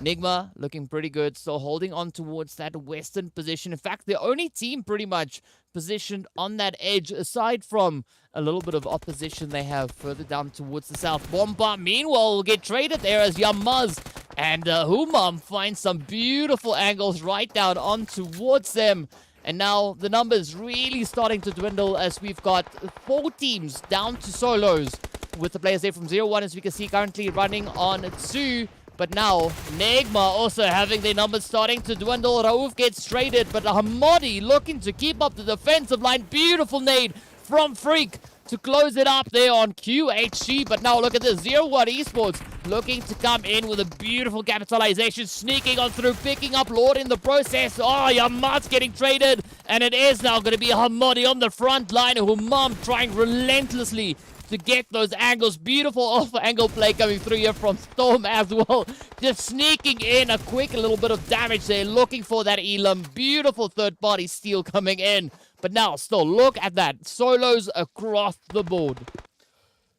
Nigma looking pretty good, still holding on towards that western position. In fact, the only team pretty much positioned on that edge, aside from a little bit of opposition they have further down towards the south. Bomba, meanwhile, will get traded there as Yamaz and Humam find some beautiful angles right down on towards them. And now the numbers really starting to dwindle as we've got 4 teams down to solos with the players there from 0-1, as we can see currently running on 2. But now, Nigma also having their numbers starting to dwindle. Raouf gets traded, but Hamadi looking to keep up the defensive line. Beautiful nade from Freak to close it up there on QHG. But now look at this, YaLLa Esports looking to come in with a beautiful capitalization, sneaking on through, picking up Lord in the process. Oh, Yamat's getting traded, and it is now going to be Hamadi on the front line. Humam trying relentlessly to get those angles. Beautiful off angle play coming through here from Storm as well. Just sneaking in a quick little bit of damage there, looking for that Elam. Beautiful third party steal coming in. But now still look at that. Solos across the board.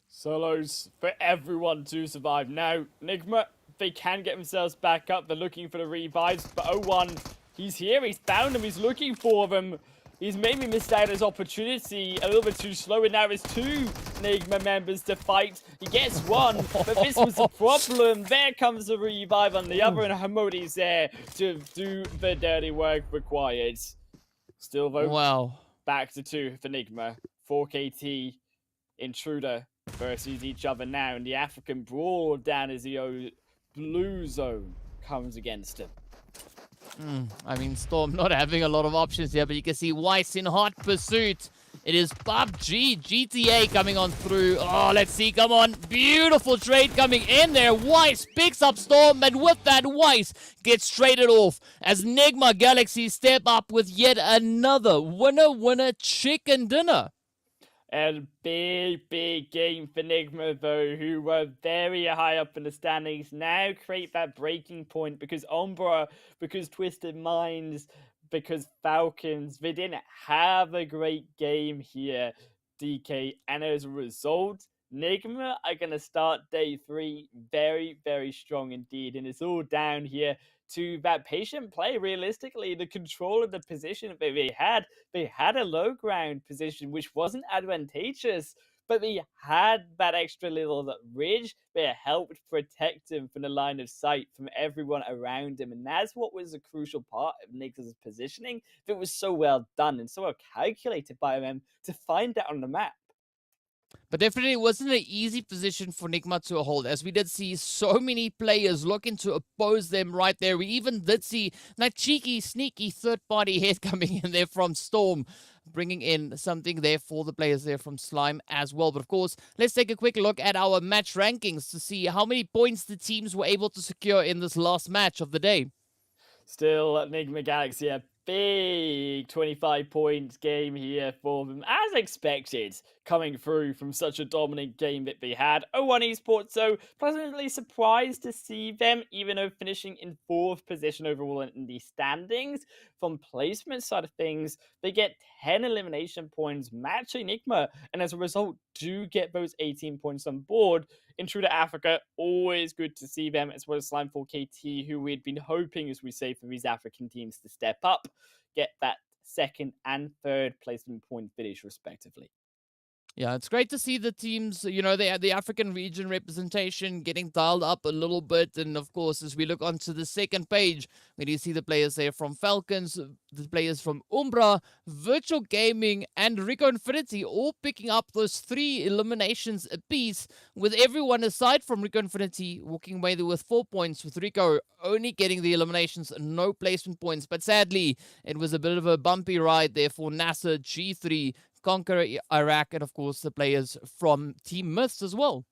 Solos for everyone to survive. Now, Nigma, they can get themselves back up. They're looking for the revives. But 0-1, he's here. He's found them. He's looking for them. He's maybe missed out his opportunity a little bit too slow, and now there's 2 Nigma members to fight. He gets 1, but this was a problem. There comes the revive on the other, and Hamodi's there to do the dirty work required. Still, though, Wow. back to 2 for Nigma. 4KT, Intruder versus each other now, and the African brawl down as the blue zone comes against him. I mean, Storm not having a lot of options here, but you can see Weiss in hot pursuit. It is PUBG, GTA coming on through. Oh, let's see, come on. Beautiful trade coming in there. Weiss picks up Storm, and with that, Weiss gets traded off as Nigma Galaxy step up with yet another winner chicken dinner. And big game for Nigma, though, who were very high up in the standings. Now create that breaking point because Umbra, because Twisted Minds, because Falcons, they didn't have a great game here, DK. And as a result, Nigma are going to start day 3 very strong indeed. And it's all down here to that patient play. Realistically, the control of the position that they had a low ground position, which wasn't advantageous, but they had that extra little ridge that helped protect him from the line of sight from everyone around him. And that's what was a crucial part of Nigma's positioning that was so well done and so well calculated by them to find that on the map. But definitely wasn't an easy position for Nigma to hold, as we did see so many players looking to oppose them right there. We even did see that cheeky, sneaky third-party hit coming in there from Storm, bringing in something there for the players there from Slime as well. But of course, let's take a quick look at our match rankings to see how many points the teams were able to secure in this last match of the day. Still, Nigma Galaxy, a big 25 points game here for them, as expected, coming through from such a dominant game that they had. 0-1 Esports, so pleasantly surprised to see them, even though finishing in 4th position overall in the standings. From placement side of things, they get 10 elimination points, matching Nigma, and as a result, do get those 18 points on board. Intruder Africa, always good to see them, as well as Slime 4KT, who we'd been hoping, as we say, for these African teams to step up, get that 2nd and 3rd placement point finish, respectively. Yeah, it's great to see the teams, you know, the African region representation getting dialed up a little bit. And of course, as we look onto the second page, we do see the players there from Falcons, the players from Umbra, Virtual Gaming, and Rico Infinity all picking up those 3 eliminations apiece, with everyone aside from Rico Infinity walking away there with 4 points, with Rico only getting the eliminations, no placement points. But sadly, it was a bit of a bumpy ride there for NASR, G3, CONQUEROR, Iraq, and of course the players from Team Myths as well.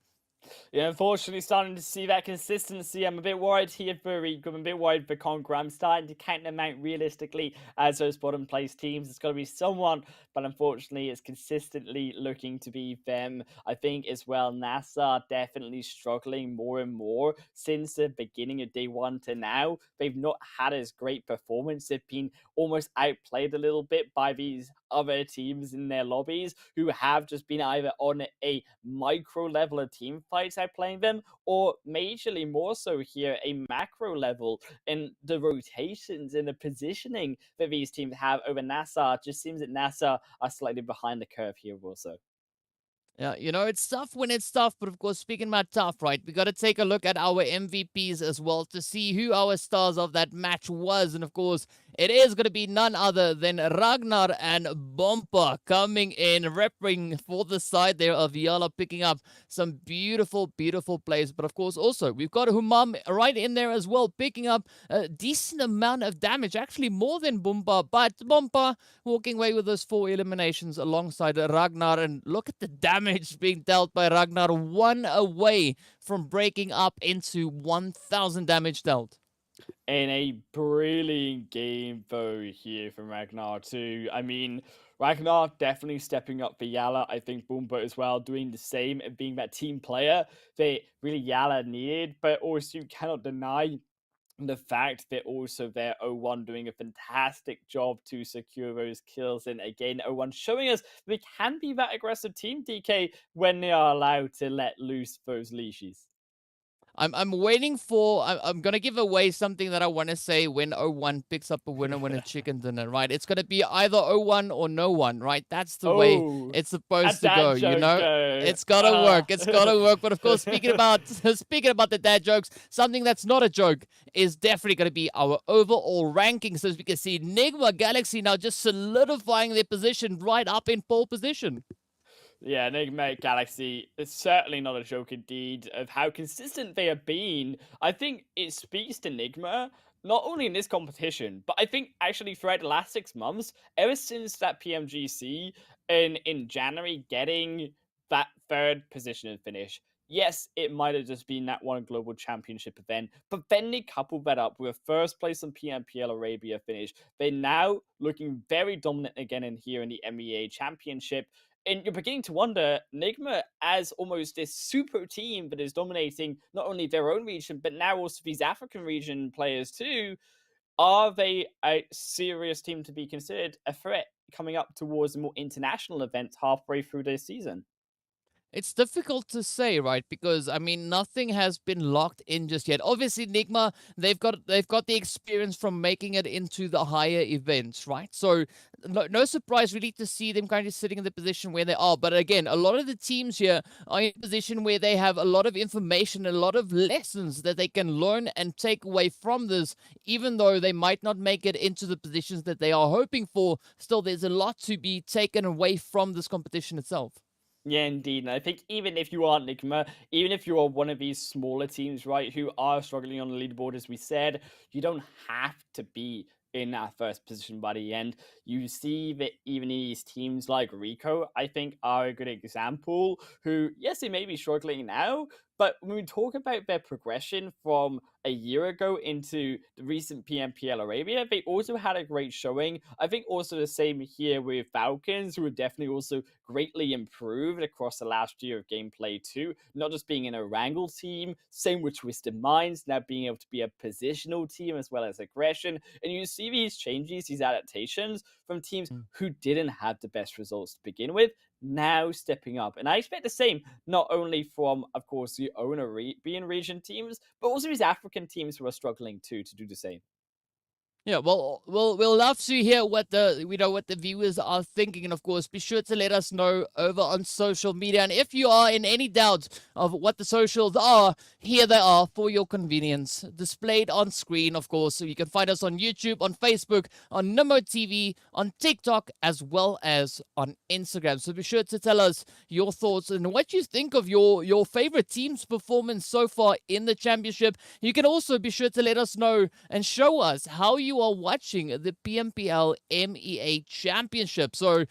Yeah, unfortunately, starting to see that consistency. I'm a bit worried here for Rico. I'm a bit worried for CONQUEROR. I'm starting to count them out realistically as those bottom place teams. It's got to be someone, but unfortunately, it's consistently looking to be them. I think as well, NASR definitely struggling more and more since the beginning of day 1 to now. They've not had as great performance. They've been almost outplayed a little bit by these other teams in their lobbies who have just been either on a micro level of team fights out playing them, or majorly more so here a macro level in the rotations and the positioning that these teams have over NASR. Just seems that NASR are slightly behind the curve here also. Yeah, it's tough when it's tough, but of course, speaking about tough, right, we got to take a look at our MVPs as well to see who our stars of that match was. And of course, it is going to be none other than Ragnar and Bompa coming in, repping for the side there of YaLLa, picking up some beautiful, beautiful plays. But of course, also, we've got Humam right in there as well, picking up a decent amount of damage, actually more than Bompa. But Bompa walking away with those 4 eliminations alongside Ragnar. And look at the damage being dealt by Ragnar, 1 away from breaking up into 1,000 damage dealt. And a brilliant game though here from Ragnar too. I mean, Ragnar definitely stepping up for YaLLa. I think Boombo as well doing the same and being that team player that really YaLLa needed. But also you cannot deny the fact that also they're 0-1 doing a fantastic job to secure those kills. And again, 0-1 showing us they can be that aggressive team, DK, when they are allowed to let loose those leashes. I'm waiting for. I'm gonna give away something that I want to say when 0-1 picks up a winner when a chicken dinner, right? It's gonna be either 0-1 or no one, right? That's the way it's supposed to go. It's gotta work. It's gotta work. But of course, speaking about the dad jokes, something that's not a joke is definitely gonna be our overall rankings, as we can see Nigma Galaxy now just solidifying their position right up in pole position. Yeah, Nigma Galaxy is certainly not a joke indeed of how consistent they have been. I think it speaks to Nigma, not only in this competition, but I think actually throughout the last 6 months, ever since that PMGC in January, getting that 3rd position and finish. Yes, it might have just been that one global championship event, but then they coupled that up with a 1st place in PMPL Arabia finish. They're now looking very dominant again in here in the MEA championship. And you're beginning to wonder, Nigma as almost this super team that is dominating not only their own region, but now also these African region players too. Are they a serious team to be considered a threat coming up towards a more international event halfway through this season? It's difficult to say, right? Because I mean, nothing has been locked in just yet. Obviously, Nigma, they've got the experience from making it into the higher events, right? So no surprise really to see them kind of sitting in the position where they are. But again, a lot of the teams here are in a position where they have a lot of information, a lot of lessons that they can learn and take away from this, even though they might not make it into the positions that they are hoping for. Still, there's a lot to be taken away from this competition itself. Yeah, indeed. And I think even if you aren't Nigma, even if you are one of these smaller teams, right, who are struggling on the leaderboard, as we said, you don't have to be in that 1st position by the end. You see that even these teams like Rico, I think, are a good example, who, yes, they may be struggling now, but when we talk about their progression from a year ago into the recent PMPL Arabia, they also had a great showing. I think also the same here with Falcons, who are definitely also greatly improved across the last year of gameplay too. Not just being an Erangel team, same with Twisted Minds, now being able to be a positional team as well as aggression. And you see these changes, these adaptations from teams who didn't have the best results to begin with, now stepping up. And I expect the same, not only from, of course, the owner being region teams, but also these African teams who are struggling too to do the same. Yeah, well, we'll love to hear what the viewers are thinking, and of course, be sure to let us know over on social media. And if you are in any doubt of what the socials are, here they are for your convenience, displayed on screen. Of course, so you can find us on YouTube, on Facebook, on Nimo TV, on TikTok, as well as on Instagram. So be sure to tell us your thoughts and what you think of your favorite team's performance so far in the championship. You can also be sure to let us know and show us how you are watching the PMPL MEA Championship. So,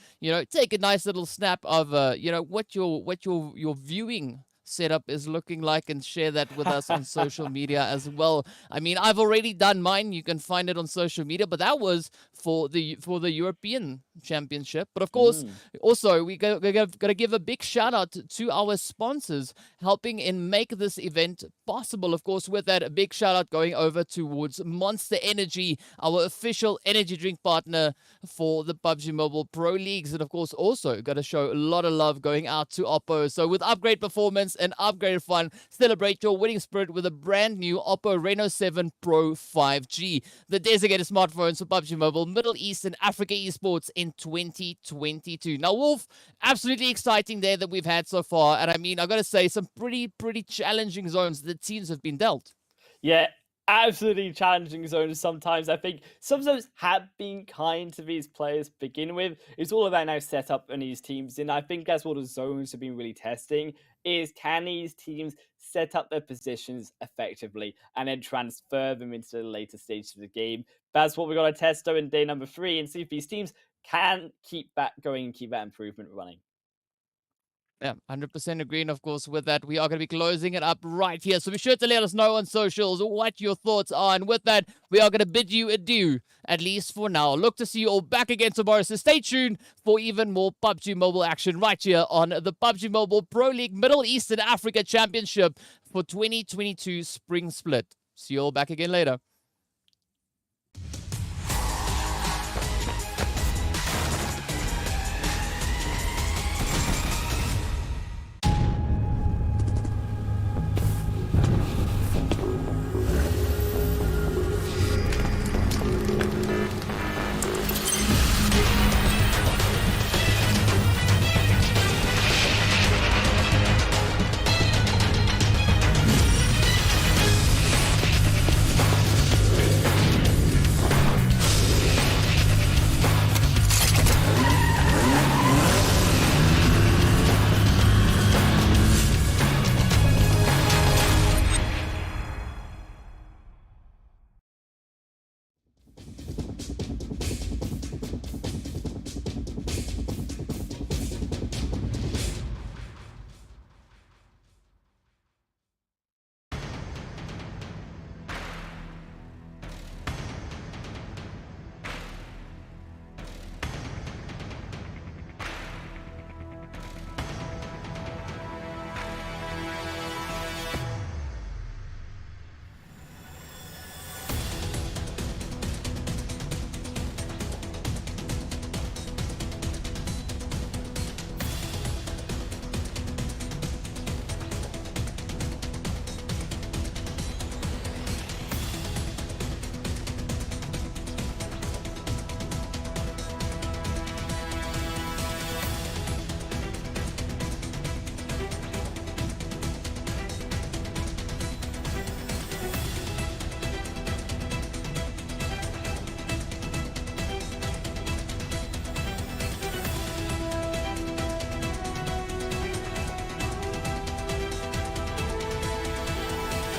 take a nice little snap of, what your viewing setup is looking like and share that with us on social media as well. I mean, I've already done mine. You can find it on social media, but that was for the European Championship. But of course, also we got to give a big shout out to our sponsors helping in make this event possible. Of course, with that, a big shout out going over towards Monster Energy, our official energy drink partner for the PUBG Mobile Pro Leagues. And of course, also got to show a lot of love going out to Oppo. So with upgrade performance and upgrade fun, celebrate your winning spirit with a brand new Oppo Reno 7 Pro 5G, the designated smartphones for PUBG Mobile, Middle East and Africa Esports in 2022. Now, Wolf, absolutely exciting there that we've had so far. And I mean, I got to say, some pretty challenging zones the teams have been dealt. Yeah, absolutely challenging zones sometimes. I think some zones have been kind to these players to begin with. It's all about now setup in these teams, and I think that's what the zones have been really testing, is can these teams set up their positions effectively and then transfer them into the later stages of the game. That's what we're going to test though in day number 3 and see if these teams can keep that going and keep that improvement running. Yeah, 100% agreeing, of course, with that. We are going to be closing it up right here. So be sure to let us know on socials what your thoughts are. And with that, we are going to bid you adieu, at least for now. Look to see you all back again tomorrow. So stay tuned for even more PUBG Mobile action right here on the PUBG Mobile Pro League Middle East and Africa Championship for 2022 Spring Split. See you all back again later.